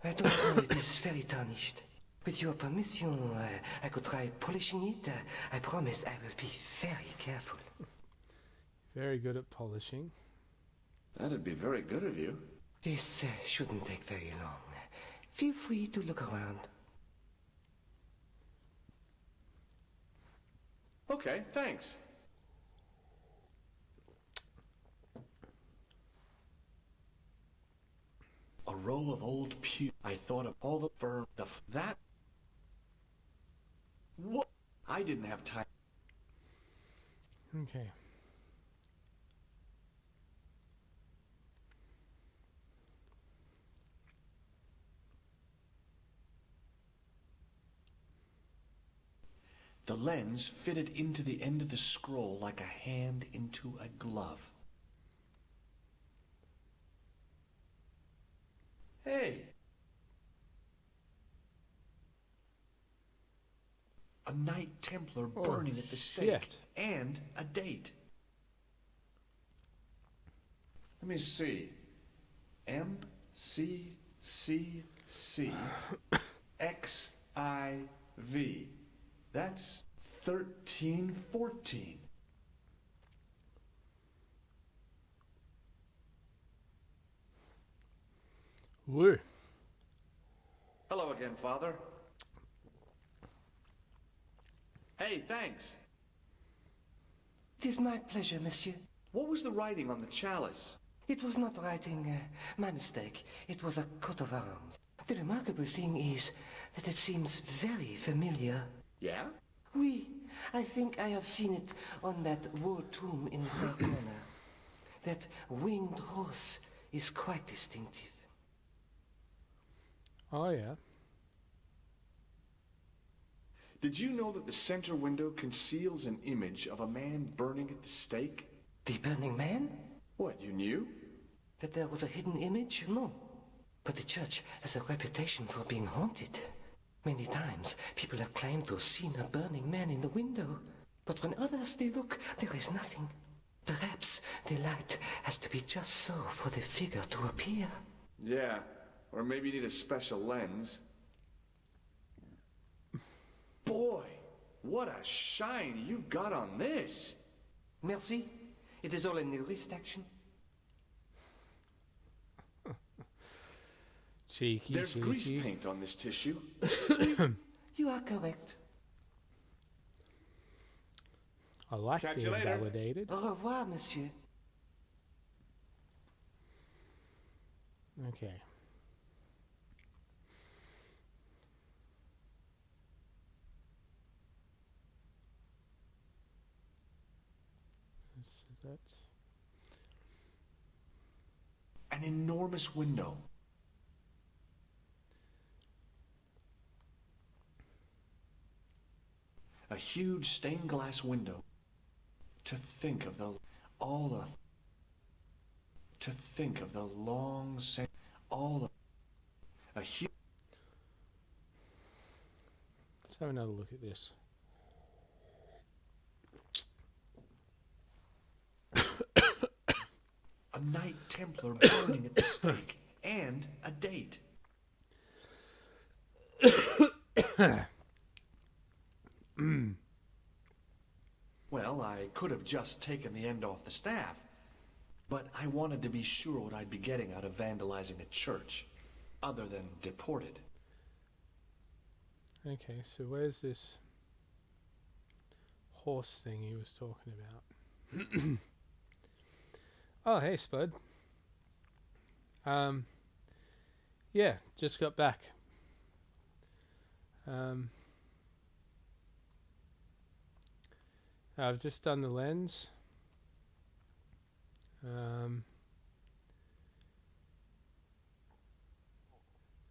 Speaker 16: I don't know, it is very tarnished. With your permission, I could try polishing it. I promise I will be very careful.
Speaker 1: Very good at polishing.
Speaker 12: That'd be very good of you.
Speaker 16: This shouldn't take very long. Feel free to look around.
Speaker 12: Okay, thanks. A row of old pews. I thought of all the firm, that. What? I didn't have time.
Speaker 1: Okay.
Speaker 12: The lens fitted into the end of the scroll like a hand into a glove. Hey! A Knight Templar burning at the stake.
Speaker 1: Shit.
Speaker 12: And a date. Let me see. M-C-C-C X-I-V. That's 1314.
Speaker 1: Woo.
Speaker 12: Hello again, Father. Hey, thanks.
Speaker 16: It is my pleasure, monsieur.
Speaker 12: What was the writing on the chalice?
Speaker 16: It was not writing, my mistake. It was a coat of arms. The remarkable thing is that it seems very familiar.
Speaker 12: Yeah?
Speaker 16: Oui, I think I have seen it on that wall tomb in the far corner. That winged horse is quite distinctive.
Speaker 1: Oh, yeah.
Speaker 12: Did you know that the center window conceals an image of a man burning at the stake?
Speaker 16: The burning man?
Speaker 12: What, you knew?
Speaker 16: That there was a hidden image? No. But the church has a reputation for being haunted. Many times, people have claimed to have seen a burning man in the window. But when others they look, there is nothing. Perhaps the light has to be just so for the figure to appear.
Speaker 12: Yeah, or maybe you need a special lens. Boy, what a shine you got on this.
Speaker 16: Merci. It is all in the wrist action.
Speaker 1: Cheeky,
Speaker 12: There's
Speaker 1: cheeky.
Speaker 12: grease paint on this tissue.
Speaker 16: You are correct.
Speaker 1: I like
Speaker 12: Catch
Speaker 1: being
Speaker 12: you later.
Speaker 1: validated.
Speaker 16: Au revoir, monsieur.
Speaker 1: Okay. So that's
Speaker 12: An enormous window. A huge stained glass window. To think of the long a huge.
Speaker 1: Let's have another look at this.
Speaker 12: A Knight Templar burning at the stake and a date. Well, I could have just taken the end off the staff, but I wanted to be sure what I'd be getting out of vandalizing a church, other than deported.
Speaker 1: Okay, so where's this horse thing he was talking about? Oh, hey, Spud. Yeah, just got back. I've just done the lens.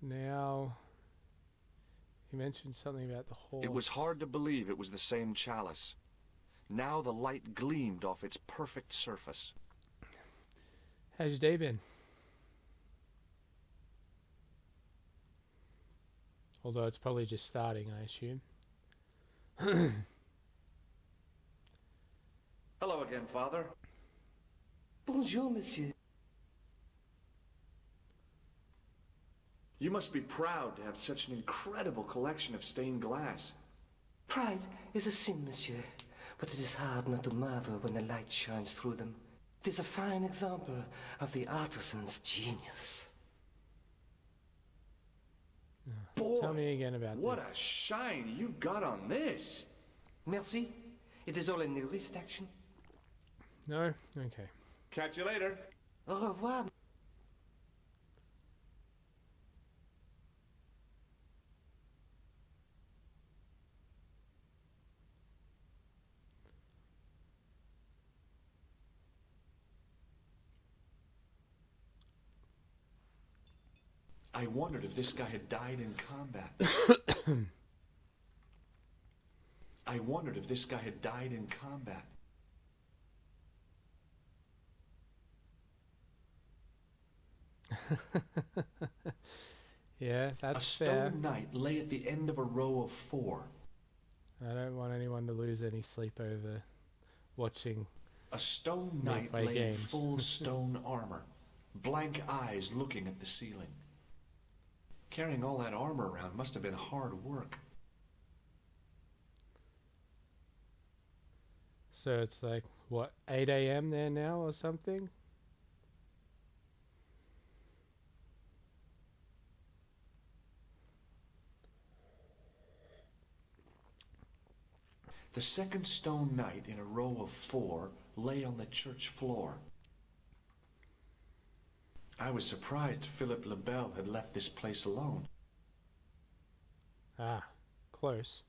Speaker 1: Now, you mentioned something about the horse.
Speaker 12: It was hard to believe it was the same chalice. Now the light gleamed off its perfect surface.
Speaker 1: How's your day been? Although it's probably just starting, I assume.
Speaker 12: Hello again, Father.
Speaker 16: Bonjour, monsieur.
Speaker 12: You must be proud to have such an incredible collection of stained glass.
Speaker 16: Pride is a sin, monsieur, but it is hard not to marvel when the light shines through them. It is a fine example of the artisan's genius.
Speaker 12: Boy,
Speaker 1: tell me again about
Speaker 12: what
Speaker 1: this.
Speaker 12: A shine you got on this.
Speaker 16: Merci. It is all in the wrist action.
Speaker 1: No? Okay.
Speaker 12: Catch you later.
Speaker 16: Au revoir.
Speaker 12: I wondered if this guy had died in combat. I wondered if this guy had died in combat.
Speaker 1: Yeah, that's
Speaker 12: fair.
Speaker 1: fair.
Speaker 12: A stone knight lay at the end of a row of 4.
Speaker 1: I don't want anyone to lose any sleep over watching
Speaker 12: A stone
Speaker 1: me
Speaker 12: knight
Speaker 1: play
Speaker 12: lay
Speaker 1: games.
Speaker 12: in full stone armor, blank eyes looking at the ceiling. Carrying all that armor around must have been hard work.
Speaker 1: So it's like, what, 8 a.m. there now or something?
Speaker 12: The second stone knight in a row of 4 lay on the church floor. I was surprised Philip Lebel had left this place alone.
Speaker 1: Ah, close.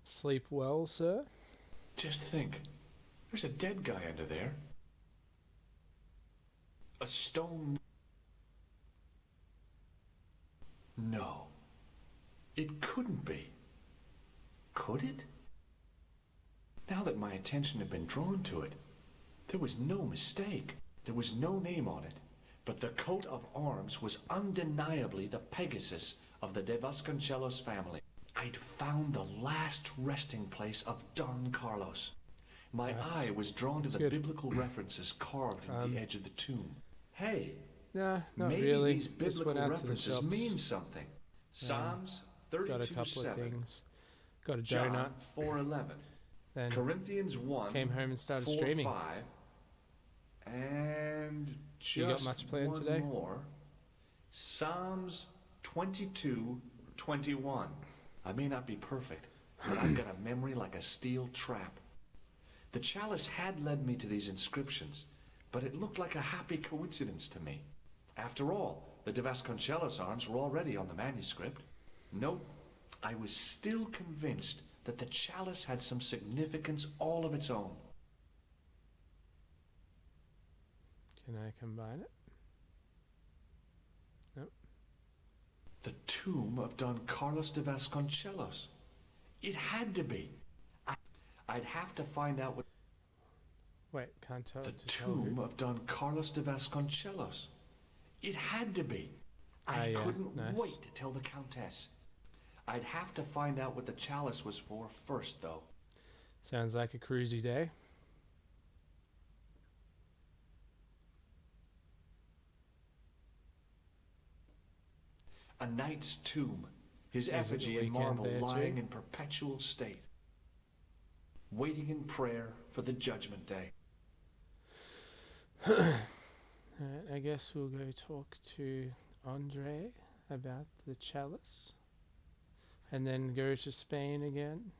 Speaker 1: Sleep well, sir?
Speaker 12: Just think, there's a dead guy under there. A stone... No. It couldn't be. Could it? Now that my attention had been drawn to it, there was no mistake.
Speaker 2: There was no name on it, but the coat of arms was undeniably the Pegasus of the De Vasconcelos family. I'd found the last resting place of Don Carlos. My eye was drawn to the biblical references carved into the edge of the tomb. Hey,
Speaker 1: nah, not
Speaker 2: maybe
Speaker 1: really.
Speaker 2: these biblical references mean something. Psalms 32:7.
Speaker 1: Got a couple of things. Got a
Speaker 2: John
Speaker 1: donut.
Speaker 2: 4:11.
Speaker 1: Then
Speaker 2: Corinthians 1.
Speaker 1: Came home and started
Speaker 2: 4,
Speaker 1: streaming.
Speaker 2: 5. And just
Speaker 1: you got much planned
Speaker 2: one
Speaker 1: today?
Speaker 2: more. Psalms 22:21. I may not be perfect, but I've got a memory like a steel trap. The chalice had led me to these inscriptions, but it looked like a happy coincidence to me. After all, the De Vasconcelos arms were already on the manuscript. Nope, I was still convinced that the chalice had some significance all of its own.
Speaker 1: Can I combine it? Nope.
Speaker 2: The tomb of Don Carlos de Vasconcelos. It had to be. I'd have to find out what...
Speaker 1: Wait, can't tell.
Speaker 2: The tomb of Don Carlos de Vasconcelos. It had to be. I couldn't wait to tell the Countess. I'd have to find out what the chalice was for first, though.
Speaker 1: Sounds like a cruisy day.
Speaker 2: A knight's tomb, his effigy in marble lying in perpetual state, waiting in prayer for the judgment day.
Speaker 1: I guess we'll go talk to Andre about the chalice, and then go to Spain again.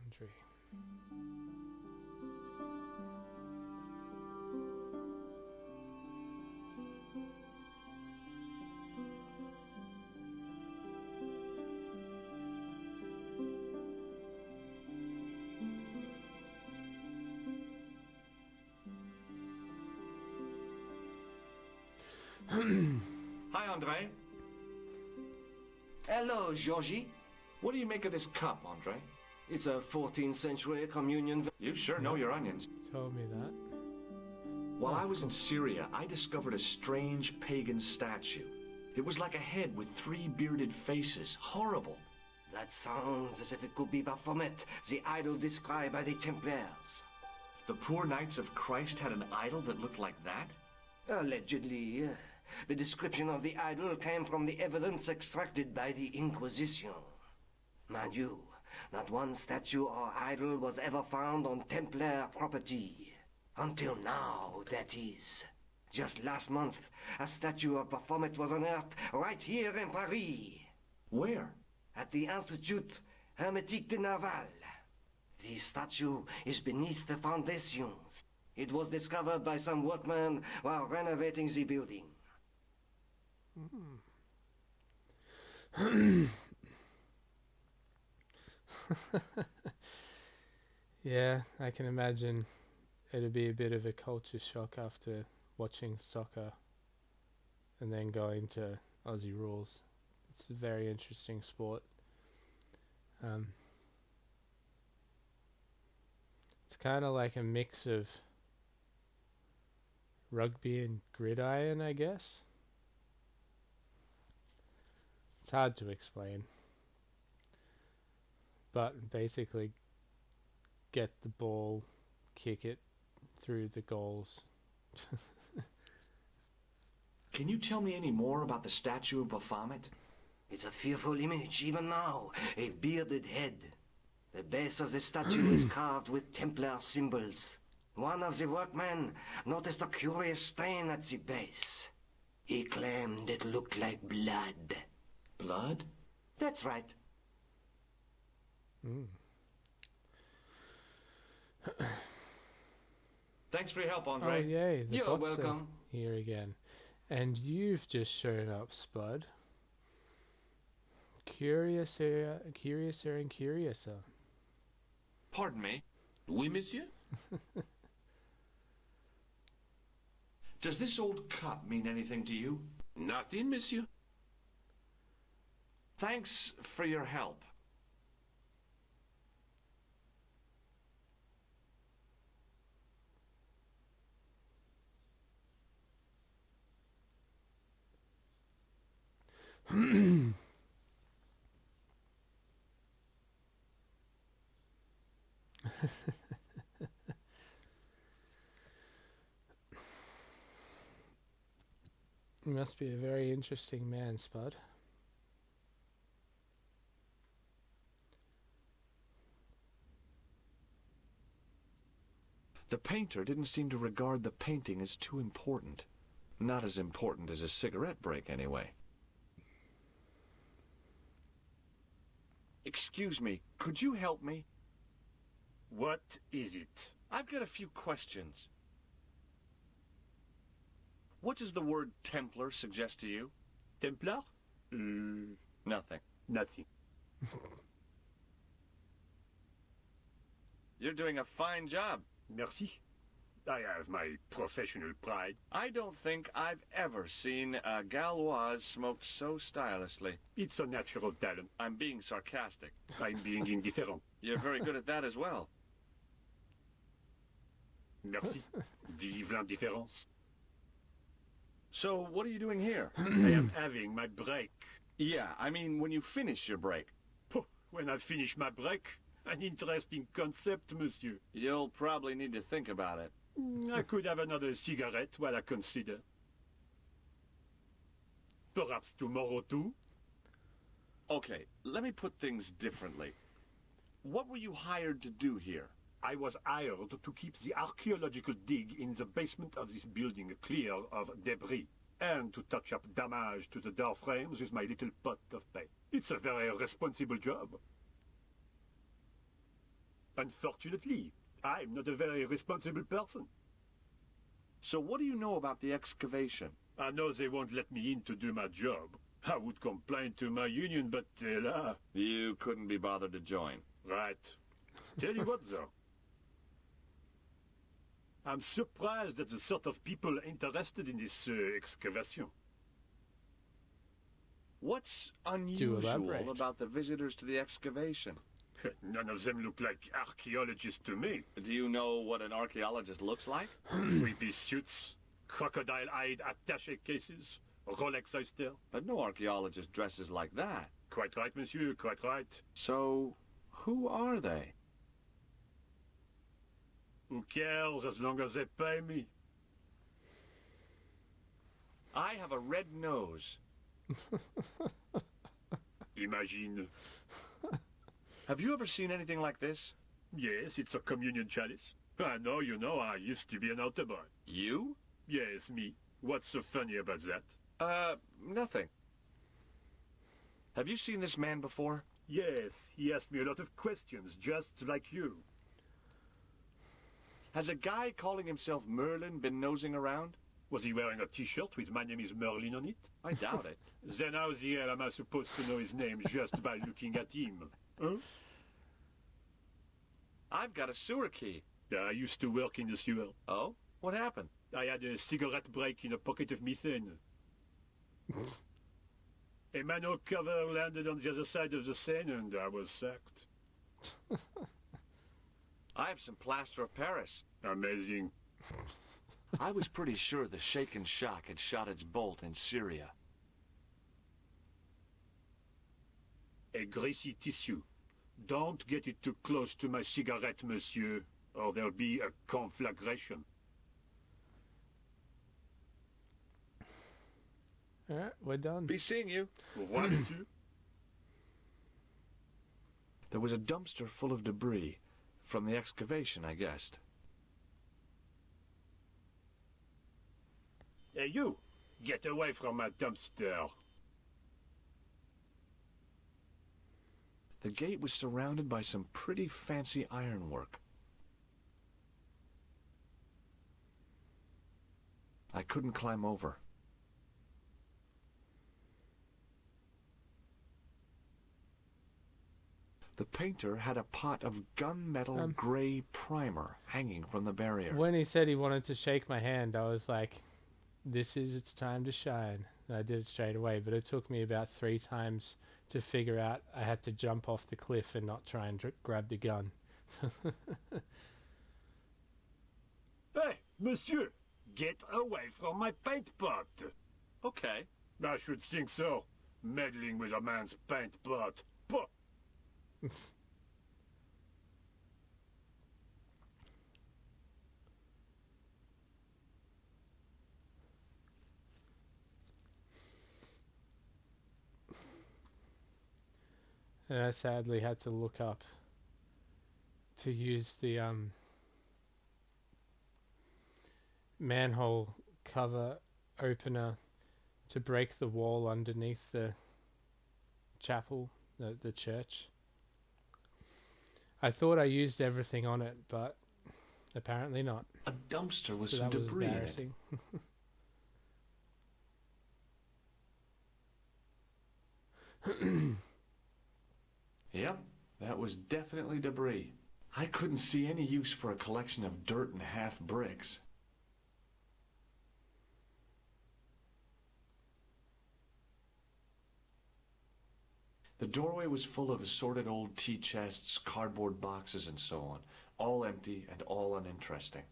Speaker 1: Andre.
Speaker 2: Hi, Andre.
Speaker 16: Hello, Georgie.
Speaker 2: What do you make of this cup, Andre?
Speaker 16: It's a 14th century communion.
Speaker 2: You sure know your onions.
Speaker 1: Told me that.
Speaker 2: While I was in Syria, I discovered a strange pagan statue. It was like a head with 3 bearded faces. Horrible.
Speaker 16: That sounds as if it could be Baphomet, the idol described by the Templars.
Speaker 2: The poor Knights of Christ had an idol that looked like that?
Speaker 16: Allegedly. The description of the idol came from the evidence extracted by the Inquisition. Mind you, not one statue or idol was ever found on Templar property. Until now, that is. Just last month, a statue of Baphomet was unearthed right here in Paris.
Speaker 2: Where?
Speaker 16: At the Institut Hermétique de Naval. The statue is beneath the foundations. It was discovered by some workmen while renovating the building.
Speaker 1: Yeah, I can imagine it'd be a bit of a culture shock after watching soccer and then going to Aussie rules. It's a very interesting sport. It's kind of like a mix of rugby and gridiron, I guess. It's hard to explain. But basically get the ball, kick it through the goals.
Speaker 2: Can you tell me any more about the statue of Baphomet?
Speaker 16: It's a fearful image, even now. A bearded head. The base of the statue is carved with Templar symbols. One of the workmen noticed a curious stain at the base. He claimed it looked like blood.
Speaker 2: Blood?
Speaker 16: That's right.
Speaker 2: Thanks for your help, Andre.
Speaker 1: Oh, yay. The
Speaker 16: You're
Speaker 1: bots are
Speaker 16: welcome.
Speaker 1: here again. And you've just shown up, Spud. What are you doing?
Speaker 16: You're welcome.
Speaker 1: Here again. And you've just shown up, Spud. What are you doing? Here again. And you've just shown up, Spud. What are you doing? Here again. And you've just shown up, Spud. What are you doing? Here again. And you've just shown up, Spud. Curiouser and curiouser.
Speaker 12: Pardon me?
Speaker 11: Oui, monsieur?
Speaker 12: Does this old cup mean anything to you?
Speaker 11: Nothing, monsieur.
Speaker 12: Thanks for your help.
Speaker 1: You must be a very interesting man, Spud.
Speaker 12: The painter didn't seem to regard the painting as too important. Not as important as a cigarette break, anyway. Excuse me, could you help me?
Speaker 17: What is it?
Speaker 12: I've got a few questions. What does the word Templar suggest to you?
Speaker 17: Templar?
Speaker 12: Nothing.
Speaker 17: Nothing.
Speaker 12: You're doing a fine job.
Speaker 17: Merci. I have my professional pride.
Speaker 12: I don't think I've ever seen a Gauloise smoked so stylishly.
Speaker 17: It's a natural talent.
Speaker 12: I'm being sarcastic.
Speaker 17: I'm being indifferent.
Speaker 12: You're very good at that as well.
Speaker 17: Merci. Vive l'indifférence.
Speaker 12: So, what are you doing here?
Speaker 17: I am having my break.
Speaker 12: Yeah, I mean when you finish your break.
Speaker 17: When I finish my break? An interesting concept, monsieur.
Speaker 12: You'll probably need to think about it.
Speaker 17: I could have another cigarette while I consider. Perhaps tomorrow too?
Speaker 12: Okay, let me put things differently. What were you hired to do here?
Speaker 17: I was hired to keep the archaeological dig in the basement of this building clear of debris, and to touch up damage to the door frames with my little pot of paint. It's a very responsible job. Unfortunately, I'm not a very responsible person.
Speaker 12: So what do you know about the excavation?
Speaker 17: I know they won't let me in to do my job. I would complain to my union, but
Speaker 12: you couldn't be bothered to join.
Speaker 17: Right. Tell you what, though. I'm surprised at the sort of people interested in this excavation.
Speaker 12: What's unusual about the visitors to the excavation?
Speaker 17: None of them look like archaeologists to me.
Speaker 12: Do you know what an archaeologist looks like?
Speaker 17: Creepy suits, crocodile-eyed attaché cases, Rolex oyster.
Speaker 12: But no archaeologist dresses like that.
Speaker 17: Quite right, monsieur, quite right.
Speaker 12: So, who are they?
Speaker 17: Who cares as long as they pay me?
Speaker 12: I have a red nose.
Speaker 17: Imagine.
Speaker 12: Have you ever seen anything like this?
Speaker 17: Yes, it's a communion chalice. I know, you know, I used to be an altar boy.
Speaker 12: You?
Speaker 17: Yes, me. What's so funny about that?
Speaker 12: Nothing. Have you seen this man before?
Speaker 17: Yes, he asked me a lot of questions, just like you.
Speaker 12: Has a guy calling himself Merlin been nosing around?
Speaker 17: Was he wearing a t-shirt with "My name is Merlin" on it?
Speaker 12: I doubt it.
Speaker 17: Then how the hell am I supposed to know his name just by looking at him? Huh?
Speaker 12: I've got a sewer key.
Speaker 17: I used to work in the sewer.
Speaker 12: Oh? What happened?
Speaker 17: I had a cigarette break in a pocket of methane. A manhole cover landed on the other side of the Seine and I was sacked.
Speaker 12: I have some plaster of Paris.
Speaker 17: Amazing.
Speaker 12: I was pretty sure the shaken shock had shot its bolt in Syria.
Speaker 17: A greasy tissue. Don't get it too close to my cigarette, monsieur, or there'll be a conflagration.
Speaker 1: Alright, we're done.
Speaker 12: Be seeing you.
Speaker 17: Au revoir, monsieur.
Speaker 12: There was a dumpster full of debris. From the excavation, I guessed.
Speaker 17: Hey, you! Get away from my dumpster.
Speaker 12: The gate was surrounded by some pretty fancy ironwork. I couldn't climb over. The painter had a pot of gunmetal grey primer hanging from the barrier.
Speaker 1: When he said he wanted to shake my hand, I was like, this is its time to shine. And I did it straight away, but it took me about 3 times to figure out I had to jump off the cliff and not try and grab the gun.
Speaker 17: Hey, monsieur, get away from my paint pot.
Speaker 14: Okay.
Speaker 17: I should think so. Meddling with a man's paint pot. Puh.
Speaker 1: And I sadly had to look up to use the manhole cover opener to break the wall underneath the chapel, the church. I thought I used everything on it, but apparently not.
Speaker 12: A dumpster with
Speaker 1: So
Speaker 12: some
Speaker 1: that was
Speaker 12: debris in it.
Speaker 1: embarrassing.
Speaker 12: Yep, that was definitely debris. I couldn't see any use for a collection of dirt and half bricks. The doorway was full of assorted old tea chests, cardboard boxes, and so on, all empty and all uninteresting.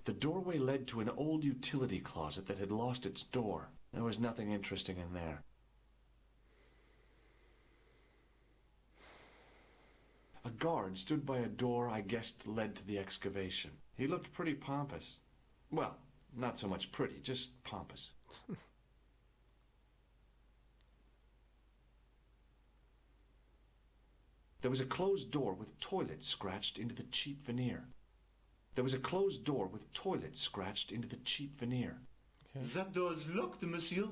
Speaker 12: The doorway led to an old utility closet that had lost its door. There was nothing interesting in there. A guard stood by a door I guessed led to the excavation. He looked pretty pompous. Well, not so much pretty, just pompous. There was a closed door with toilet scratched into the cheap veneer. There was a closed door with toilet scratched into the cheap veneer.
Speaker 1: Okay.
Speaker 10: That door is locked, monsieur.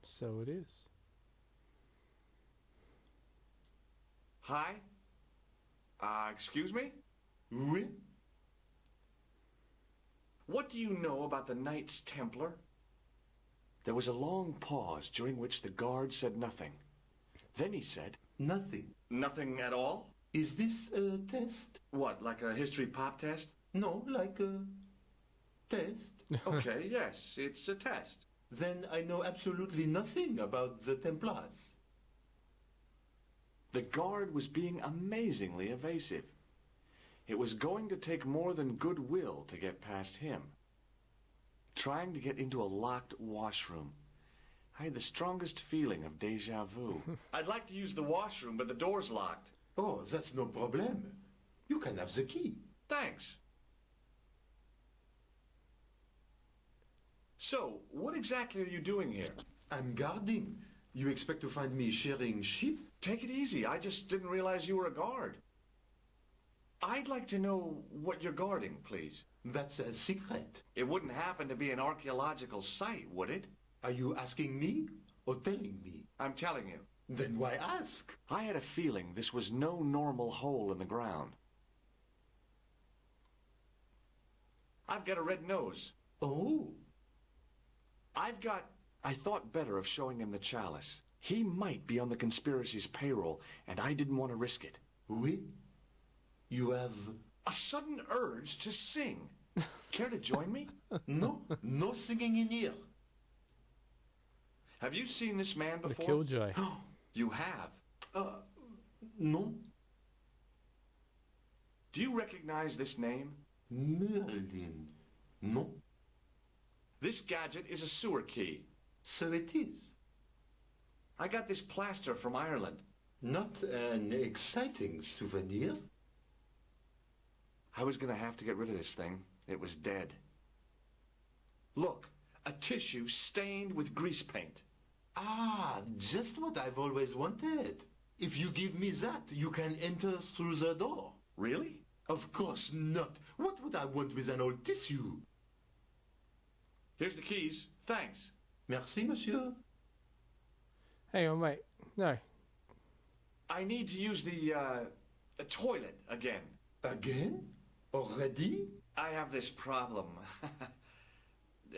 Speaker 1: So it is.
Speaker 12: Hi? Excuse me?
Speaker 10: Oui?
Speaker 12: What do you know about the Knights Templar? There was a long pause during which the guard said nothing. Then he said,
Speaker 10: Nothing.
Speaker 12: Nothing at all?
Speaker 10: Is this a test?
Speaker 12: What, like a history pop test?
Speaker 10: No, like a test.
Speaker 12: Okay, yes, it's a test.
Speaker 10: Then I know absolutely nothing about the Templars.
Speaker 12: The guard was being amazingly evasive. It was going to take more than goodwill to get past him. Trying to get into a locked washroom. I had the strongest feeling of déjà vu. I'd like to use the washroom, but the door's locked.
Speaker 10: Oh, that's no problem. You can have the key.
Speaker 12: Thanks. So, what exactly are you doing here?
Speaker 10: I'm guarding. You expect to find me shearing sheep?
Speaker 12: Take it easy. I just didn't realize you were a guard. I'd like to know what you're guarding, please.
Speaker 10: That's a secret.
Speaker 12: It wouldn't happen to be an archaeological site, would it?
Speaker 10: Are you asking me or telling me?
Speaker 12: I'm telling you.
Speaker 10: Then why ask?
Speaker 12: I had a feeling this was no normal hole in the ground. I've got a red nose.
Speaker 10: Oh.
Speaker 12: I thought better of showing him the chalice. He might be on the conspiracy's payroll, and I didn't want to risk it.
Speaker 10: Oui? You have...
Speaker 12: A sudden urge to sing. Care to join me?
Speaker 10: No, no singing in here.
Speaker 12: Have you seen this man before?
Speaker 1: The Killjoy.
Speaker 12: You have?
Speaker 10: No.
Speaker 12: Do you recognize this name?
Speaker 10: Merlin. No.
Speaker 12: This gadget is a sewer key.
Speaker 10: So it is.
Speaker 12: I got this plaster from Ireland.
Speaker 10: Not an exciting souvenir.
Speaker 12: I was going to have to get rid of this thing. It was dead. Look, a tissue stained with grease paint.
Speaker 10: Ah, just what I've always wanted. If you give me that, you can enter through the door.
Speaker 12: Really?
Speaker 10: Of course not. What would I want with an old tissue?
Speaker 12: Here's the keys. Thanks.
Speaker 10: Merci, monsieur.
Speaker 1: Hang on, wait. No.
Speaker 12: I need to use the toilet again.
Speaker 10: Again? Already?
Speaker 12: I have this problem.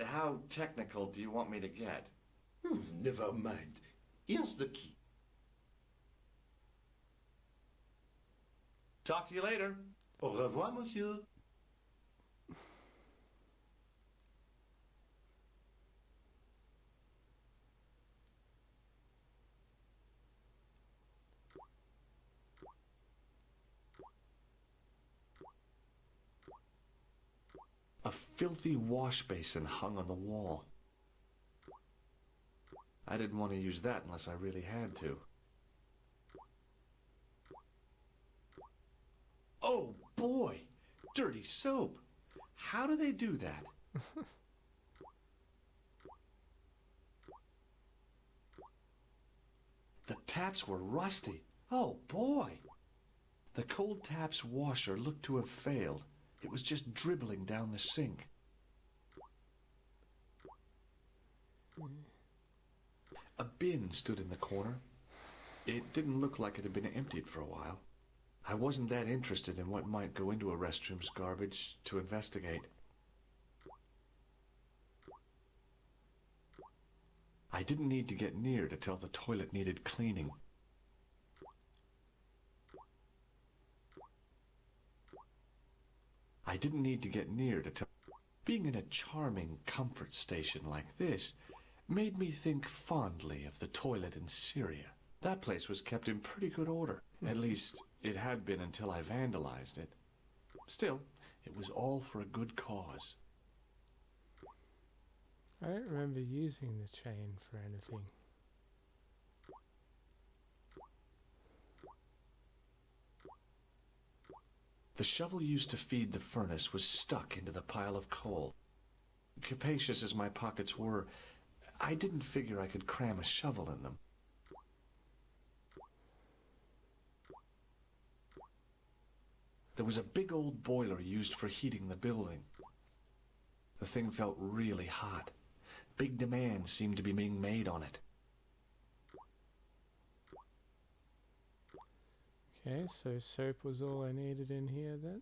Speaker 12: How technical do you want me to get?
Speaker 10: Never mind. Here's the key.
Speaker 2: Talk to you later.
Speaker 10: Au revoir, monsieur.
Speaker 2: A filthy wash basin hung on the wall. I didn't want to use that unless I really had to. Oh boy! Dirty soap! How do they do that? The taps were rusty. Oh boy! The cold taps washer looked to have failed. It was just dribbling down the sink. A bin stood in the corner. It didn't look like it had been emptied for a while. I wasn't that interested in what might go into a restroom's garbage to investigate. I didn't need to get near to tell the toilet needed cleaning. I didn't need to get near to tell... Being in a charming comfort station like this made me think fondly of the toilet in Syria. That place was kept in pretty good order. At least, it had been until I vandalized it. Still, it was all for a good cause.
Speaker 1: I don't remember using the chain for anything.
Speaker 2: The shovel used to feed the furnace was stuck into the pile of coal. Capacious as my pockets were, I didn't figure I could cram a shovel in them. There was a big old boiler used for heating the building. The thing felt really hot. Big demands seemed to be being made on it.
Speaker 1: Okay, so soap was all I needed in here then.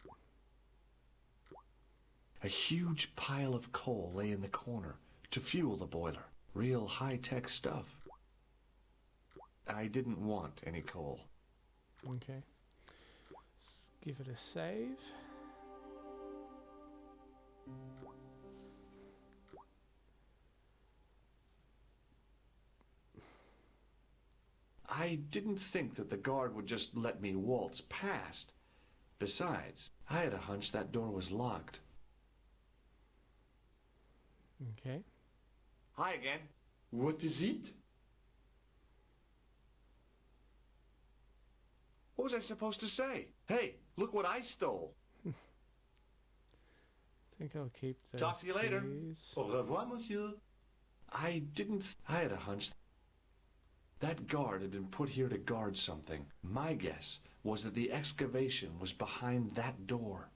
Speaker 2: A huge pile of coal lay in the corner to fuel the boiler. Real high-tech stuff. I didn't want any coal.
Speaker 1: Okay. Let's give it a save.
Speaker 2: I didn't think that the guard would just let me waltz past. Besides, I had a hunch that door was locked.
Speaker 1: Okay.
Speaker 2: Hi again.
Speaker 10: What is it?
Speaker 2: What was I supposed to say? Hey, look what I stole.
Speaker 1: I think I'll keep those.
Speaker 2: Talk to you later.
Speaker 1: Please.
Speaker 10: Au revoir, monsieur.
Speaker 2: I had a hunch that guard had been put here to guard something. My guess was that the excavation was behind that door.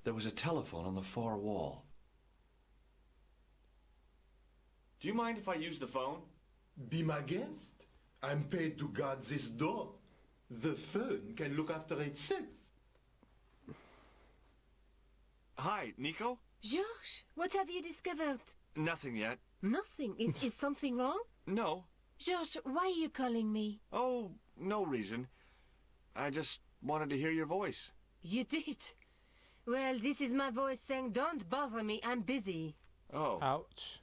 Speaker 2: There was a telephone on the far wall. Do you mind if I use the phone?
Speaker 10: Be my guest. I'm paid to guard this door. The phone can look after itself.
Speaker 2: Hi, Nico?
Speaker 3: Georges, what have you discovered?
Speaker 2: Nothing yet.
Speaker 3: Nothing. Is something wrong?
Speaker 2: No.
Speaker 3: Georges, why are you calling me?
Speaker 2: Oh, no reason. I just wanted to hear your voice.
Speaker 3: You did? Well, this is my voice saying, don't bother me, I'm busy.
Speaker 2: Oh.
Speaker 1: Ouch.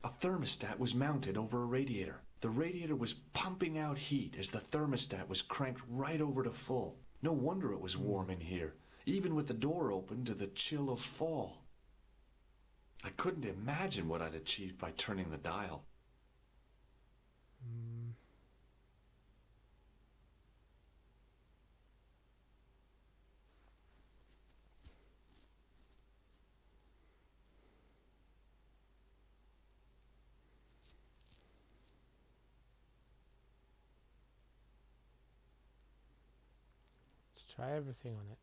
Speaker 2: A thermostat was mounted over a radiator. The radiator was pumping out heat as the thermostat was cranked right over to full. No wonder it was warm in here, even with the door open to the chill of fall. I couldn't imagine what I'd achieved by turning the dial.
Speaker 1: Let's try everything on it.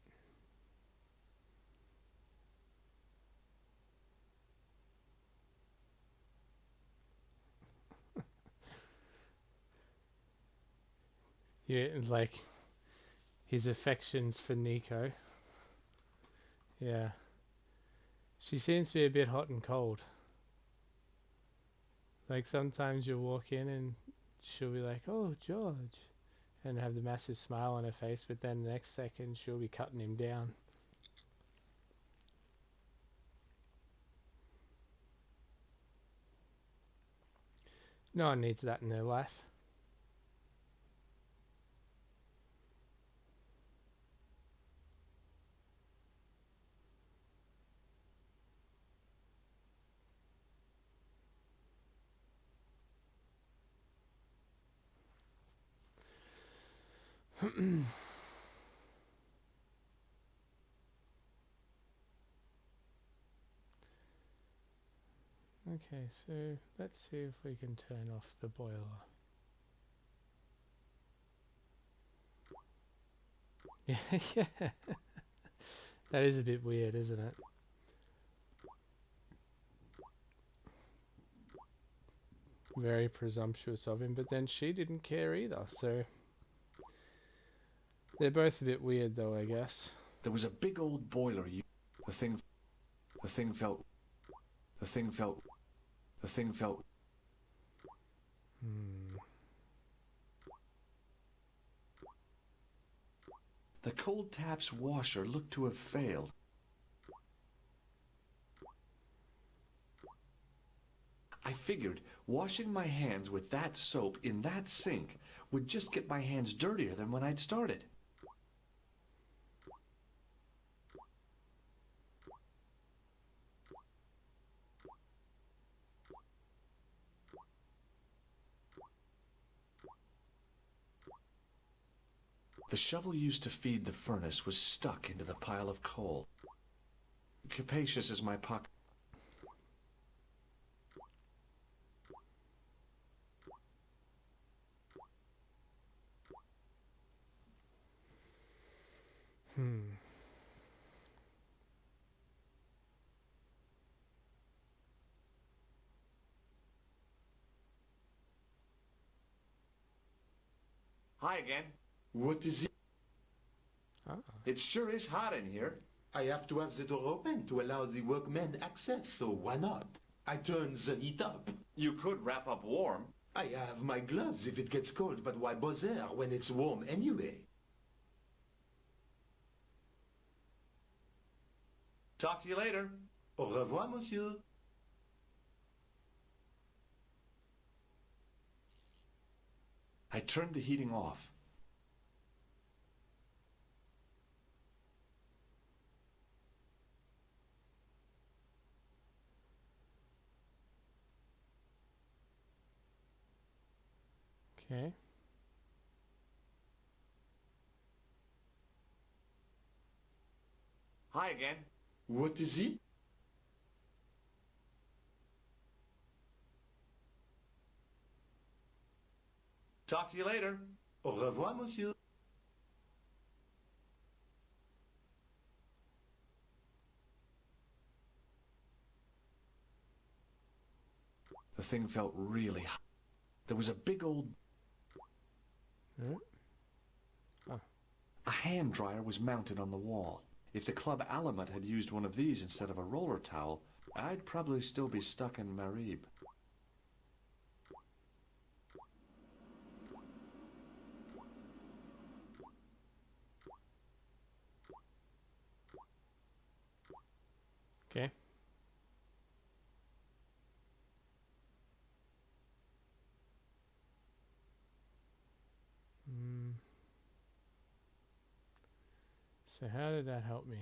Speaker 1: Yeah, like his affections for Nico. Yeah. She seems to be a bit hot and cold. Like sometimes you'll walk in and she'll be like, "Oh, George," and have the massive smile on her face, but then the next second she'll be cutting him down. No one needs that in their life. Okay, so let's see if we can turn off the boiler. Yeah, yeah. That is a bit weird, isn't it? Very presumptuous of him, but then she didn't care either, so they're both a bit weird though, I guess.
Speaker 12: There was a big old boiler. The thing felt. The cold tap's washer looked to have failed. I figured washing my hands with that soap in that sink would just get my hands dirtier than when I'd started. The shovel used to feed the furnace was stuck into the pile of coal. Capacious as my pocket. Hi again.
Speaker 10: What is it?
Speaker 12: It sure is hot in here.
Speaker 10: I have to have the door open to allow the workmen access, so why not? I turn the heat up.
Speaker 12: You could wrap up warm.
Speaker 10: I have my gloves if it gets cold, but why bother when it's warm anyway?
Speaker 12: Talk to you later.
Speaker 10: Au revoir, monsieur.
Speaker 12: I turned the heating off.
Speaker 1: Okay.
Speaker 12: Hi again.
Speaker 10: What is it?
Speaker 12: Talk to you later.
Speaker 10: Au revoir, monsieur.
Speaker 12: The thing felt really hot. There was a big old... A hand dryer was mounted on the wall. If the Club Alamut had used one of these instead of a roller towel, I'd probably still be stuck in Marib.
Speaker 1: Okay. So how did that help me?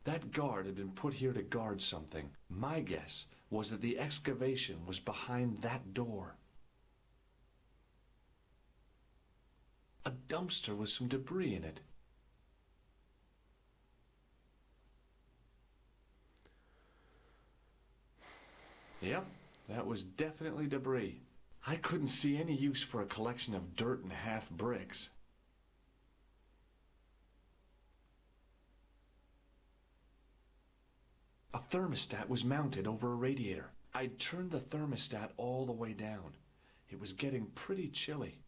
Speaker 12: That guard had been put here to guard something. My guess was that the excavation was behind that door. A dumpster with some debris in it. Yep, that was definitely debris. I couldn't see any use for a collection of dirt and half bricks. A thermostat was mounted over a radiator. I'd turned the thermostat all the way down. It was getting pretty chilly.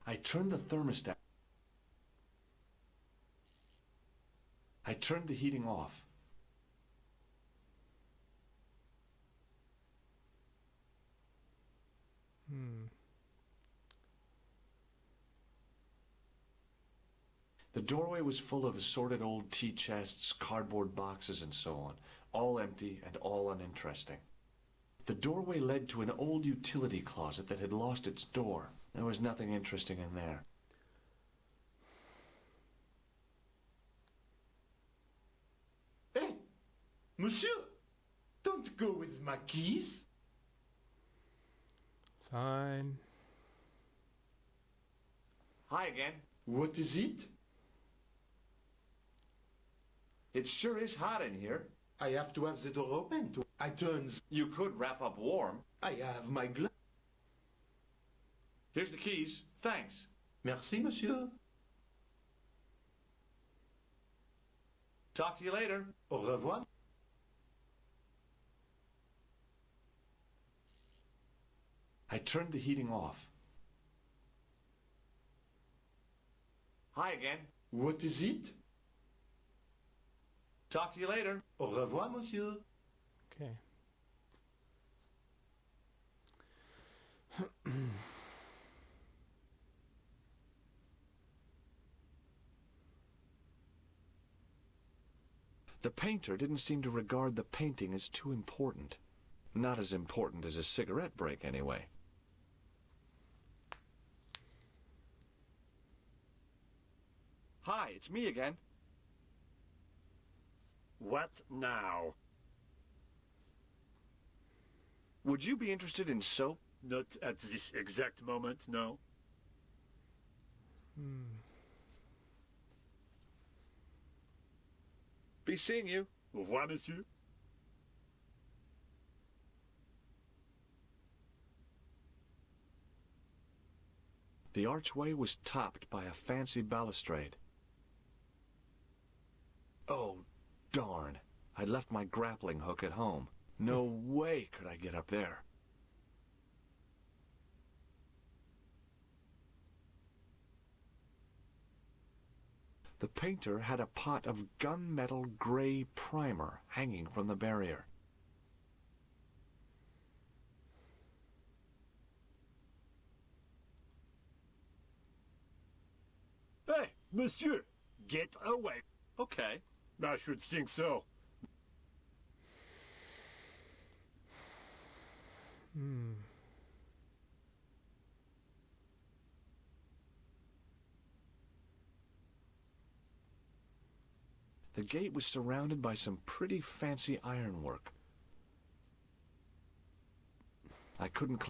Speaker 2: I turned the thermostat. I turned the heating off. The doorway was full of assorted old tea chests, cardboard boxes, and so on, all empty and all uninteresting. The doorway led to an old utility closet that had lost its door. There was nothing interesting in there.
Speaker 10: Hey, monsieur, don't go with my keys.
Speaker 1: Fine.
Speaker 2: Hi again.
Speaker 10: What is it?
Speaker 2: It sure is hot in here.
Speaker 10: I have to have the door open. I turn.
Speaker 2: You could wrap up warm.
Speaker 10: I have my glove.
Speaker 2: Here's the keys. Thanks.
Speaker 10: Merci, monsieur.
Speaker 2: Talk to you later.
Speaker 10: Au revoir.
Speaker 2: I turned the heating off. Hi again.
Speaker 10: What is it?
Speaker 2: Talk to you later.
Speaker 10: Au revoir, monsieur.
Speaker 1: Okay.
Speaker 2: The painter didn't seem to regard the painting as too important. Not as important as a cigarette break, anyway. Hi, it's me again.
Speaker 17: What now?
Speaker 2: Would you be interested in soap?
Speaker 17: Not at this exact moment, no.
Speaker 2: Be seeing you.
Speaker 17: Au revoir, monsieur.
Speaker 2: The archway was topped by a fancy balustrade. Oh, darn. I'd left my grappling hook at home. No way could I get up there. The painter had a pot of gunmetal gray primer hanging from the barrier.
Speaker 17: Hey, monsieur, get away.
Speaker 2: Okay.
Speaker 17: I should think so.
Speaker 2: The gate was surrounded by some pretty fancy ironwork. I couldn't...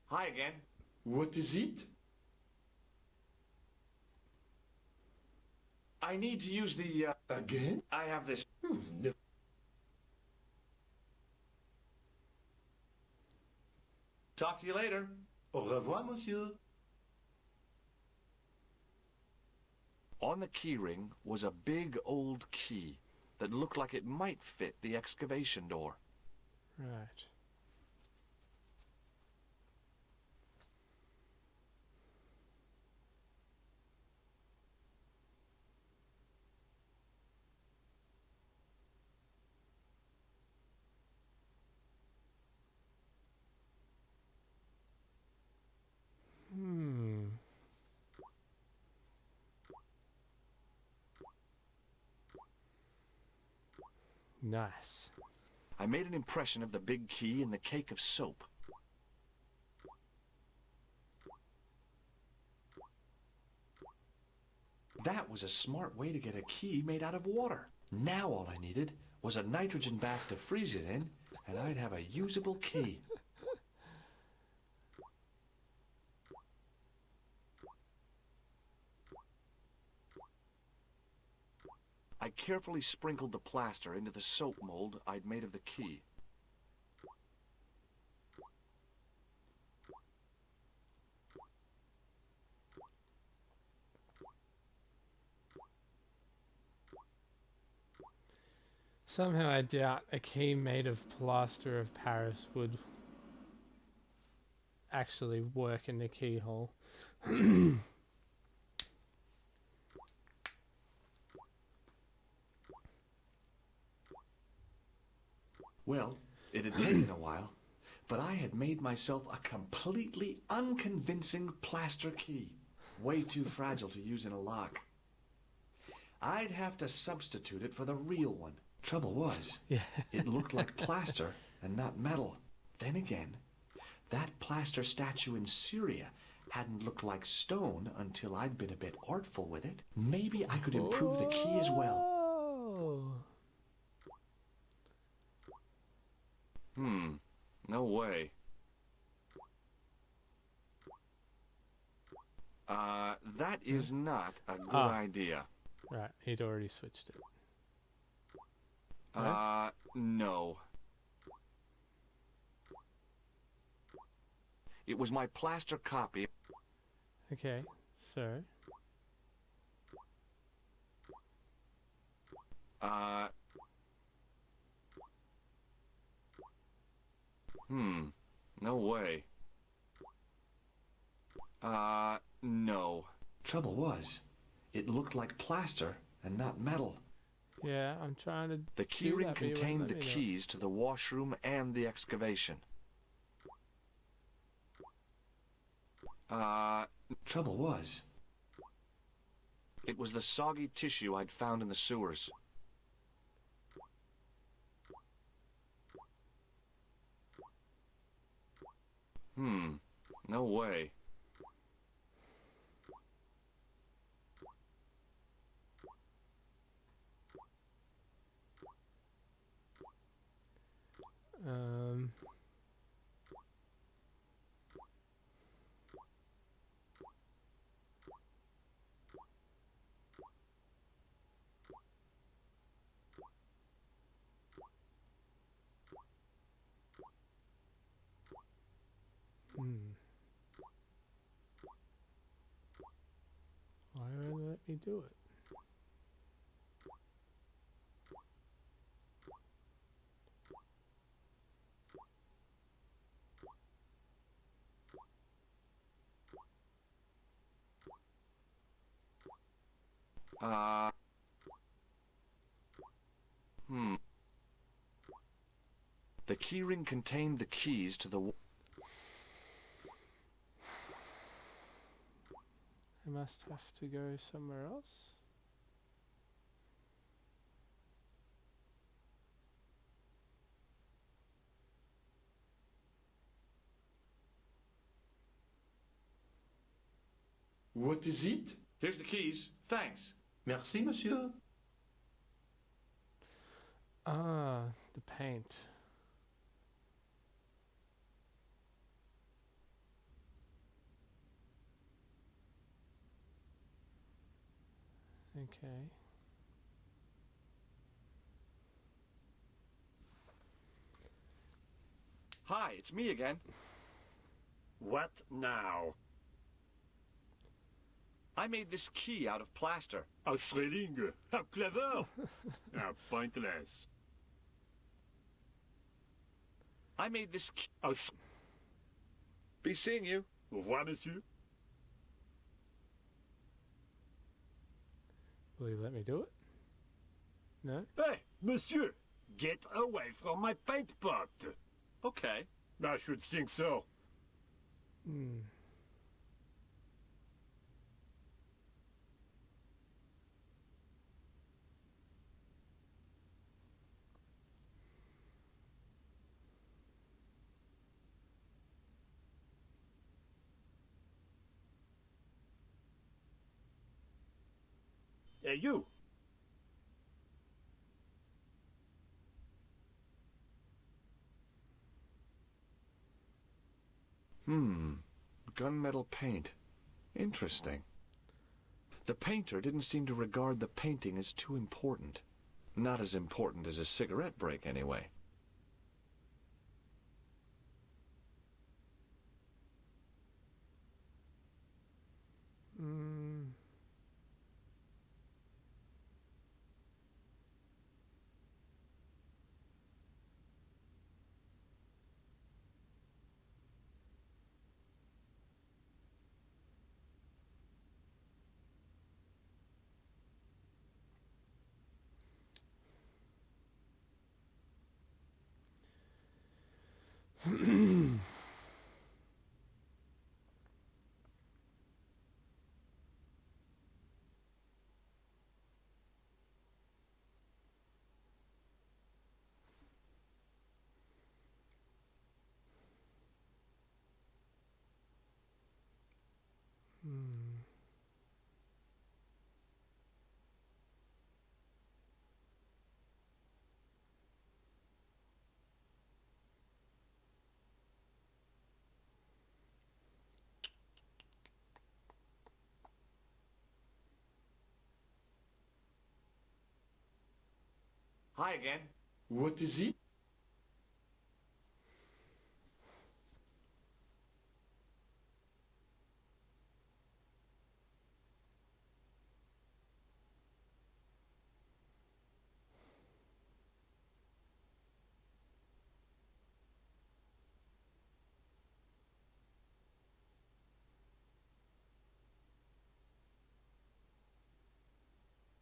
Speaker 2: Hi again.
Speaker 10: What is it?
Speaker 2: I need to use the,
Speaker 10: Again?
Speaker 2: I have this... Talk to you later.
Speaker 10: Au revoir, monsieur.
Speaker 2: On the keyring was a big old key that looked like it might fit the excavation door.
Speaker 1: Right. Nice.
Speaker 2: I made an impression of the big key in the cake of soap. That was a smart way to get a key made out of water. Now all I needed was a nitrogen bath to freeze it in, and I'd have a usable key. I carefully sprinkled the plaster into the soap mold I'd made of the key.
Speaker 1: Somehow I doubt a key made of plaster of Paris would actually work in the keyhole.
Speaker 2: Well, it had taken a while, but I had made myself a completely unconvincing plaster key. Way too fragile to use in a lock. I'd have to substitute it for the real one. Trouble was, it looked like plaster and not metal. Then again, that plaster statue in Syria hadn't looked like stone until I'd been a bit artful with it. Maybe I could improve the key as well.
Speaker 12: No way. That is not a good idea.
Speaker 1: Right, he'd already switched it.
Speaker 12: No. It was my plaster copy.
Speaker 1: Okay, so...
Speaker 12: No way. No.
Speaker 2: Trouble was, it looked like plaster and not metal.
Speaker 1: Yeah, I'm trying to...
Speaker 12: The keyring contained the keys to the washroom and the excavation.
Speaker 2: Trouble was,
Speaker 12: it was the soggy tissue I'd found in the sewers. No way.
Speaker 1: Why won't it let me do it?
Speaker 12: The keyring contained the keys to the...
Speaker 1: I must have to go somewhere else.
Speaker 10: What is it?
Speaker 2: Here's the keys. Thanks.
Speaker 10: Merci, monsieur.
Speaker 1: Ah, the paint. Okay.
Speaker 12: Hi, it's me again.
Speaker 17: What now?
Speaker 12: I made this key out of plaster.
Speaker 17: Thrilling! How clever! How pointless.
Speaker 12: I made this key... Be seeing you.
Speaker 17: Au revoir, monsieur.
Speaker 1: Will you let me do it? No?
Speaker 17: Hey, monsieur! Get away from my paint pot!
Speaker 12: Okay.
Speaker 17: I should think so. Hey, you!
Speaker 2: Gunmetal paint. Interesting. The painter didn't seem to regard the painting as too important. Not as important as a cigarette break, anyway.
Speaker 12: Hi again.
Speaker 2: What is it?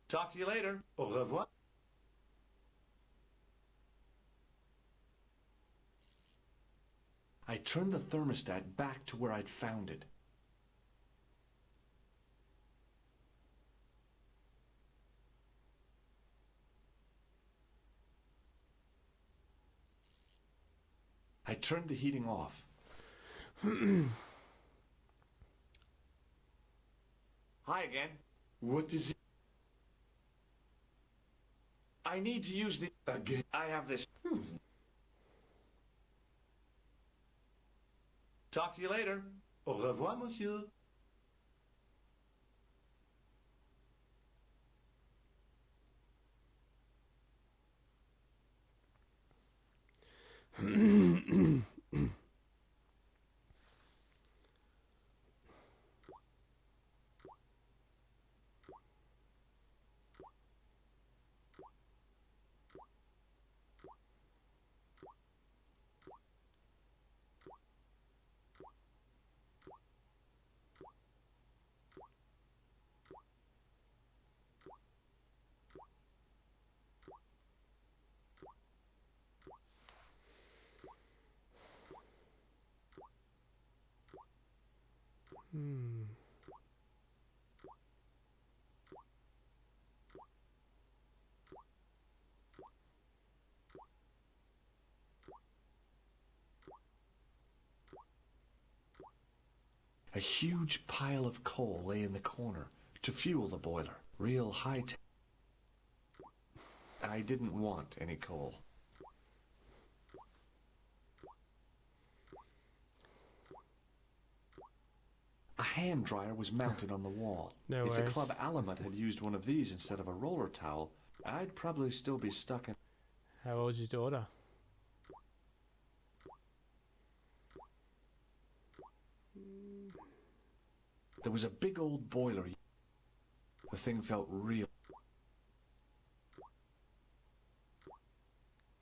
Speaker 12: Talk to you later.
Speaker 2: Au revoir. I turned the thermostat back to where I'd found it. I turned the heating off.
Speaker 12: Hi again.
Speaker 2: What is it?
Speaker 12: I need to use the...
Speaker 2: Again?
Speaker 12: I have this... Talk to you later.
Speaker 2: Au revoir, monsieur. A huge pile of coal lay in the corner to fuel the boiler. Real high-tech.
Speaker 12: I didn't want any coal.
Speaker 2: A hand dryer was mounted on the wall.
Speaker 1: No
Speaker 2: If the
Speaker 1: worries.
Speaker 2: club Alamut had used one of these instead of a roller towel, I'd probably still be stuck in...
Speaker 1: How old's your daughter?
Speaker 2: There was a big old boiler. The thing felt real.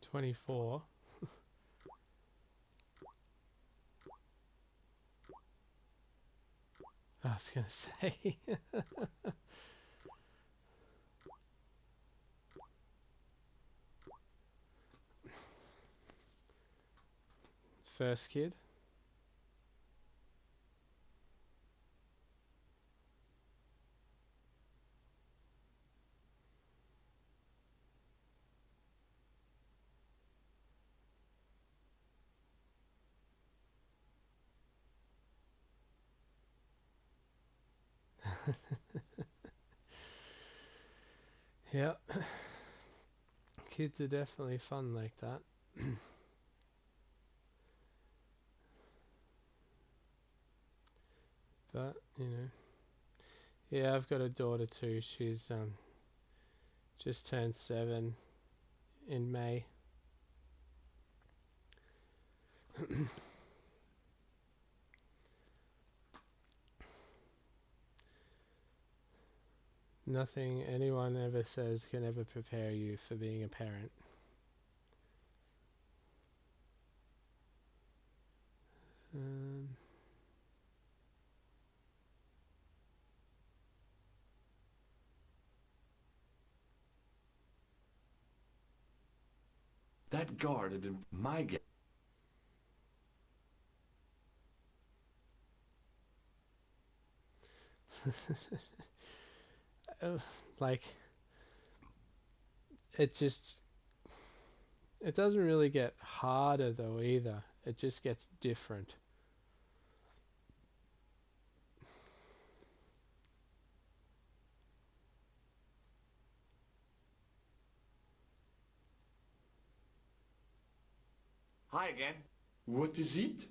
Speaker 1: 24. I was going to say. First kid. Yeah. Kids are definitely fun like that. But, you know. Yeah, I've got a daughter too. She's just turned 7 in May. Nothing anyone ever says can ever prepare you for being a parent.
Speaker 2: That guard had been my guess.
Speaker 1: Like, it just, it doesn't really get harder though either. It just gets different.
Speaker 12: Hi again.
Speaker 10: What is it?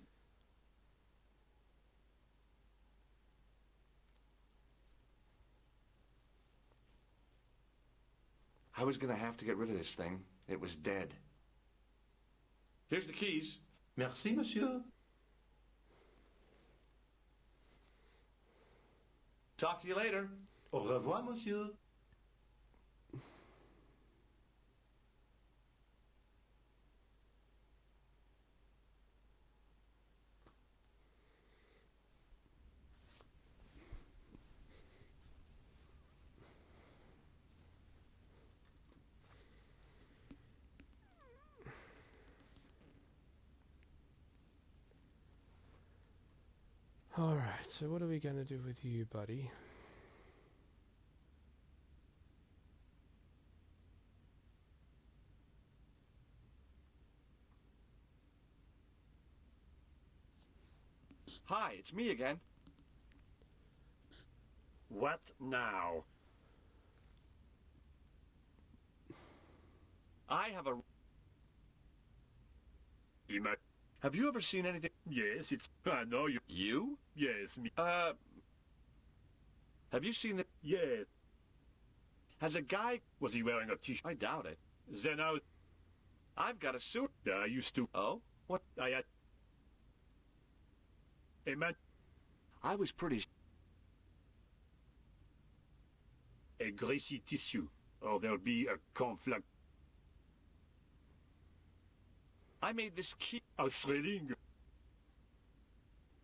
Speaker 2: I was gonna have to get rid of this thing. It was dead.
Speaker 12: Here's the keys.
Speaker 10: Merci, monsieur.
Speaker 12: Talk to you later.
Speaker 10: Au revoir, monsieur.
Speaker 1: Alright, so what are we going to do with you, buddy?
Speaker 12: Hi, it's me again.
Speaker 17: What now?
Speaker 12: I have a... Have you ever seen anything...
Speaker 17: Yes, it's... I know you.
Speaker 12: You?
Speaker 17: Yes, me.
Speaker 12: Have you seen the...
Speaker 17: Yeah.
Speaker 12: Has a guy...
Speaker 17: Was he wearing a t-shirt?
Speaker 12: I doubt it.
Speaker 17: Then
Speaker 12: I've got a suit.
Speaker 17: I used to...
Speaker 12: Oh? What?
Speaker 17: I had... Hey, man.
Speaker 12: I was pretty...
Speaker 17: A greasy tissue, or there'll be a conflict.
Speaker 12: I made this key...
Speaker 17: A thrilling.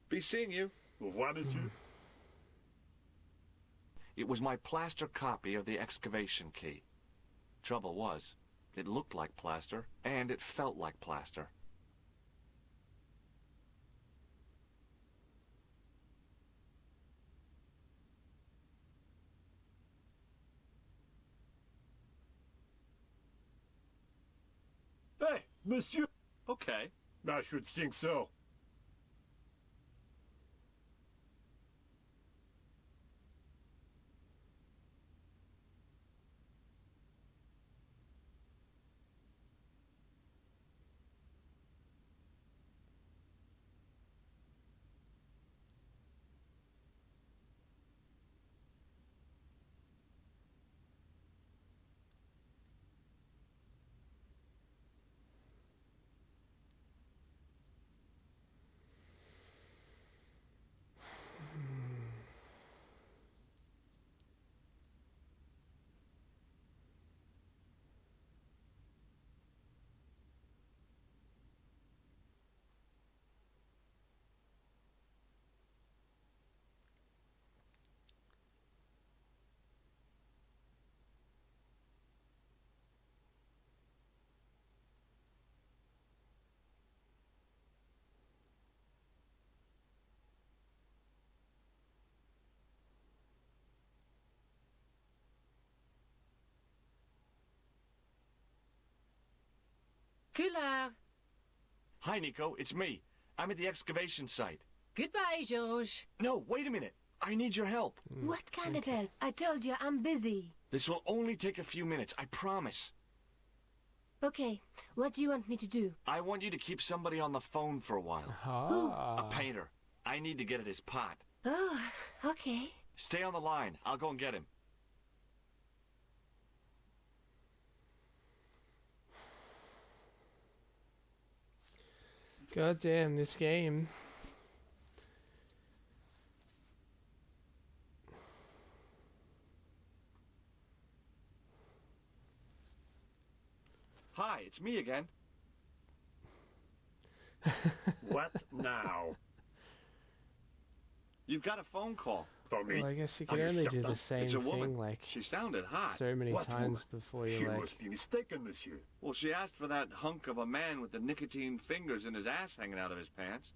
Speaker 12: Be seeing you.
Speaker 17: Au revoir, monsieur.
Speaker 12: It was my plaster copy of the excavation key. Trouble was, it looked like plaster, and it felt like plaster.
Speaker 17: Hey, monsieur.
Speaker 12: Okay.
Speaker 17: I should think so.
Speaker 15: Coulard.
Speaker 12: Hi, Nico. It's me. I'm at the excavation site.
Speaker 15: Goodbye, George.
Speaker 12: No, wait a minute. I need your help.
Speaker 3: What kind of help? I told you I'm busy.
Speaker 12: This will only take a few minutes, I promise.
Speaker 3: Okay, what do you want me to do?
Speaker 12: I want you to keep somebody on the phone for a while.
Speaker 1: Ah.
Speaker 12: A painter. I need to get at his pot.
Speaker 3: Oh, okay.
Speaker 12: Stay on the line. I'll go and get him.
Speaker 1: God damn, this game.
Speaker 12: Hi, it's me again.
Speaker 17: What now?
Speaker 12: You've got a phone call.
Speaker 17: For me?
Speaker 1: Well, I guess you can only do the same
Speaker 12: It's a woman.
Speaker 1: thing like
Speaker 12: She sounded hot.
Speaker 1: so many
Speaker 17: What
Speaker 1: times
Speaker 17: woman?
Speaker 1: before
Speaker 17: She
Speaker 1: you're like,
Speaker 17: must be mistaken, monsieur.
Speaker 12: Well, she asked for that hunk of a man with the nicotine fingers and his ass hanging out of his pants.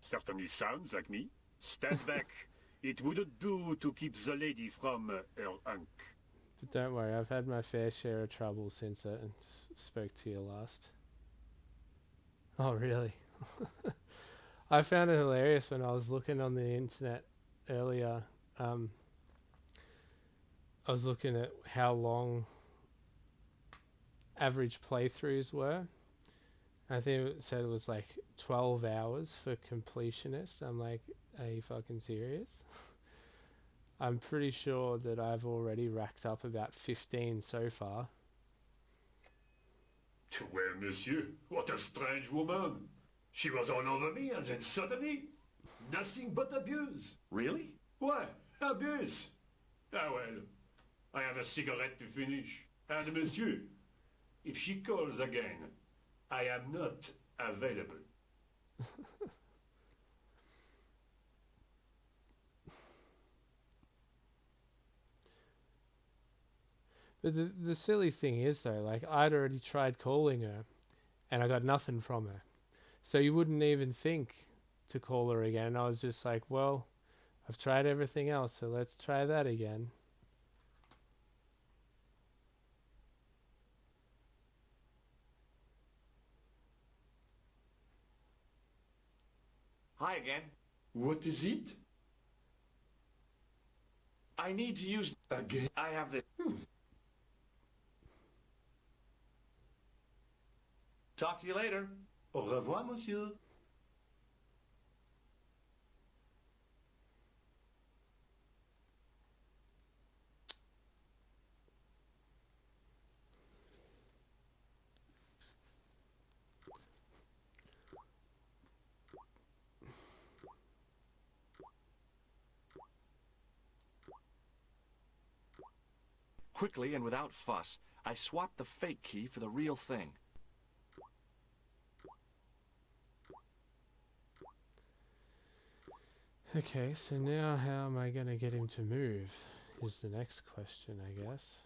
Speaker 17: Certainly sounds like me. Stand back. It wouldn't do to keep the lady from her unk.
Speaker 1: But don't worry, I've had my fair share of trouble since I spoke to you last. Oh, really? I found it hilarious when I was looking on the internet earlier. I was looking at how long average playthroughs were. I think it said it was like 12 hours for completionists. I'm like, are you fucking serious? I'm pretty sure that I've already racked up about 15 so far.
Speaker 17: Well, monsieur, what a strange woman. She was all over me and then suddenly, nothing but abuse.
Speaker 2: Really?
Speaker 17: Why, abuse? Ah well, I have a cigarette to finish. And monsieur, if she calls again, I am not available.
Speaker 1: But the silly thing is though, like I'd already tried calling her and I got nothing from her. So you wouldn't even think to call her again. I was just like, well, I've tried everything else, so let's try that again.
Speaker 12: Hi again.
Speaker 10: What is it?
Speaker 12: I need to use...
Speaker 10: Again?
Speaker 12: I have the... Talk to you later.
Speaker 7: Au revoir, monsieur.
Speaker 12: Quickly and without fuss, I swapped the fake key for the real thing.
Speaker 1: Okay, so now how am I going to get him to move is the next question, I guess.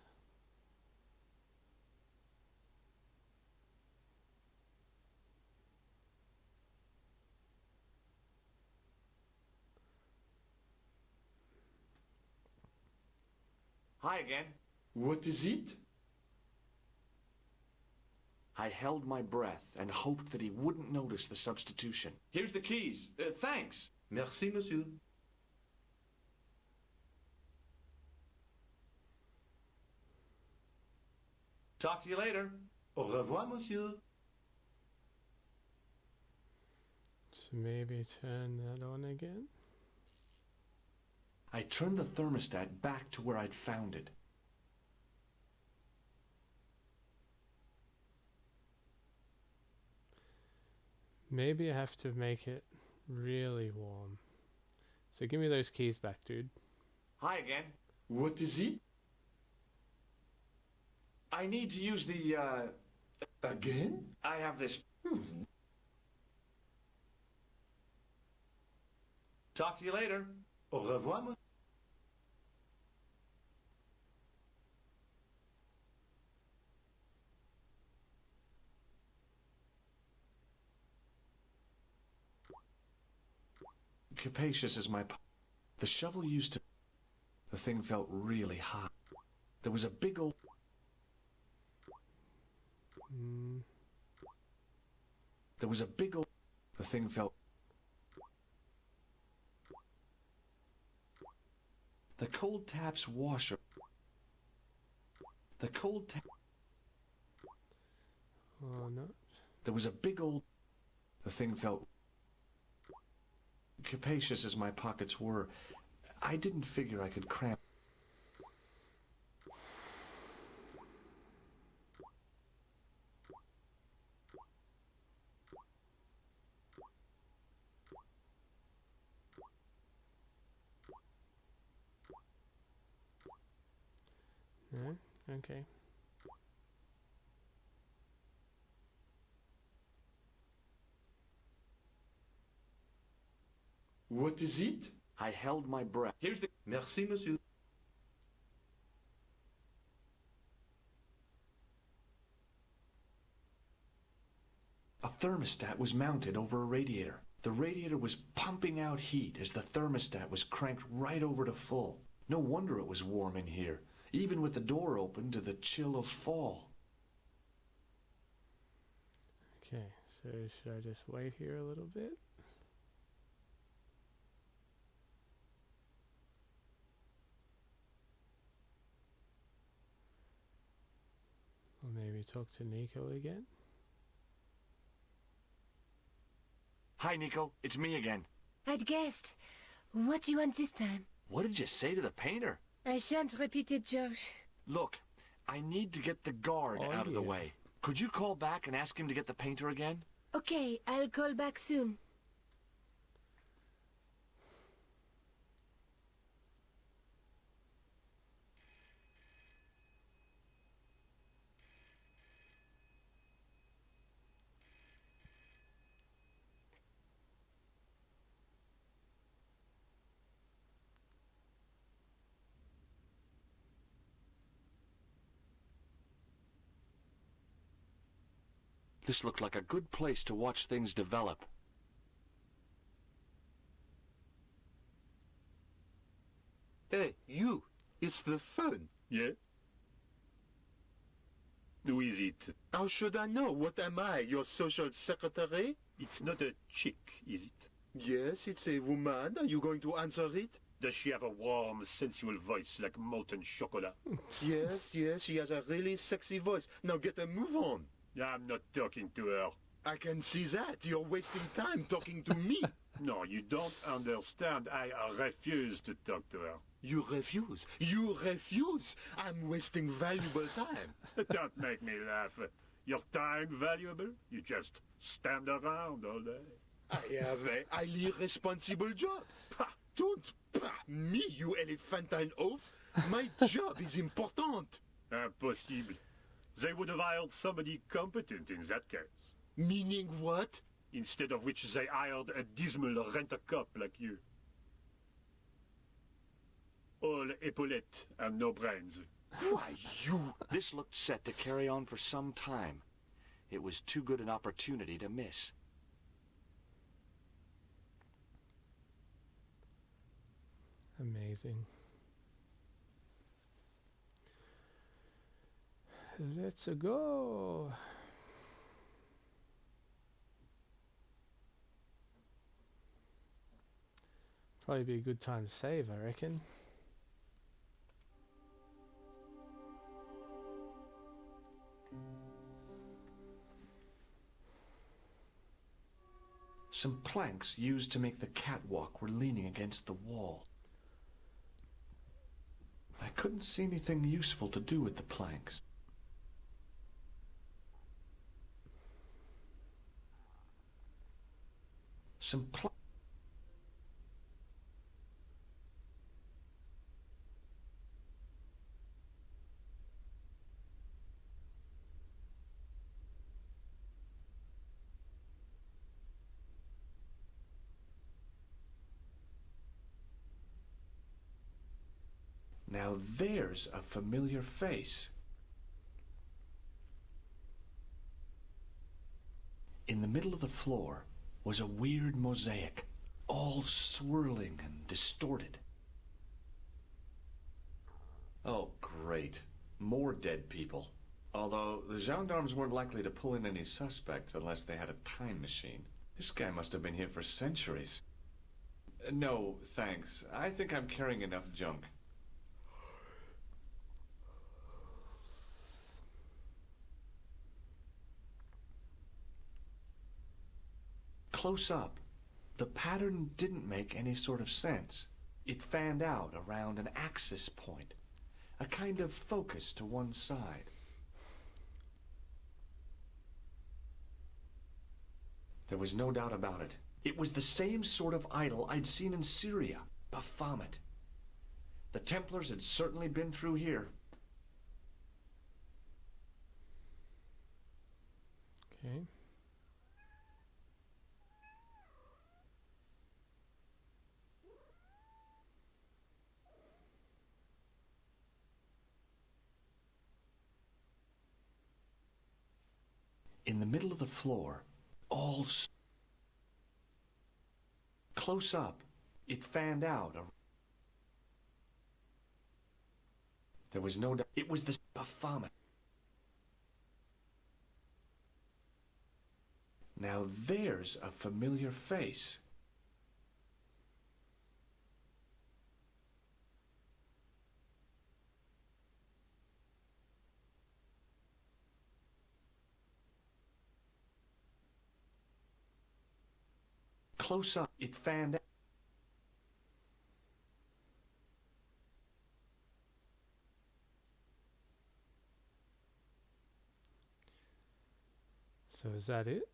Speaker 12: Hi again.
Speaker 10: What is it?
Speaker 2: I held my breath and hoped that he wouldn't notice the substitution.
Speaker 12: Here's the keys. Thanks.
Speaker 7: Merci, monsieur.
Speaker 12: Talk to you later.
Speaker 7: Au revoir, monsieur.
Speaker 1: So maybe turn that on again.
Speaker 2: I turned the thermostat back to where I'd found it.
Speaker 1: Maybe I have to make it really warm. So give me those keys back, dude.
Speaker 12: Hi again.
Speaker 10: What is it?
Speaker 12: I need to use the,
Speaker 10: Again?
Speaker 12: I have this... Talk to you later.
Speaker 7: Au revoir, monsieur.
Speaker 2: Capacious as my... The shovel used to... The thing felt really hot. There was a big old... There was a big old... The thing felt... The cold tap's washer... The cold tap...
Speaker 1: Oh, no.
Speaker 2: There was a big old... The thing felt... Capacious as my pockets were, I didn't figure I could cram...
Speaker 1: No? Okay.
Speaker 10: What is it?
Speaker 2: I held my breath.
Speaker 12: Here's the...
Speaker 7: Merci, monsieur.
Speaker 2: A thermostat was mounted over a radiator. The radiator was pumping out heat as the thermostat was cranked right over to full. No wonder it was warm in here, even with the door open to the chill of fall.
Speaker 1: Okay, so should I just wait here a little bit? Or maybe talk to Nico again?
Speaker 12: Hi, Nico. It's me again.
Speaker 3: I'd guessed. What do you want this time?
Speaker 12: What did you say to the painter?
Speaker 3: I shan't repeat it, Josh.
Speaker 12: Look, I need to get the guard out of the way. Could you call back and ask him to get the painter again?
Speaker 3: Okay, I'll call back soon.
Speaker 12: This looked like a good place to watch things develop.
Speaker 18: Hey, you! It's the phone.
Speaker 17: Yeah? Who is it?
Speaker 18: How should I know? What am I, your social secretary?
Speaker 17: It's not a chick, is it?
Speaker 18: Yes, it's a woman. Are you going to answer it?
Speaker 17: Does she have a warm, sensual voice like molten chocolate?
Speaker 18: Yes, she has a really sexy voice. Now get a move on.
Speaker 17: I'm not talking to her.
Speaker 18: I can see that. You're wasting time talking to me.
Speaker 17: No, you don't understand. I refuse to talk to her.
Speaker 18: You refuse? You refuse? I'm wasting valuable time.
Speaker 17: Don't make me laugh. Your time valuable? You just stand around all day.
Speaker 18: I have a highly responsible job. Don't me, you elephantine oaf. My job is important.
Speaker 17: Impossible. They would have hired somebody competent in that case.
Speaker 18: Meaning what?
Speaker 17: Instead of which they hired a dismal rent-a-cop like you. All epaulettes and no brains.
Speaker 12: Why, you... This looked set to carry on for some time. It was too good an opportunity to miss.
Speaker 1: Amazing. Let's go. Probably be a good time to save, I reckon.
Speaker 2: Some planks used to make the catwalk were leaning against the wall. I couldn't see anything useful to do with the planks. Some Now there's a familiar face. In the middle of the floor was a weird mosaic, all swirling and distorted. Oh, great. More dead people. Although the gendarmes weren't likely to pull in any suspects unless they had a time machine. This guy must have been here for centuries. No, thanks. I think I'm carrying enough junk. Close up, the pattern didn't make any sort of sense. It fanned out around an axis point, a kind of focus to one side. There was no doubt about it. It was the same sort of idol I'd seen in Syria, Baphomet. The Templars had certainly been through here.
Speaker 1: Okay.
Speaker 2: In the middle of the floor, all Close up, it fanned out. There was no doubt. It was the Baphomet. Now there's a familiar face. Close up, it fanned out.
Speaker 1: So is that it?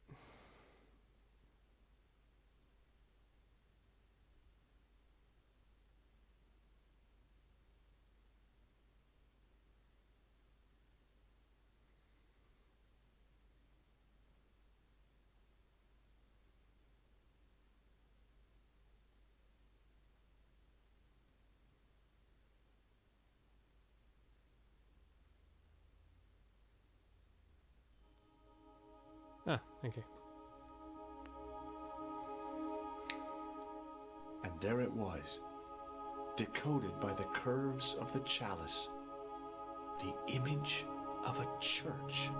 Speaker 1: Ah, okay.
Speaker 2: And there it was, decoded by the curves of the chalice, the image of a church.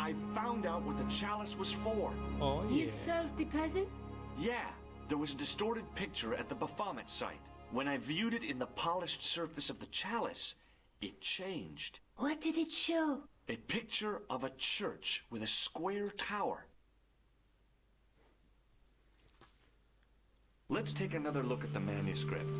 Speaker 2: I found out what the chalice was for.
Speaker 1: Oh, yeah.
Speaker 3: You solved the puzzle?
Speaker 2: Yeah, there was a distorted picture at the Baphomet site. When I viewed it in the polished surface of the chalice, it changed.
Speaker 3: What did it show?
Speaker 2: A picture of a church with a square tower. Let's take another look at the manuscript.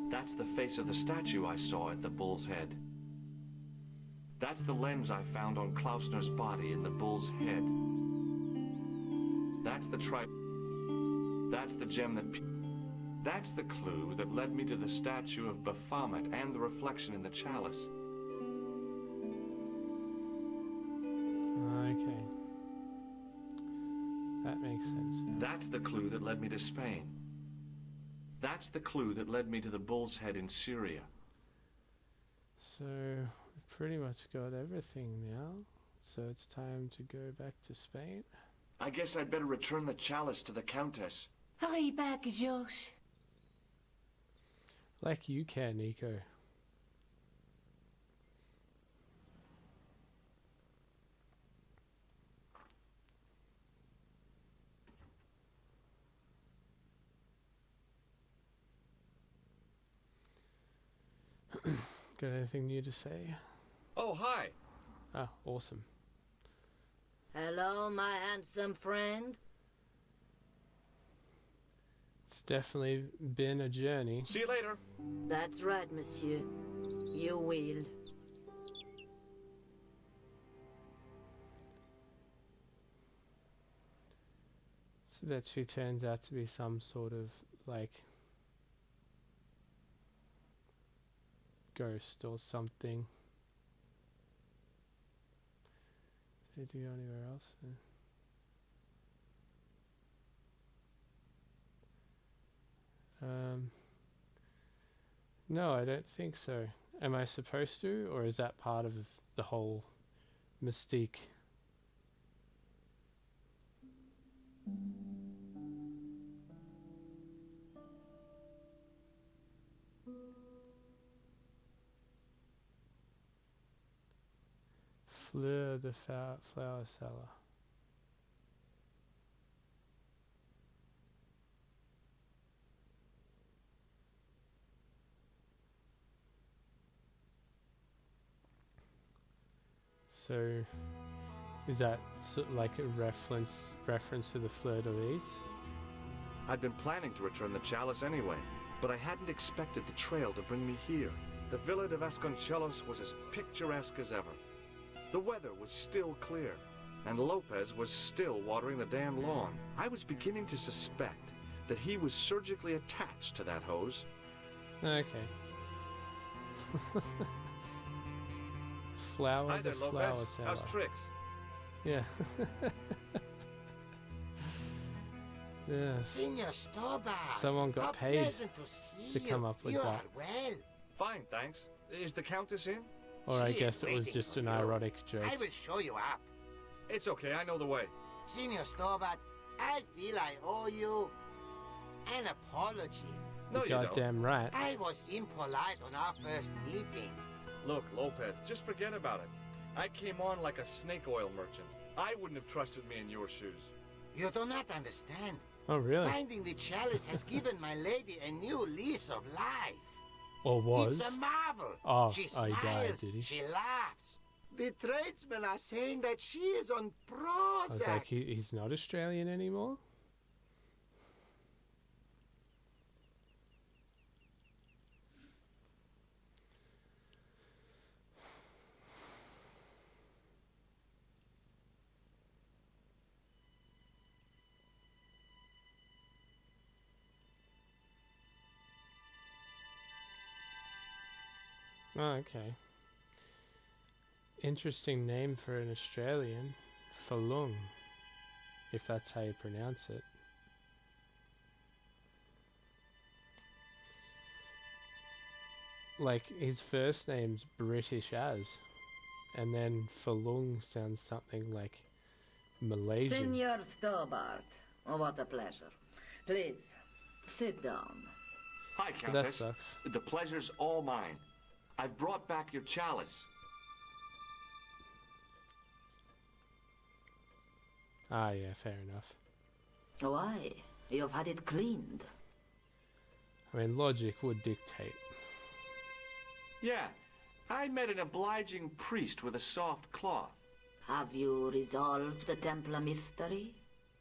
Speaker 2: That's the face of the statue I saw at the bull's head. That's the lens I found on Klausner's body in the bull's head. That's the That's the gem that... That's the clue that led me to the statue of Baphomet and the reflection in the chalice.
Speaker 1: Okay. That makes sense now.
Speaker 2: That's the clue that led me to Spain. That's the clue that led me to the bull's head in Syria.
Speaker 1: So, we've pretty much got everything now. So it's time to go back to Spain.
Speaker 2: I guess I'd better return the chalice to the Countess.
Speaker 3: Hurry back, Georges.
Speaker 1: Like you can, Nico. Got anything new to say?
Speaker 14: Oh, hi.
Speaker 1: Ah, awesome.
Speaker 15: Hello, my handsome friend.
Speaker 1: It's definitely been a journey.
Speaker 2: See you later.
Speaker 15: That's right, monsieur. You will.
Speaker 1: So that she turns out to be some sort of, like, ghost or something. Did you go anywhere else? No, I don't think so. Am I supposed to, or is that part of the whole mystique? Fleur de flower cellar. So, is that like a reference to the Fleur de Lis?
Speaker 2: I'd been planning to return the chalice anyway, but I hadn't expected the trail to bring me here. The Villa de Vasconcelos was as picturesque as ever. The weather was still clear, and Lopez was still watering the damn lawn. I was beginning to suspect that he was surgically attached to that hose.
Speaker 1: Okay. Flower
Speaker 12: Hi
Speaker 1: the
Speaker 12: there,
Speaker 1: flower
Speaker 12: Lopez.
Speaker 1: seller.
Speaker 12: How's tricks?
Speaker 1: Yeah. Yeah.
Speaker 16: Senor Stobart,
Speaker 1: Someone got
Speaker 16: how
Speaker 1: paid
Speaker 16: pleasant to see
Speaker 1: to come
Speaker 16: you.
Speaker 1: up with
Speaker 16: You
Speaker 1: that.
Speaker 16: are well.
Speaker 12: Fine, thanks. Is the Countess in?
Speaker 1: Or I
Speaker 16: She
Speaker 1: guess
Speaker 16: is
Speaker 1: it was
Speaker 16: waiting
Speaker 1: just
Speaker 16: for
Speaker 1: an
Speaker 16: you.
Speaker 1: ironic joke.
Speaker 16: I will show you up.
Speaker 12: It's okay, I know the way.
Speaker 16: Senor Stobart, I feel I owe you an apology.
Speaker 12: No, you
Speaker 1: Goddamn right.
Speaker 16: I was impolite on our first meeting.
Speaker 12: Look, Lopez, just forget about it. I came on like a snake oil merchant. I wouldn't have trusted me in your shoes.
Speaker 16: You do not understand.
Speaker 1: Oh, really?
Speaker 16: Finding the chalice has given my lady a new lease of life.
Speaker 1: Or was?
Speaker 16: It's a marvel.
Speaker 1: Oh,
Speaker 16: She
Speaker 1: oh, he
Speaker 16: smiles,
Speaker 1: died, did he?
Speaker 16: she laughs. The tradesmen are saying that she is on
Speaker 1: I was
Speaker 16: Prozac.
Speaker 1: like, he's not Australian anymore? Oh, okay. Interesting name for an Australian. Falung, if that's how you pronounce it. Like, his first name's British as, and then Falung sounds something like Malaysian.
Speaker 8: Senor Stobart, oh, what a pleasure. Please, sit down.
Speaker 12: Hi,
Speaker 1: But that
Speaker 12: Countess.
Speaker 1: sucks.
Speaker 12: The pleasure's all mine. I've brought back your chalice.
Speaker 1: Ah, yeah, fair enough.
Speaker 8: Why? You've had it cleaned.
Speaker 1: I mean, logic would dictate.
Speaker 12: Yeah, I met an obliging priest with a soft cloth.
Speaker 8: Have you resolved the Templar mystery?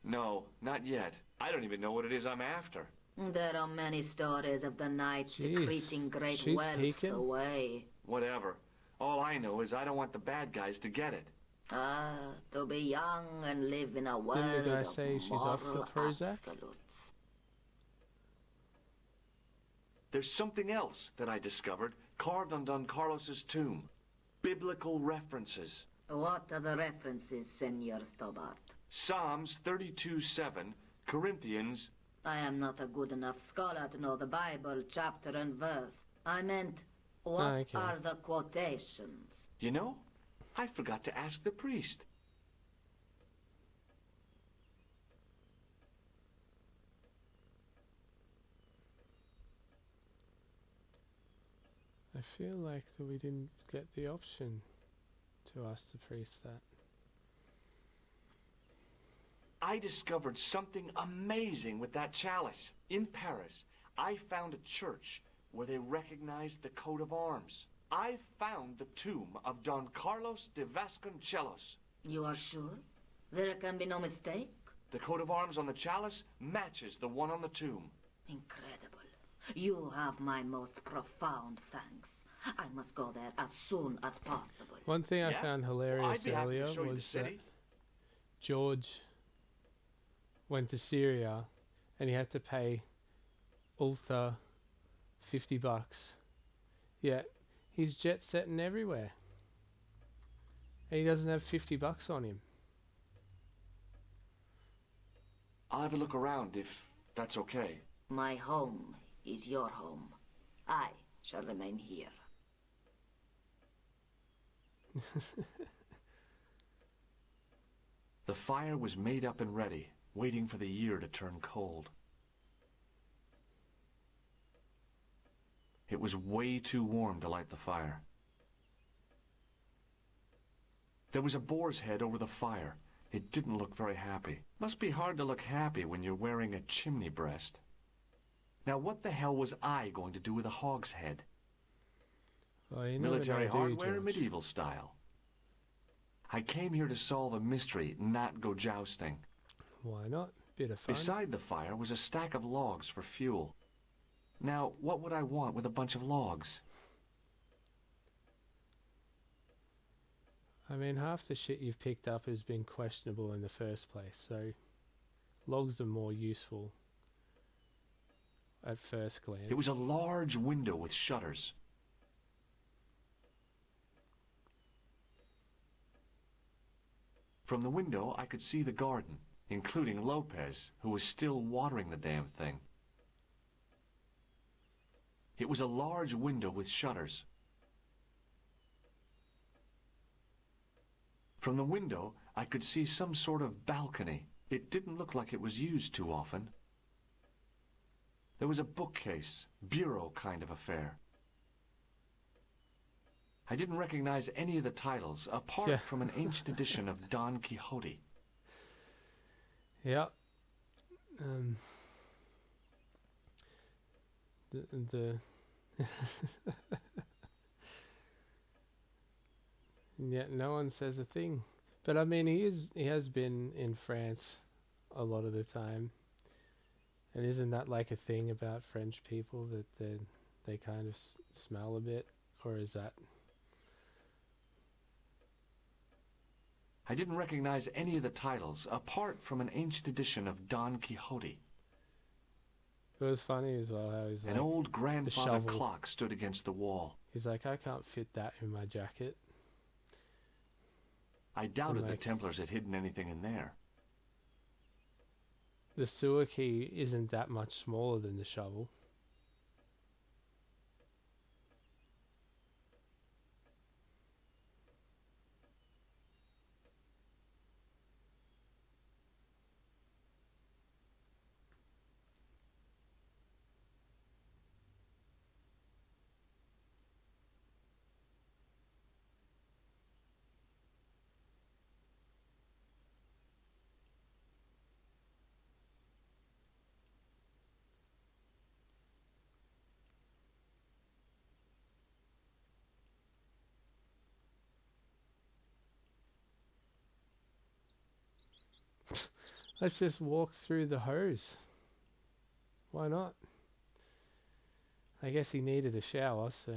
Speaker 12: No, not yet. I don't even know what it is I'm after.
Speaker 8: There are many stories of the knight
Speaker 1: Jeez,
Speaker 8: secreting great
Speaker 1: she's
Speaker 8: wealth
Speaker 1: peeking.
Speaker 8: away.
Speaker 12: Whatever. All I know is I don't want the bad guys to get it.
Speaker 8: Ah, to be young and live in a world
Speaker 1: Didn't the guy
Speaker 8: of
Speaker 1: say she's off for
Speaker 8: moral
Speaker 1: Prozac?
Speaker 8: absolutes.
Speaker 12: There's something else that I discovered carved on Don Carlos's tomb. Biblical references.
Speaker 8: What are the references, Senor Stobart?
Speaker 12: Psalms 32:7, Corinthians.
Speaker 8: I am not a good enough scholar to know the Bible chapter and verse. I meant, what
Speaker 1: Okay.
Speaker 8: are the quotations?
Speaker 12: You know, I forgot to ask the priest.
Speaker 1: I feel like that we didn't get the option to ask the priest that.
Speaker 12: I discovered something amazing with that chalice. In Paris, I found a church where they recognized the coat of arms. I found the tomb of Don Carlos de Vasconcelos.
Speaker 8: You are sure? There can be no mistake?
Speaker 12: The coat of arms on the chalice matches the one on the tomb.
Speaker 8: Incredible. You have my most profound thanks. I must go there as soon as possible.
Speaker 1: One thing I
Speaker 12: Yeah?
Speaker 1: found
Speaker 12: I'd
Speaker 1: hilarious
Speaker 12: be happy to
Speaker 1: earlier
Speaker 12: show you the
Speaker 1: was that
Speaker 12: city.
Speaker 1: George went to Syria and he had to pay Ultha $50. Yet he's jet setting everywhere. And he doesn't have $50 on him.
Speaker 12: I'll have a look around if that's okay.
Speaker 8: My home is your home. I shall remain here.
Speaker 12: The fire was made up and ready, waiting for the year to turn cold. It was way too warm to light the fire. There was a boar's head over the fire. It didn't look very happy. Must be hard to look happy when you're wearing a chimney breast. Now what the hell was I going to do with a hog's head?
Speaker 1: Well, you never
Speaker 12: Military
Speaker 1: know, do you,
Speaker 12: hardware,
Speaker 1: George?
Speaker 12: medieval style. I came here to solve a mystery, not go jousting.
Speaker 1: Why not? Bit of fun.
Speaker 12: Beside the fire was a stack of logs for fuel. Now, what would I want with a bunch of logs?
Speaker 1: I mean, half the shit you've picked up has been questionable in the first place, so logs are more useful at first glance.
Speaker 12: It was a large window with shutters. From the window, I could see the garden, including Lopez, who was still watering the damn thing. It was a large window with shutters. From the window, I could see some sort of balcony. It didn't look like it was used too often. There was a bookcase, bureau kind of affair. I didn't recognize any of the titles, apart from an ancient edition of Don Quixote.
Speaker 1: Yeah. The yeah, no one says a thing. But I mean, he has been in France a lot of the time. And isn't that like a thing about French people, that they kind of smell a bit? Or is that...
Speaker 12: I didn't recognize any of the titles, apart from an ancient edition of Don Quixote.
Speaker 1: It was funny as well how he's like...
Speaker 12: An old grandfather clock stood against the wall.
Speaker 1: He's like, I can't fit that in my jacket.
Speaker 12: I doubted the Templars had hidden anything in there.
Speaker 1: The sewer key isn't that much smaller than the shovel. Let's just walk through the hose. Why not? I guess he needed a shower, so...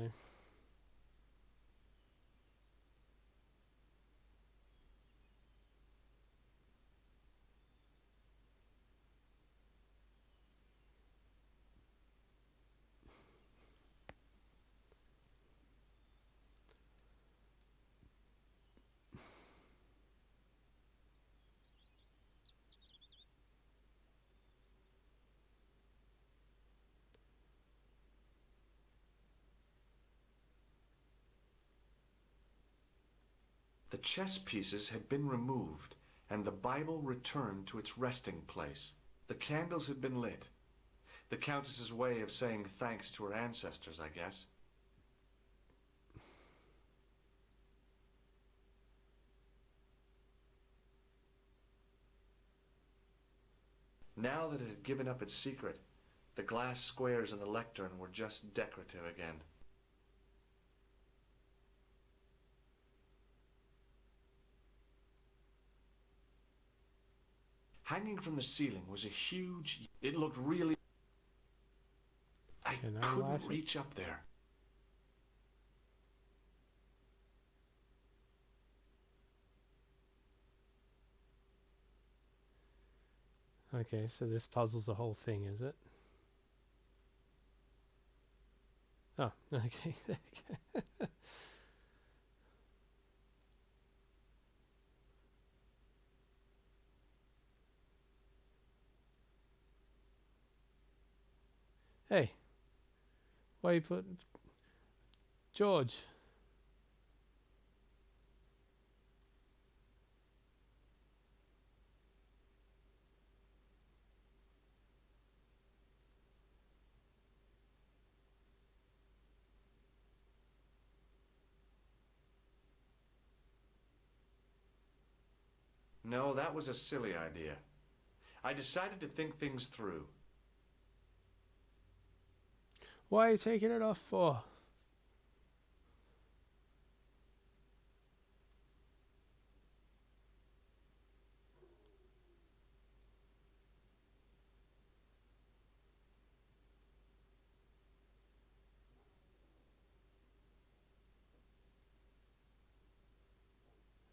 Speaker 12: The chess pieces had been removed, and the Bible returned to its resting place. The candles had been lit. The Countess's way of saying thanks to her ancestors, I guess. Now that it had given up its secret, the glass squares in the lectern were just decorative again. Hanging from the ceiling was a huge... It looked really... I couldn't reach up there.
Speaker 1: Okay, so this puzzle's the whole thing, is it? Oh, okay. Hey, why you put George?
Speaker 12: No, that was a silly idea. I decided to think things through.
Speaker 1: Why are you taking it off for?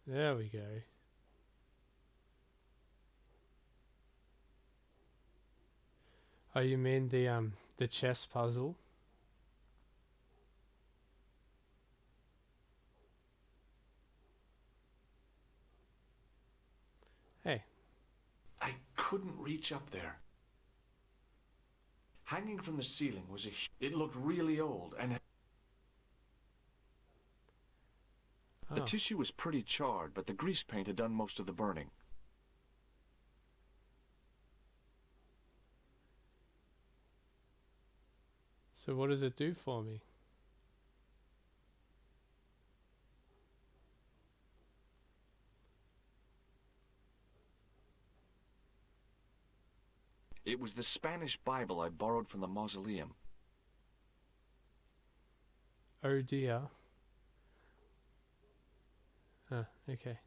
Speaker 1: There we go. Oh, you mean the chess puzzle? Hey.
Speaker 2: I couldn't reach up there. Hanging from the ceiling was it looked really old and...
Speaker 12: The tissue was pretty charred, but the grease paint had done most of the burning.
Speaker 1: So what does it do for me?
Speaker 12: It was the Spanish Bible I borrowed from the mausoleum.
Speaker 1: Oh dear. Huh, okay.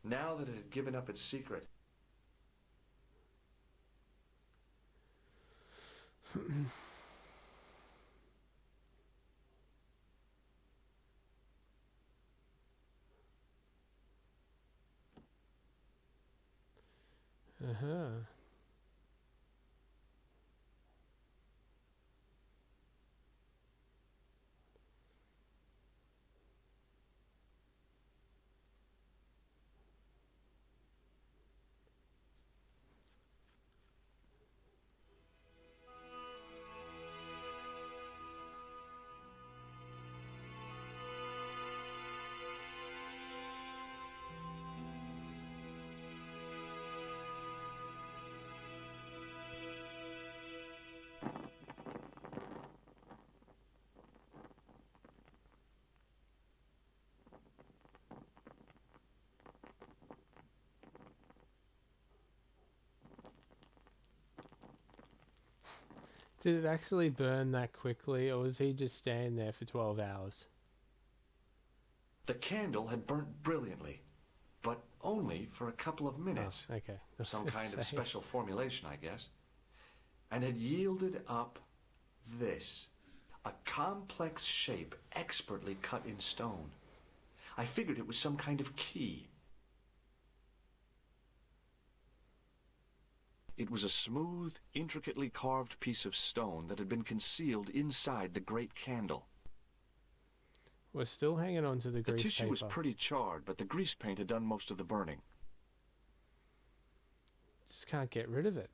Speaker 2: Now that it had given up its secret,
Speaker 1: Uh-huh. Did it actually burn that quickly, or was he just standing there for 12 hours?
Speaker 2: the candle had burnt brilliantly, but only for a couple of minutes.
Speaker 1: Oh, okay.
Speaker 2: Some kind of special formulation, I guess. And had yielded up this. A complex shape expertly cut in stone. I figured it was some kind of key.
Speaker 12: It was a smooth, intricately carved piece of stone that had been concealed inside the great candle.
Speaker 1: We're still hanging on to the grease
Speaker 12: paper. The tissue
Speaker 1: paper.
Speaker 12: was pretty charred, but the grease paint had done most of the burning.
Speaker 1: Just can't get rid of it.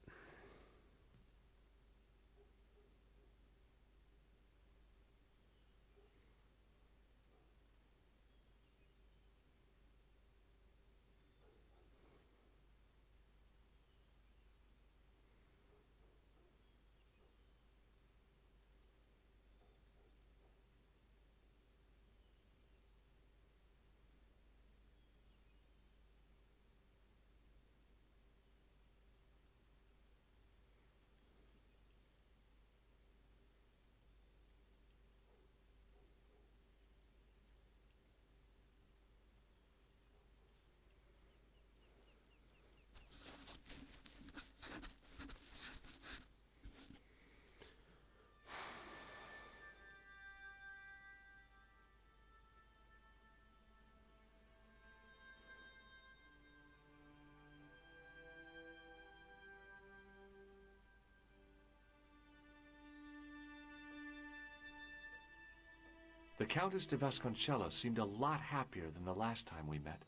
Speaker 2: The Countess de Vasconcellos seemed a lot happier than the last time we met.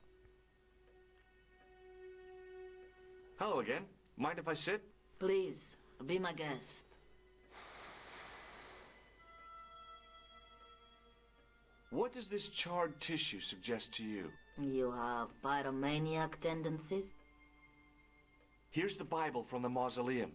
Speaker 12: Hello again. Mind if I sit?
Speaker 8: Please, be my guest.
Speaker 12: What does this charred tissue suggest to you?
Speaker 8: You have pyromaniac tendencies?
Speaker 12: Here's the Bible from the mausoleum.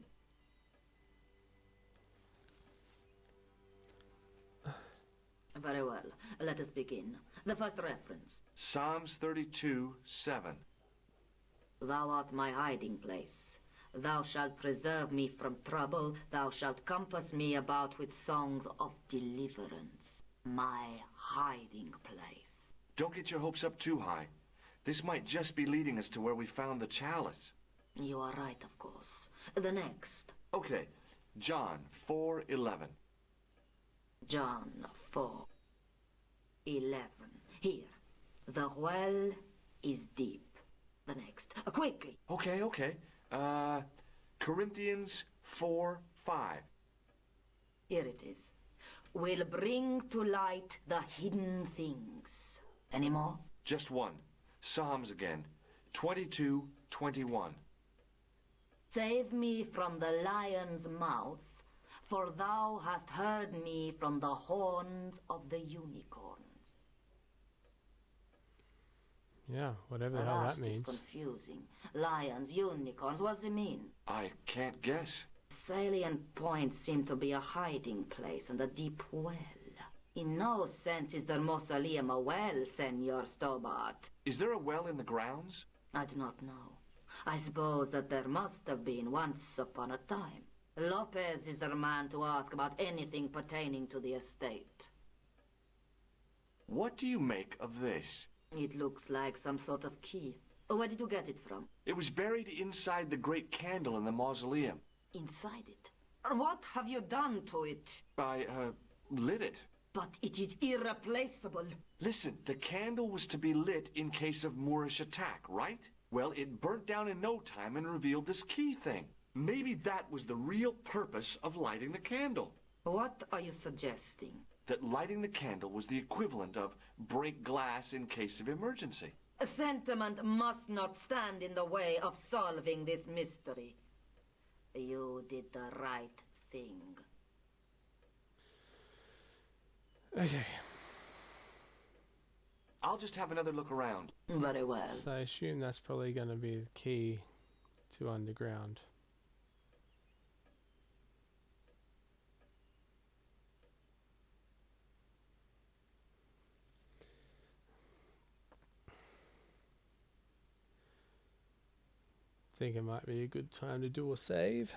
Speaker 8: Very well. Let us begin. The first reference.
Speaker 12: Psalms 32:7.
Speaker 8: Thou art my hiding place. Thou shalt preserve me from trouble. Thou shalt compass me about with songs of deliverance. My hiding place.
Speaker 12: Don't get your hopes up too high. This might just be leading us to where we found the chalice.
Speaker 8: You are right, of course. The next.
Speaker 12: Okay. John 4:11.
Speaker 8: John 4. 11. Here. The well is deep. The next. Quickly.
Speaker 2: Okay. Corinthians 4:5.
Speaker 8: Here it is. Will bring to light the hidden things. Any more?
Speaker 2: Just one. Psalms again. 22:21.
Speaker 8: Save me from the lion's mouth, for thou hast heard me from the horns of the unicorns.
Speaker 1: Yeah, whatever the hell that means.
Speaker 8: Is confusing. Lions, unicorns, what does it mean?
Speaker 2: I can't guess.
Speaker 8: Salient points seem to be a hiding place and a deep well. In no sense is the mausoleum a well, Senor Stobart.
Speaker 2: Is there a well in the grounds?
Speaker 8: I do not know. I suppose that there must have been once upon a time. Lopez is the man to ask about anything pertaining to the estate.
Speaker 2: What do you make of this?
Speaker 8: It looks like some sort of key. Where did you get it from?
Speaker 2: It was buried inside the great candle in the mausoleum.
Speaker 8: Inside it? What have you done to it?
Speaker 2: I, lit it.
Speaker 8: But it is irreplaceable.
Speaker 2: Listen, the candle was to be lit in case of Moorish attack, right? Well, it burnt down in no time and revealed this key thing. Maybe that was the real purpose of lighting the candle.
Speaker 8: What are you suggesting?
Speaker 2: That lighting the candle was the equivalent of break glass in case of emergency.
Speaker 8: Sentiment must not stand in the way of solving this mystery. You did the right thing.
Speaker 1: Okay.
Speaker 2: I'll just have another look around.
Speaker 8: Very well.
Speaker 1: So I assume that's probably going to be the key to underground. Think it might be a good time to do a save.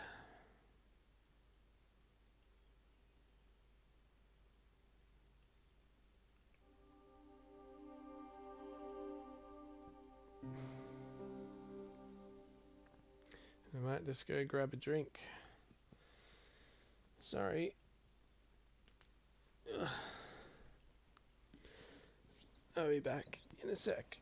Speaker 1: I might just go grab a drink. Sorry. I'll be back in a sec.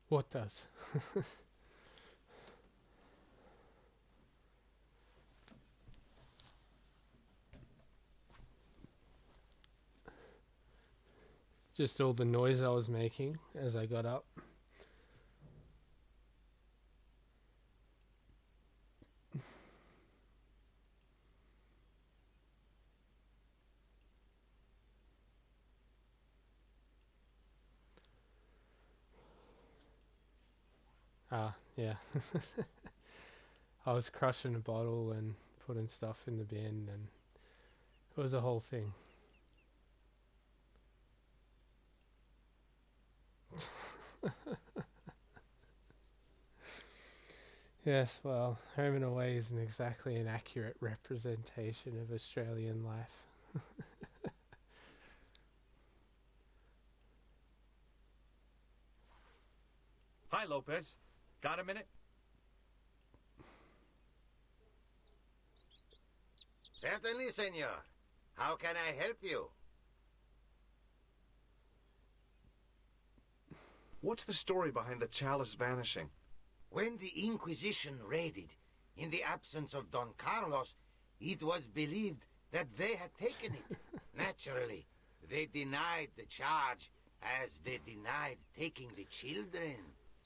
Speaker 1: What does? Just all the noise I was making as I got up. Ah, yeah. I was crushing a bottle and putting stuff in the bin, and it was a whole thing. Yes, well, home and away isn't exactly an accurate representation of Australian life.
Speaker 12: Hi, Lopez. Got a minute?
Speaker 4: Certainly, senor. How can I help you?
Speaker 12: What's the story behind the chalice vanishing?
Speaker 4: When the Inquisition raided, in the absence of Don Carlos, it was believed that they had taken it. Naturally, they denied the charge, as they denied taking the children.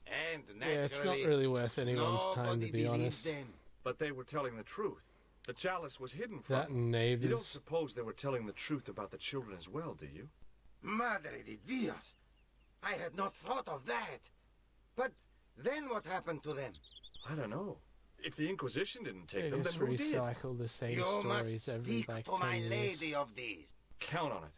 Speaker 4: And naturally,
Speaker 1: Yeah, it's not really worth anyone's time, to be honest.
Speaker 4: them.
Speaker 12: But they were telling the truth. The chalice was hidden from
Speaker 1: That
Speaker 12: them.
Speaker 1: and
Speaker 12: You don't
Speaker 1: neighbours.
Speaker 12: suppose they were telling the truth about the children as well, do you?
Speaker 4: Madre de Dios! I had not thought of that. But then what happened to them?
Speaker 12: I don't know. If the Inquisition didn't take
Speaker 1: They
Speaker 12: them,
Speaker 1: just
Speaker 12: then who did?
Speaker 1: recycle the same
Speaker 4: You
Speaker 1: stories
Speaker 4: must
Speaker 1: every
Speaker 4: speak
Speaker 1: like
Speaker 4: to my
Speaker 1: 10 years.
Speaker 4: lady of these.
Speaker 12: Count on it.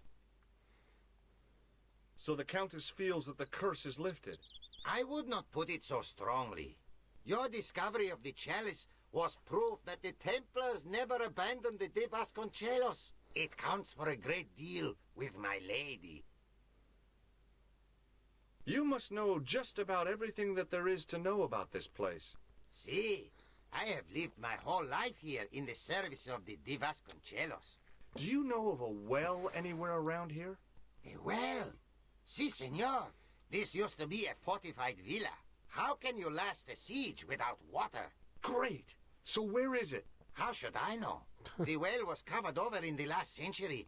Speaker 12: So the Countess feels that the curse is lifted.
Speaker 4: I would not put it so strongly. Your discovery of the chalice was proof that the Templars never abandoned the De Vasconcelos. It counts for a great deal with my lady.
Speaker 12: You must know just about everything that there is to know about this place.
Speaker 4: See, I have lived my whole life here in the service of the De Vasconcelos.
Speaker 12: Do you know of a well anywhere around here?
Speaker 4: A well? Si, senor. This used to be a fortified villa. How can you last a siege without water?
Speaker 12: Great! So where is it?
Speaker 4: How should I know? The well was covered over in the last century.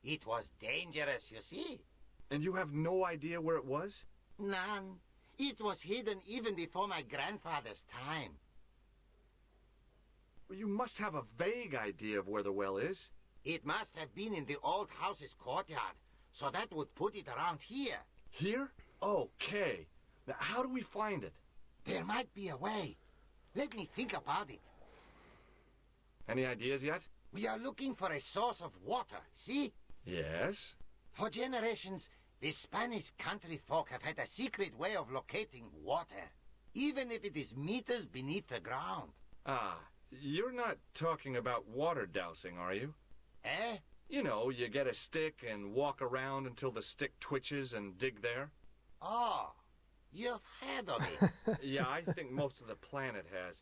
Speaker 4: It was dangerous, you see.
Speaker 12: And you have no idea where it was?
Speaker 4: None. It was hidden even before my grandfather's time.
Speaker 12: Well, you must have a vague idea of where the well is.
Speaker 4: It must have been in the old house's courtyard, so that would put it around here.
Speaker 12: Here? Okay. Now, how do we find it?
Speaker 4: There might be a way. Let me think about it.
Speaker 12: Any ideas yet?
Speaker 4: We are looking for a source of water, see?
Speaker 12: Yes.
Speaker 4: For generations, the Spanish country folk have had a secret way of locating water, even if it is meters beneath the ground.
Speaker 12: Ah, you're not talking about water dousing, are you?
Speaker 4: Eh?
Speaker 12: You know, you get a stick and walk around until the stick twitches and dig there.
Speaker 4: Oh, you've heard of it.
Speaker 12: Yeah, I think most of the planet has.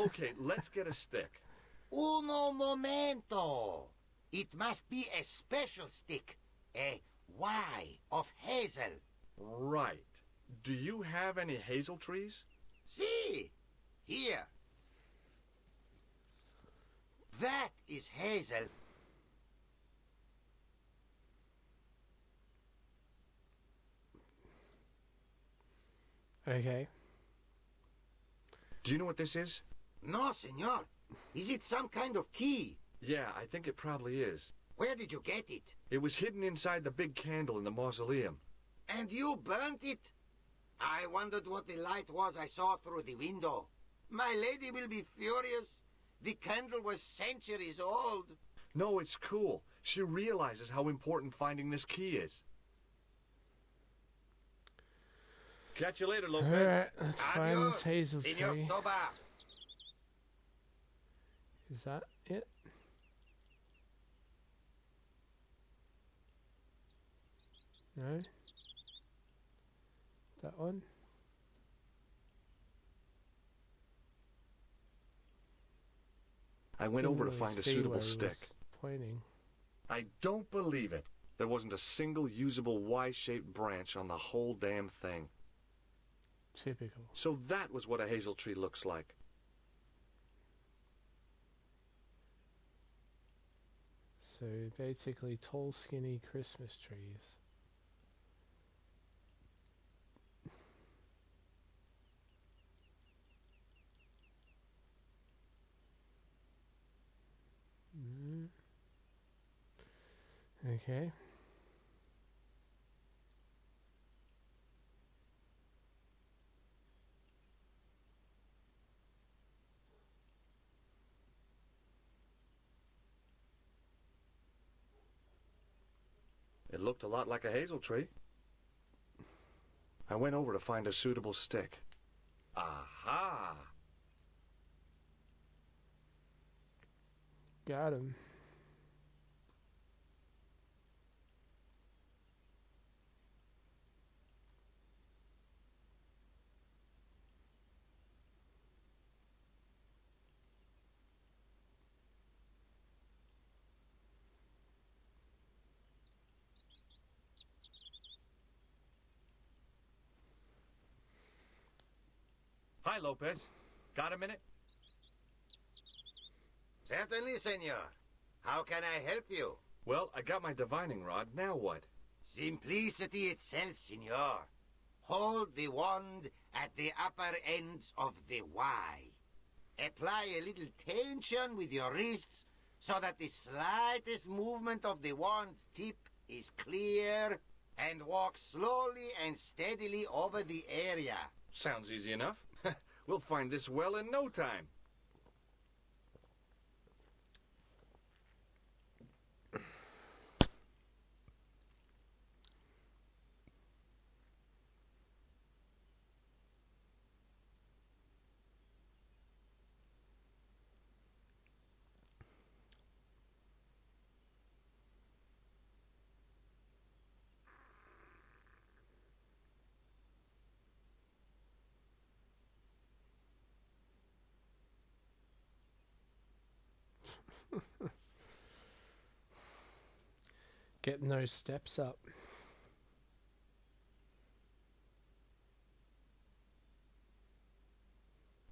Speaker 12: Okay, let's get a stick.
Speaker 4: Uno momento. It must be a special stick. A Y of hazel.
Speaker 12: Right. Do you have any hazel trees?
Speaker 4: See, here. That is hazel.
Speaker 1: Okay.
Speaker 12: Do you know what this is?
Speaker 4: No, senor. Is it some kind of key?
Speaker 12: Yeah, I think it probably is.
Speaker 4: Where did you get it?
Speaker 12: It was hidden inside the big candle in the mausoleum.
Speaker 4: And you burnt it? I wondered what the light was I saw through the window. My lady will be furious. The candle was centuries old.
Speaker 12: No, it's cool. She realizes how important finding this key is. Catch you later, Lopez.
Speaker 1: Alright, let's find this hazel
Speaker 4: Señor
Speaker 1: tree.
Speaker 4: Toba.
Speaker 1: Is that it? No? That one?
Speaker 12: I went
Speaker 1: Didn't
Speaker 12: over to
Speaker 1: really
Speaker 12: find a
Speaker 1: see
Speaker 12: suitable
Speaker 1: where he
Speaker 12: stick.
Speaker 1: was pointing.
Speaker 12: I don't believe it. There wasn't a single usable Y-shaped branch on the whole damn thing.
Speaker 1: Typical.
Speaker 12: So that was what a hazel tree looks like.
Speaker 1: So basically tall, skinny Christmas trees. Okay.
Speaker 12: It looked a lot like a hazel tree. I went over to find a suitable stick. Aha!
Speaker 1: Got him.
Speaker 12: Hi, Lopez. Got a minute?
Speaker 4: Certainly, senor. How can I help you?
Speaker 12: Well, I got my divining rod. Now what?
Speaker 4: Simplicity itself, senor. Hold the wand at the upper ends of the Y. Apply a little tension with your wrists so that the slightest movement of the wand tip is clear, and walk slowly and steadily over the area.
Speaker 12: Sounds easy enough. We'll find this well in no time.
Speaker 1: Getting those steps up.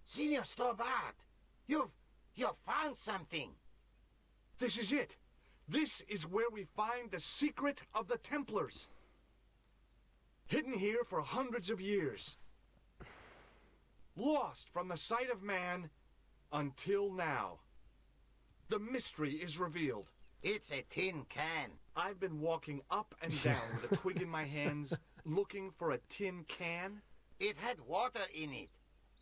Speaker 4: Senor Stobart, you've found something.
Speaker 12: This is it. This is where we find the secret of the Templars. Hidden here for hundreds of years. Lost from the sight of man until now. The mystery is revealed.
Speaker 4: It's a tin can.
Speaker 12: I've been walking up and down with a twig in my hands, looking for a tin can.
Speaker 4: It had water in it.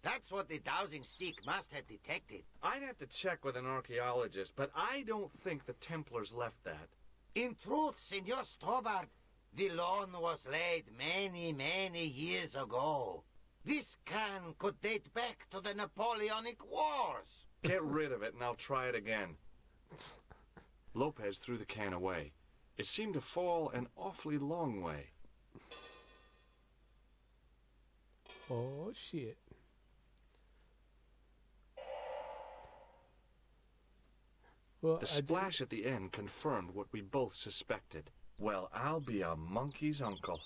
Speaker 4: That's what the dowsing stick must have detected.
Speaker 12: I'd have to check with an archaeologist, but I don't think the Templars left that.
Speaker 4: In truth, Senor Stobart, the loan was laid many, many years ago. This can could date back to the Napoleonic Wars.
Speaker 12: Get rid of it and I'll try it again. Lopez threw the can away. It seemed to fall an awfully long way.
Speaker 1: Oh, shit. Well,
Speaker 12: The splash at the end confirmed what we both suspected. Well, I'll be a monkey's uncle.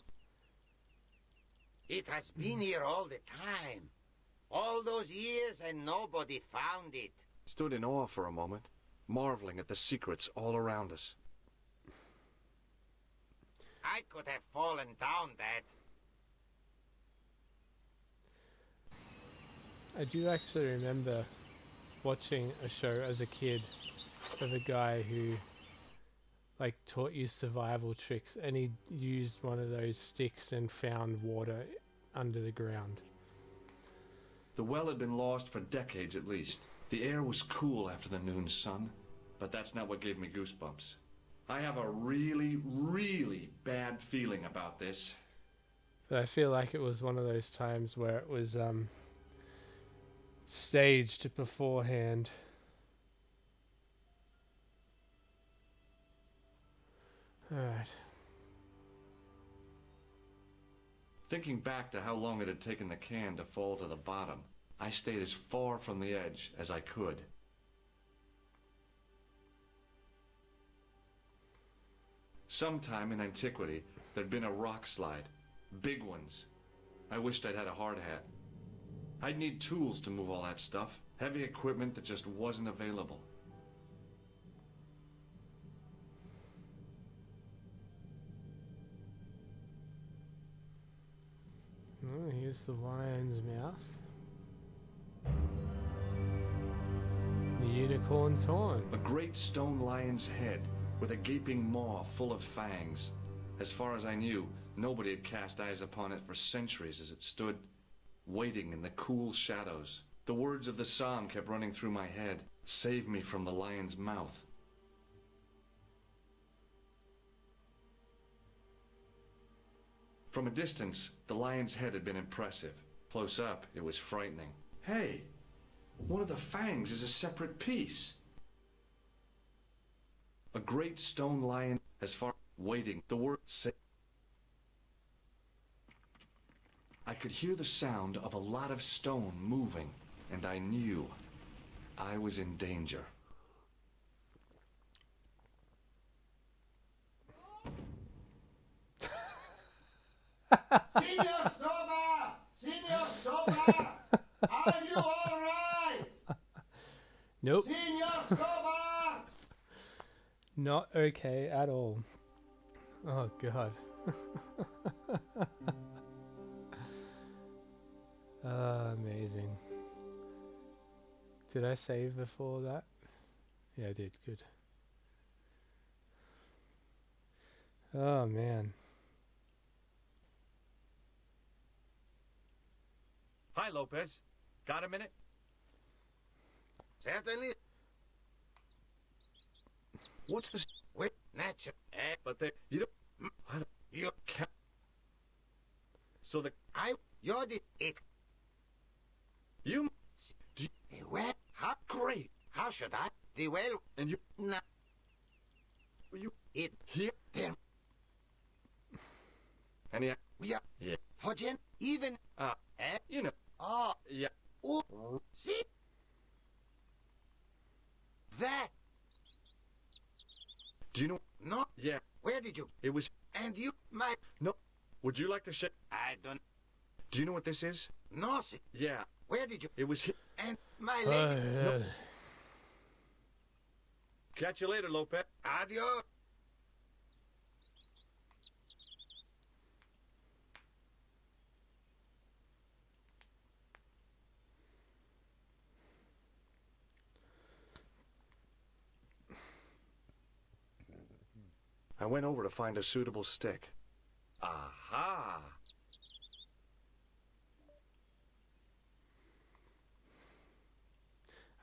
Speaker 4: It has been here all the time. All those years and nobody found it.
Speaker 12: Stood in awe for a moment, marveling at the secrets all around us.
Speaker 4: I could have fallen down that.
Speaker 1: I do actually remember watching a show as a kid of a guy who like taught you survival tricks, and he used one of those sticks and found water under the ground.
Speaker 12: The well had been lost for decades at least. The air was cool after the noon sun, but that's not what gave me goosebumps. I have a really, really bad feeling about this.
Speaker 1: But I feel like it was one of those times where it was staged beforehand. Alright.
Speaker 12: Thinking back to how long it had taken the can to fall to the bottom, I stayed as far from the edge as I could. Sometime in antiquity, there'd been a rock slide. Big ones. I wished I'd had a hard hat. I'd need tools to move all that stuff. Heavy equipment that just wasn't available.
Speaker 1: Oh, here's the lion's mouth. The unicorn's horn.
Speaker 12: A great stone lion's head with a gaping maw full of fangs. As far as I knew, nobody had cast eyes upon it for centuries as it stood, waiting in the cool shadows. The words of the psalm kept running through my head. Save me from the lion's mouth. From a distance, the lion's head had been impressive. Close up, it was frightening. Hey, one of the fangs is a separate piece. A great stone lion, as far waiting, the word say. I could hear the sound of a lot of stone moving, and I knew I was in danger.
Speaker 4: Senor Soba! Senor Soba! Are you all right?
Speaker 1: Nope.
Speaker 4: Senor Soba!
Speaker 1: Not okay at all. Oh god. Amazing. Did I save before that? Yeah, I did. Good. Oh man.
Speaker 19: Hi, Lopez. Got a minute?
Speaker 16: Certainly.
Speaker 19: What's this?
Speaker 16: Wait, natural.
Speaker 19: But they, you don't, I don't, you can't. So
Speaker 16: you're the, it.
Speaker 19: You,
Speaker 16: well, how
Speaker 19: great.
Speaker 16: How should I? The well,
Speaker 19: and you,
Speaker 16: nah.
Speaker 19: You,
Speaker 16: it,
Speaker 19: here,
Speaker 16: there.
Speaker 19: And yeah,
Speaker 16: We are,
Speaker 19: yeah.
Speaker 16: Hodgen, even,
Speaker 19: you know, yeah.
Speaker 16: Oh, see? That.
Speaker 19: Do you know?
Speaker 16: No.
Speaker 19: Yeah.
Speaker 16: Where did you?
Speaker 19: It was.
Speaker 16: And you, my.
Speaker 19: No. Would you like to share?
Speaker 16: I don't.
Speaker 19: Do you know what this is?
Speaker 16: No, see.
Speaker 19: Yeah.
Speaker 16: Where did you?
Speaker 19: It was.
Speaker 16: And my leg.
Speaker 19: No. Catch you later, Lopez.
Speaker 16: Adios.
Speaker 12: I went over to find a suitable stick.
Speaker 19: Aha!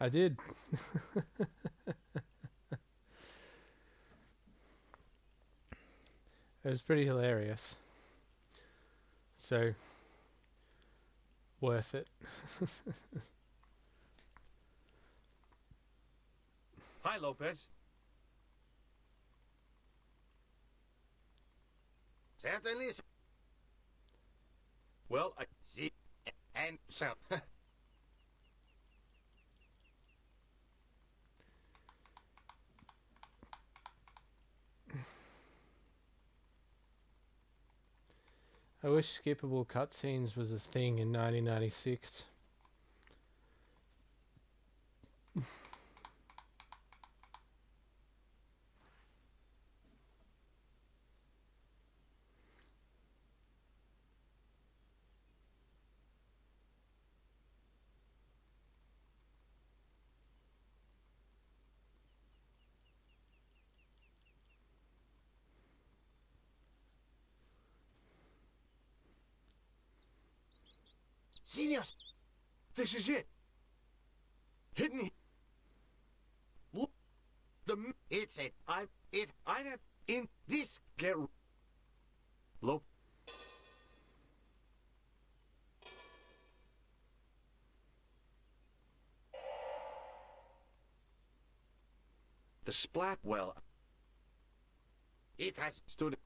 Speaker 1: I did. It was pretty hilarious. So, worth it.
Speaker 19: Hi, Lopez.
Speaker 16: Certainly.
Speaker 19: Well, I
Speaker 16: see. And so.
Speaker 1: I wish skippable cutscenes was a thing in 1996.
Speaker 16: Seniors,
Speaker 19: this is it. Hidden. Look,
Speaker 16: it's it.
Speaker 19: I have
Speaker 16: in this.
Speaker 19: Get low.
Speaker 12: The splat well.
Speaker 16: It has
Speaker 19: stood.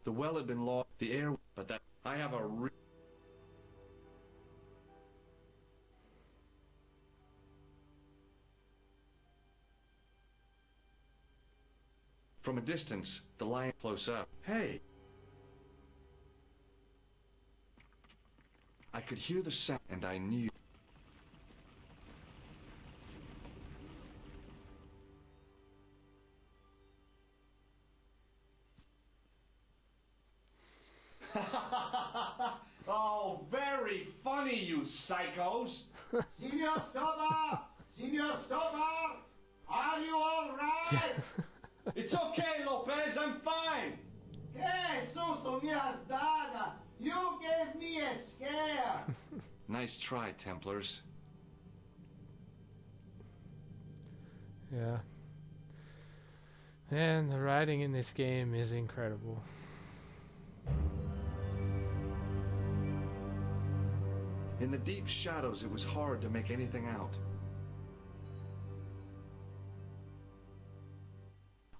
Speaker 12: The well had been lost, the air, but that I have a From a distance, the lion close up. Hey! I could hear the sound, and I knew.
Speaker 2: Oh, very funny, you psychos!
Speaker 4: Signor Stobar! Signor Stobar! Are you all right?
Speaker 2: It's okay, Lopez, I'm fine!
Speaker 4: Hey, susto mi has dada! You gave me a scare!
Speaker 12: Nice try, Templars.
Speaker 1: Yeah. And the writing in this game is incredible.
Speaker 12: In the deep shadows, it was hard to make anything out.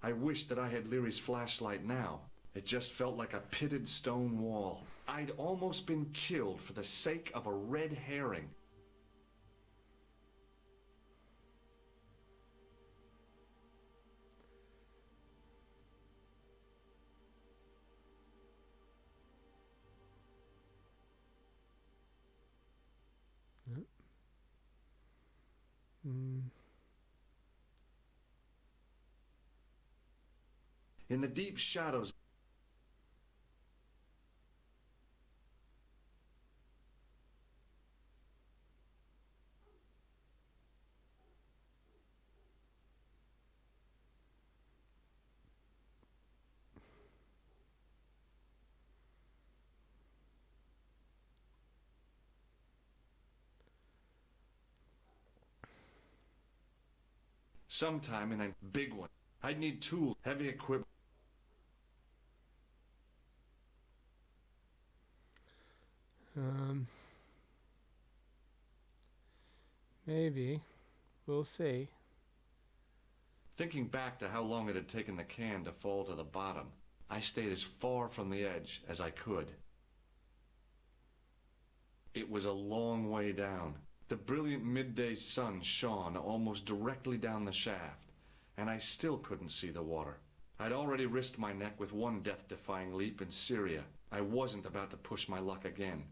Speaker 12: I wished that I had Leary's flashlight now. It just felt like a pitted stone wall. I'd almost been killed for the sake of a red herring. In the deep shadows, sometime in a big one, I'd need tools, heavy equipment.
Speaker 1: Maybe. We'll see.
Speaker 12: Thinking back to how long it had taken the can to fall to the bottom, I stayed as far from the edge as I could. It was a long way down. The brilliant midday sun shone almost directly down the shaft, and I still couldn't see the water. I'd already risked my neck with one death-defying leap in Syria. I wasn't about to push my luck again.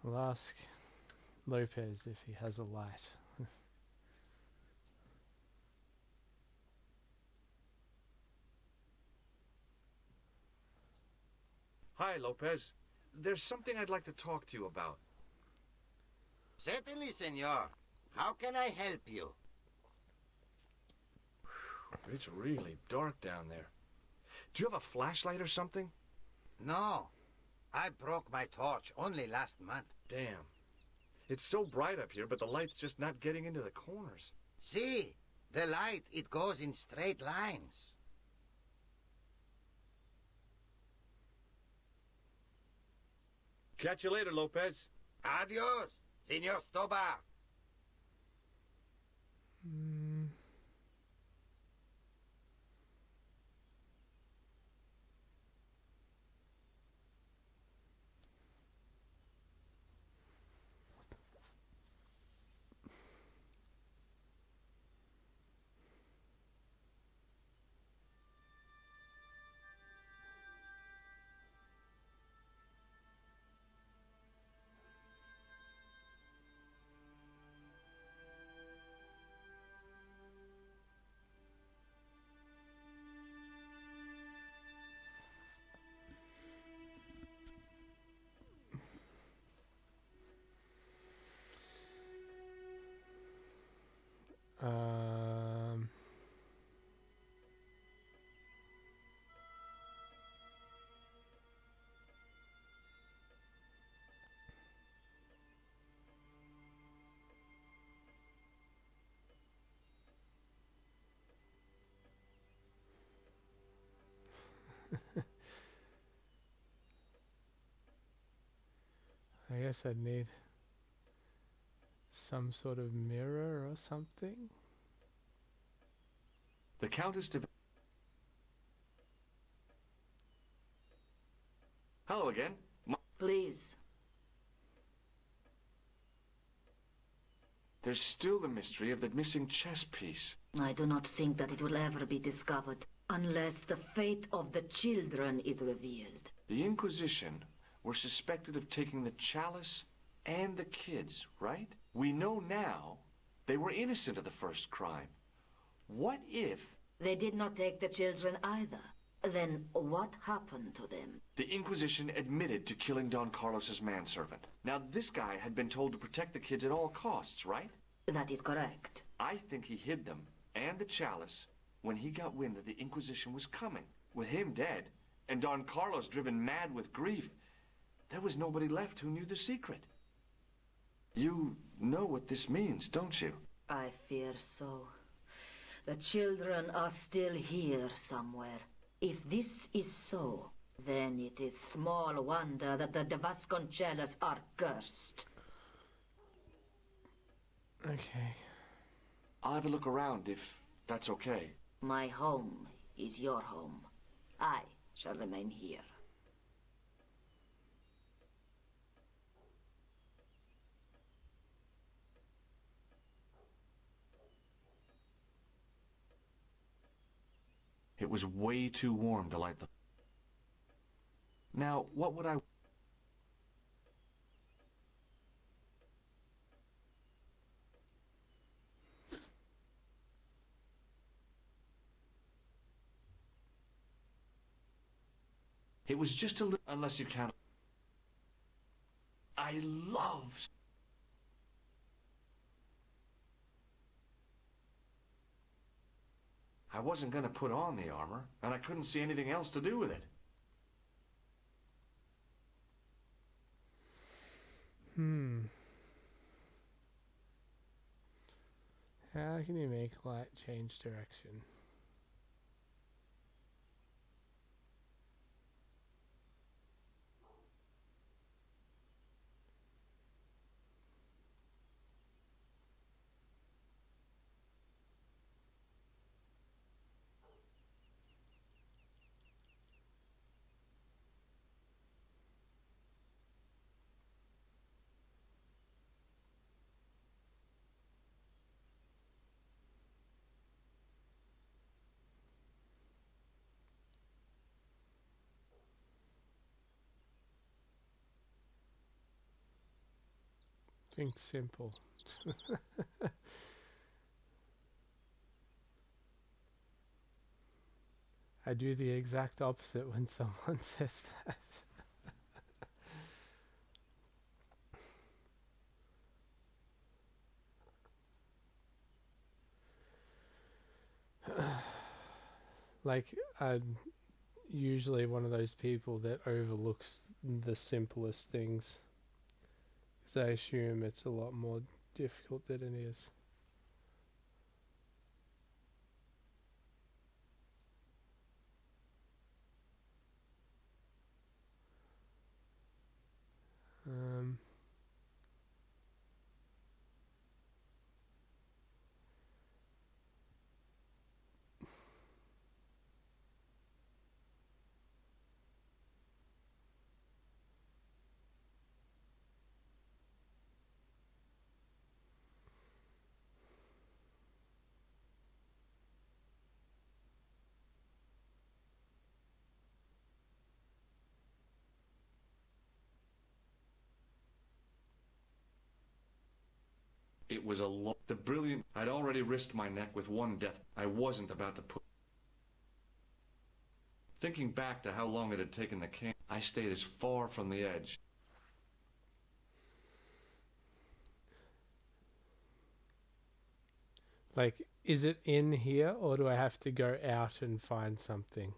Speaker 1: I'll ask Lopez if he has a light.
Speaker 12: Hi, Lopez. There's something I'd like to talk to you about.
Speaker 4: Certainly, senor. How can I help you?
Speaker 12: It's really dark down there. Do you have a flashlight or something?
Speaker 4: No. I broke my torch only last month.
Speaker 12: Damn. It's so bright up here, but the light's just not getting into the corners.
Speaker 4: See, the light, it goes in straight lines.
Speaker 12: Catch you later, Lopez.
Speaker 4: Adios, Senor Stobar.
Speaker 1: guess I'd need some sort of mirror or something.
Speaker 12: The Countess de... Hello again.
Speaker 8: Please.
Speaker 12: There's still the mystery of the missing chess piece.
Speaker 8: I do not think that it will ever be discovered unless the fate of the children is revealed.
Speaker 12: The Inquisition were suspected of taking the chalice and the kids, right? We know now they were innocent of the first crime. What if...
Speaker 8: They did not take the children either. Then what happened to them?
Speaker 12: The Inquisition admitted to killing Don Carlos's manservant. Now, this guy had been told to protect the kids at all costs, right?
Speaker 8: That is correct.
Speaker 12: I think he hid them, and the chalice, when he got wind that the Inquisition was coming. With him dead, and Don Carlos driven mad with grief, there was nobody left who knew the secret. You know what this means, don't you?
Speaker 8: I fear so. The children are still here somewhere. If this is so, then it is small wonder that the De Vasconcellos are cursed.
Speaker 1: Okay.
Speaker 12: I'll have a look around if that's okay.
Speaker 8: My home is your home. I shall remain here.
Speaker 12: It was way too warm to light the... Now, what would I... It was just a little... Unless you count... I love... I wasn't going to put on the armor, and I couldn't see anything else to do with it.
Speaker 1: How can you make light change direction? Think simple. I do the exact opposite when someone says that. Like, I'm usually one of those people that overlooks the simplest things. Because I assume it's a lot more difficult than it is.
Speaker 12: It was the brilliant... I'd already risked my neck with one death. I wasn't about to put... Thinking back to how long it had taken the camp, I stayed as far from the edge.
Speaker 1: Like, is it in here, or do I have to go out and find something?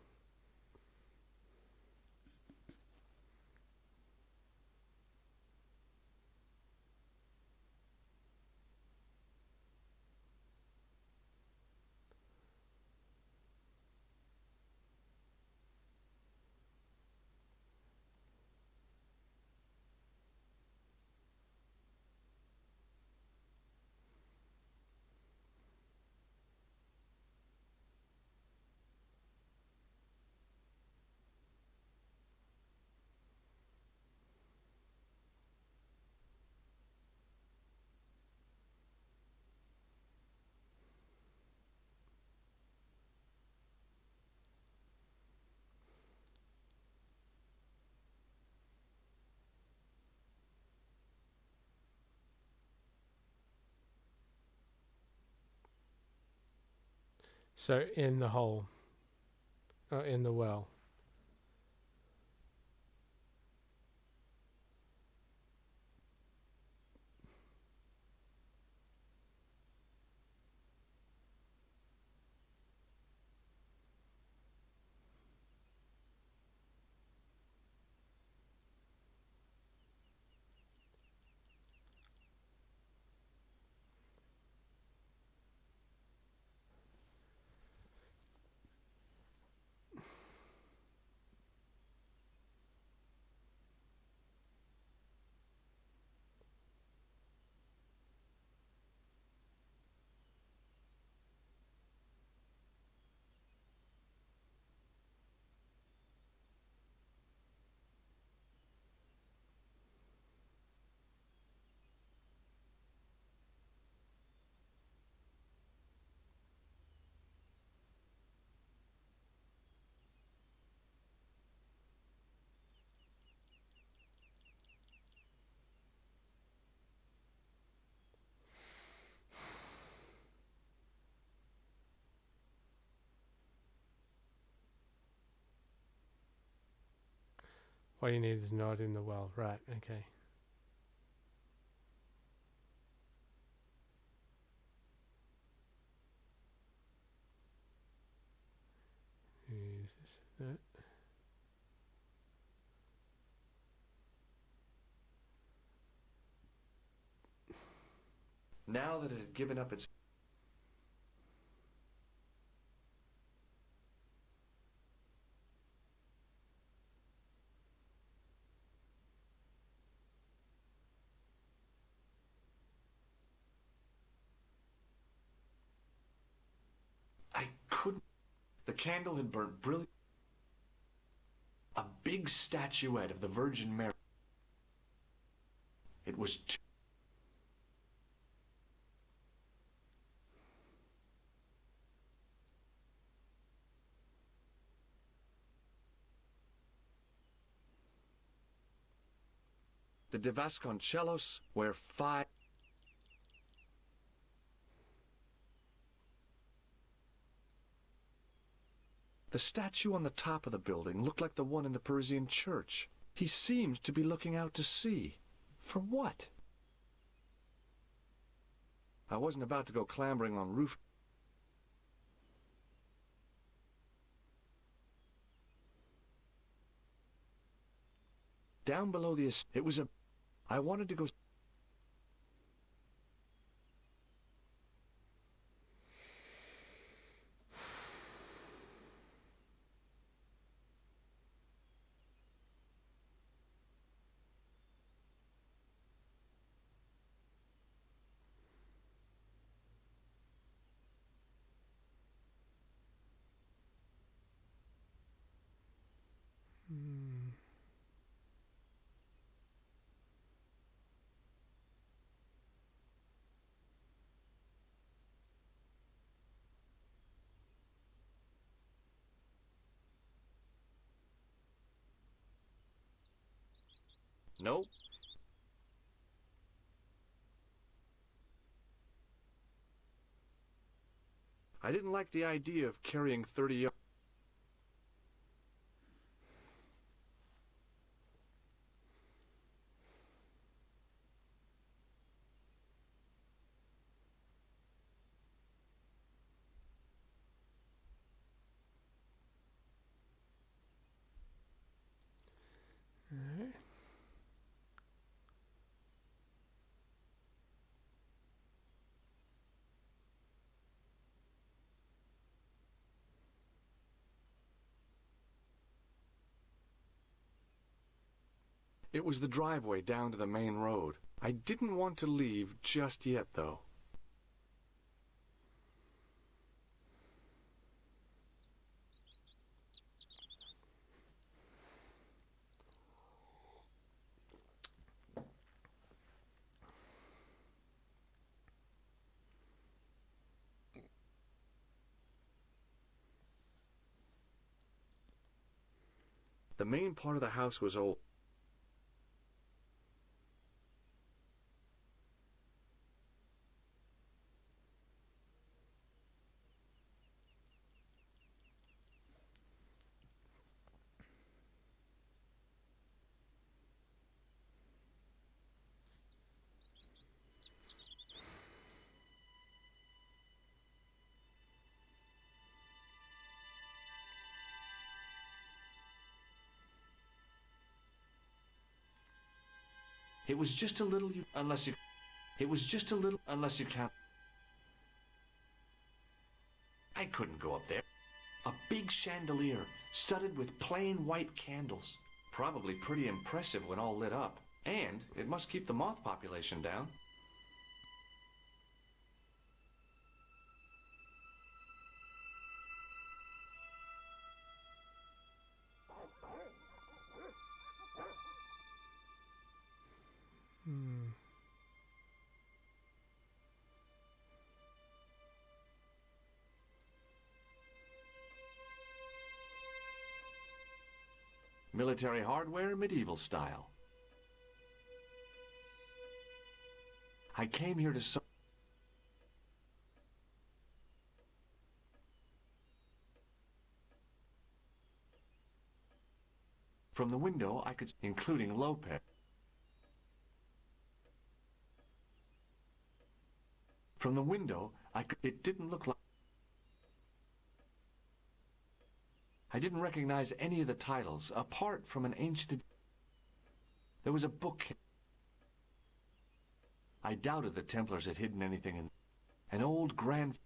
Speaker 1: So in the hole, in the well. What you need is not in the well. Right, okay. Is this that?
Speaker 12: Now that it had given up its... I couldn't... The candle had burnt brilliant. A big statuette of the Virgin Mary. It was too... The De Vasconcelos were 5... The statue on the top of the building looked like the one in the Parisian church. He seemed to be looking out to sea. For what? I wasn't about to go clambering on roof. Down below the... It was a... I wanted to go... Nope. I didn't like the idea of carrying 30 yards.
Speaker 1: Alright.
Speaker 12: It was the driveway down to the main road. I didn't want to leave just yet, though. The main part of the house was old. It was just a little, unless you... It was just a little, unless you count... I couldn't go up there. A big chandelier, studded with plain white candles. Probably pretty impressive when all lit up. And it must keep the moth population down. Military hardware, medieval style. I came here to... From the window, I could... including Lopez. From the window, I could... It didn't look like... I didn't recognize any of the titles, apart from an ancient... There was a book. I doubted the Templars had hidden anything in... An old grand...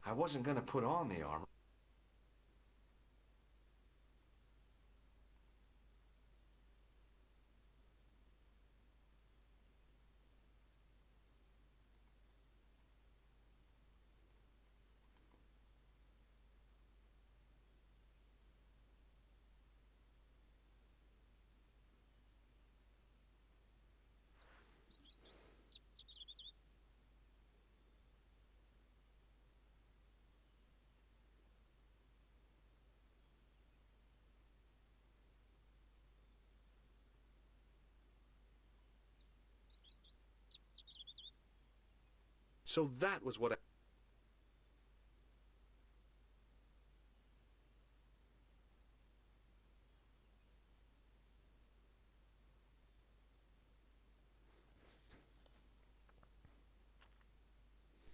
Speaker 12: I wasn't going to put on the armor. So that was what I...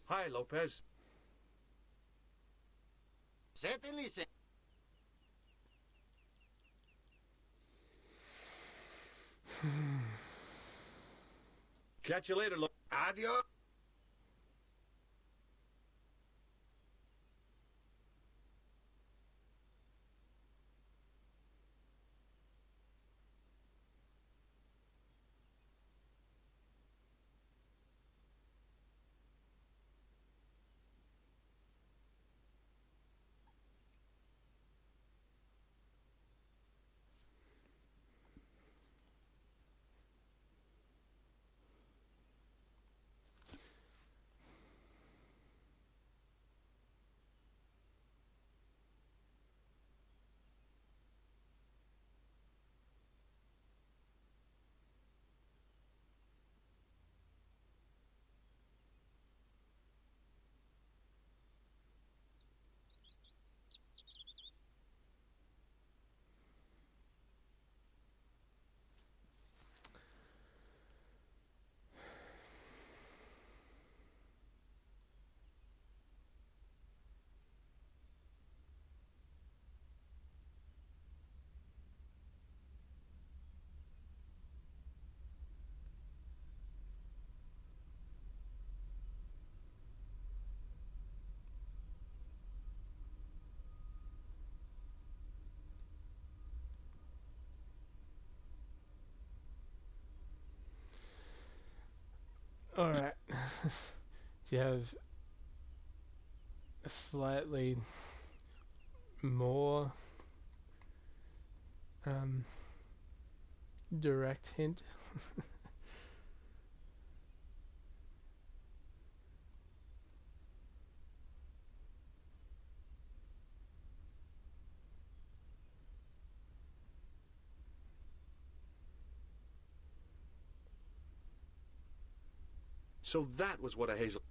Speaker 12: Hi, Lopez.
Speaker 4: Certainly, sir.
Speaker 17: Catch you later, Lopez.
Speaker 4: Adios.
Speaker 1: Alright. Do you have a slightly more direct hint?
Speaker 12: So that was what a hazel...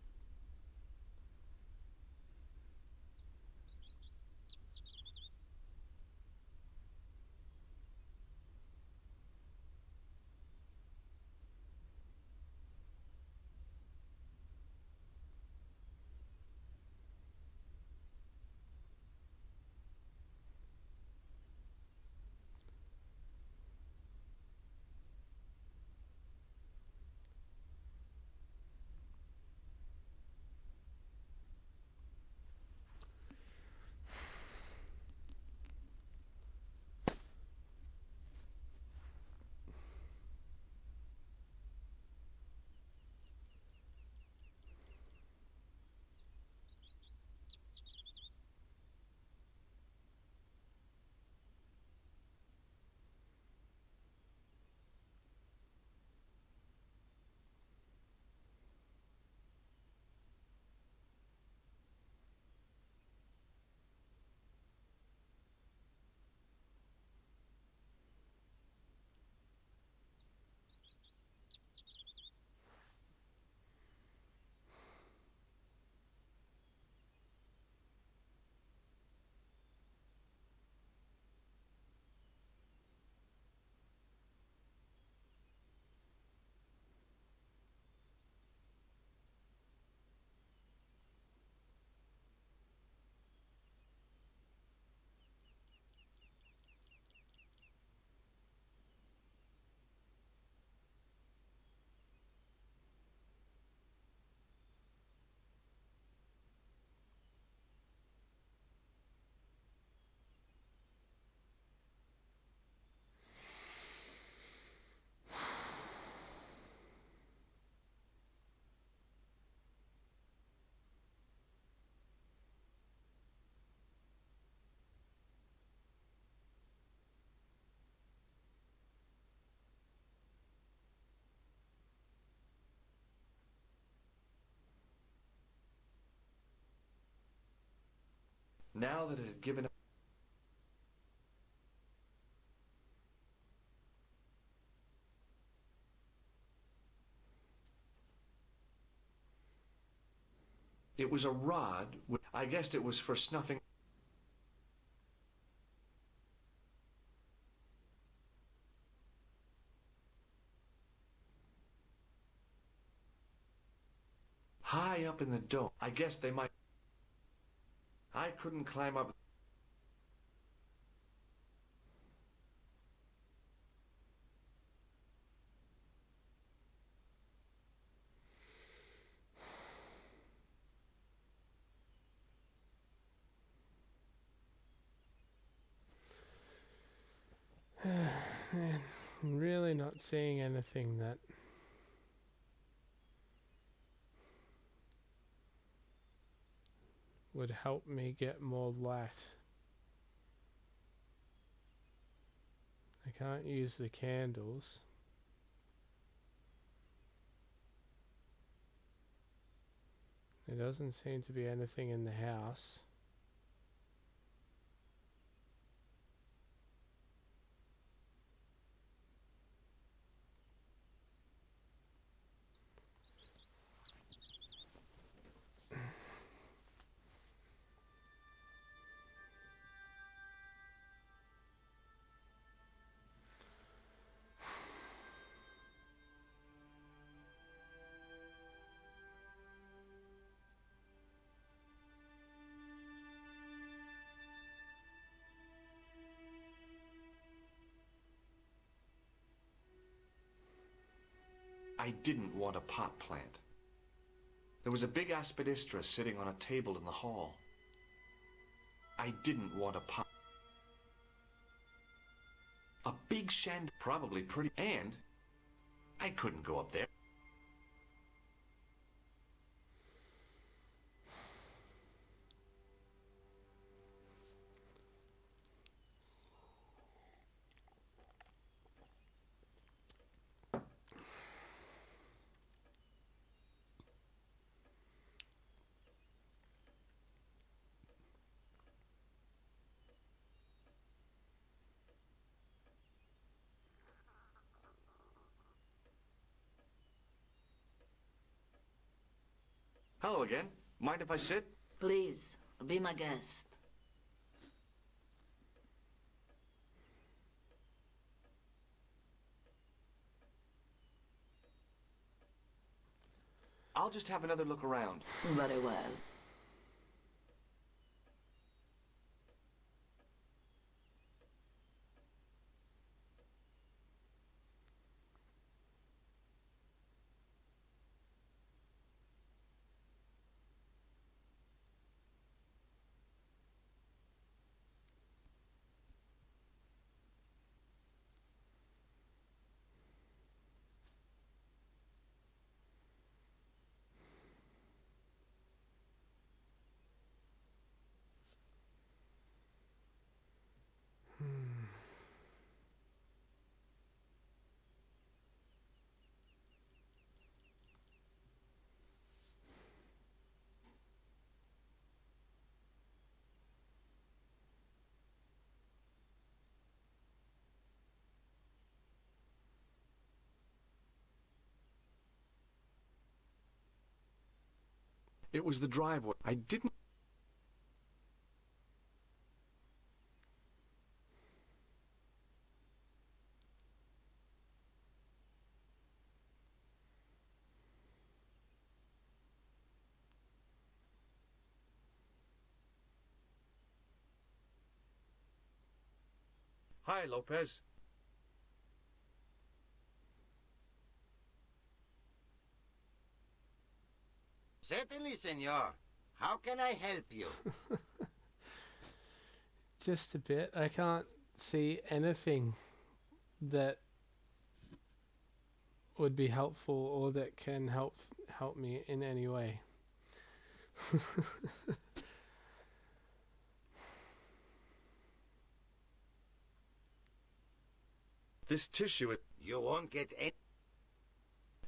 Speaker 12: Now that it had given... It was a rod. I guessed it was for snuffing... High up in the dome. I guess they might... I couldn't climb up...
Speaker 1: Man, I'm really not seeing anything that would help me get more light. I can't use the candles. There doesn't seem to be anything in the house.
Speaker 12: I didn't want a pot plant. There was a big aspidistra sitting on a table in the hall. I didn't want a pot. A big shand, probably pretty, and I couldn't go up there. Hello again. Mind if I sit?
Speaker 8: Please, be my guest.
Speaker 12: I'll just have another look around.
Speaker 8: Very well.
Speaker 12: It was the driveway. I didn't... Hi, Lopez.
Speaker 4: Certainly, senor. How can I help you?
Speaker 1: Just a bit. I can't see anything that would be helpful or that can help me in any way.
Speaker 12: This tissue...
Speaker 4: You won't get it.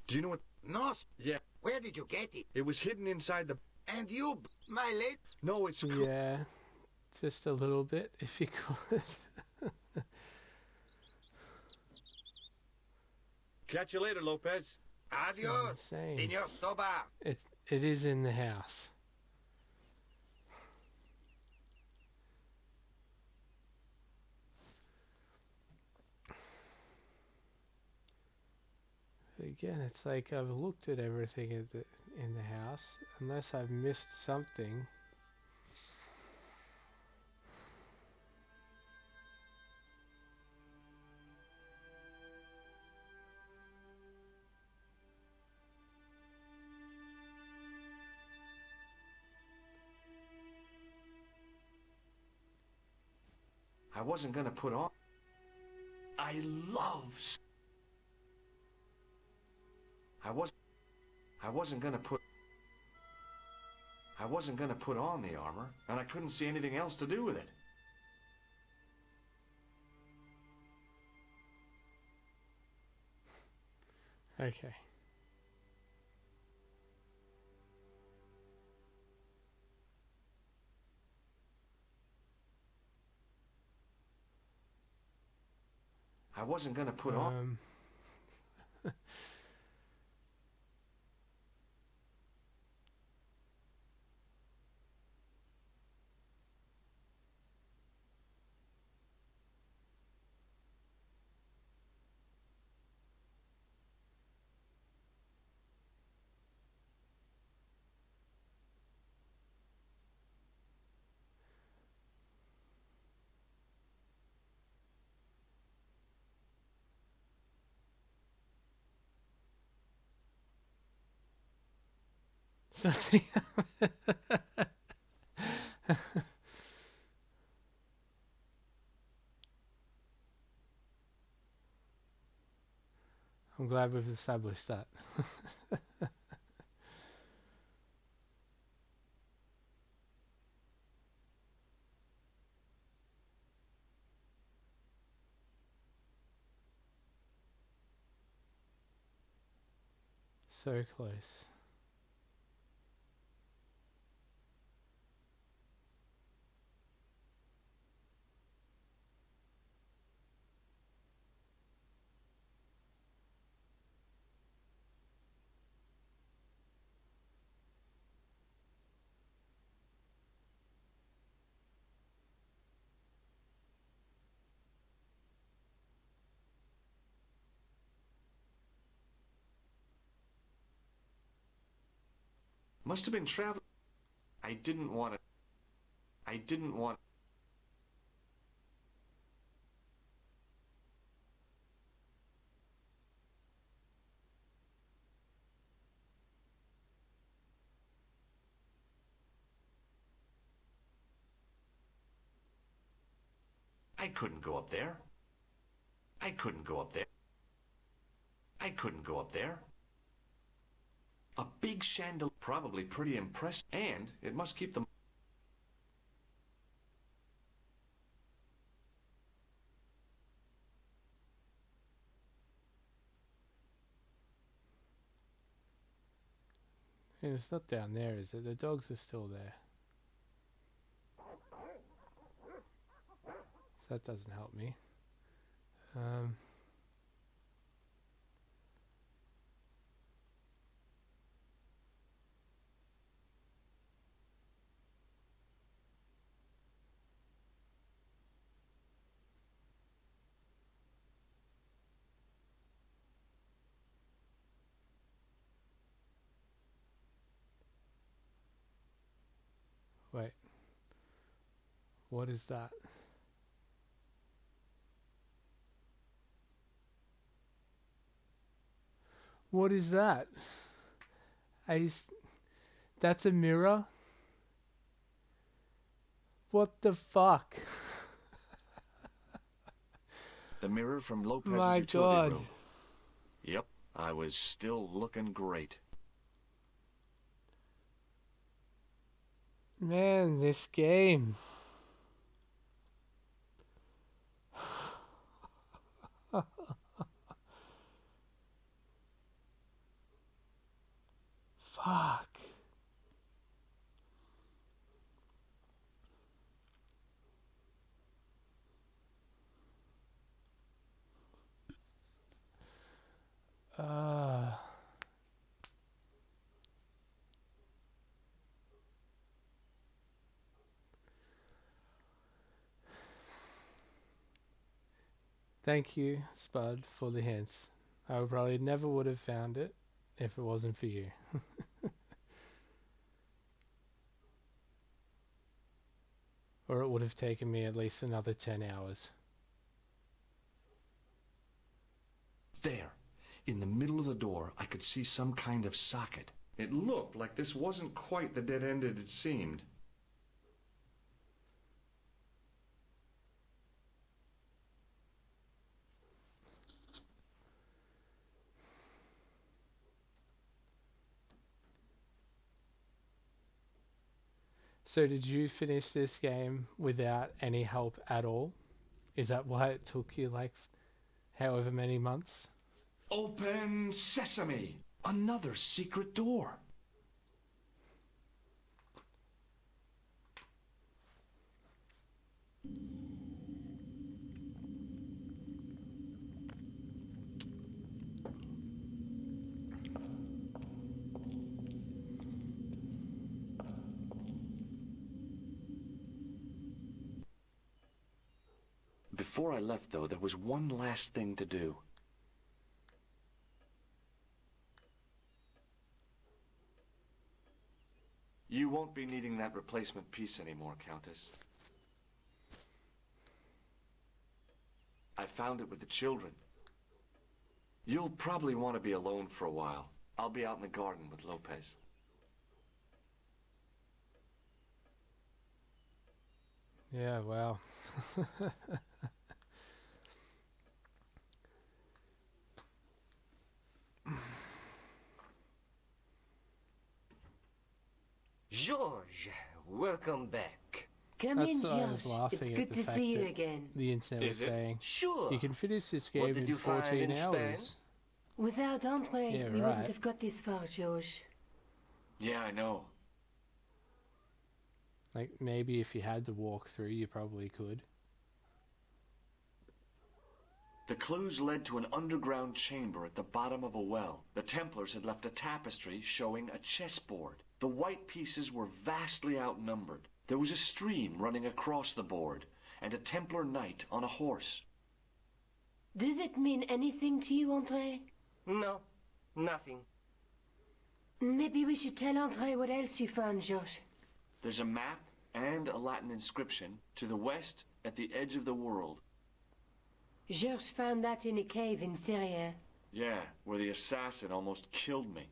Speaker 12: Do you know what...
Speaker 4: No.
Speaker 12: Yeah.
Speaker 4: Where did you get it?
Speaker 12: It was hidden inside the...
Speaker 4: And you, my late...
Speaker 12: No, it's...
Speaker 1: Yeah. Just a little bit, if you could.
Speaker 12: Catch you later, Lopez.
Speaker 4: Adios,
Speaker 1: insane.
Speaker 4: Senor Soba.
Speaker 1: It is in the house. Again, it's like I've looked at everything in the house, unless I've missed something.
Speaker 12: I wasn't gonna put on... I love... I wasn't gonna put... I wasn't gonna put on the armor, and I couldn't see anything else to do with it.
Speaker 1: Okay.
Speaker 12: I wasn't gonna put on...
Speaker 1: Something. I'm glad we've established that. So close.
Speaker 12: Must have been traveling. I didn't want to. I couldn't go up there. I couldn't go up there. I couldn't go up there. A big chandelier, probably pretty impressive, and it must keep them.
Speaker 1: Yeah, it's not down there, is it? The dogs are still there. So that doesn't help me. Wait. What is that? What is that? That's a mirror? What the fuck?
Speaker 12: The mirror from Lopez's
Speaker 1: My
Speaker 12: utility
Speaker 1: God.
Speaker 12: room. Yep, I was still looking great.
Speaker 1: Man, this game. Fuck. Thank you, Spud, for the hints. I probably never would have found it if it wasn't for you. Or it would have taken me at least another 10 hours.
Speaker 12: There, in the middle of the door, I could see some kind of socket. It looked like this wasn't quite the dead end it had seemed.
Speaker 1: So did you finish this game without any help at all? Is that why it took you like however many months?
Speaker 12: Open sesame! Another secret door. Before I left, though, there was one last thing to do. You won't be needing that replacement piece anymore, Countess. I found it with the children. You'll probably want to be alone for a while. I'll be out in the garden with Lopez.
Speaker 1: Yeah, well.
Speaker 16: George, welcome back.
Speaker 3: Come
Speaker 1: That's
Speaker 3: in,
Speaker 1: why I was
Speaker 3: Josh.
Speaker 1: laughing
Speaker 3: It's
Speaker 1: at
Speaker 3: good
Speaker 1: the
Speaker 3: to
Speaker 1: fact
Speaker 3: see you
Speaker 1: that
Speaker 3: again.
Speaker 1: the internet was
Speaker 16: Is it?
Speaker 1: saying,
Speaker 16: Sure.
Speaker 1: you can finish this
Speaker 16: What
Speaker 1: game
Speaker 16: did
Speaker 1: in
Speaker 16: you find
Speaker 1: 14
Speaker 16: in Spain?
Speaker 1: hours.
Speaker 3: Without Andre,
Speaker 1: Yeah,
Speaker 3: we
Speaker 1: right.
Speaker 3: wouldn't have got this far, George.
Speaker 12: Yeah, I know.
Speaker 1: Like, maybe if you had to walk through, you probably could.
Speaker 12: The clues led to an underground chamber at the bottom of a well. The Templars had left a tapestry showing a chessboard. The white pieces were vastly outnumbered. There was a stream running across the board, and a Templar knight on a horse.
Speaker 3: Does it mean anything to you, Andre?
Speaker 16: No, nothing.
Speaker 3: Maybe we should tell Andre what else you found, George.
Speaker 12: There's a map and a Latin inscription to the west at the edge of the world.
Speaker 3: George found that in a cave in Syria.
Speaker 12: Yeah, where the assassin almost killed me.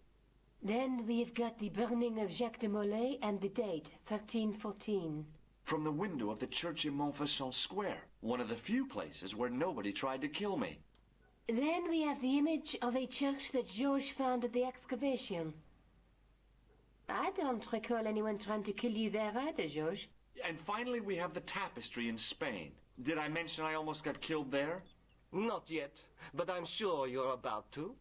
Speaker 3: Then we've got the burning of Jacques de Molay and the date, 1314.
Speaker 12: From the window of the church in Montfaucon Square, one of the few places where nobody tried to kill me.
Speaker 3: Then we have the image of a church that George found at the excavation. I don't recall anyone trying to kill you there either, George.
Speaker 12: And finally we have the tapestry in Spain. Did I mention I almost got killed there?
Speaker 16: Not yet, but I'm sure you're about to.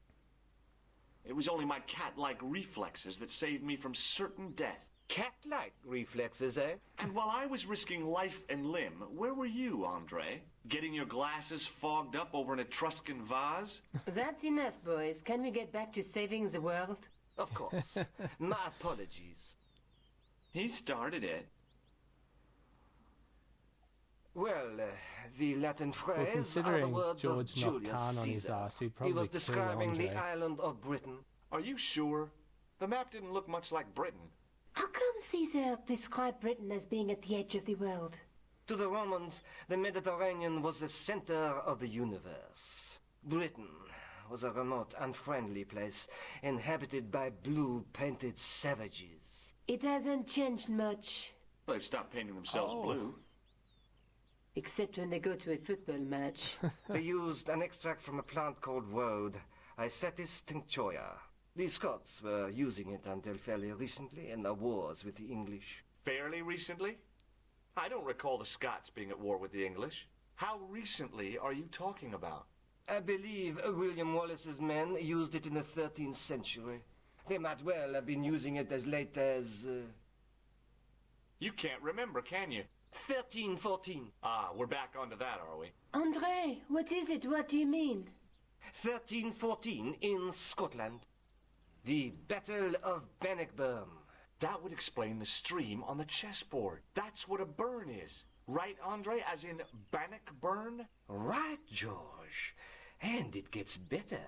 Speaker 12: It was only my cat-like reflexes that saved me from certain death.
Speaker 16: Cat-like reflexes, eh?
Speaker 12: And while I was risking life and limb, where were you, Andre? Getting your glasses fogged up over an Etruscan vase?
Speaker 3: That's enough, boys. Can we get back to saving the world?
Speaker 16: Of course. My apologies.
Speaker 12: He started it.
Speaker 16: Well, the Latin phrase
Speaker 1: Well,
Speaker 16: are the
Speaker 1: considering
Speaker 16: words
Speaker 1: George
Speaker 16: of
Speaker 1: knocked
Speaker 16: Julius
Speaker 1: Khan on his
Speaker 16: Caesar.
Speaker 1: ass, he'd
Speaker 16: He
Speaker 1: probably
Speaker 16: was
Speaker 1: kill
Speaker 16: describing the
Speaker 1: Andre.
Speaker 16: island of Britain.
Speaker 12: Are you sure? The map didn't look much like Britain.
Speaker 3: How come Caesar described Britain as being at the edge of the world?
Speaker 16: To the Romans, the Mediterranean was the center of the universe. Britain was a remote, unfriendly place, inhabited by blue-painted savages.
Speaker 3: It hasn't changed much.
Speaker 12: They've stopped painting themselves blue.
Speaker 3: Except when they go to a football match.
Speaker 16: They used an extract from a plant called woad, Icetis tinctoria. The Scots were using it until fairly recently in their wars with the English.
Speaker 12: Fairly recently? I don't recall the Scots being at war with the English. How recently are you talking about?
Speaker 16: I believe William Wallace's men used it in the 13th century. They might well have been using it as late as...
Speaker 12: You can't remember, can you?
Speaker 16: 1314.
Speaker 12: Ah, we're back onto that, are we?
Speaker 3: Andre, what is it? What do you mean?
Speaker 16: 1314 in Scotland. The Battle of Bannockburn.
Speaker 12: That would explain the stream on the chessboard. That's what a burn is. Right, Andre? As in Bannockburn?
Speaker 16: Right, George. And it gets better.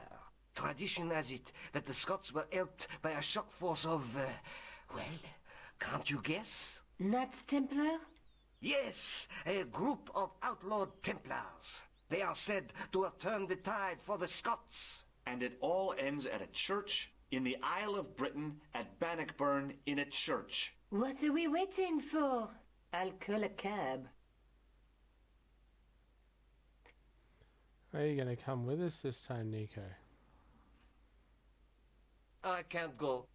Speaker 16: Tradition has it that the Scots were helped by a shock force of, well, can't you guess?
Speaker 3: Knights Templar?
Speaker 16: Yes, a group of outlawed Templars. They are said to have turned the tide for the Scots.
Speaker 12: And it all ends at a church in the Isle of Britain at Bannockburn in a church.
Speaker 3: What are we waiting for? I'll call a cab.
Speaker 1: Are you going to come with us this time, Nico?
Speaker 16: I can't go.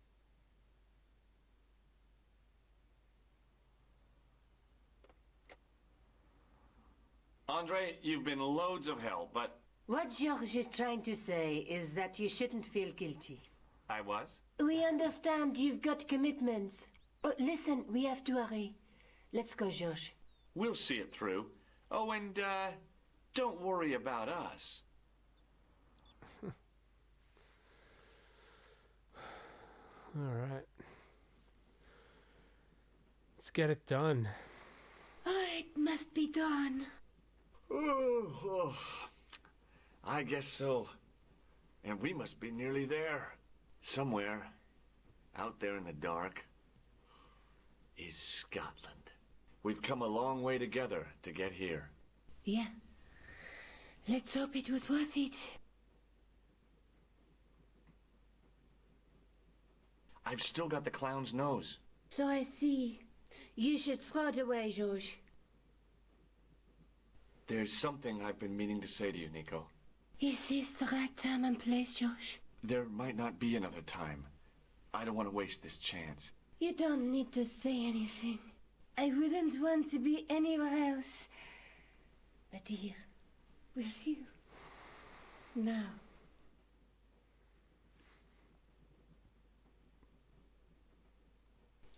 Speaker 12: Andre, you've been loads of help, but...
Speaker 3: What George is trying to say is that you shouldn't feel guilty.
Speaker 12: I was?
Speaker 3: We understand you've got commitments. Oh, listen, we have to hurry. Let's go, George.
Speaker 12: We'll see it through. Oh, and, don't worry about us.
Speaker 1: All right. Let's get it done.
Speaker 3: Oh, it must be done.
Speaker 12: Oh, I guess so. And we must be nearly there. Somewhere, out there in the dark, is Scotland. We've come a long way together to get here.
Speaker 3: Yeah. Let's hope it was worth it.
Speaker 12: I've still got the clown's nose.
Speaker 3: So I see. You should throw it away, George.
Speaker 12: There's something I've been meaning to say to you, Nico.
Speaker 3: Is this the right time and place, George?
Speaker 12: There might not be another time. I don't want to waste this chance.
Speaker 3: You don't need to say anything. I wouldn't want to be anywhere else but here, with you. Now.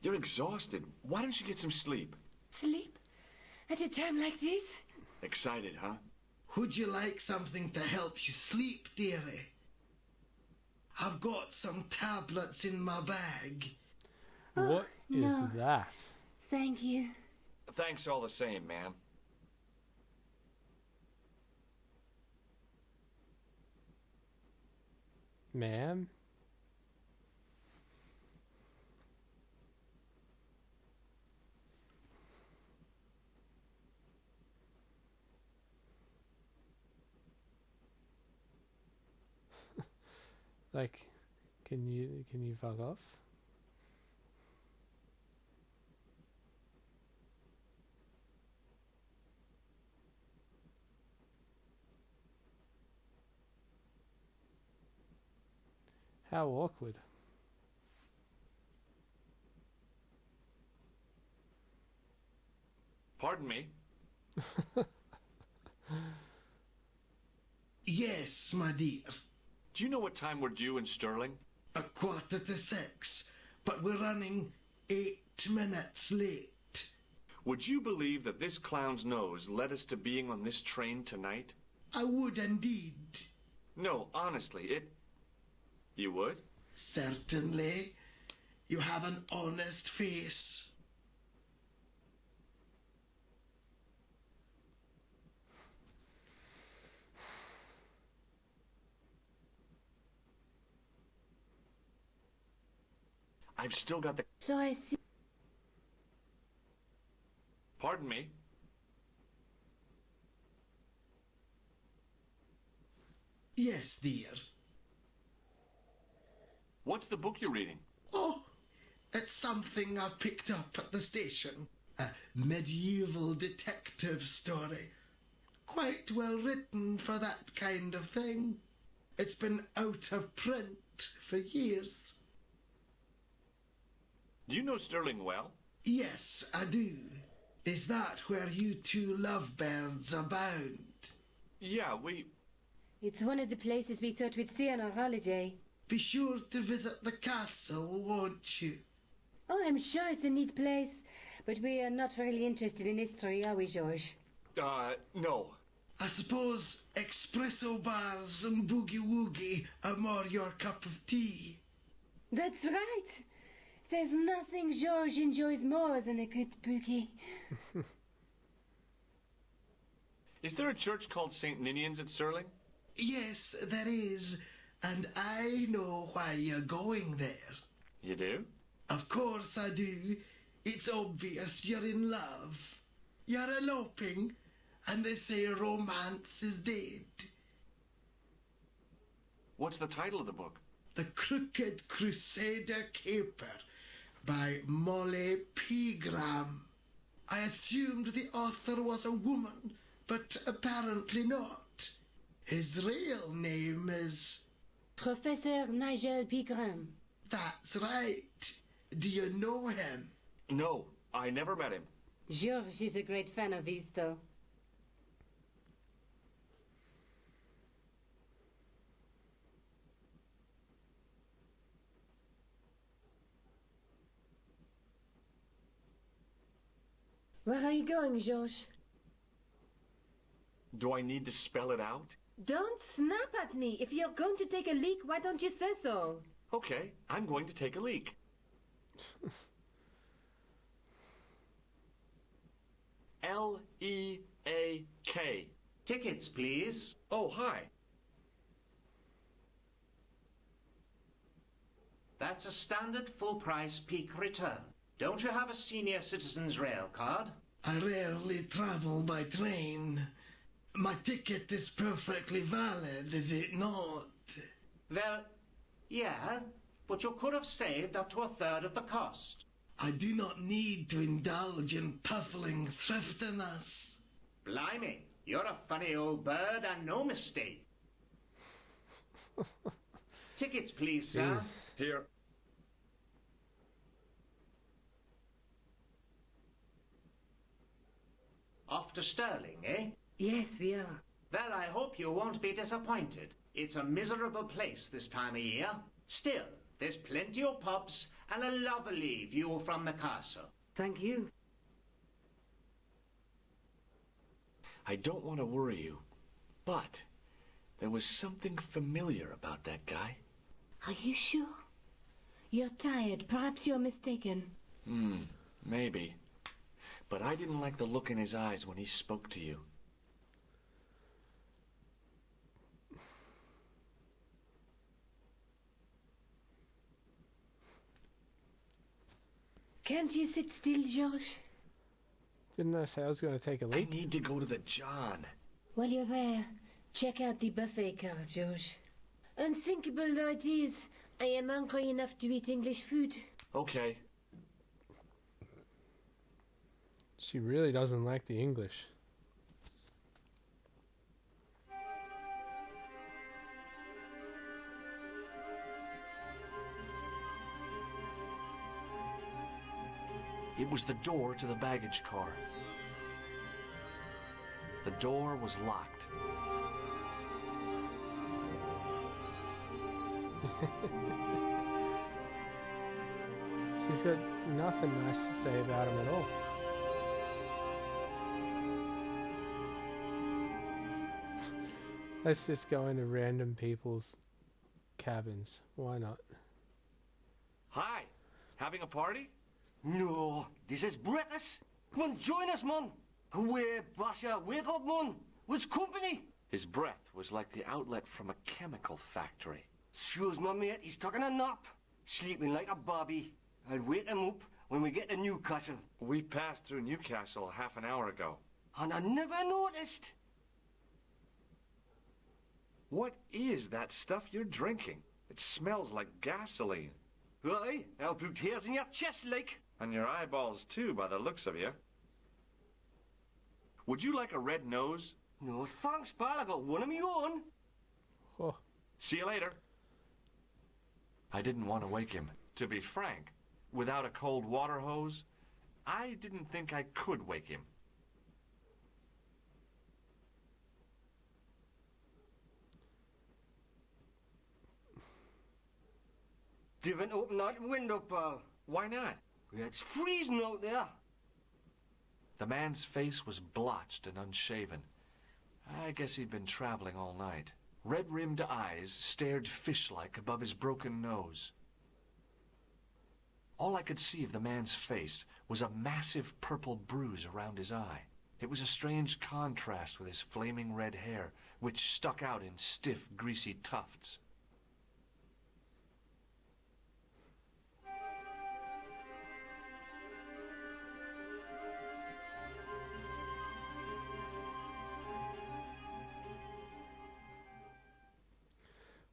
Speaker 12: You're exhausted. Why don't you get some sleep?
Speaker 3: Sleep? At a time like this?
Speaker 12: Excited, huh?
Speaker 7: Would you like something to help you sleep, dearie? I've got some tablets in my bag.
Speaker 1: What is that?
Speaker 3: Thank you.
Speaker 12: Thanks all the same, ma'am.
Speaker 1: Ma'am? Like, can you fuck off? How awkward.
Speaker 12: Pardon me.
Speaker 7: Yes, my dear.
Speaker 12: Do you know what time we're due in Stirling?
Speaker 7: 6:15, but we're running 8 minutes late.
Speaker 12: Would you believe that this clown's nose led us to being on this train tonight?
Speaker 7: I would indeed.
Speaker 12: No, honestly, You would?
Speaker 7: Certainly. You have an honest face.
Speaker 12: I've still got the...
Speaker 3: So I see.
Speaker 12: Pardon me?
Speaker 7: Yes, dear.
Speaker 12: What's the book you're reading?
Speaker 7: Oh, it's something I've picked up at the station. A medieval detective story. Quite well written for that kind of thing. It's been out of print for years.
Speaker 12: Do you know Stirling well?
Speaker 7: Yes, I do. Is that where you two lovebirds abound?
Speaker 12: Yeah,
Speaker 3: It's one of the places we thought we'd see on our holiday.
Speaker 7: Be sure to visit the castle, won't you?
Speaker 3: Oh, I'm sure it's a neat place, but we are not really interested in history, are we, George?
Speaker 12: No.
Speaker 7: I suppose espresso bars and boogie-woogie are more your cup of tea.
Speaker 3: That's right. There's nothing George enjoys more than a good boogie.
Speaker 12: Is there a church called St. Ninian's at Stirling?
Speaker 7: Yes, there is, and I know why you're going there.
Speaker 12: You do?
Speaker 7: Of course I do. It's obvious you're in love. You're eloping, and they say romance is dead.
Speaker 12: What's the title of the book?
Speaker 7: The Crooked Crusader Caper by Molly Pegram. I assumed the author was a woman, but apparently not. His real name is...
Speaker 3: Professor Nigel Pegram.
Speaker 7: That's right. Do you know him?
Speaker 12: No, I never met him.
Speaker 3: George is a great fan of his, though. Where are you going, George?
Speaker 12: Do I need to spell it out?
Speaker 3: Don't snap at me. If you're going to take a leak, why don't you say so?
Speaker 12: Okay, I'm going to take a leak. L-E-A-K.
Speaker 4: Tickets, please.
Speaker 12: Oh, hi.
Speaker 4: That's a standard full-price peak return. Don't you have a senior citizen's rail card?
Speaker 7: I rarely travel by train. My ticket is perfectly valid, is it not?
Speaker 4: Well, yeah, but you could have saved up to 1/3 of the cost.
Speaker 7: I do not need to indulge in puffling thriftiness.
Speaker 4: Blimey, you're a funny old bird and no mistake. Tickets, please, sir.
Speaker 12: Here.
Speaker 4: Off to Stirling, eh?
Speaker 3: Yes, we are.
Speaker 4: Well, I hope you won't be disappointed. It's a miserable place this time of year. Still, there's plenty of pubs and a lovely view from the castle.
Speaker 3: Thank you.
Speaker 12: I don't want to worry you, but there was something familiar about that guy.
Speaker 3: Are you sure? You're tired. Perhaps you're mistaken.
Speaker 12: Maybe. But I didn't like the look in his eyes when he spoke to you.
Speaker 3: Can't you sit still, George?
Speaker 1: Didn't I say I was going to take a leak?
Speaker 12: I need to go to the John.
Speaker 3: While you're there, check out the buffet car, George. Unthinkable though it is, I am hungry enough to eat English food.
Speaker 12: Okay.
Speaker 1: She really doesn't like the English.
Speaker 12: It was the door to the baggage car. The door was locked.
Speaker 1: She's got nothing nice to say about him at all. Let's just go into random people's cabins. Why not?
Speaker 12: Hi! Having a party?
Speaker 16: No, this is breakfast. Come on, join us, man. Away, Basha, wake up, man. What's company?
Speaker 12: His breath was like the outlet from a chemical factory.
Speaker 16: Excuse me, mate, he's taking a nap. Sleeping like a bobby. I'll wake him up when we get to Newcastle.
Speaker 12: We passed through Newcastle half an hour ago.
Speaker 16: And I never noticed.
Speaker 12: What is that stuff you're drinking? It smells like gasoline.
Speaker 16: Aye, I'll put hairs in your chest, like.
Speaker 12: And your eyeballs, too, by the looks of you. Would you like a red nose?
Speaker 16: No, thanks, pal. I got one of my own.
Speaker 1: Oh.
Speaker 12: See you later. I didn't want to wake him. To be frank, without a cold water hose, I didn't think I could wake him.
Speaker 16: Didn't open that window, pal.
Speaker 12: Why not?
Speaker 16: It's freezing out there.
Speaker 12: The man's face was blotched and unshaven. I guess he'd been traveling all night. Red-rimmed eyes stared fish-like above his broken nose. All I could see of the man's face was a massive purple bruise around his eye. It was a strange contrast with his flaming red hair, which stuck out in stiff, greasy tufts.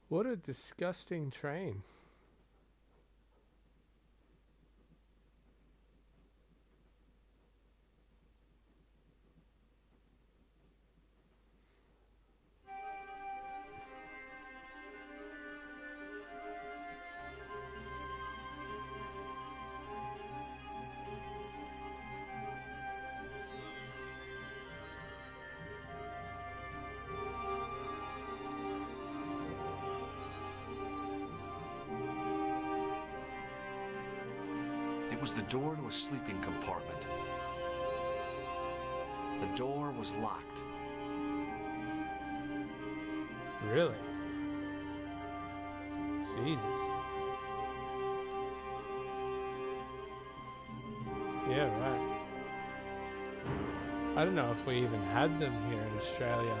Speaker 1: What a disgusting train.
Speaker 12: It was the door to a sleeping compartment. The door was locked.
Speaker 1: Really? Jesus. Yeah, right. I don't know if we even had them here in Australia.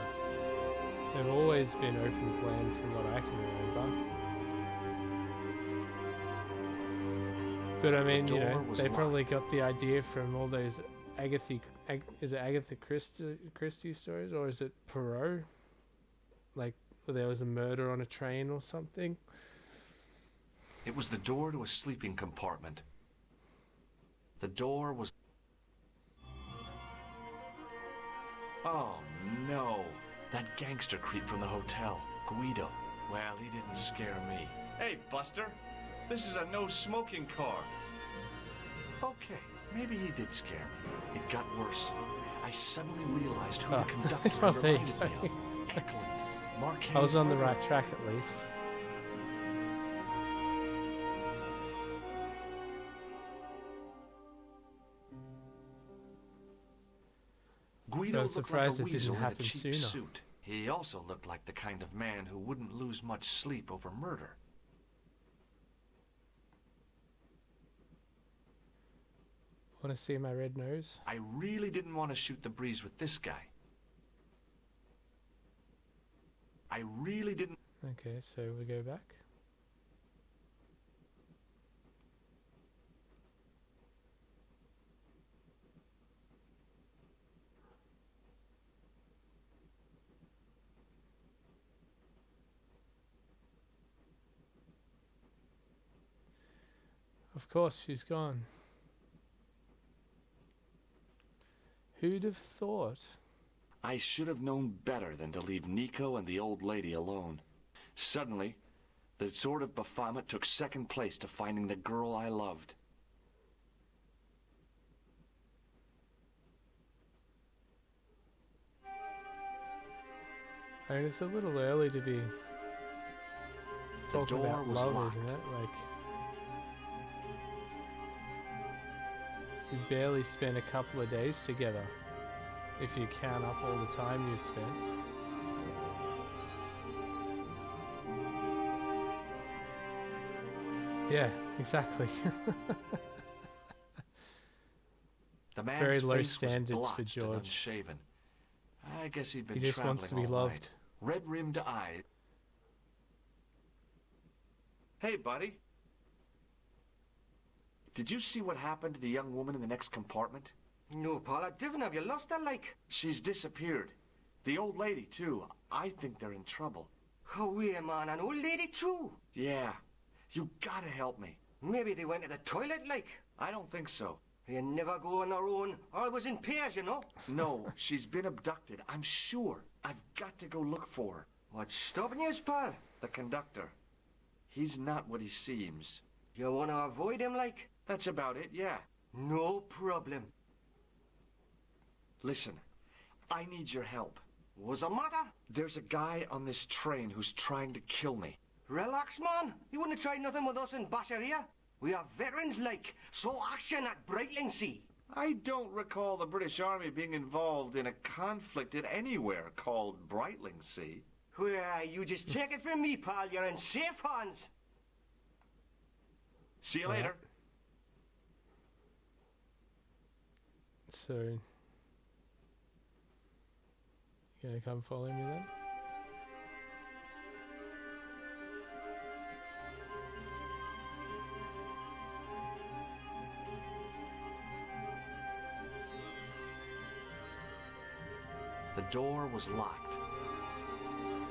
Speaker 1: They've always been open plan from what I can remember. But I mean, you know, they probably got the idea from all those is it Agatha Christie stories, or is it Poirot? Like, where there was a murder on a train or something?
Speaker 12: It was the door to a sleeping compartment. The door was... Oh, no. That gangster creep from the hotel, Guido. Well, he didn't scare me. Hey, Buster. This is a no-smoking car. Okay, maybe he did scare me. It got worse. I suddenly realized who the conductor reminded me of. Eklund. Mark
Speaker 1: I was on the right track at least.
Speaker 12: Guido
Speaker 1: I'm surprised
Speaker 12: looked like a
Speaker 1: it didn't
Speaker 12: weasel in a
Speaker 1: happen
Speaker 12: cheap
Speaker 1: sooner.
Speaker 12: suit. He also looked like the kind of man who wouldn't lose much sleep over murder.
Speaker 1: Want to see my red nose?
Speaker 12: I really didn't want to shoot the breeze with this guy. I really didn't...
Speaker 1: Okay, so we go back. Of course, she's gone. Who'd have thought?
Speaker 12: I should have known better than to leave Nico and the old lady alone. Suddenly, the sword of Baphomet took second place to finding the girl I loved.
Speaker 1: I mean, it's a little early to be talking
Speaker 12: door
Speaker 1: about
Speaker 12: was
Speaker 1: love,
Speaker 12: locked.
Speaker 1: isn't it? Like, we barely spent a couple of days together, if you count up all the time you spent. Yeah, exactly.
Speaker 12: The man's
Speaker 1: Very low
Speaker 12: face was
Speaker 1: standards for
Speaker 12: blotched and
Speaker 1: George.
Speaker 12: unshaven. I guess he'd been
Speaker 1: He just wants to be
Speaker 12: traveling all
Speaker 1: loved.
Speaker 12: night. Red-rimmed eyes. Hey, buddy. Did you see what happened to the young woman in the next compartment?
Speaker 16: No, Paul, I didn't. Have you lost her, like?
Speaker 12: She's disappeared. The old lady, too. I think they're in trouble.
Speaker 16: Oh, yeah, man, an old lady, too.
Speaker 12: Yeah. You gotta help me.
Speaker 16: Maybe they went to the toilet, like.
Speaker 12: I don't think so.
Speaker 16: You never go on their own. Always in pairs, you know.
Speaker 12: No, she's been abducted. I'm sure. I've got to go look for her.
Speaker 16: What's stopping you, pal?
Speaker 12: The conductor. He's not what he seems.
Speaker 16: You want to avoid him, like?
Speaker 12: That's about it, yeah.
Speaker 16: No problem.
Speaker 12: Listen, I need your help.
Speaker 16: What's the matter?
Speaker 12: There's a guy on this train who's trying to kill me.
Speaker 16: Relax, man. You wouldn't try nothing with us in Basharia. We are veterans, like, so action at Brightling Sea.
Speaker 12: I don't recall the British Army being involved in a conflict at anywhere called Brightling Sea.
Speaker 16: Well, you just take it from me, pal. You're in safe hands.
Speaker 12: See you later.
Speaker 1: So, you gonna come follow me then?
Speaker 12: The door was locked.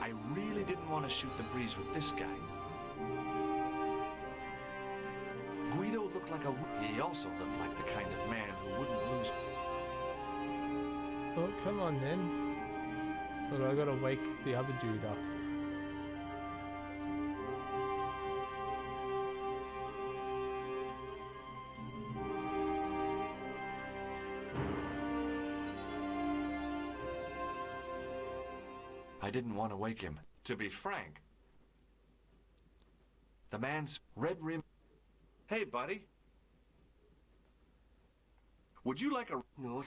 Speaker 12: I really didn't want to shoot the breeze with this guy. Guido looked like he also looked like the kind of man who wouldn't lose.
Speaker 1: Oh, come on then. But I gotta wake the other dude up.
Speaker 12: I didn't want to wake him. To be frank, the man's red rim. Hey, buddy. Would you like a...
Speaker 16: No.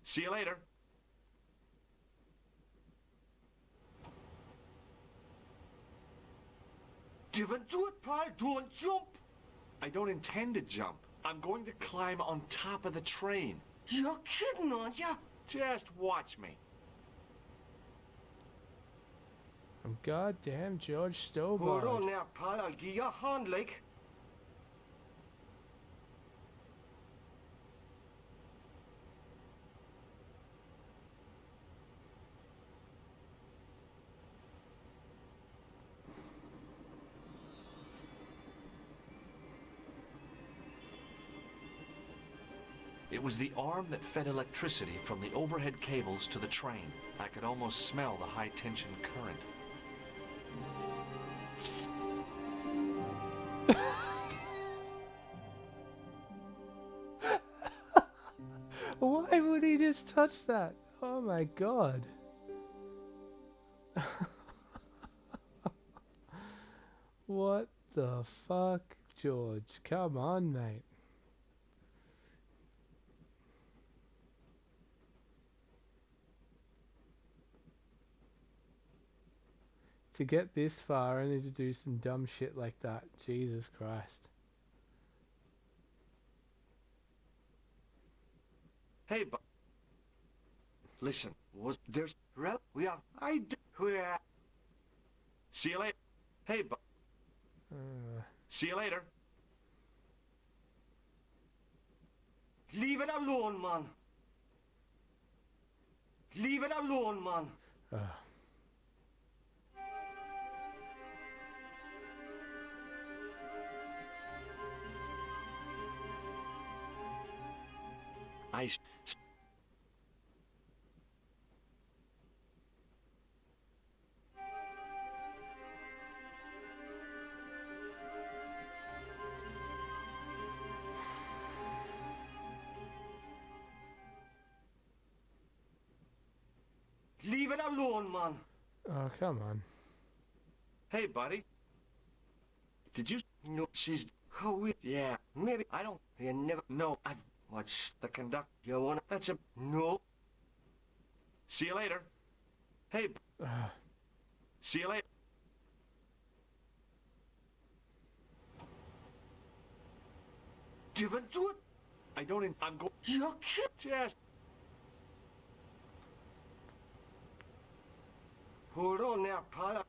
Speaker 12: See you later.
Speaker 16: Give it to it, pal. Don't jump.
Speaker 12: I don't intend to jump. I'm going to climb on top of the train.
Speaker 16: You're kidding, aren't you?
Speaker 12: Just watch me.
Speaker 1: I'm goddamn George Stobart.
Speaker 16: Hold on now, pal. I'll give you a hand, like.
Speaker 12: It was the arm that fed electricity from the overhead cables to the train. I could almost smell the high-tension current.
Speaker 1: Why would he just touch that? Oh my god. What the fuck, George? Come on, mate. To get this far, only to do some dumb shit like that. Jesus Christ.
Speaker 12: Hey, but listen, there's
Speaker 16: we are.
Speaker 12: I do.
Speaker 16: Where?
Speaker 12: See you later. Hey, but see you later.
Speaker 16: Leave it alone, man. Leave it alone, man.
Speaker 2: nice...
Speaker 16: Leave it alone, man.
Speaker 1: Oh, come on.
Speaker 2: Hey, buddy. Did you...
Speaker 16: No, she's... How we... Yeah, maybe. I don't... You never... No, I... What's the conduct? You wanna... That's a... No.
Speaker 2: See you later. Hey. See you later.
Speaker 16: Give it to it.
Speaker 2: I don't... I'm going...
Speaker 16: You're kidding.
Speaker 2: Just...
Speaker 16: Hold on now, pal.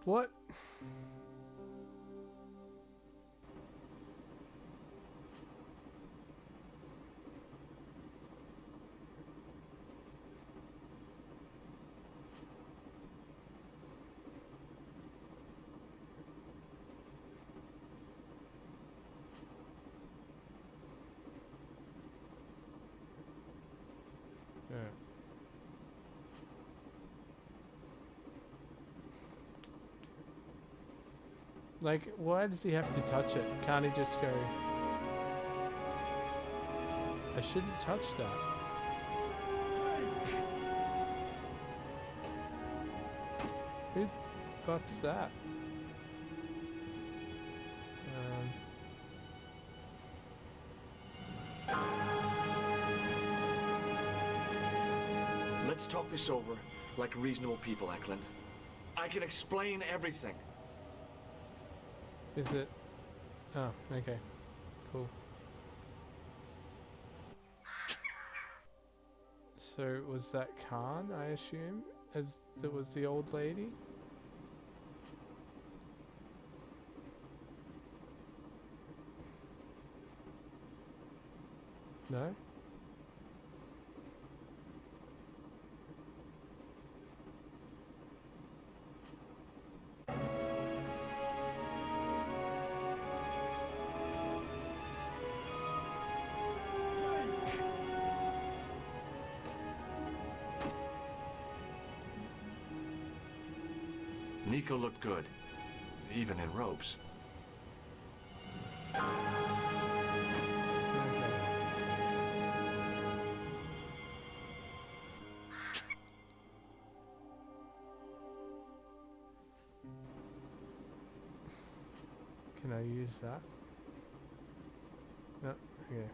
Speaker 1: What? Yeah. Like, why does he have to touch it? Can't he just go... I shouldn't touch that. Who the fuck's that?
Speaker 2: Let's talk this over like reasonable people, Eklund. I can explain everything.
Speaker 1: Is it? Oh, okay. Cool. So, was that Khan, I assume? As that was the old lady? No?
Speaker 2: Nico looked good, even in robes.
Speaker 1: Can I use that? No, okay.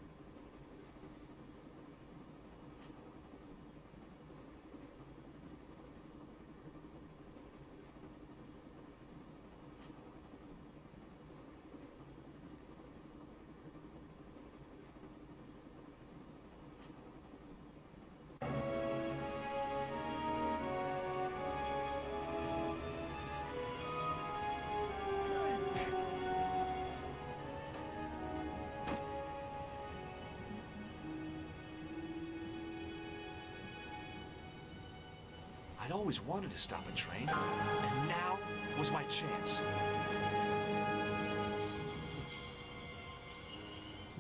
Speaker 2: I'd always wanted to stop a train, and now was my chance.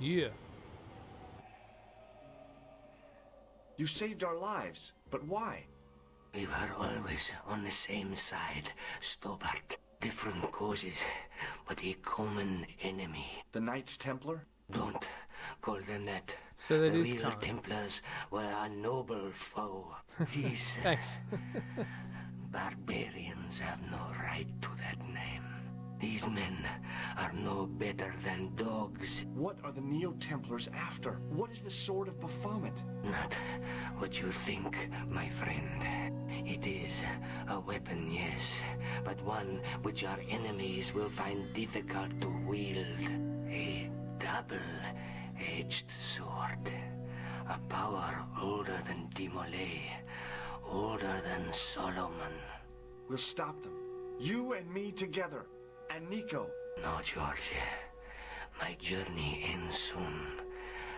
Speaker 1: Yeah.
Speaker 2: You saved our lives, but why?
Speaker 16: We were always on the same side, Stobart. Different causes, but a common enemy.
Speaker 2: The Knights Templar?
Speaker 16: Don't call them that.
Speaker 1: So that
Speaker 16: the
Speaker 1: is
Speaker 16: real
Speaker 1: common.
Speaker 16: Templars were a noble foe. These
Speaker 1: Thanks.
Speaker 16: barbarians have no right to that name. These men are no better than dogs.
Speaker 2: What are the Neo-Templars after? What is the Sword of Baphomet?
Speaker 16: Not what you think, my friend. It is a weapon, yes, but one which our enemies will find difficult to wield. A double-edged sword. A power older than Dimolay, older than Solomon.
Speaker 2: We'll stop them. You and me together. And Nico.
Speaker 16: No, George. My journey ends soon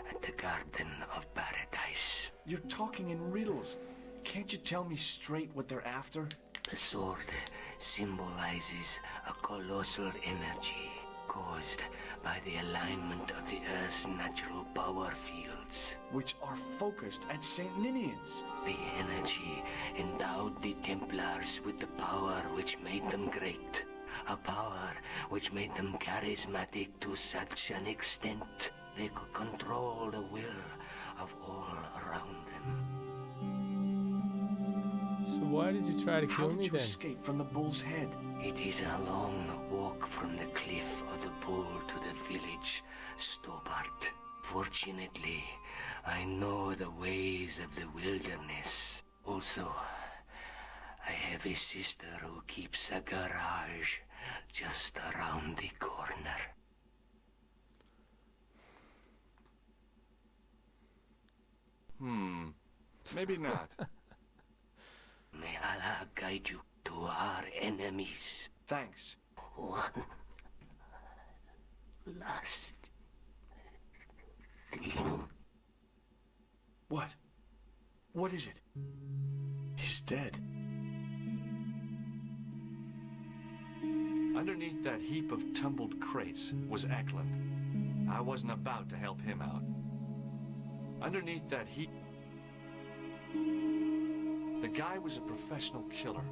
Speaker 16: at the Garden of Paradise.
Speaker 2: You're talking in riddles. Can't you tell me straight what they're after?
Speaker 16: The sword symbolizes a colossal energy caused by the alignment of the Earth's natural power fields,
Speaker 2: which are focused at St. Ninian's.
Speaker 16: The energy endowed the Templars with the power which made them great. A power which made them charismatic to such an extent they could control the will of all around them.
Speaker 1: So why did you try to kill me then?
Speaker 2: How did you escape from the bull's head?
Speaker 16: It is a long walk from the cliff of the bull to the village, Stobart. Fortunately, I know the ways of the wilderness. Also, I have a sister who keeps a garage just around the corner.
Speaker 12: Maybe not.
Speaker 16: May Allah guide you to our enemies.
Speaker 2: Thanks.
Speaker 16: One last thing.
Speaker 2: What? What is it? He's dead.
Speaker 12: Underneath that heap of tumbled crates was Eklund. I wasn't about to help him out. Underneath that heap... The guy was a professional killer.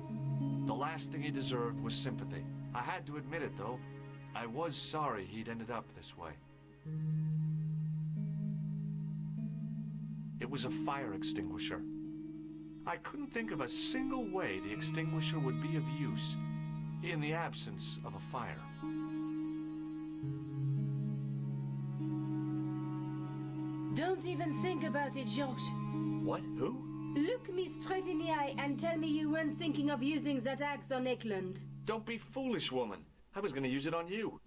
Speaker 12: The last thing he deserved was sympathy. I had to admit it, though. I was sorry he'd ended up this way. It was a fire extinguisher. I couldn't think of a single way the extinguisher would be of use in the absence of a fire.
Speaker 3: Don't even think about it, George.
Speaker 2: What? Who?
Speaker 3: Look me straight in the eye and tell me you weren't thinking of using that axe on Eklund.
Speaker 12: Don't be foolish, woman. I was going to use it on you.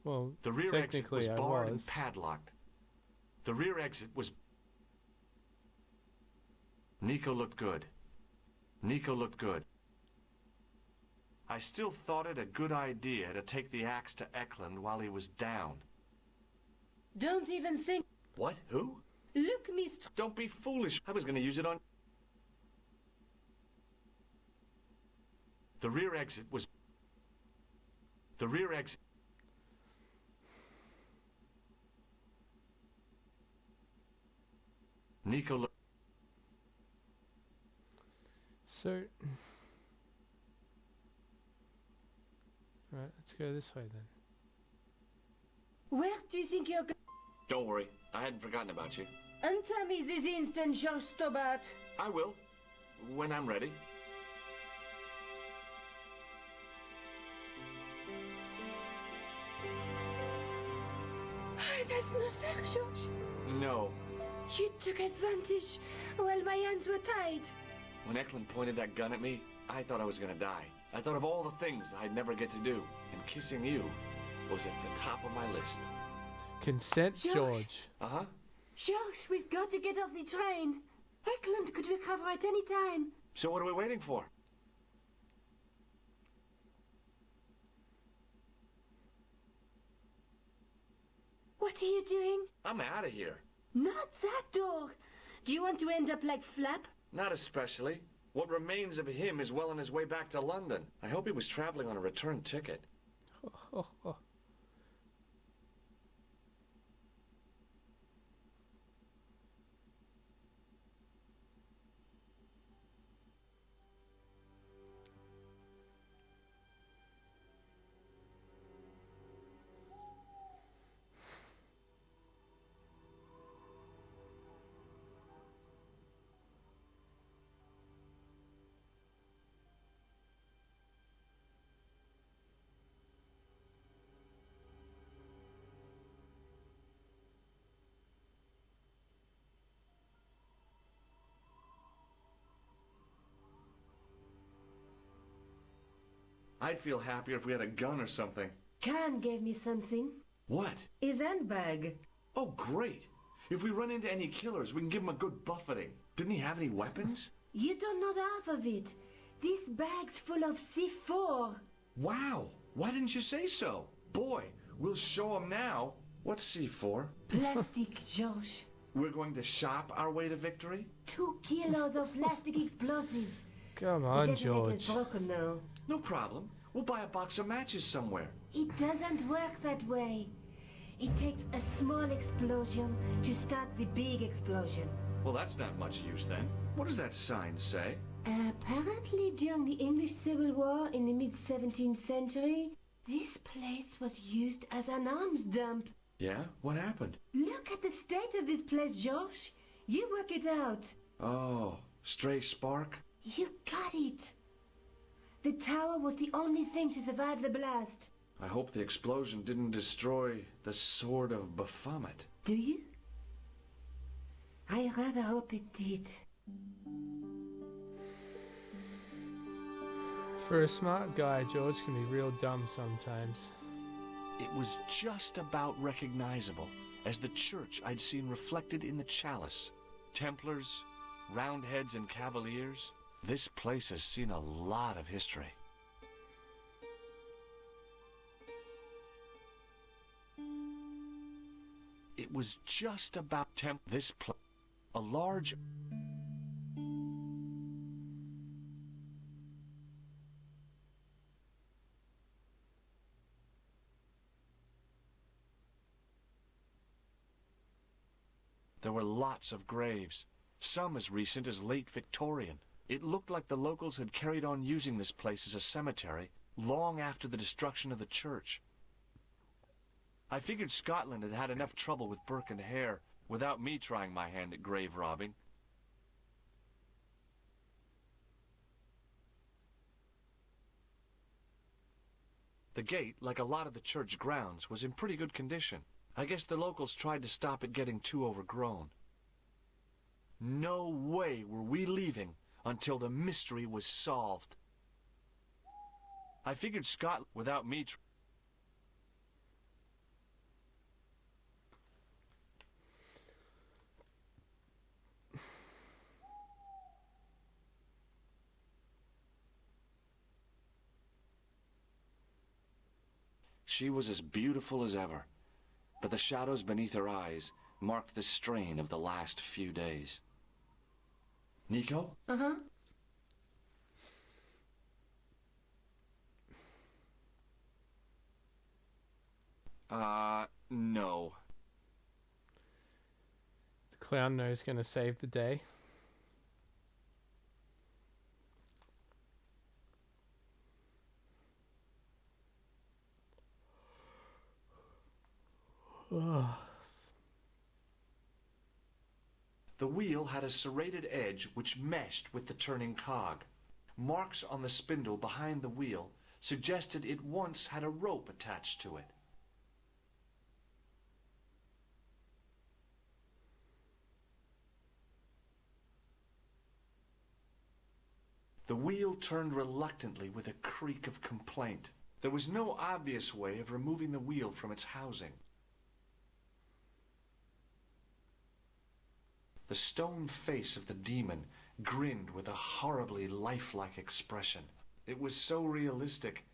Speaker 1: Well,
Speaker 12: the rear exit was
Speaker 1: technically
Speaker 12: barred and padlocked. The rear exit was... Nico looked good. Nico looked good. I still thought it a good idea to take the axe to Eklund while he was down.
Speaker 3: Don't even think...
Speaker 12: What? Who?
Speaker 3: Look me
Speaker 12: Don't be foolish. I was going to use it on... The rear exit was... The rear exit... Nico looked...
Speaker 1: So... Right, let's go this way then.
Speaker 3: Where do you think you're going?
Speaker 12: Don't worry. I hadn't forgotten about you.
Speaker 3: Tell me this instant, George Stobart.
Speaker 12: I will. When I'm ready.
Speaker 3: That's not fair, George.
Speaker 12: No.
Speaker 3: You took advantage while my hands were tied.
Speaker 12: When Eklund pointed that gun at me, I thought I was gonna die. I thought of all the things I'd never get to do, and kissing you was at the top of my list.
Speaker 1: Consent, George.
Speaker 12: Uh-huh.
Speaker 3: George, we've got to get off the train. Eklund could recover at any time.
Speaker 12: So what are we waiting for?
Speaker 3: What are you doing?
Speaker 12: I'm out of here.
Speaker 3: Not that door. Do you want to end up like Flap?
Speaker 12: Not especially. What remains of him is well on his way back to London. I hope he was traveling on a return ticket. I'd feel happier if we had a gun or something.
Speaker 3: Khan gave me something.
Speaker 2: What?
Speaker 3: His handbag.
Speaker 2: Oh, great. If we run into any killers, we can give them a good buffeting. Didn't he have any weapons?
Speaker 3: You don't know the half of it. This bag's full of C4.
Speaker 2: Wow. Why didn't you say so? Boy, we'll show them now. What's C4?
Speaker 3: Plastic, George.
Speaker 2: We're going to shop our way to victory?
Speaker 3: 2 kilos of plastic explosives.
Speaker 1: Come on,
Speaker 3: The
Speaker 1: George.
Speaker 3: detonator's broken now.
Speaker 2: No problem. We'll buy a box of matches somewhere.
Speaker 3: It doesn't work that way. It takes a small explosion to start the big explosion.
Speaker 2: Well, that's not much use then. What does that sign say?
Speaker 3: Apparently during the English Civil War in the mid-17th century, this place was used as an arms dump.
Speaker 2: Yeah? What happened?
Speaker 3: Look at the state of this place, George. You work it out.
Speaker 2: Oh, stray spark?
Speaker 3: You got it. The tower was the only thing to survive the blast.
Speaker 2: I hope the explosion didn't destroy the Sword of Baphomet.
Speaker 3: Do you? I rather hope it did.
Speaker 1: For a smart guy, George can be real dumb sometimes.
Speaker 12: It was just about recognizable as the church I'd seen reflected in the chalice. Templars, Roundheads, and Cavaliers. This place has seen a lot of history. It was just about this place. A large... There were lots of graves, some as recent as late Victorian. It looked like the locals had carried on using this place as a cemetery long after the destruction of the church. I figured Scotland had had enough trouble with Burke and Hare without me trying my hand at grave robbing. The gate, like a lot of the church grounds, was in pretty good condition. I guess the locals tried to stop it getting too overgrown. No way were we leaving until the mystery was solved. I figured Scotland without me She was as beautiful as ever, but the shadows beneath her eyes marked the strain of the last few days.
Speaker 2: Nico?
Speaker 3: Uh-huh.
Speaker 12: No.
Speaker 1: The clown nose gonna save the day.
Speaker 12: The wheel had a serrated edge which meshed with the turning cog. Marks on the spindle behind the wheel suggested it once had a rope attached to it. The wheel turned reluctantly with a creak of complaint. There was no obvious way of removing the wheel from its housing. The stone face of the demon grinned with a horribly lifelike expression. It was so realistic,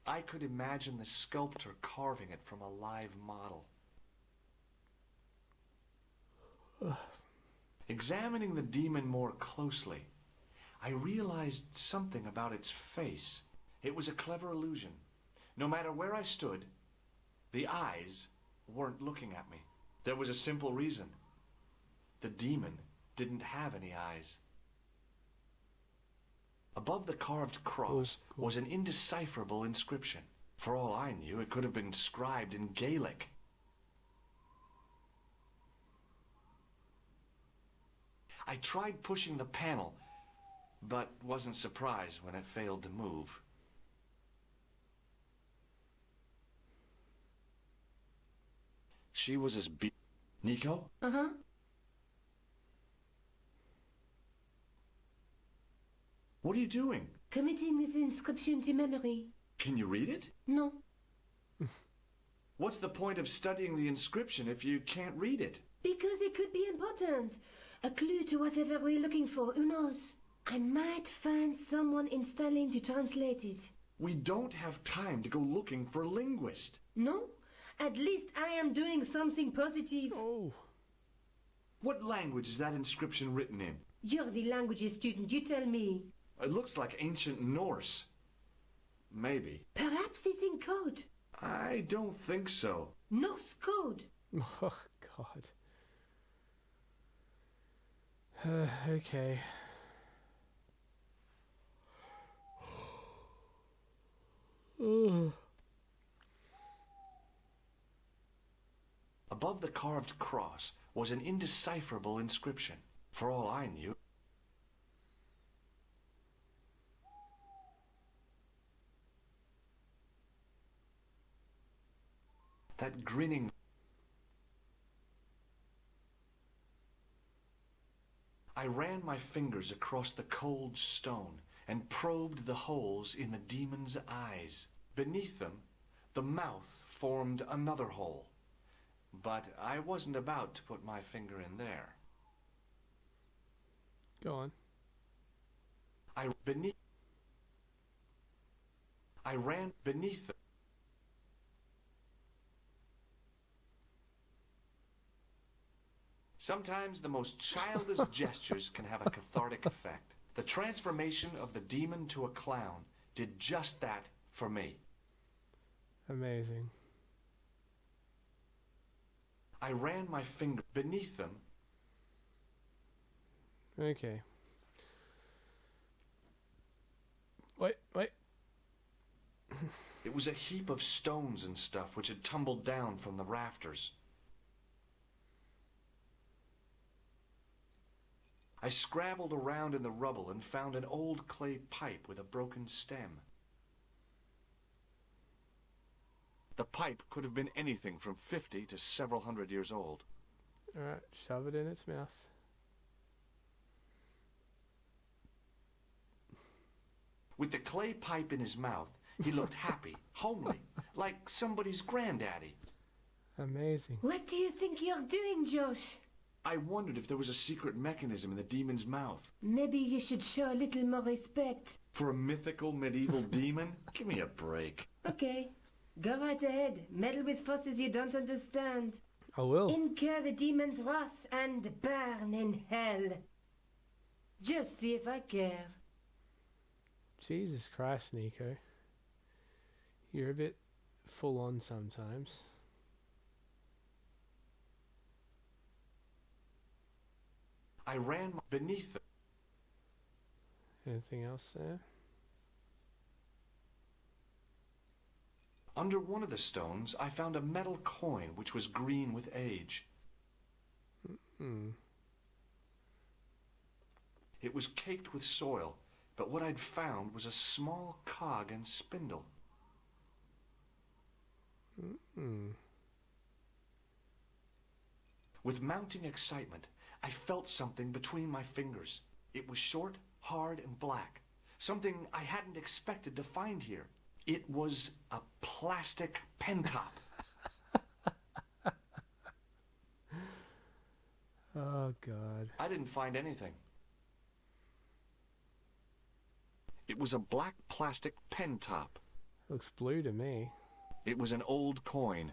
Speaker 12: I could imagine the sculptor carving it from a live model. Examining the demon more closely, I realized something about its face. It was a clever illusion. No matter where I stood, the eyes weren't looking at me. There was a simple reason. The demon didn't have any eyes. Above the carved cross was an indecipherable inscription. For all I knew, it could have been inscribed in Gaelic. I tried pushing the panel, but wasn't surprised when it failed to move. She was as
Speaker 2: Nico?
Speaker 3: Uh-huh.
Speaker 2: What are you doing?
Speaker 3: Committing this inscription to memory.
Speaker 2: Can you read it?
Speaker 3: No.
Speaker 2: What's the point of studying the inscription if you can't read it?
Speaker 3: Because it could be important. A clue to whatever we're looking for, who knows? I might find someone in Stirling to translate it.
Speaker 2: We don't have time to go looking for a linguist.
Speaker 3: No? At least I am doing something positive.
Speaker 1: Oh.
Speaker 2: What language is that inscription written in?
Speaker 3: You're the languages student, you tell me.
Speaker 2: It looks like ancient Norse. Maybe.
Speaker 3: Perhaps it's in code.
Speaker 2: I don't think so.
Speaker 3: Norse code.
Speaker 1: Oh, God. Okay.
Speaker 2: Above the carved cross was an indecipherable inscription. For all I knew, that grinning... I ran my fingers across the cold stone and probed the holes in the demon's eyes. Beneath them, the mouth formed another hole. But I wasn't about to put my finger in there.
Speaker 1: Go on.
Speaker 2: I ran beneath them. Sometimes the most childish gestures can have a cathartic effect. The transformation of the demon to a clown did just that for me.
Speaker 1: Amazing.
Speaker 2: I ran my finger beneath them.
Speaker 1: Okay. Wait.
Speaker 2: It was a heap of stones and stuff which had tumbled down from the rafters. I scrabbled around in the rubble and found an old clay pipe with a broken stem. The pipe could have been anything from 50 to several hundred years old.
Speaker 1: Alright, shove it in its mouth.
Speaker 2: With the clay pipe in his mouth, he looked happy, homely, like somebody's granddaddy.
Speaker 1: Amazing.
Speaker 3: What do you think you're doing, Josh?
Speaker 2: I wondered if there was a secret mechanism in the demon's mouth.
Speaker 3: Maybe you should show a little more respect.
Speaker 2: For a mythical medieval demon? Give me a break.
Speaker 3: Okay. Go right ahead. Meddle with forces you don't understand.
Speaker 1: I will.
Speaker 3: Incur the demon's wrath and burn in hell. Just see if I care.
Speaker 1: Jesus Christ, Nico. You're a bit full on sometimes.
Speaker 2: I ran beneath them.
Speaker 1: Anything else there?
Speaker 2: Under one of the stones, I found a metal coin which was green with age. It was caked with soil, but what I'd found was a small cog and spindle. With mounting excitement, I felt something between my fingers. It was short, hard, and black. Something I hadn't expected to find here. It was a plastic pen top.
Speaker 1: Oh, God.
Speaker 2: I didn't find anything. It was a black plastic pen top.
Speaker 1: Looks blue to me.
Speaker 2: It was an old coin.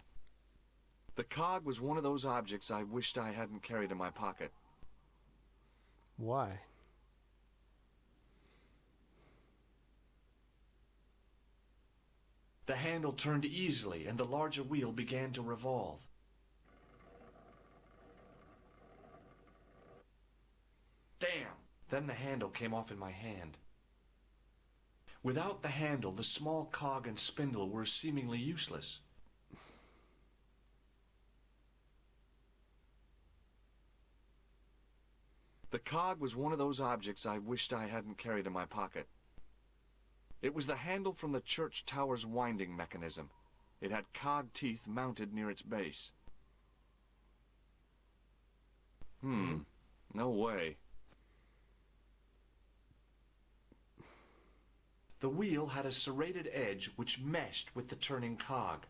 Speaker 2: The cog was one of those objects I wished I hadn't carried in my pocket.
Speaker 1: Why?
Speaker 2: The handle turned easily and the larger wheel began to revolve. Damn! Then the handle came off in my hand. Without the handle, the small cog and spindle were seemingly useless. The cog was one of those objects I wished I hadn't carried in my pocket. It was the handle from the church tower's winding mechanism. It had cog teeth mounted near its base. No way. The wheel had a serrated edge which meshed with the turning cog.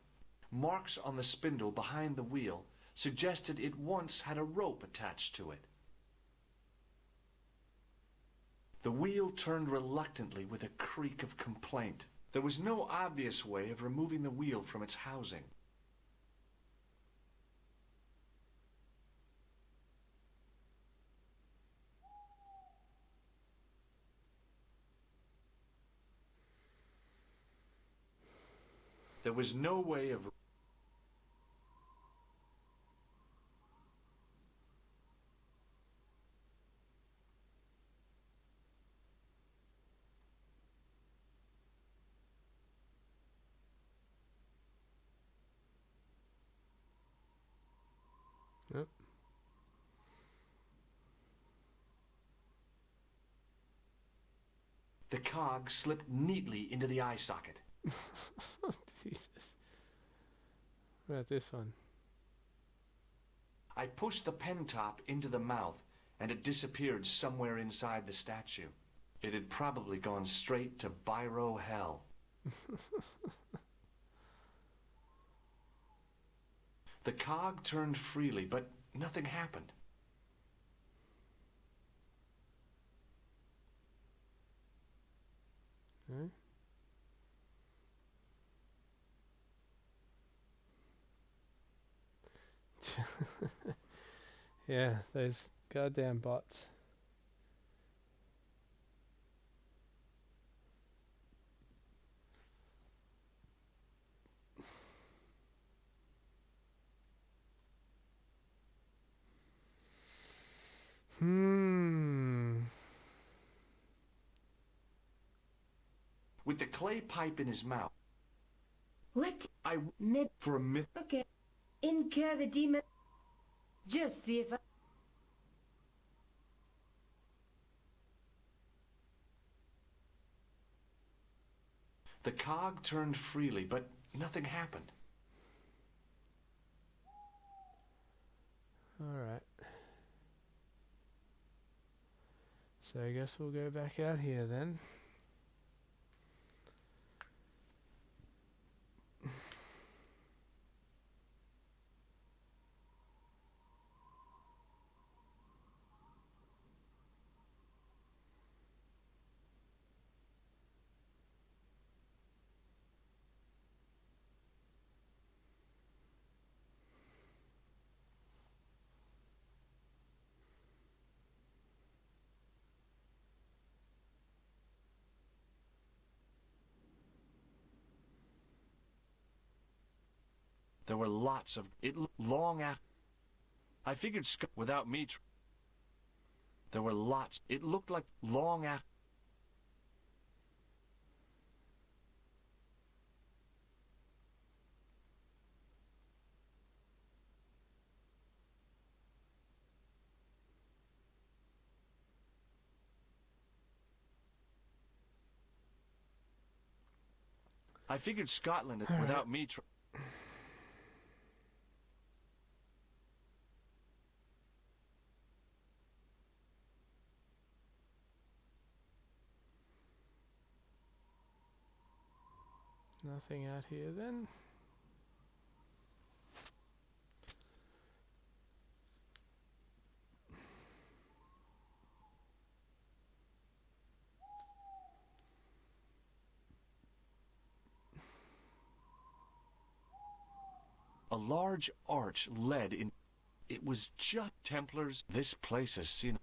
Speaker 2: Marks on the spindle behind the wheel suggested it once had a rope attached to it. The wheel turned reluctantly with a creak of complaint. There was no obvious way of removing the wheel from its housing. There was no way of...
Speaker 1: Yep.
Speaker 2: The cog slipped neatly into the eye socket.
Speaker 1: Jesus. What about this one?
Speaker 2: I pushed the pen top into the mouth, and it disappeared somewhere inside the statue. It had probably gone straight to biro hell. The cog turned freely, but nothing happened.
Speaker 1: Hmm? Yeah, those goddamn bots.
Speaker 2: With the clay pipe in his mouth,
Speaker 3: What?
Speaker 2: I for a myth.
Speaker 3: Okay. Incur the demon. Just see if I...
Speaker 2: The cog turned freely, but nothing happened.
Speaker 1: Alright. So I guess we'll go back out here then.
Speaker 2: There were lots of it long after. I figured Skunk without me. There were lots. It looked like long after. I figured Scotland without me.
Speaker 1: Nothing out here then.
Speaker 2: A large arch led in. It was just Templars. This place has seen.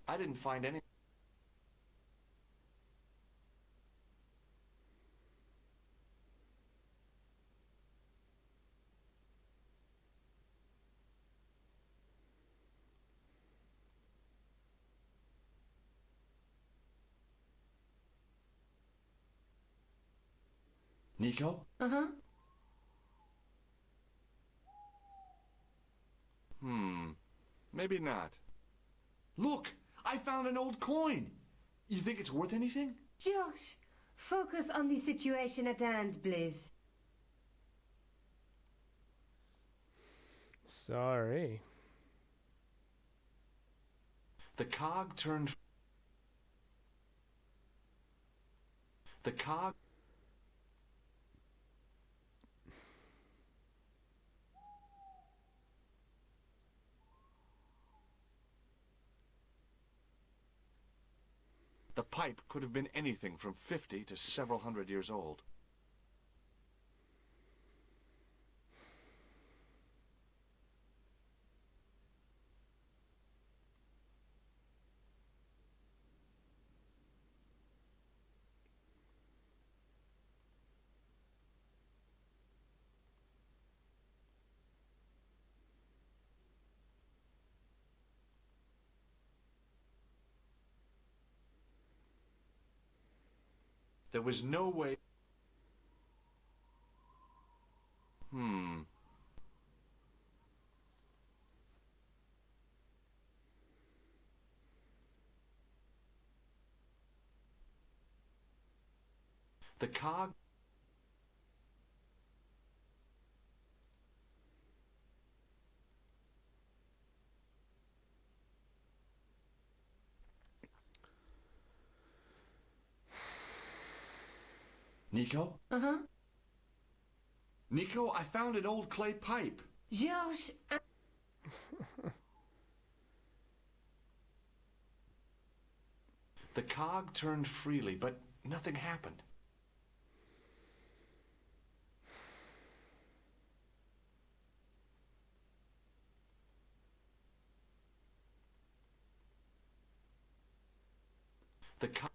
Speaker 2: I didn't find any. Nico?
Speaker 3: Uh-huh.
Speaker 2: Maybe not. Look! I found an old coin! You think it's worth anything?
Speaker 3: Josh, focus on the situation at hand, please.
Speaker 1: Sorry.
Speaker 2: The cog turned... The cog... The pipe could have been anything from 50 to several hundred years old. There was no way... The cog... Nico?
Speaker 3: Uh-huh.
Speaker 2: Nico, I found an old clay pipe.
Speaker 3: Josh,
Speaker 2: The cog turned freely, but nothing happened. The cog...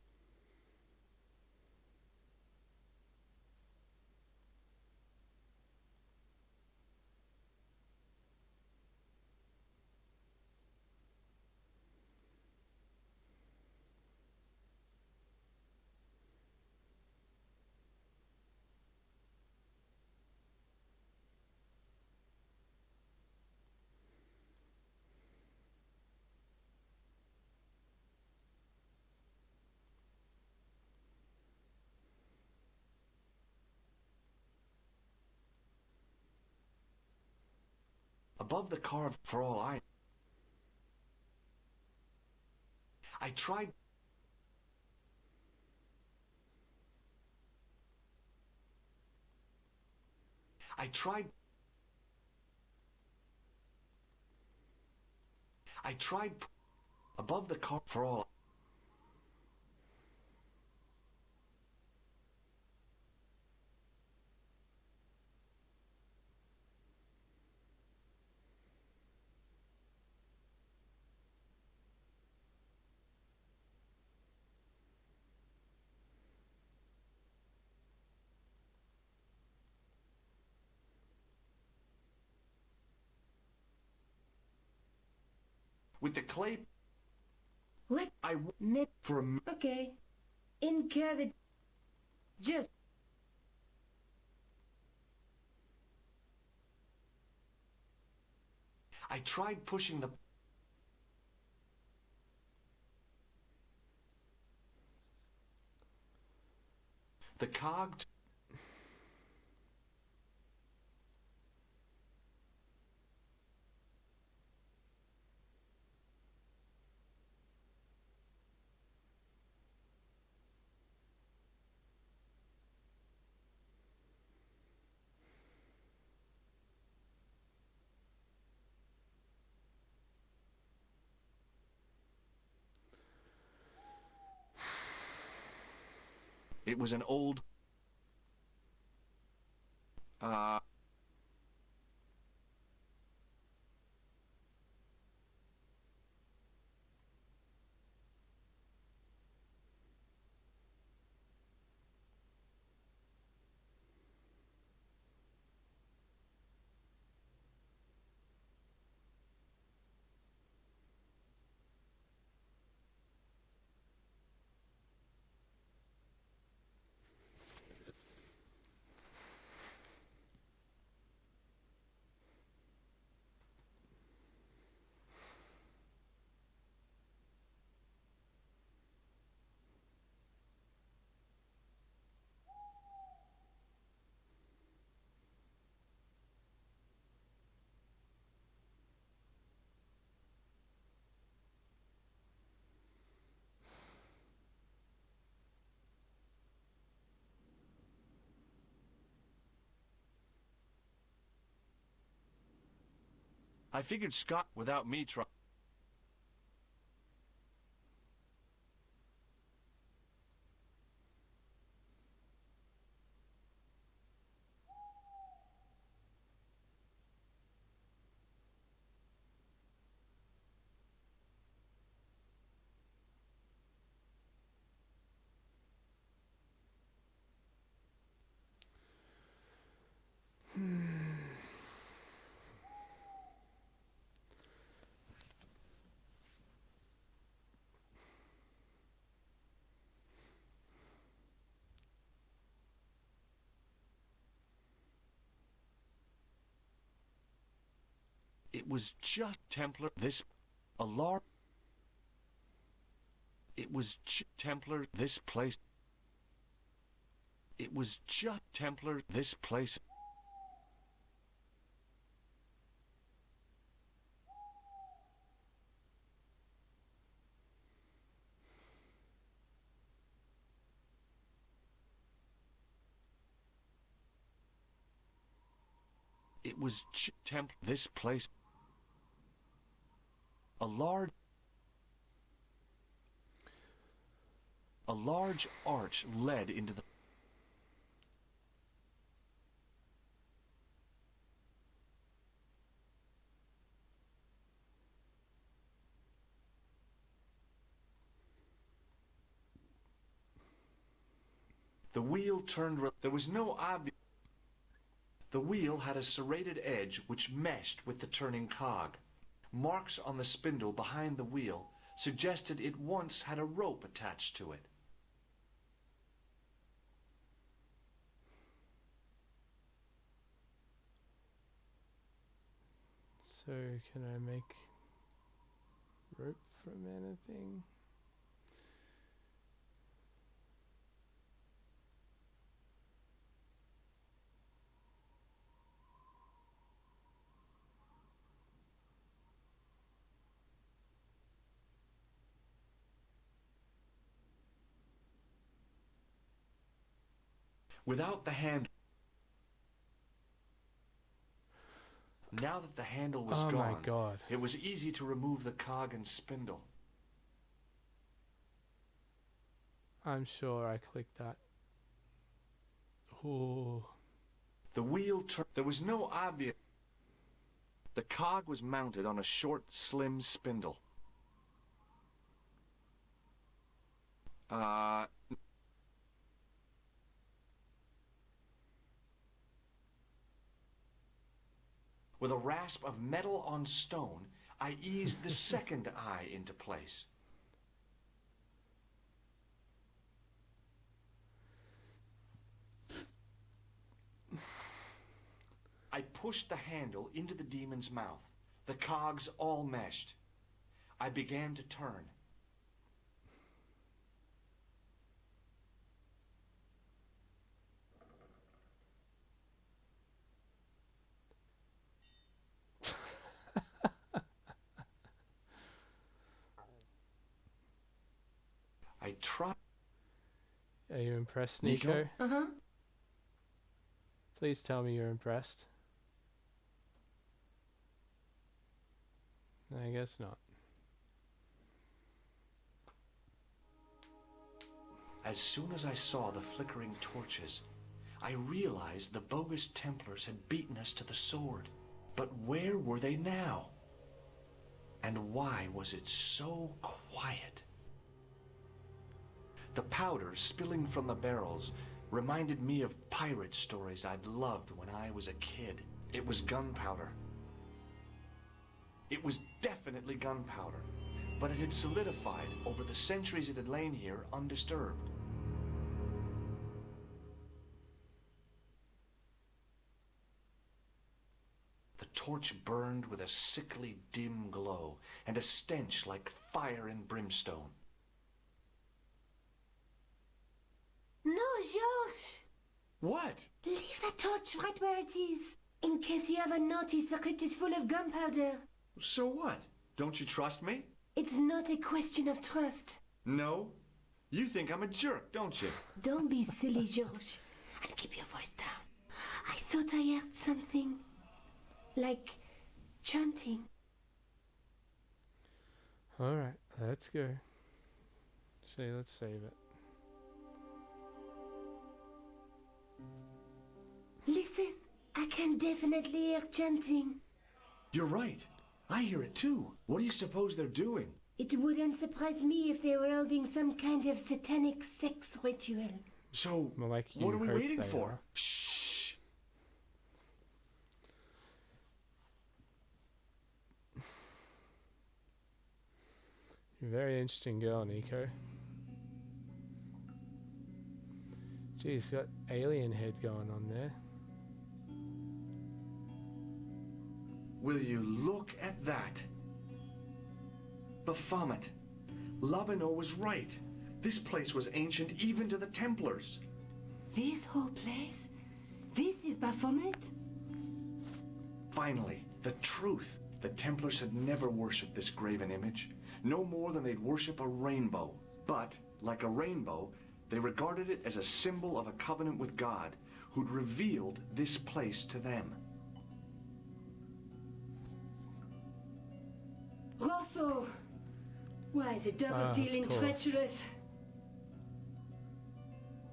Speaker 2: Above the carved for all I tried... above the carved for all... With the clay...
Speaker 3: What?
Speaker 2: I went for a...
Speaker 3: Okay. Incur the... Just...
Speaker 2: I tried pushing the... The cog... It was an old...
Speaker 12: I figured Scott without me trying. It was just Templar. This, a large. It was Templar. This place. It was just Templar. This place. It was this place. A large arch led into the... The wheel turned... There was no obvious... The wheel had a serrated edge which meshed with the turning cog. Marks on the spindle behind the wheel suggested it once had a rope attached to it.
Speaker 1: So, can I make rope from anything?
Speaker 12: Without the hand... Now that the handle was gone,
Speaker 1: my God.
Speaker 12: It was easy to remove the cog and spindle.
Speaker 1: I'm sure I clicked that. Oh.
Speaker 12: The wheel turned... There was no obvious... The cog was mounted on a short, slim spindle. With a rasp of metal on stone, I eased the second eye into place. I pushed the handle into the demon's mouth. The cogs all meshed. I began to turn. I tried.
Speaker 1: Are you impressed, Nico?
Speaker 3: Uh-huh.
Speaker 1: Please tell me you're impressed. I guess not.
Speaker 12: As soon as I saw the flickering torches, I realized the bogus Templars had beaten us to the sword. But where were they now? And why was it so quiet? The powder spilling from the barrels reminded me of pirate stories I'd loved when I was a kid. It was gunpowder. It was definitely gunpowder, but it had solidified over the centuries it had lain here undisturbed. The torch burned with a sickly dim glow and a stench like fire and brimstone.
Speaker 3: No, George!
Speaker 12: What?
Speaker 3: Leave the torch right where it is, in case you haven't noticed the crypt is full of gunpowder.
Speaker 12: So what? Don't you trust me?
Speaker 3: It's not a question of trust.
Speaker 12: No? You think I'm a jerk, don't you?
Speaker 3: Don't be silly, George, and keep your voice down. I thought I heard something. Like chanting.
Speaker 1: Alright, let's go. See, let's save it.
Speaker 3: Listen, I can definitely hear chanting.
Speaker 2: You're right. I hear it too. What do you suppose they're doing?
Speaker 3: It wouldn't surprise me if they were holding some kind of satanic sex ritual.
Speaker 2: So,
Speaker 1: Well, like
Speaker 2: what are we
Speaker 1: you hope
Speaker 2: waiting
Speaker 1: they
Speaker 2: for?
Speaker 1: are.
Speaker 2: Shh.
Speaker 1: You're a very interesting girl, Nico. Geez, got alien head going on there.
Speaker 2: Will you look at that? Baphomet. Labino was right. This place was ancient even to the Templars.
Speaker 3: This whole place? This is Baphomet?
Speaker 2: Finally, the truth. The Templars had never worshipped this graven image, no more than they'd worship a rainbow. But, like a rainbow, they regarded it as a symbol of a covenant with God, who'd revealed this place to them.
Speaker 3: Rosso! Why, the double dealing treacherous.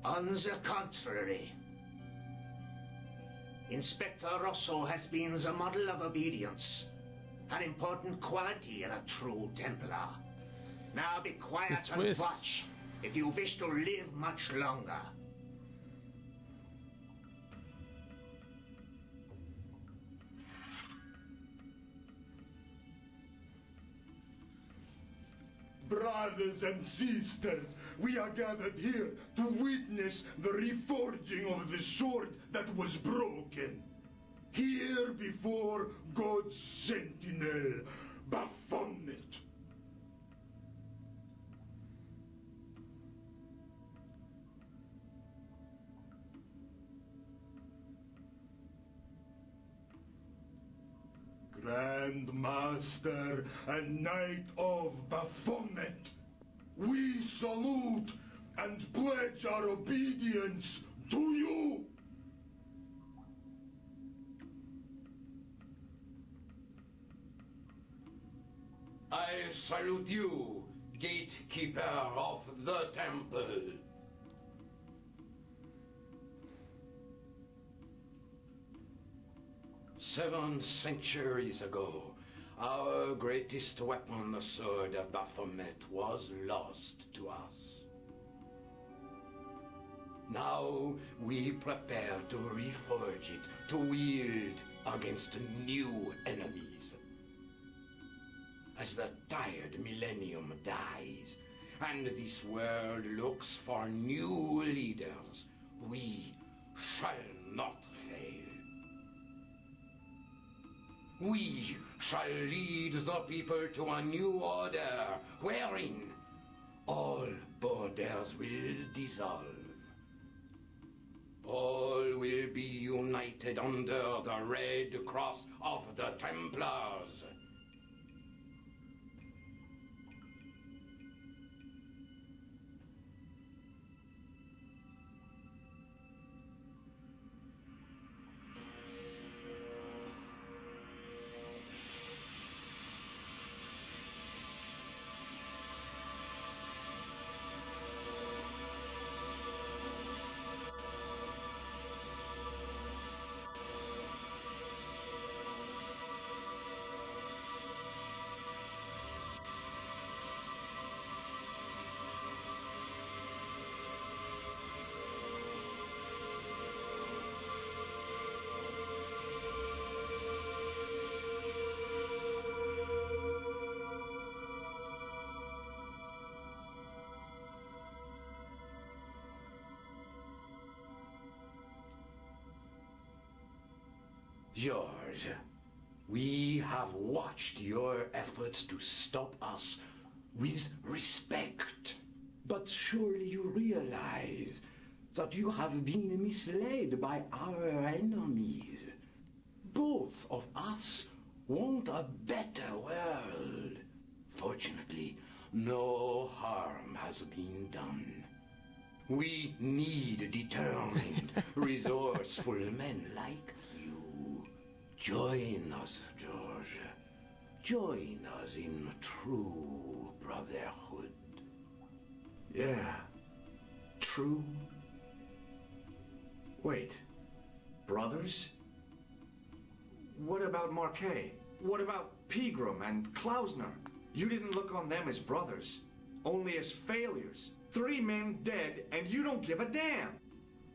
Speaker 16: On the contrary, Inspector Rosso has been the model of obedience, an important quality in a true Templar. Now be quiet and watch, if you wish to live much longer.
Speaker 10: Brothers and sisters, we are gathered here to witness the reforging of the sword that was broken. Here before God's sentinel, Baphomet. Grand Master and Knight of Baphomet, we salute and pledge our obedience to you.
Speaker 5: I salute you, gatekeeper of the temple. Seven centuries ago, our greatest weapon, the sword of Baphomet, was lost to us. Now we prepare to reforge it, to wield against new enemies. As the tired millennium dies, and this world looks for new leaders, we shall not fail. We shall lead the people to a new order, wherein all borders will dissolve. All will be united under the red cross of the Templars. George, we have watched your efforts to stop us with respect. But surely you realize that you have been misled by our enemies. Both of us want a better world. Fortunately, no harm has been done. We need determined, resourceful men like you. Join us, George. Join us in true brotherhood.
Speaker 2: Yeah. True. Wait. Brothers? What about Marquet? What about Pegram and Klausner? You didn't look on them as brothers, only as failures. 3 men dead, and you don't give a damn.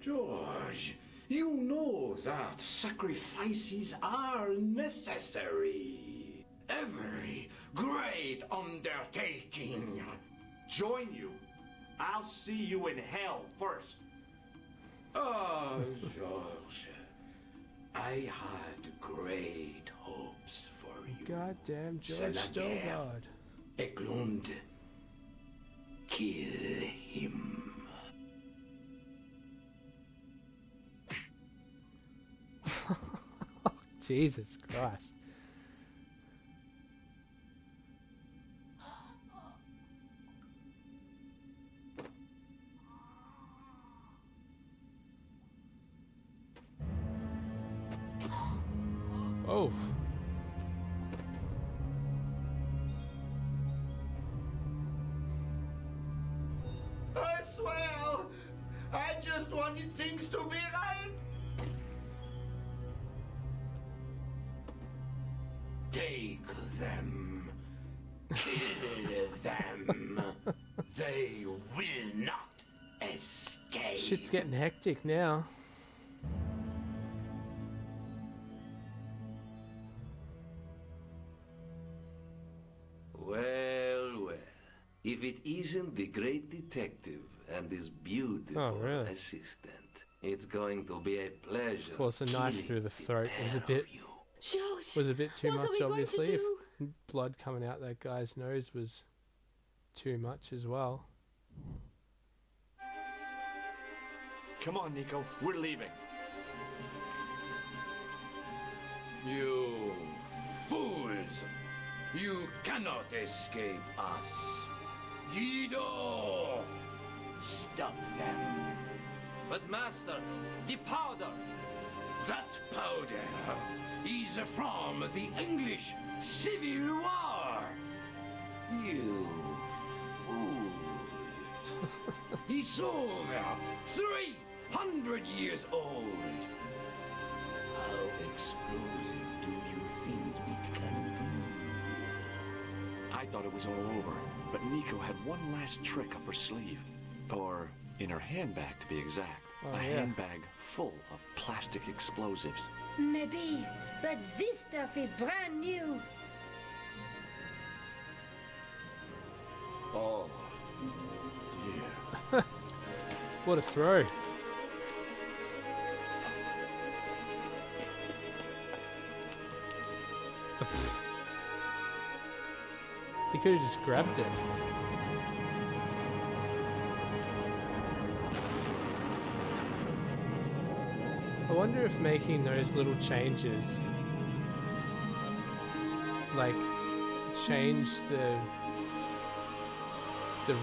Speaker 5: George, you know that sacrifices are necessary. Every great undertaking.
Speaker 2: Join you. I'll see you in hell first.
Speaker 5: Oh, George, I had great hopes for you.
Speaker 1: Goddamn George Stovard.
Speaker 5: Eklund, kill him.
Speaker 1: Jesus Christ. Oh.
Speaker 10: I swear, I just wanted things to be right.
Speaker 5: Take them. Kill them. They will not escape.
Speaker 1: Shit's getting hectic now.
Speaker 11: Well, well. If it isn't the great detective and his beautiful assistant, it's going to be a pleasure.
Speaker 1: Of course, a knife through the throat was a bit too much, obviously. If blood coming out that guy's nose was too much as well.
Speaker 12: Come on, Nico. We're leaving.
Speaker 5: You fools! You cannot escape us. Guido! Stop them.
Speaker 11: But master, the powder!
Speaker 5: That powder is from the English Civil War. You fool. It's over. 300 years old. How explosive do you think it can be?
Speaker 12: I thought it was all over, but Nico had one last trick up her sleeve. Or in her handbag, to be exact.
Speaker 1: Oh,
Speaker 12: a
Speaker 1: yeah.
Speaker 12: handbag full of plastic explosives.
Speaker 3: Maybe, but this stuff is brand new.
Speaker 5: Oh,
Speaker 12: dear.
Speaker 1: What a throw. He could have just grabbed it. I wonder if making those little changes, like, change the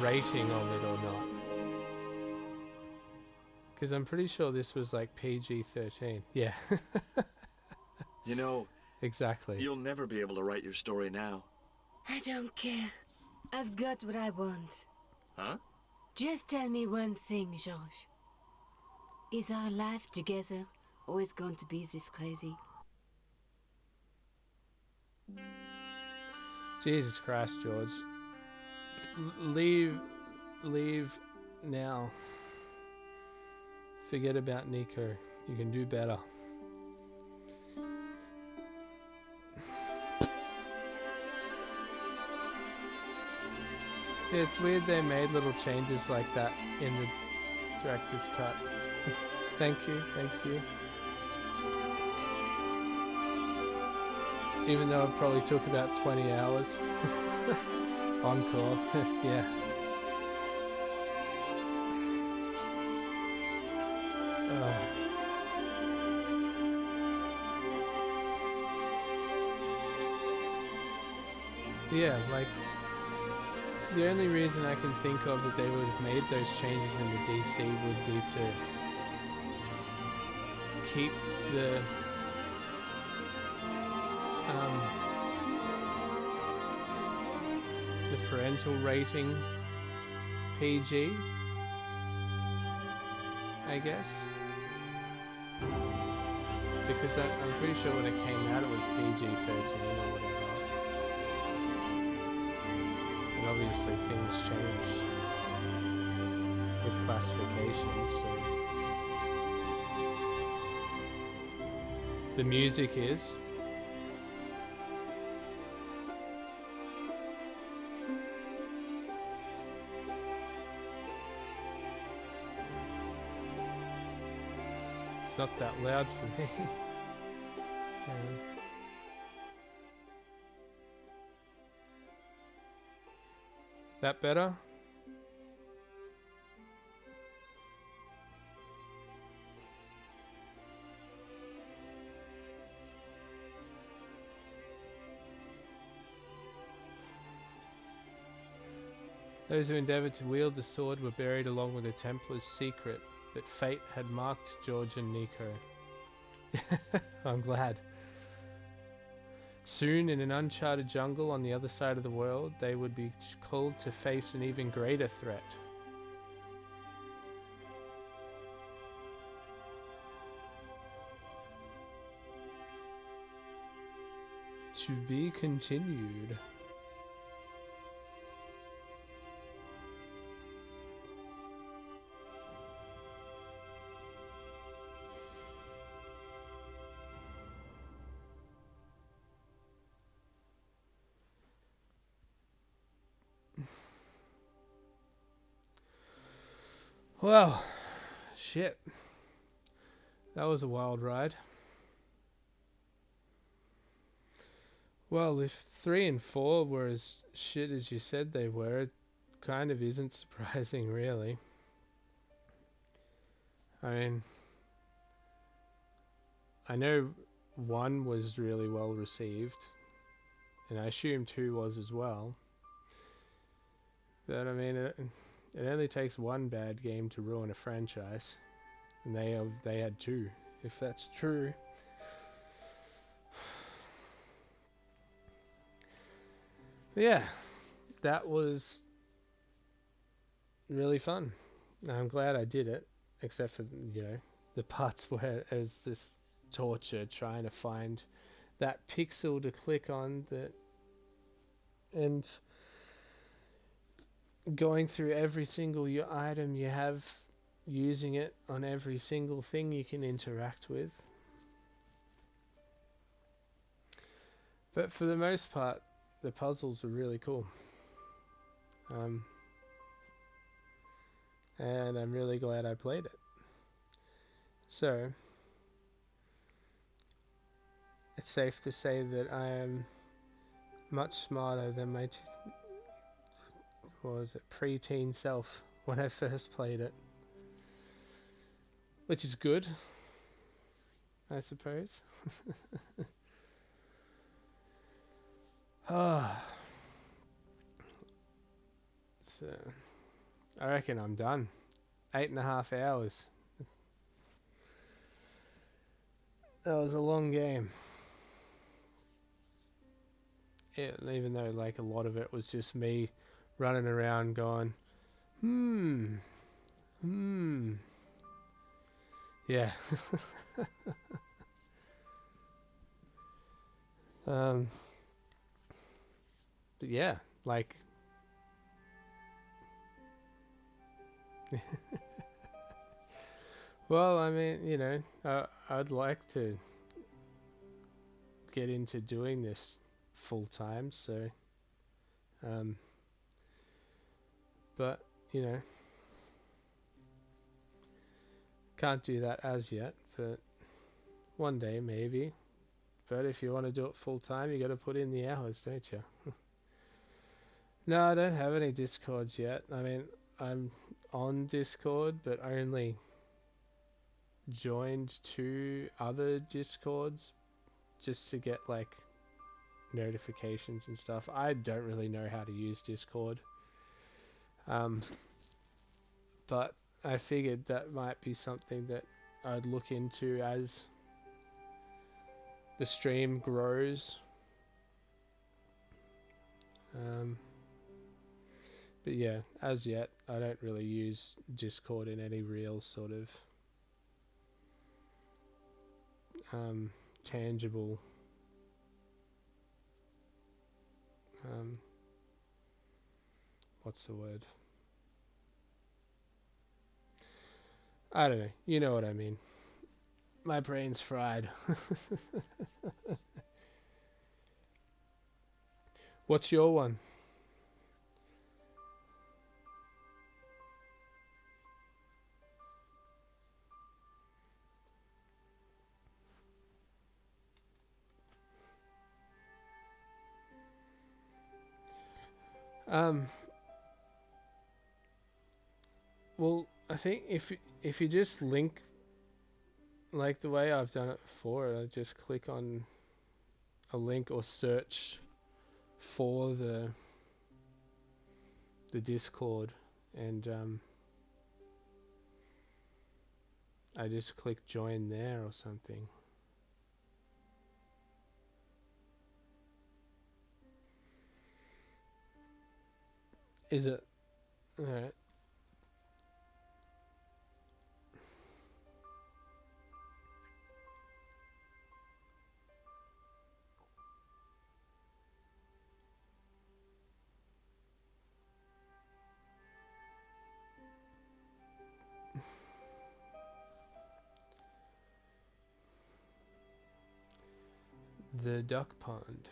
Speaker 1: rating of it or not. Because I'm pretty sure this was like PG-13. Yeah.
Speaker 12: You know,
Speaker 1: exactly.
Speaker 12: You'll never be able to write your story now.
Speaker 3: I don't care. I've got what I want.
Speaker 12: Huh?
Speaker 3: Just tell me one thing, George. Is our life together always going to be this crazy?
Speaker 1: Jesus Christ, George. Leave now. Forget about Nico. You can do better. Yeah, it's weird they made little changes like that in the director's cut. Thank you, thank you. Even though it probably took about 20 hours. Encore, yeah. Yeah, like, the only reason I can think of that they would have made those changes in the DC would be to keep the the parental rating PG, I guess. Because I'm pretty sure when it came out it was PG-13 or whatever. And obviously things change with classification, so... The music is... It's not that loud for me. That better? Those who endeavoured to wield the sword were buried along with the Templar's secret, but fate had marked George and Nico. I'm glad. Soon, in an uncharted jungle on the other side of the world, they would be called to face an even greater threat. To be continued. Well, shit. That was a wild ride. Well, if 3 and 4 were as shit as you said they were, it kind of isn't surprising, really. I mean, I know 1 was really well received, and I assume 2 was as well. But I mean, it only takes one bad game to ruin a franchise, and they had 2, if that's true. But yeah, that was really fun. I'm glad I did it, except for, you know, the parts where it was this torture trying to find that pixel to click on, that, and going through every single item you have, using it on every single thing you can interact with. But for the most part, the puzzles are really cool. And I'm really glad I played it. So, it's safe to say that I am much smarter than my pre-teen self when I first played it. Which is good, I suppose. So, I reckon I'm done. 8.5 hours. That was a long game. Yeah, even though like a lot of it was just me running around going, yeah. But yeah, like well, I mean, you know, I'd like to get into doing this full time, so but you know, can't do that as yet, but one day maybe. But if you want to do it full time, you got to put in the hours, don't you? No, I don't have any Discords yet. I mean, I'm on Discord, but I only joined 2 other Discords just to get like notifications and stuff. I don't really know how to use Discord. But I figured that might be something that I'd look into as the stream grows But yeah, as yet, I don't really use Discord in any real sort of tangible what's the word? I don't know. You know what I mean. My brain's fried. What's your one? Well, I think if you just link like the way I've done it before, I just click on a link or search for the Discord, and I just click join there or something. Is it? Alright. The duck pond.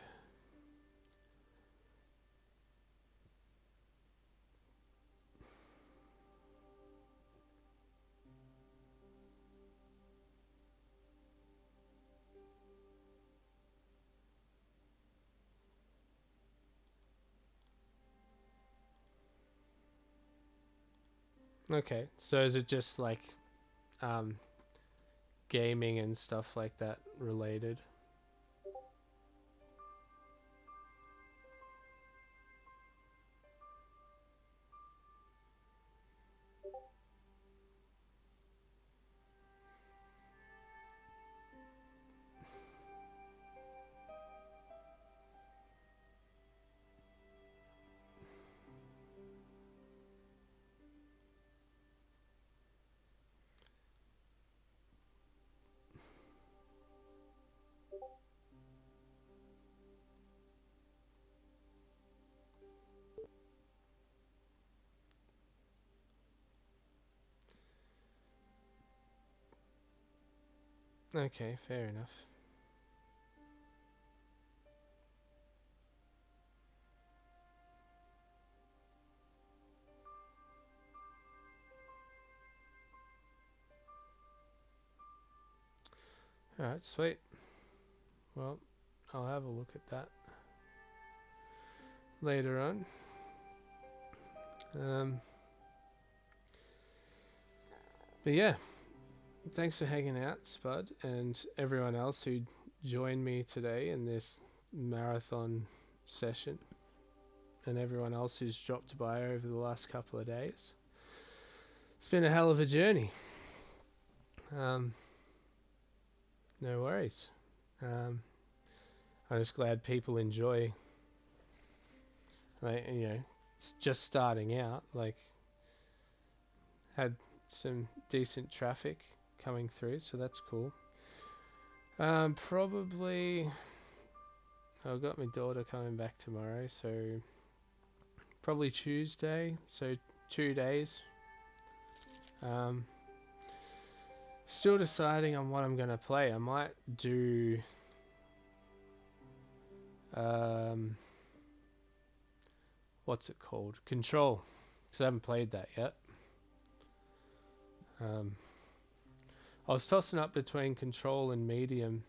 Speaker 1: Okay, so is it just like gaming and stuff like that related? Okay, fair enough. Alright, sweet. Well, I'll have a look at that later on. But yeah, thanks for hanging out, Spud, and everyone else who joined me today in this marathon session, and everyone else who's dropped by over the last couple of days. It's been a hell of a journey. No worries. I'm just glad people enjoy. Like, you know, it's just starting out. Like, had some decent traffic coming through, so that's cool. Probably I've got my daughter coming back tomorrow, so probably Tuesday, so 2 days. Still deciding on what I'm gonna play. I might do what's it called? Control, because I haven't played that yet. I was tossing up between Control and Medium.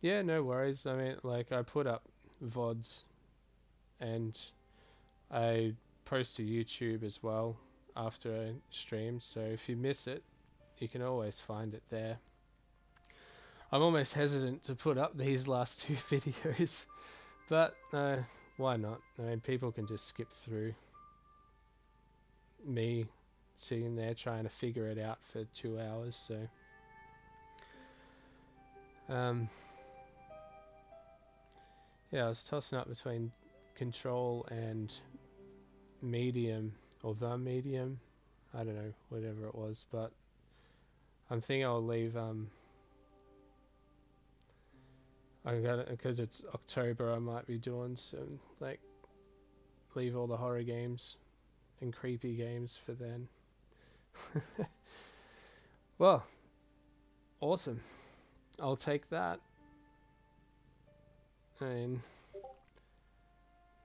Speaker 1: Yeah, no worries. I mean, like, I put up VODs and I post to YouTube as well after I stream, so if you miss it, you can always find it there. I'm almost hesitant to put up these last 2 videos, but why not? I mean, people can just skip through me sitting there trying to figure it out for 2 hours, so Yeah, I was tossing up between control and medium, or the medium. I don't know, whatever it was, but I'm thinking I'll leave. I'm gonna, because it's October, I might be doing some, like, leave all the horror games and creepy games for then. Well, awesome. I'll take that. I mean,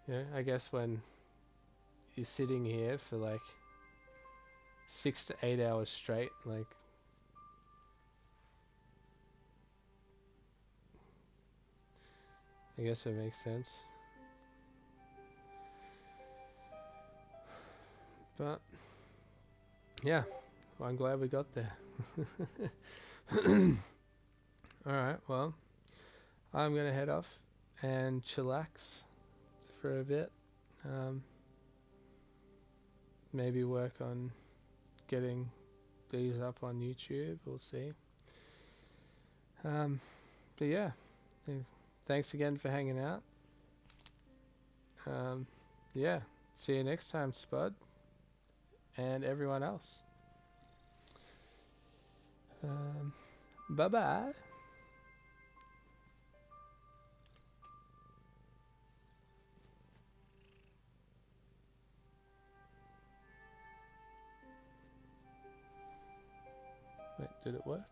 Speaker 1: yeah, I guess when you're sitting here for like 6 to 8 hours straight, like, I guess it makes sense. But yeah, well, I'm glad we got there. Alright, well, I'm gonna head off and chillax for a bit. Maybe work on getting these up on YouTube, we'll see. But yeah, thanks again for hanging out. Yeah, see you next time, Spud, and everyone else. Bye-bye. Wait, did it work?